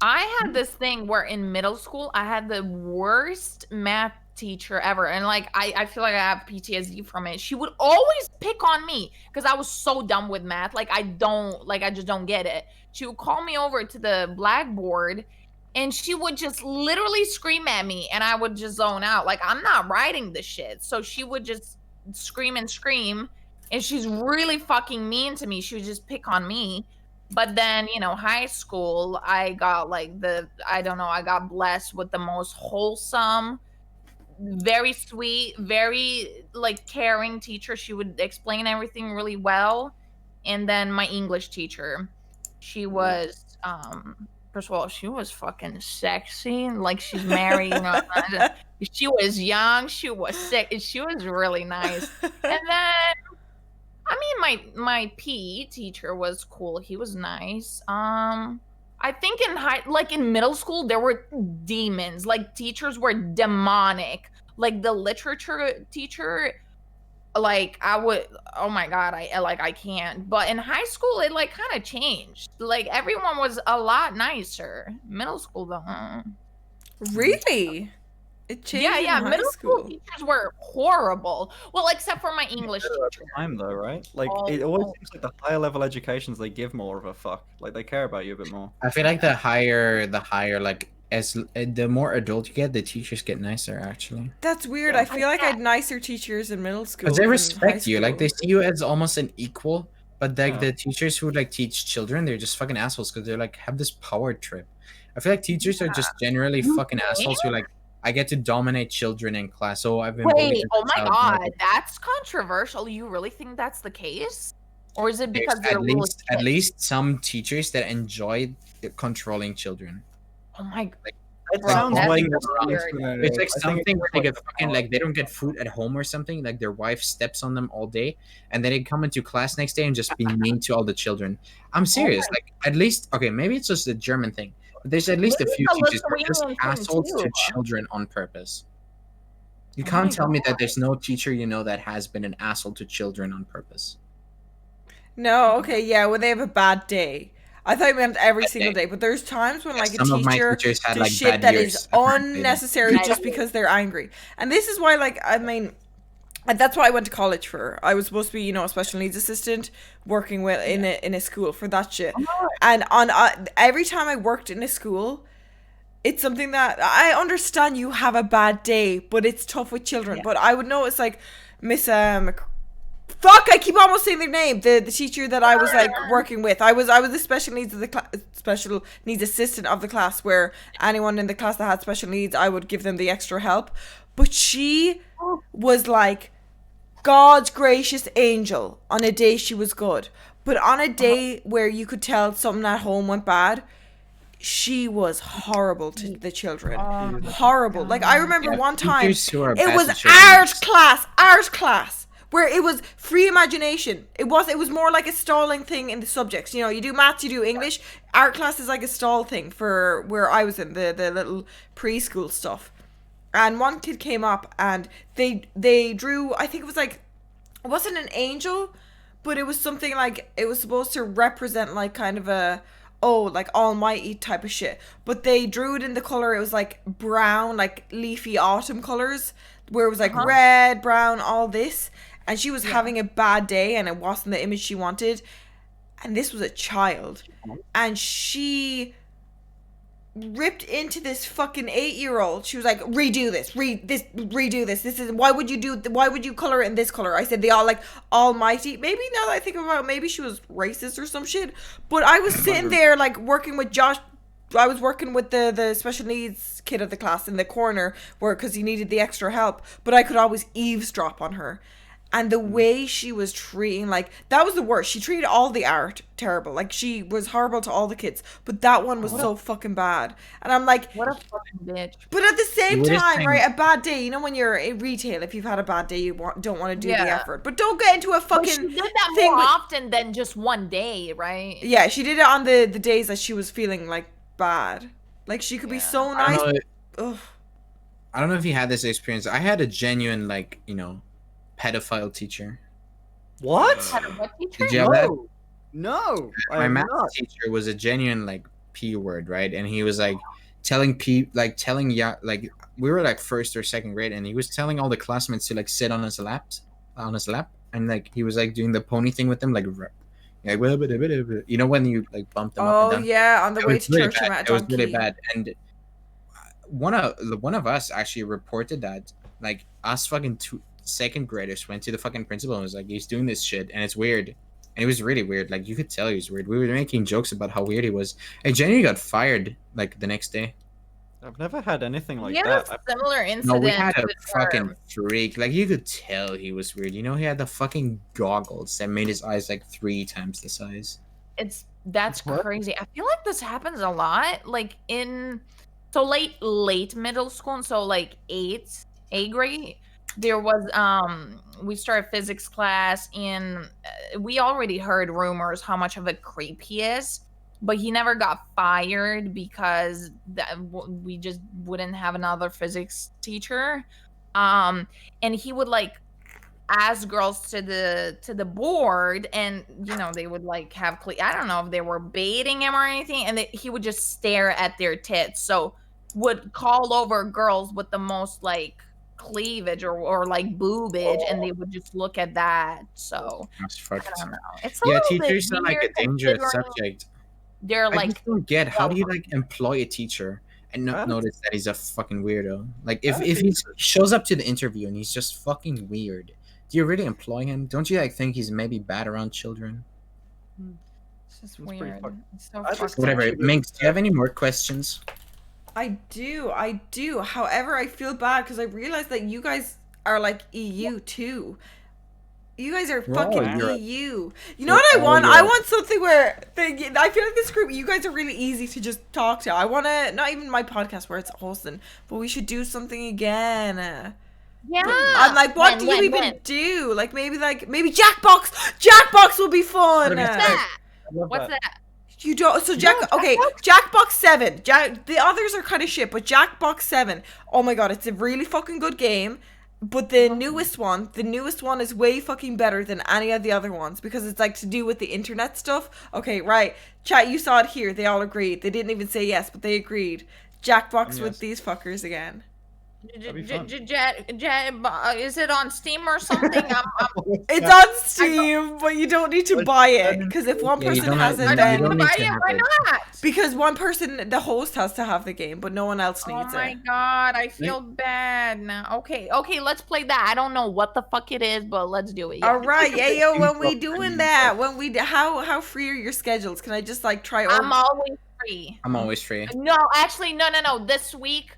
I had this thing where in middle school, I had the worst math teacher ever. And like, I feel like I have PTSD from it. She would always pick on me because I was so dumb with math. Like, I just don't get it. She would call me over to the blackboard and she would just literally scream at me and I would just zone out. Like, I'm not writing this shit. So she would just scream and scream. And she's really fucking mean to me. She would just pick on me. But then, high school, I got like I got blessed with the most wholesome, very sweet, very like caring teacher. She would explain everything really well. And then my English teacher, she was, first of all, she was fucking sexy. Like she's married. She was young. She was sick. She was really nice. And then, I mean, my PE teacher was cool. He was nice. I think in middle school, there were demons. Like teachers were demonic. Like the literature teacher, like oh my god, I can't. But in high school, it like kind of changed. Like everyone was a lot nicer. Middle school though. Really? It changed. Yeah. Middle school teachers were horrible. Well, except for my English teacher. Time though, right? Like it always seems like the higher level educations they give more of a fuck. Like they care about you a bit more. I feel like the higher, like the more adult you get, the teachers get nicer. Actually, that's weird. I feel like I had nicer teachers in middle school. Because they respect you. Like they see you as almost an equal. But like the teachers who like teach children, they're just fucking assholes because they're like have this power trip. I feel like teachers are just generally fucking assholes who like. I get to dominate children in class, so I've been. Wait, oh my god, that's controversial. You really think that's the case, or is it because they're at least some teachers that enjoy controlling children? Oh my god, it sounds like it's like something where they get fucking like they don't get food at home or something. Like their wife steps on them all day, and then they come into class next day and just be mean to all the children. I'm serious. Like at least maybe it's just a German thing. There's at least a few teachers who are just assholes to children on purpose. You can't tell me that there's no teacher that has been an asshole to children on purpose. No, okay, yeah, when they have a bad day. I thought you meant every single day, but there's times when like a teacher does shit that is unnecessary just because they're angry. And this is why, like, I mean, that's what I went to college for. I was supposed to be, a special needs assistant working with in a school for that shit. And on every time I worked in a school, it's something that I understand you have a bad day, but it's tough with children. But I would notice like Miss Fuck! I keep almost saying their name. The teacher that I was like working with. I was the special needs of the special needs assistant of the class. Where anyone in the class that had special needs, I would give them the extra help. But she was like God's gracious angel. On a day she was good, but on a day where you could tell something at home went bad, she was horrible to the children. Horrible. Like I remember one time, it was art class. Where it was free imagination. It was more like a stalling thing in the subjects. You know, you do maths, you do English. Art class is like a stall thing for where I was in the little preschool stuff. And one kid came up and they drew, I think it was like, it wasn't an angel, but it was something like, it was supposed to represent like kind of a, like almighty type of shit. But they drew it in the color, it was like brown, like leafy autumn colors, where it was like red, brown, all this. And she was having a bad day and it wasn't the image she wanted. And this was a child. And she ripped into this fucking 8-year-old. She was like, redo this. Redo this. This is, why would you color it in this color? I said, they all like almighty. Maybe now that I think about it, maybe she was racist or some shit. But I was sitting there like working with Josh. I was working with the special needs kid of the class in the corner because he needed the extra help. But I could always eavesdrop on her. And the way she was treating, like, that was the worst. She treated all the art terrible. Like, she was horrible to all the kids. But that one was so fucking bad. And I'm like... What a fucking bitch. But at the same time, right, a bad day, you know when you're in retail, if you've had a bad day, you don't want to do the effort. But don't get into a fucking... But she did that more often than just one day, right? Yeah, she did it on the days that she was feeling, like, bad. Like, she could be so nice. I don't know if you had this experience. I had a genuine, like, you know... pedophile teacher. What? Did you have that? No. My math teacher was a genuine like P word, right? And he was like telling we were like first or second grade, and he was telling all the classmates to like sit on his lap, and like he was like doing the pony thing with them, like you know when you like bump them up and down. Yeah, on the way to church. It was really bad, and one of us actually reported that like us fucking second graders went to the fucking principal and was like, he's doing this shit and it's weird. And it was really weird. Like, you could tell he was weird. We were making jokes about how weird he was. I genuinely got fired like the next day. I've never had anything like that. that. A similar incident. No, we had a fucking freak. Like, you could tell he was weird. You know, he had the fucking goggles that made his eyes like 3 times the size. That's crazy. I feel like this happens a lot. Like late middle school, and so like 8th grade. There was we started physics class, and we already heard rumors how much of a creep he is, but he never got fired because we just wouldn't have another physics teacher. And he would like ask girls to the board, and you know they would like have I don't know if they were baiting him or anything, and he would just stare at their tits. So would call over girls with the most like cleavage or like boobage, and they would just look at that. So I don't know. It's teachers are like a dangerous subject. They're like, I just don't get how do you like employ a teacher and not notice that he's a fucking weirdo. Like if he shows up to the interview and he's just fucking weird, do you really employ him? Don't you like think he's maybe bad around children? It's just weird. It's so whatever. Minx, do you have any more questions? I do. However, I feel bad because I realized that you guys are like EU too. You guys are fucking EU. You know what I want? I want something where I feel like this group, you guys are really easy to just talk to. I want to, not even my podcast where it's hosting, but we should do something again. Yeah. I'm like, what do you even do? Like maybe Jackbox. Jackbox will be fun. What's that? You don't. So Jackbox 7. The others are kind of shit, but Jackbox 7. Oh my god, it's a really fucking good game. But the newest one is way fucking better than any of the other ones because it's like to do with the internet stuff. Okay, right. Chat, you saw it here. They all agreed. They didn't even say yes, but they agreed. Jackbox with these fuckers again. That'd be fun. Is it on Steam or something? It's on Steam, but you don't need to buy it because if one Yeah, you person don't has have- it, I then don't need to need buy to it. have Why it. not? because one person, the host, has to have the game, but no one else Oh needs my it. god, I feel bad now. Okay, let's play that. I don't know what the fuck it is, but let's do it. Yeah. All right, yeah, yo. When we doing that, how free are your schedules? Can I just like try? I'm always free. I'm always free. No, actually, no. This week,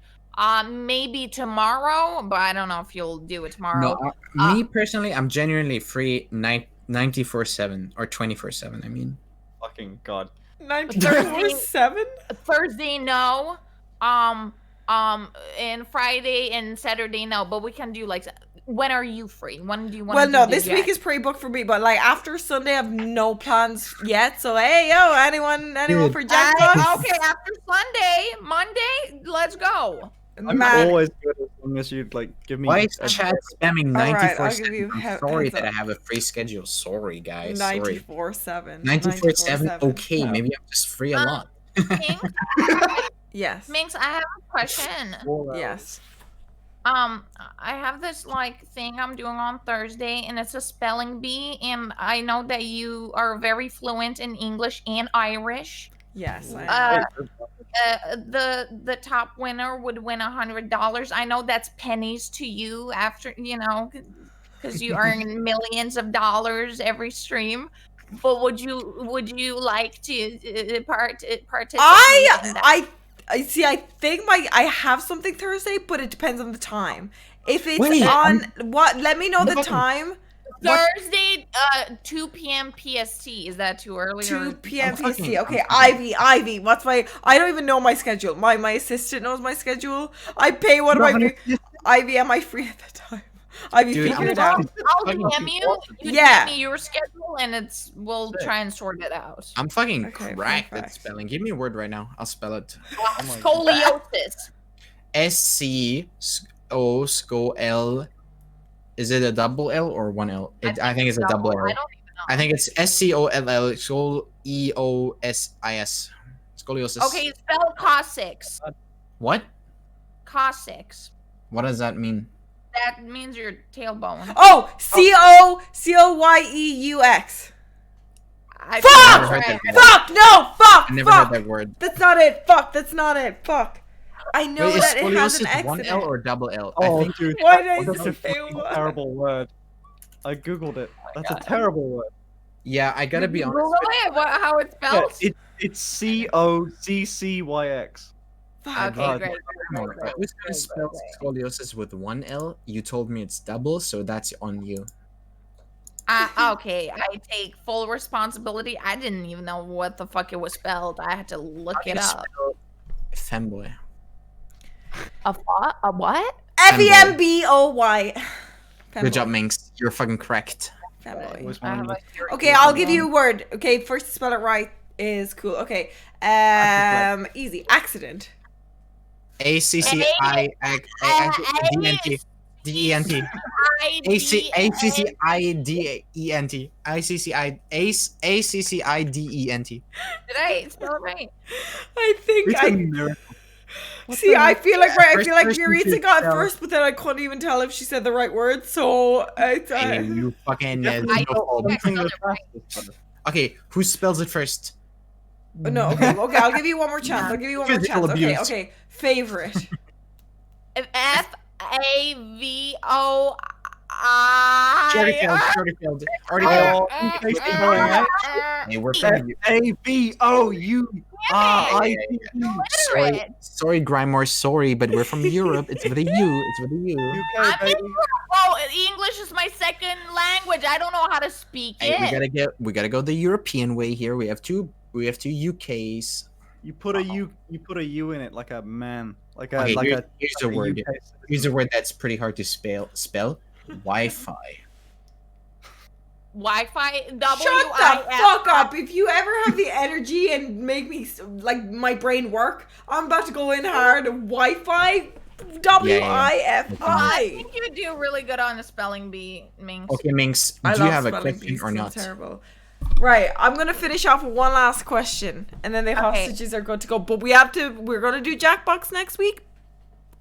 maybe tomorrow, but I don't know if you'll do it tomorrow. No, me personally, I'm genuinely free 94/7 or 24/7. I mean, Fucking god. 94/7. Thursday, no. And Friday and Saturday, no. But we can do like. When are you free? When do you want? Well, to no, do this week is pre-booked for me, but like after Sunday, I have no plans yet. So hey, yo, anyone Dude. for Jackbox? Okay, after Sunday, Monday, let's go. I'm Man. always good as long as you like give me. why is chat spamming All right, I'll 94/7? give you I'm sorry heads that I up. have a free schedule. Sorry, guys. Sorry. 94/7. 94/7. Okay, maybe I'm just free a lot. Minx, Yes. Minx, I have a question. Yes. I have this like thing I'm doing on Thursday, and it's a spelling bee, and I know that you are very fluent in English and Irish. Yes. I am. The top winner would win $100. I know that's pennies to you after because you earn millions of dollars every stream. But would you like to participate? in that? I see. I think I have something Thursday, but it depends on the time. If it's Wait, on what? Let me know the No. time. Thursday, 2 p.m. PST. Is that too early? 2 p.m. I'm fucking- PST. Okay, I'm Ivy. What's my? I don't even know my schedule. My assistant knows my schedule. I pay one of my. Ivy, am I free at the time? Ivy, Dude, figure I'm it out. I'll DM you. You Yeah. DM me your schedule, and we'll try and sort it out. I'm fucking Okay, cracked perfect. at spelling. Give me a word right now. I'll spell it. Scoliosis. SCO Is it a double L or one L? I think it's a double I L. don't even know. I think it's SCOLL. Scoliosis. Scoliosis. Okay, spell coccyx. What? Coccyx. What does that mean? That means your tailbone. Oh, COYEUX. I Fuck! think Never heard that's that right. word. Fuck! No! Fuck! I never Fuck! heard that word. That's not it. Fuck! That's not it. Fuck! I know Wait, is that it has an scoliosis X one in L it. or double L? Oh, I think dude, Why did I that's a say fucking what? terrible word. I googled it. That's a terrible word. yeah, I gotta be honest. Google it. How it's Yeah, spelled? it's COCCYX. Fuck. Okay, great. I was gonna spell scoliosis with one L. You told me it's double, so that's on you. Okay, I take full responsibility. I didn't even know what the fuck it was spelled. I had to look it up. Femboy. A what? FEMBOY. Good job, Minx. You're fucking correct. Family. Was I have one a theory. Okay, I'll give you a word. Okay, first to spell it right is cool. Okay, easy. Accident. ACCIDENT. DENT. ACCIDENT. ACCIDENT. Did I spell it right? I think It's a I miracle. see. I feel like right. I First feel like person Meowriza to got it spell. first, but then I couldn't even tell if she said the right word. So it's Hey, you fucking Definitely xenophobe. something spelled that's it right. fastest, but- Okay, who spells it first? no. Okay, okay. I'll give you one more chance. I'll give you one more Physical chance. Okay, abuse. okay. Favorite. Shortyfield. Oh, in case you know it, Hey, we're from ABOURIT. sorry, Grimoire, sorry, but we're from Europe. It's with a U. It's with a U. UK, baby. Oh, English is my second language. I don't know how to speak Hey, it. we gotta go the European way here. We have two UKs. You put a U in it like a man. Like a Okay, like here's a a word. UK citizen. Here's a word that's pretty hard to spell. Wi-Fi. Wi-Fi. Shut the fuck up! If you ever have the energy and make me like my brain work, I'm about to go in hard. Wi-Fi. I WIFI. think you do really good on the spelling bee, Minx. Okay, Minx, I do you love have a spelling question bees, or it's not? Terrible. Right, I'm gonna finish off with one last question, and then the Okay. hostages are good to go. But we're gonna do Jackbox next week.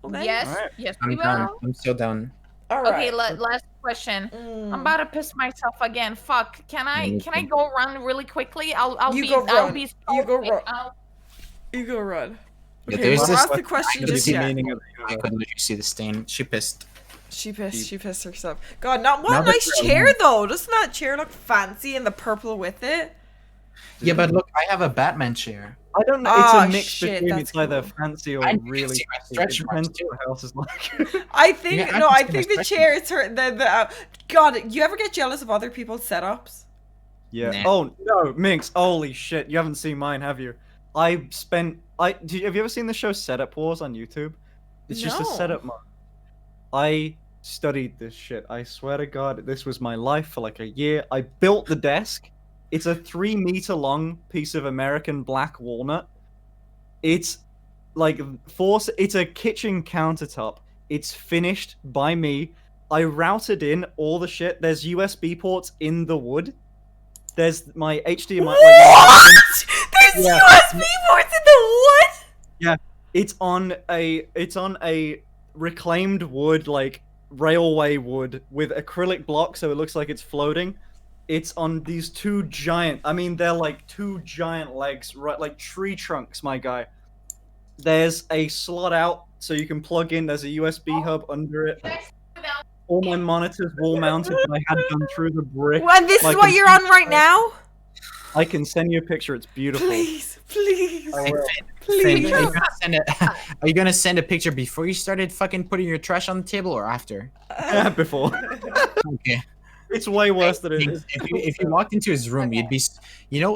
Okay. Yes, Alright. yes, I'm we done. will. I'm so done. All Okay, right. last question. Mm. I'm about to piss myself again. Fuck. Can I go run really quickly? I'll You be go I'll run. be so You go quick. run. You go run. Yeah, Okay, there's we'll this- ask the question I just could yet. see- I could literally see the stain. She pissed. She pissed herself. God, what Now a that nice we're chair alone. though. Doesn't that chair look fancy and the purple with it? Yeah, but look, I have a Batman chair. I don't know. It's Ah, a mix shit, between that's it's either cool. fancy or I really. see my It stretch marks depends too. what the house is like. I think Yeah, I no. can I see my think the stretch chair is her. God, you ever get jealous of other people's setups? Yeah. Nah. Oh no, Minx! Holy shit! You haven't seen mine, have you? Have you ever seen the show Setup Wars on YouTube? It's just a No. setup mod. I studied this shit. I swear to God, this was my life for like a year. I built the desk. It's a 3-meter long piece of American black walnut. It's like it's a kitchen countertop. It's finished by me. I routed in all the shit. There's USB ports in the wood. There's my HDMI. What? There's Yeah. USB ports in the wood. It's on a reclaimed wood, like railway wood, with acrylic block, so it looks like it's floating. It's on these two giant. I mean, they're like two giant legs, right? Like tree trunks, my guy. There's a slot out, so you can plug in. There's a USB hub under it. All my monitors wall mounted. I had done through the brick. And this is what you're on right now. I can send you a picture. It's beautiful. Please, please, I will. Finn, please. are you gonna send a picture before you started fucking putting your trash on the table or after? Yeah, before. Okay. It's way worse than it is. If you walked into his room, you'd be,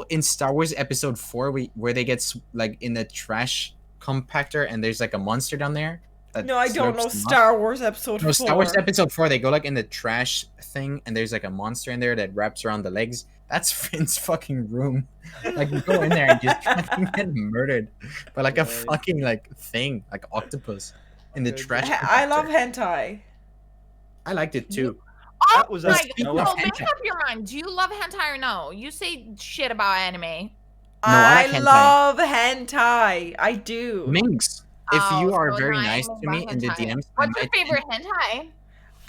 in Star Wars Episode 4, where they get like in the trash compactor and there's like a monster down there. that No, I don't slurps know them up. Star Wars Episode 4. No, Star Wars Episode 4, they go like in the trash thing and there's like a monster in there that wraps around the legs. That's Finn's fucking room. Like you go in there and just fucking get murdered by like a fucking like thing, like octopus in the trash. I love compactor. hentai. I liked it too. Oh That was my a- god! love So make hentai. up your mind. Do you love hentai or no? You say shit about anime. I like hentai. love hentai. I do. Minx, if you are so very not nice anime, to me but in the hentai. DMs, I What's your might- favorite hentai?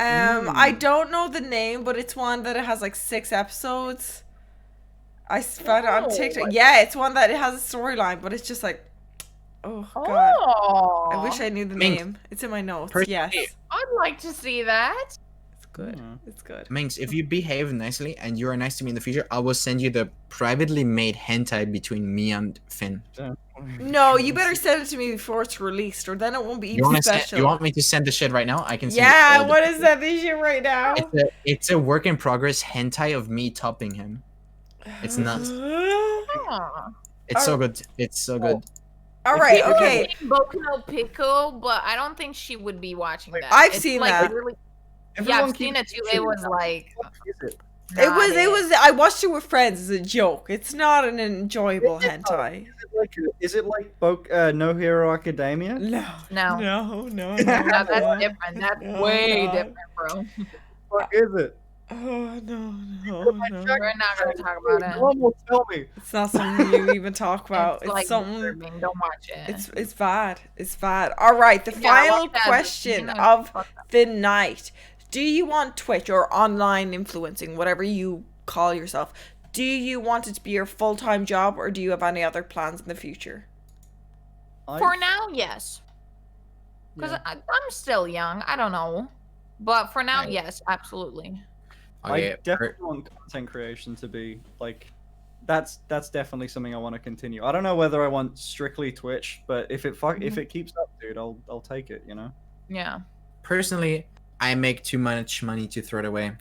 I don't know the name, but it's one that it has like 6 episodes. I found it on Oh. TikTok. Yeah, it's one that it has a storyline, but it's just like, oh god. I wish I knew the Minx, name. It's in my notes. personally- Yes, I'd like to see that. it's good. Hmm. It's good. Minx, if you behave nicely and you are nice to me in the future, I will send you the privately made hentai between me and Finn. No, you better send it to me before it's released, or then it won't be You even want special. you want me to send the shit right now? I can send you Yeah, all the what is pictures. that this shit right now? It's a work in progress hentai of me topping him. It's nuts. Huh. It's so good. It's so good. All right, People okay. are saying Boku no Pico, but I don't think she would be watching that. I've It's, seen like, that. Really, yeah, Everyone I've seen keeps it too. It shitting was on like What is it? It was. I watched it with friends as a joke. It's not an enjoyable hentai. Is it like No Hero Academia? No. No. No. No, that's no. different. That's No, way no. different, bro. What is it? Oh no. We're not gonna talk about it. Someone will tell me. It's not something you even talk about. It's like something. disturbing. Don't watch it. It's bad. It's bad. All right. The Yeah, I final watched that, question you know, of fuck the night: do you want Twitch or online influencing, whatever you call yourself? Do you want it to be your full-time job, or do you have any other plans in the future? For now, yes. Because Yeah. I'm still young. I don't know. But for now, Right. yes, absolutely. Okay, I definitely want content creation to be like that's definitely something I want to continue. I don't know whether I want strictly Twitch, but if it keeps up, dude, I'll take it, you know. Yeah. personally, I make too much money to throw it away.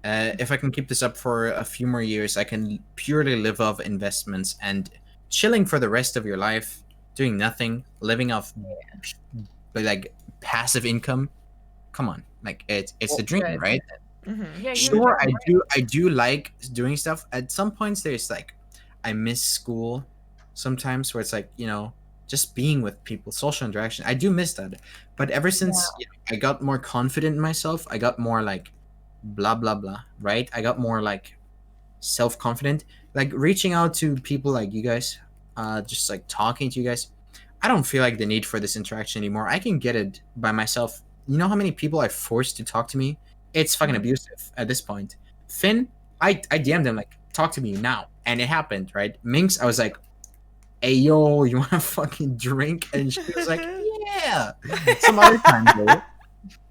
If I can keep this up for a few more years, I can purely live off investments and chilling for the rest of your life, doing nothing, living off like passive income. Come on, like it's the dream, good. right? Mm-hmm. Yeah. Sure, I do like doing stuff. At some points, there's like I miss school sometimes, where it's like just being with people, social interaction. I do miss that, but ever since I got more confident in myself, I got more like blah blah blah, right? I got more like self-confident, like reaching out to people like you guys, just like talking to you guys. I don't feel like the need for this interaction anymore. I can get it by myself. You know how many people I forced to talk to me? It's fucking abusive at this point. Finn, I DM'd him like, talk to me now. And it happened, right? Minx, I was like, hey, yo, you want to fucking drink? And she was like, yeah. Some other time, bro.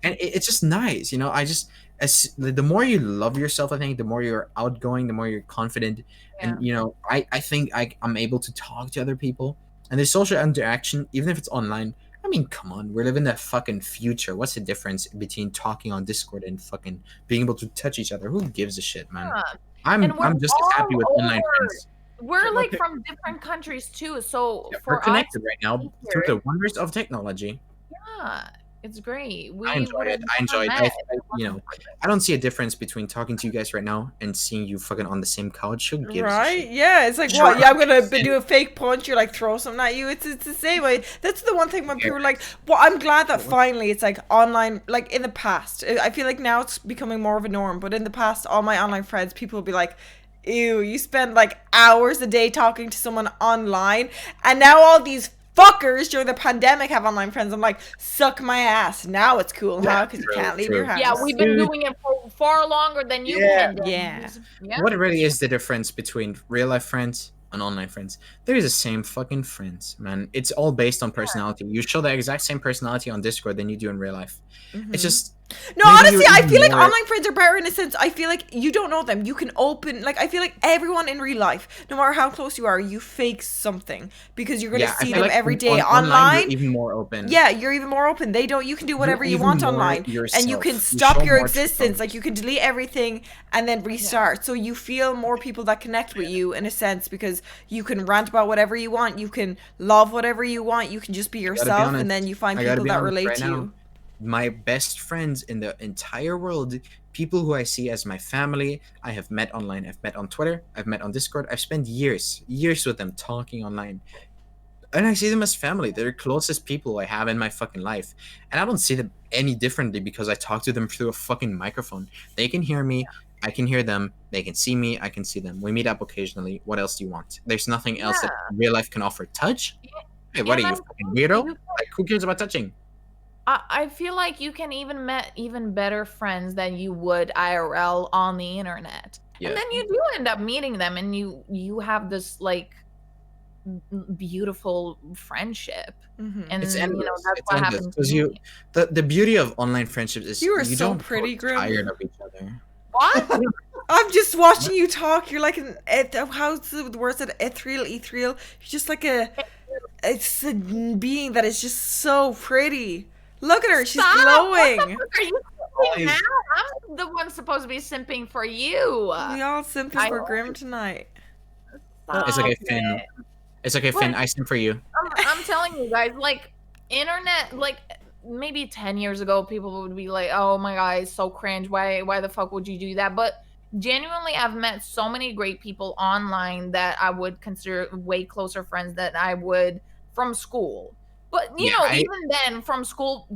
And it's just nice, you know? The more you love yourself, I think, the more you're outgoing, the more you're confident. Yeah. And, you know, I think I'm able to talk to other people. And the social interaction, even if it's online, I mean, come on, we're living that fucking future. What's the difference between talking on Discord and fucking being able to touch each other? Who gives a shit, man? Yeah. I'm And we're just as happy with all online over. friends. We're like from different countries too, so Yeah, for we're connected us, right now through the wonders of technology. yeah, it's great. I enjoyed it. You know, I don't see a difference between talking to you guys right now and seeing you fucking on the same couch. Who gives a Right? shit? Yeah, it's like, Sure. what? Yeah, I'm gonna do a fake punch. You're like, throw something at you. It's the same way. That's the one thing when people are like, well, I'm glad that finally it's like online. Like in the past, I feel like now it's becoming more of a norm. But in the past, all my online friends, people will be like, ew, you spend like hours a day talking to someone online, and now all these fuckers during the pandemic have online friends. I'm like, suck my ass. Now it's cool, huh? Because you can't leave your house. Yeah, we've been doing it for far longer than you can. Yeah. What really is the difference between real life friends and online friends? They're the same fucking friends, man. It's all based on personality. You show the exact same personality on Discord than you do in real life. It's just No, honestly, I feel like online friends are better in a sense. I feel like you don't know them. You can open, like, I feel like everyone in real life, no matter how close you are, you fake something because you're going to see them like every day. Online, you're even more open. Yeah, you're even more open. You can do whatever you want online. And you can stop your existence. Like, you can delete everything and then restart. So you feel more people that connect with you in a sense because you can rant about whatever you want. You can love whatever you want. You can just be yourself and then you find people that relate to you. My best friends in the entire world, people who I see as my family, I have met online. I've met on Twitter. I've met on Discord. I've spent years with them talking online. And I see them as family. They're the closest people I have in my fucking life. And I don't see them any differently because I talk to them through a fucking microphone. They can hear me. I can hear them. They can see me. I can see them. We meet up occasionally. What else do you want? There's nothing else that real life can offer. Touch? Hey, what are you, fucking weirdo? Like, who cares about touching? I feel like you can even met even better friends than you would IRL on the internet. Yeah. And then you do end up meeting them and you have this like beautiful friendship. And It's endless. that's what happens because to me. the beauty of online friendships is You are you so don't pretty, grow tired Grim. of each other. What? I'm just watching you talk. You're like how's the word said? Ethereal. You're just like it's a being that is just so pretty. Look at her, she's glowing. What the fuck are you simping now? I'm the one supposed to be simping for you. We all simping for Grim tonight. It's okay, Finn. It's okay, Finn. I sim for you. I'm telling you guys, like, internet, like, maybe 10 years ago, people would be like, oh my god, it's so cringe. Why the fuck would you do that? But genuinely, I've met so many great people online that I would consider way closer friends than I would from school. But, even then, from school,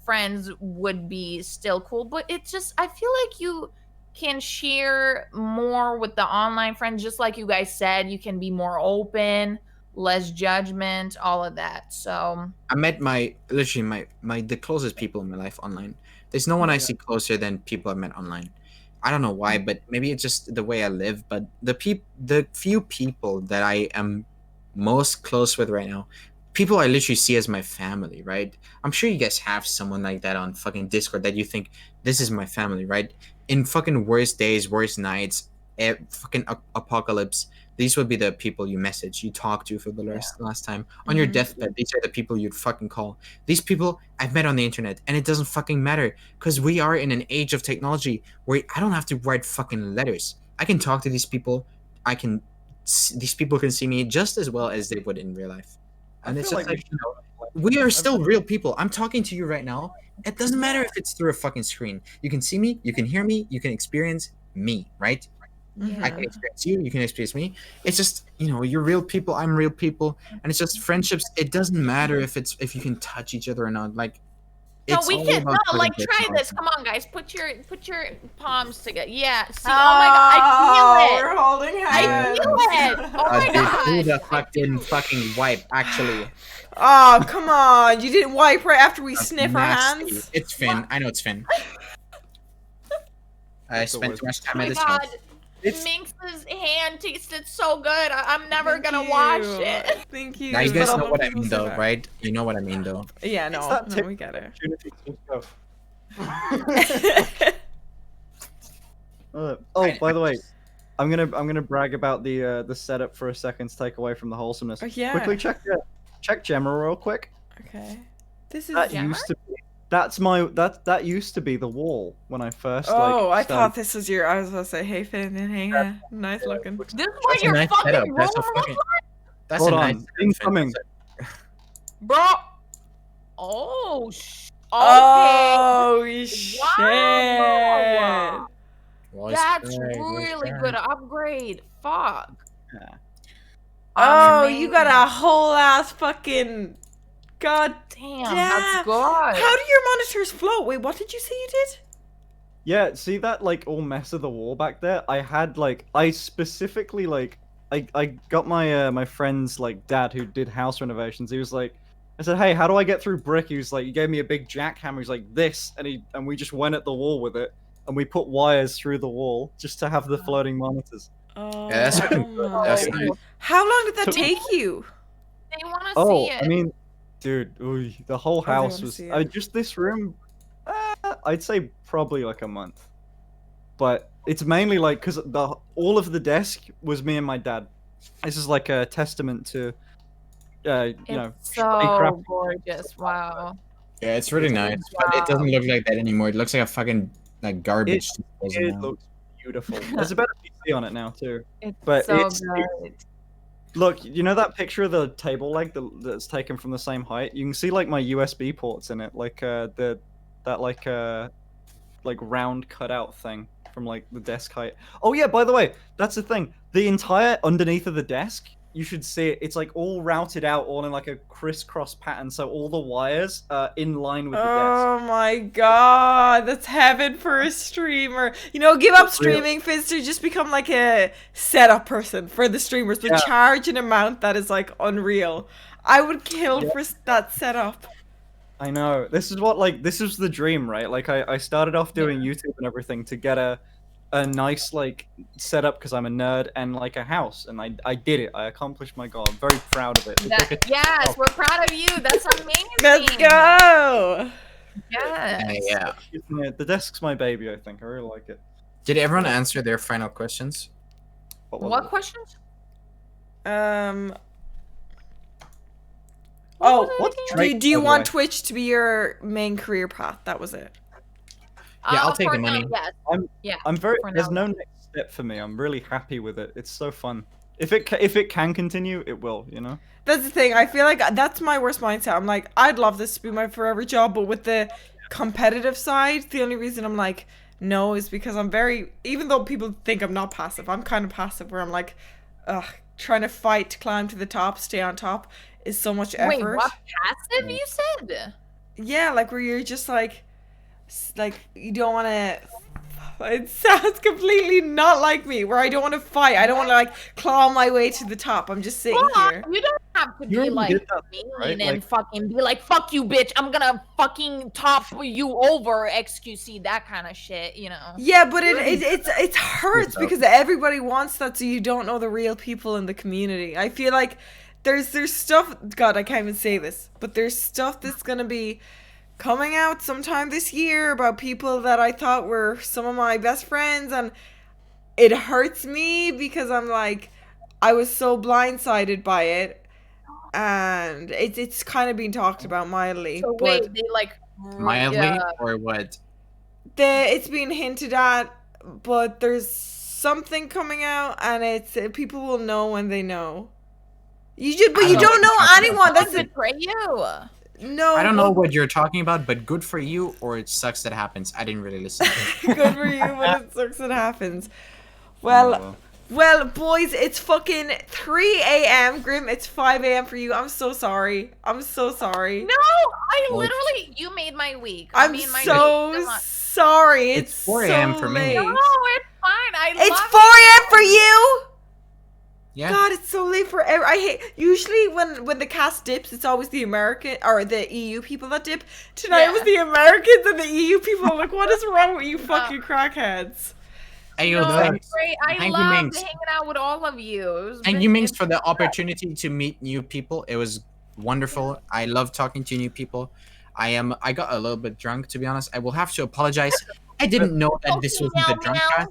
friends would be still cool. But it's just, I feel like you can share more with the online friends. Just like you guys said, you can be more open, less judgment, all of that. So I met the closest people in my life online. There's no one I see closer than people I met online. I don't know why, but maybe it's just the way I live. But the few people that I am most close with right now, people I literally see as my family, right? I'm sure you guys have someone like that on fucking Discord that you think, this is my family, right? In fucking worst days, worst nights, fucking apocalypse, these would be the people you message, you talk to for the last time. On your deathbed, these are the people you'd fucking call. These people I've met on the internet, and it doesn't fucking matter, because we are in an age of technology where I don't have to write fucking letters. I can talk to these people. These people can see me just as well as they would in real life. And it's just like, we are still real people. I'm talking to you right now. It doesn't matter if it's through a fucking screen. You can see me, you can hear me, you can experience me, right? Yeah. I can experience you, you can experience me. It's just, you're real people, I'm real people, and it's just friendships. It doesn't matter if you can touch each other or not. Like, No, It's we all can about no, putting like try personality. this. Come on, guys, put your palms together. Yeah. See, oh my god, I feel it. We're holding I hands. feel it. Oh my Dude, god. do the fucking wipe, actually. Oh, come on. You didn't wipe right after we sniff our Nasty. hands? It's Finn. I know it's Finn. I spent too much Oh time my at his god. house. Minx's hand tasted so good. I'm never Thank gonna you. wash it. Thank you. Now you guys But know other what I people mean, say though, that. right? You know what I mean, though. Yeah, It's no, that no, we get it. opportunity to go. Oh, by the way, I'm gonna brag about the setup for a second to take away from the wholesomeness. Oh, yeah. Quickly check Gemma real quick. Okay. This is That Gemma? used to be that used to be the wall when I first. Oh, I like, thought this was your. I was gonna say, hey Finn and Hanga, nice looking. This is what That's a your nice fucking setup. room That's a looks fucking. like, That's Hold a on, nice setup, Finn. incoming. bro. Oh, okay. Oh shit! Wow. Voice That's crack, voice really crack. good upgrade. Fuck. Yeah. Oh, you got Amazing. a whole ass fucking. God Damn, damn. that's good. How do your monitors float? Wait, what did you say you did? Yeah, see that like all mess of the wall back there? I had like I specifically like I got my my friend's like dad who did house renovations. He was like, I said, hey, how do I get through brick? He was like, he gave me a big jackhammer. He's like this, and we just went at the wall with it, and we put wires through the wall just to have the floating monitors. Oh, Yeah, that's fucking good. That's my. nice. How long did that Took- take you? They want to Oh, see it. I mean, dude, ooh, the whole they house wanna was see it. just this room. I'd say probably like a month, but it's mainly like because all of the desk was me and my dad. This is like a testament to, you know, It's shitty so crap. gorgeous. Wow. Yeah, it's really nice, but it doesn't look like that anymore. It looks like a fucking like garbage. disposal It now. looks beautiful. There's a better PC on it now too. It's But so it's- good. Look, you know that picture of the table leg that's taken from the same height? You can see like my USB ports in it, like that round cutout thing from like the desk height. Oh yeah, by the way, that's the thing. The entire underneath of the desk, you should see it. It's like all routed out, all in like a crisscross pattern, so all the wires are in line with the desk. Oh my god, that's heaven for a streamer. You know, give up It's real. streaming, Fister, just become like a setup person for the streamers, but Yeah. charge an amount that is like unreal. I would kill for that setup. I know. This is the dream, right? Like I started off doing YouTube and everything to get a nice like setup because I'm a nerd and like a house, and I did it. I accomplished my goal. I'm very proud of it. It's like a- Yes, we're proud of you. That's amazing. Let's go! Yes. Yeah. Yeah, the desk's my baby. I think I really like it. Did everyone answer their final questions? was What it? questions? Oh, What's do, Drake, do you by the want way? Twitch to be your main career path? That was it. Yeah, I'll For take the now, money. Yes. Yeah. I'm very. for There's now. no next step for me. I'm really happy with it. It's so fun. If it can continue, it will. You know. That's the thing. I feel like that's my worst mindset. I'm like, I'd love this to be my forever job, but with the competitive side, the only reason I'm like, no, is because I'm very, even though people think I'm not passive, I'm kind of passive where I'm like, ugh, trying to fight to climb to the top, stay on top is so much effort. Wait, what passive you said? Yeah, like where you're just like you don't want to. It sounds completely not like me. Where I don't want to fight. I don't want to like claw my way to the top. I'm just sitting here. You don't have to You be already like did that, mean right? and Like- fucking be like, fuck you, bitch. I'm gonna fucking top you over, XQC, that kind of shit, you know. Yeah, but it hurts though. because everybody wants that, so you don't know the real people in the community. I feel like there's stuff. God, I can't even say this, but there's stuff that's gonna be coming out sometime this year about people that I thought were some of my best friends, and it hurts me because I'm like, I was so blindsided by it, and it's kind of being talked about mildly. So but wait, they like Mildly or what? it's being hinted at, but there's something coming out, and it's people will know when they know. But you don't know anyone. That's it. betray you. No. I don't know well, what you're talking about, but good for you, or it sucks that happens. I didn't really listen. Good for you, but it sucks. It happens. Well, boys, it's fucking 3 a.m. Grim, it's 5 a.m. for you. I'm so sorry. I'm so sorry. No, I literally, you made my week. I'm my so sorry. It's It's 4 a.m. so for me. late. No, it's fine. It's 4 a.m. for you. Yeah. God, it's so late for I hate. Usually when the cast dips, it's always the American or the EU people that dip. Tonight it was the Americans and the EU people. Like, what is wrong with you fucking crackheads? Hey, yo, No, thanks. great. I Thank you, loved Minx. hanging out with all of you. It was Thank you, really Minx, for the opportunity to meet new people. It was wonderful. I love talking to new people. I got a little bit drunk, to be honest. I will have to apologize. I didn't know that this wasn't the drunk cast.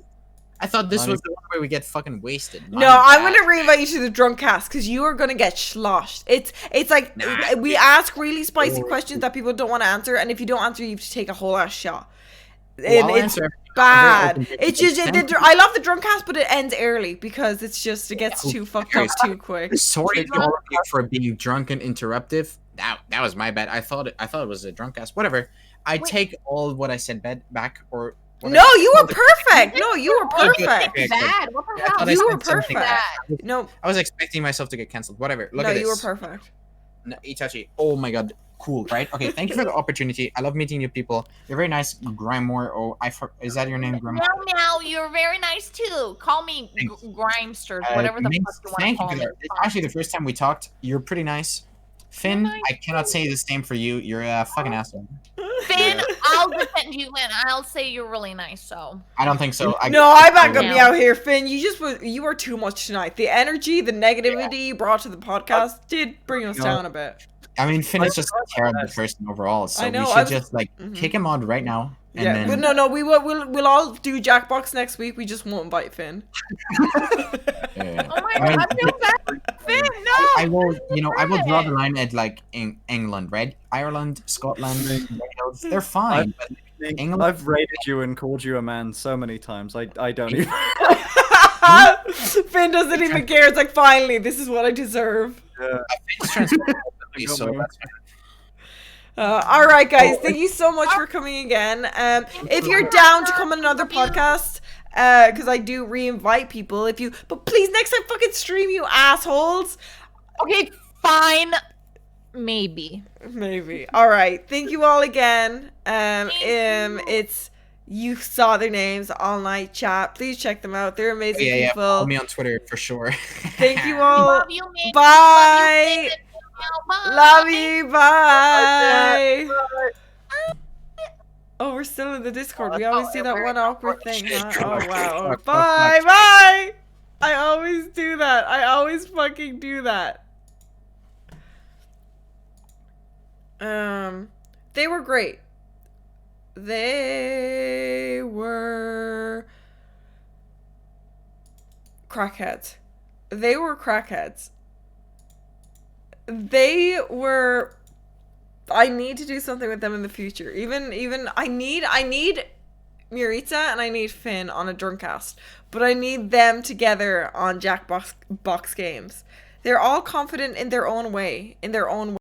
I thought this was the one where we get fucking wasted. No, I'm gonna reinvite you to the drunk cast because you are gonna get sloshed. It's like we ask really spicy questions that people don't want to answer, and if you don't answer, you have to take a whole ass shot. And it's bad. It's just I love the drunk cast, but it ends early because it gets too fucked up too quick. Sorry to all of you for being drunk and interruptive. That was my bad. I thought it was a drunk cast. Whatever. I take all what I said back or. No, you were perfect. No, you were perfect. bad. What the hell? You were perfect. No, I was expecting myself to get cancelled. Whatever. Look no, at this. you were perfect. No, Itachi. Oh my god. Cool, right? Okay, thank you for the opportunity. I love meeting new people. You're very nice, Grimoire. Oh, is that your name, Grimoire? Meow, you're very nice too. Call me Grimesters, whatever the Minx, fuck you want to thank call you. me. It's actually the first time we talked. You're pretty nice. Finn, I cannot say the same for you. You're a fucking asshole. Finn, I'll defend you and I'll say you're really nice, so. I don't think so. I back up Meow here, Finn. You were too much tonight. The energy, the negativity you brought to the podcast did bring us down a bit. I mean, Finn is just a terrible person overall, so I know, we should just kick him out right now. And Yeah, then... but no, we'll all do Jackbox next week. We just won't invite Finn. Yeah. Oh my god, I feel bad. Finn, no! I will draw the line at like in England, right? Ireland, Scotland, Wales, they're fine. But England, I've rated you and called you a man so many times. I don't even. Finn doesn't even care. It's like, finally, this is what I deserve. so that's all right, guys. Thank you so much for coming again. If you're down to come on another podcast, because I do re-invite people. But please next time, fucking stream, you assholes. Okay, fine. Maybe. All right. Thank you all again. It's you saw their names all night chat. Please check them out. They're amazing people. Follow me on Twitter for sure. Thank you all. Love you, Minx. Bye. Love you, Love you. Bye. Oh, we're still in the Discord. We always do that one awkward thing, huh? Oh, wow. Bye. Bye. I always do that. I always fucking do that. They were great. They were crackheads. They were. I need to do something with them in the future. Even I need meowriza and I need Finn on a drunkcast, but I need them together on Jackbox games. They're all confident in their own way.